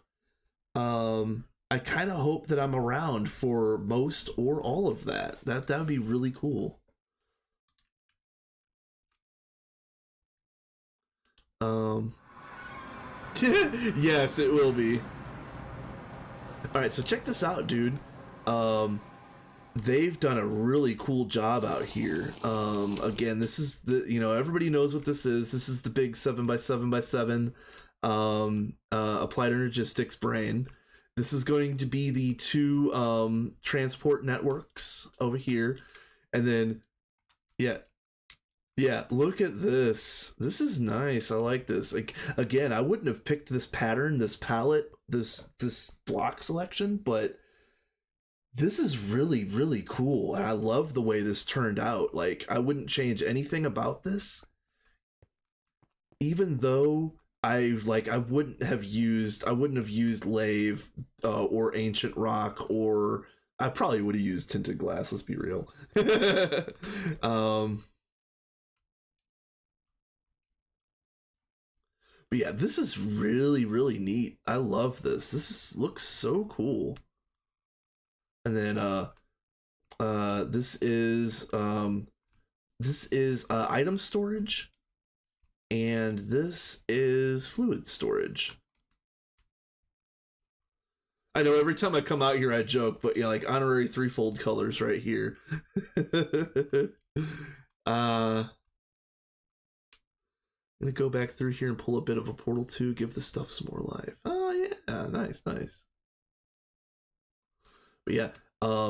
that I'm around for most or all of that. That would be really cool. Yes, it will be. All right, so check this out, dude. They've done a really cool job out here. Again, this is the, everybody knows what this is. This is the big 7x7x7 applied energistics brain. This is going to be the two transport networks over here. And then, yeah, look at this. This is nice. I like this. Like, again, I wouldn't have picked this pattern, this palette, this block selection, but this is really, really cool. And I love the way this turned out. Like, I wouldn't change anything about this. Even though I wouldn't have used Lave or Ancient Rock, or I probably would have used Tinted Glass, let's be real. But yeah, this is really, really neat. I love this. Looks so cool. And then this is item storage, and this is fluid storage. I know every time I come out here I joke, but yeah, like honorary threefold colors right here. I'm gonna go back through here and pull a bit of a portal too, give the stuff some more life. Oh yeah, nice. But yeah,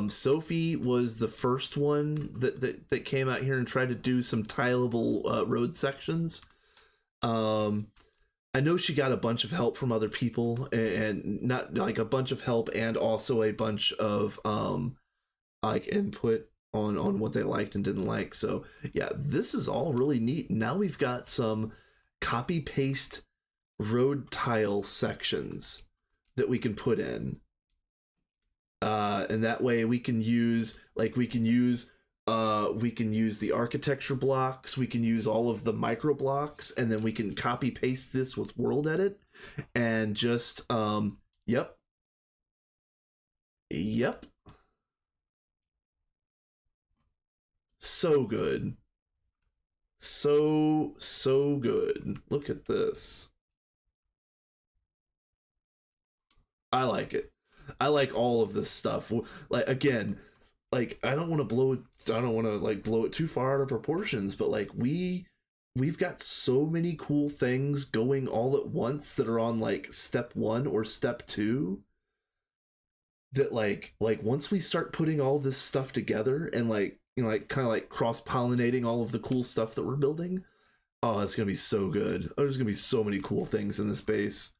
Sophie was the first one that came out here and tried to do some tileable road sections. I know she got a bunch of help from other people, and not like a bunch of help, and also a bunch of like input on what they liked and didn't like. So yeah, this is all really neat. Now we've got some copy paste road tile sections that we can put in. And that way we can use the architecture blocks, we can use all of the micro blocks, and then we can copy paste this with world edit and just Yep. So good. So good. Look at this. I like it. I like all of this stuff. Like again, like I don't want to blow it. I don't want to like blow it too far out of proportions, but like we've got so many cool things going all at once that are on like step 1 or step 2, that like once we start putting all this stuff together and like like kind of like cross pollinating all of the cool stuff that we're building, oh, it's gonna be so good. There's gonna be so many cool things in this base.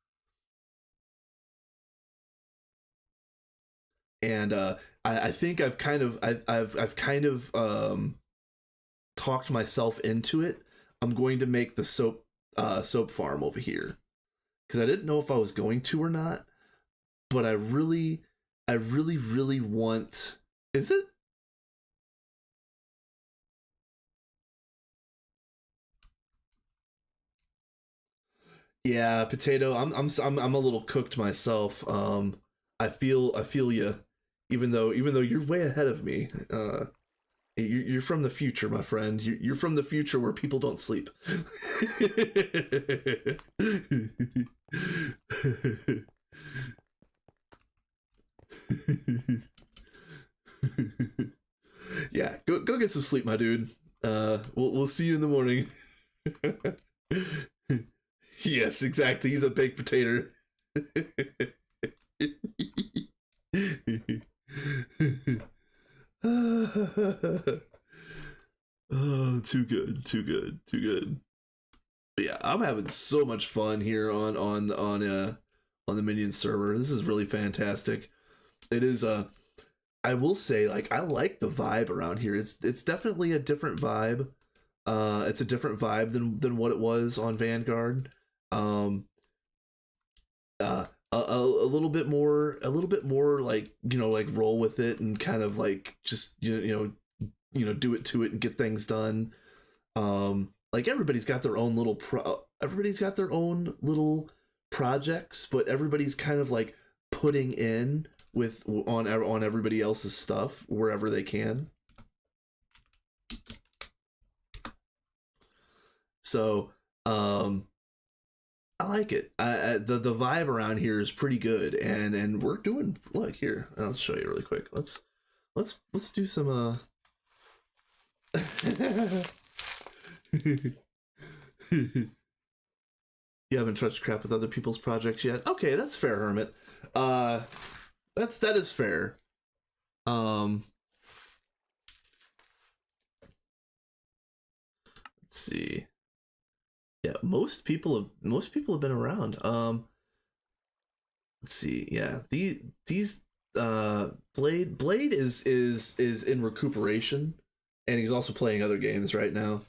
And I think I've kind of talked myself into it. I'm going to make the soap farm over here because I didn't know if I was going to or not, but I really want. Is it? Yeah, potato. I'm a little cooked myself. I feel you, even though you're way ahead of me. You're from the future, my friend. You're from the future where people don't sleep. Yeah, go get some sleep, my dude. We'll see you in the morning. Yes, exactly. He's a baked potato. Oh, too good, too good, too good. But yeah, I'm having so much fun here on the Minion server. This is really fantastic. It is I will say, like, I like the vibe around here. It's definitely a different vibe. It's a different vibe than what it was on Vanguard. Um, a little bit more like, like roll with it and kind of like just do it to it and get things done. Like everybody's got their own little projects, but everybody's kind of like putting in with on everybody else's stuff wherever they can. So I like it. The vibe around here is pretty good, and we're doing. Look here, I'll show you really quick. Let's do some. You haven't touched crap with other people's projects yet. Okay, that's fair, Hermit. Uh, that is fair. Um, let's see. Yeah, most people have been around. Let's see. Yeah, these Blade is in recuperation, and he's also playing other games right now.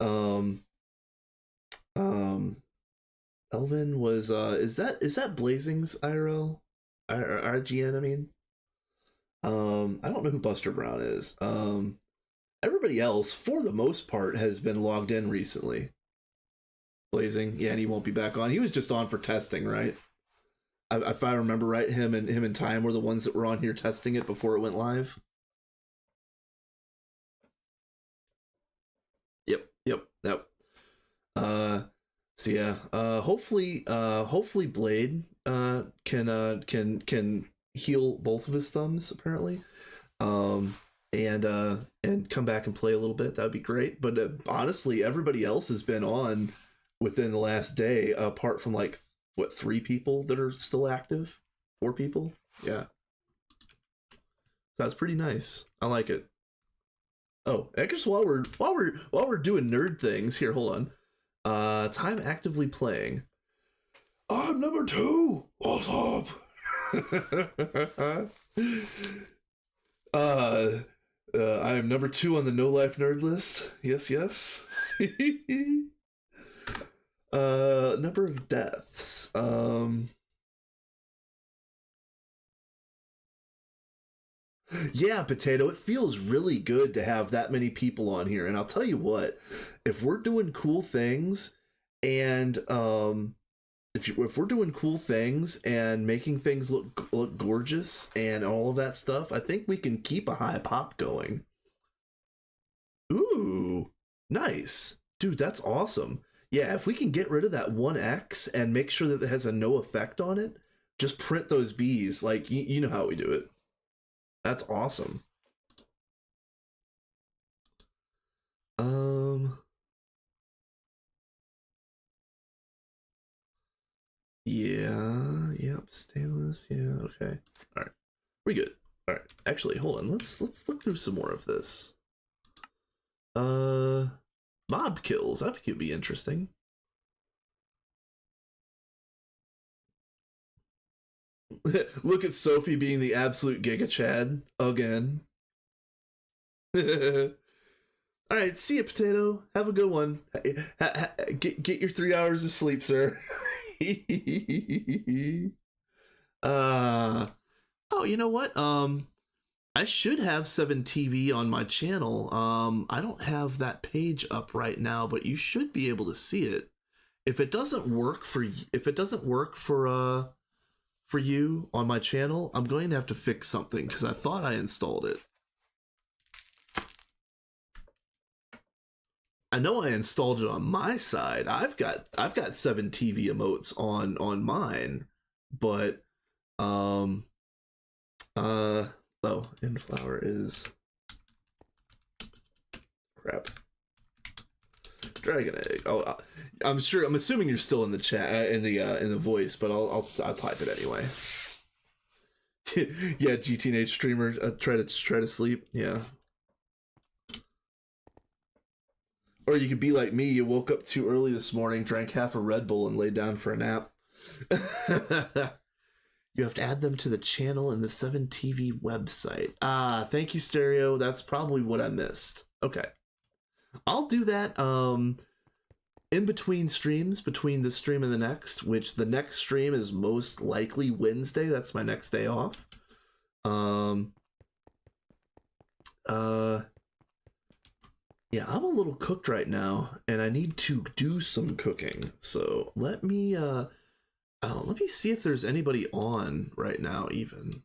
Um, um, Elvin was is that Blazing's IRL, RGN? I mean, I don't know who Buster Brown is. Everybody else, for the most part, has been logged in recently. Blazing, yeah, and he won't be back on. He was just on for testing, right? If I remember right, him and Time were the ones that were on here testing it before it went live. Yep. Uh, so yeah, hopefully Blade can heal both of his thumbs apparently, um, and come back and play a little bit. That'd be great. But honestly, everybody else has been on within the last day, apart from like what 3 people that are still active, 4 people. Yeah, so that's pretty nice. I like it. Oh, I guess while we're doing nerd things here, hold on. Time actively playing. I'm number 2. What's up? uh, I am number 2 on the no life nerd list. Yes. Number of deaths. Yeah, Potato, it feels really good to have that many people on here. And I'll tell you what, if we're doing cool things and if we're doing cool things and making things look gorgeous and all of that stuff, I think we can keep a high pop going. Ooh, nice. Dude, that's awesome. Yeah, if we can get rid of that 1x and make sure that it has a no effect on it, just print those bees. Like, you know how we do it. That's awesome. Yeah, yep, stainless, yeah, okay. Alright. We good. Alright. Actually, hold on. Let's look through some more of this. Mob kills. That could be interesting. Look at Sophie being the absolute Giga Chad again. All right, see ya, Potato. Have a good one. Get your 3 hours of sleep, sir. Oh, you know what? I should have 7TV on my channel. I don't have that page up right now, but you should be able to see it. If it doesn't work for you on my channel, I'm going to have to fix something because I thought I installed it. I know I installed it on my side. I've got 7TV emotes on mine, but oh, Inflower is crap. Dragon egg. Oh, I'm assuming you're still in the chat in the voice, but I'll type it anyway. Yeah, GTNH streamer try to sleep. Yeah. Or you could be like me, you woke up too early this morning, drank half a Red Bull, and laid down for a nap. You have to add them to the channel in the 7TV website. Ah, thank you, Stereo. That's probably what I missed. Okay. I'll do that in between streams, between this stream and the next, which the next stream is most likely Wednesday. That's my next day off. Yeah, I'm a little cooked right now, and I need to do some cooking. So let me see if there's anybody on right now, even.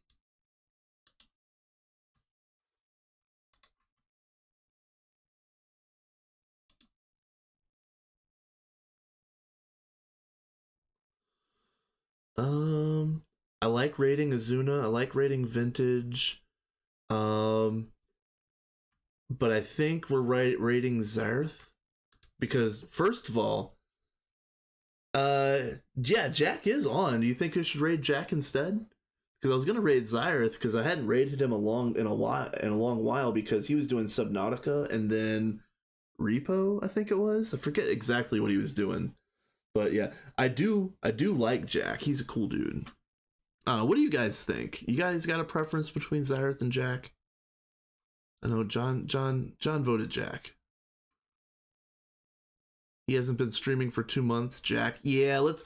I like rating Azuna. I like rating Vintage. But I think we're rating Zareth because first of all, yeah, Jack is on. Do you think I should raid Jack instead? Because I was gonna raid Zareth because I hadn't raided him in a long while because he was doing Subnautica and then Repo, I think it was. I forget exactly what he was doing, but yeah, I do like Jack. He's a cool dude. What do you guys think? You guys got a preference between Zareth and Jack? I know John voted Jack. He hasn't been streaming for 2 months. Jack, yeah, let's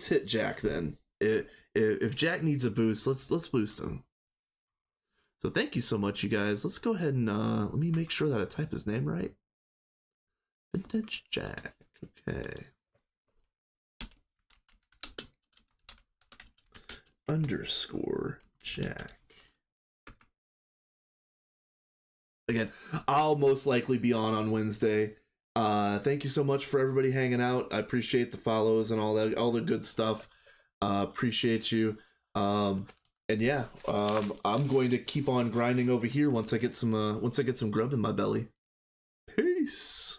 hit Jack then. If Jack needs a boost, let's boost him. So thank you so much, you guys. Let's go ahead and let me make sure that I type his name right. Vintage Jack. Okay. Underscore Jack. Again, I'll most likely be on Wednesday. Thank you so much for everybody hanging out. I appreciate the follows and all the good stuff. Appreciate you. And yeah, I'm going to keep on grinding over here once I get some grub in my belly. Peace.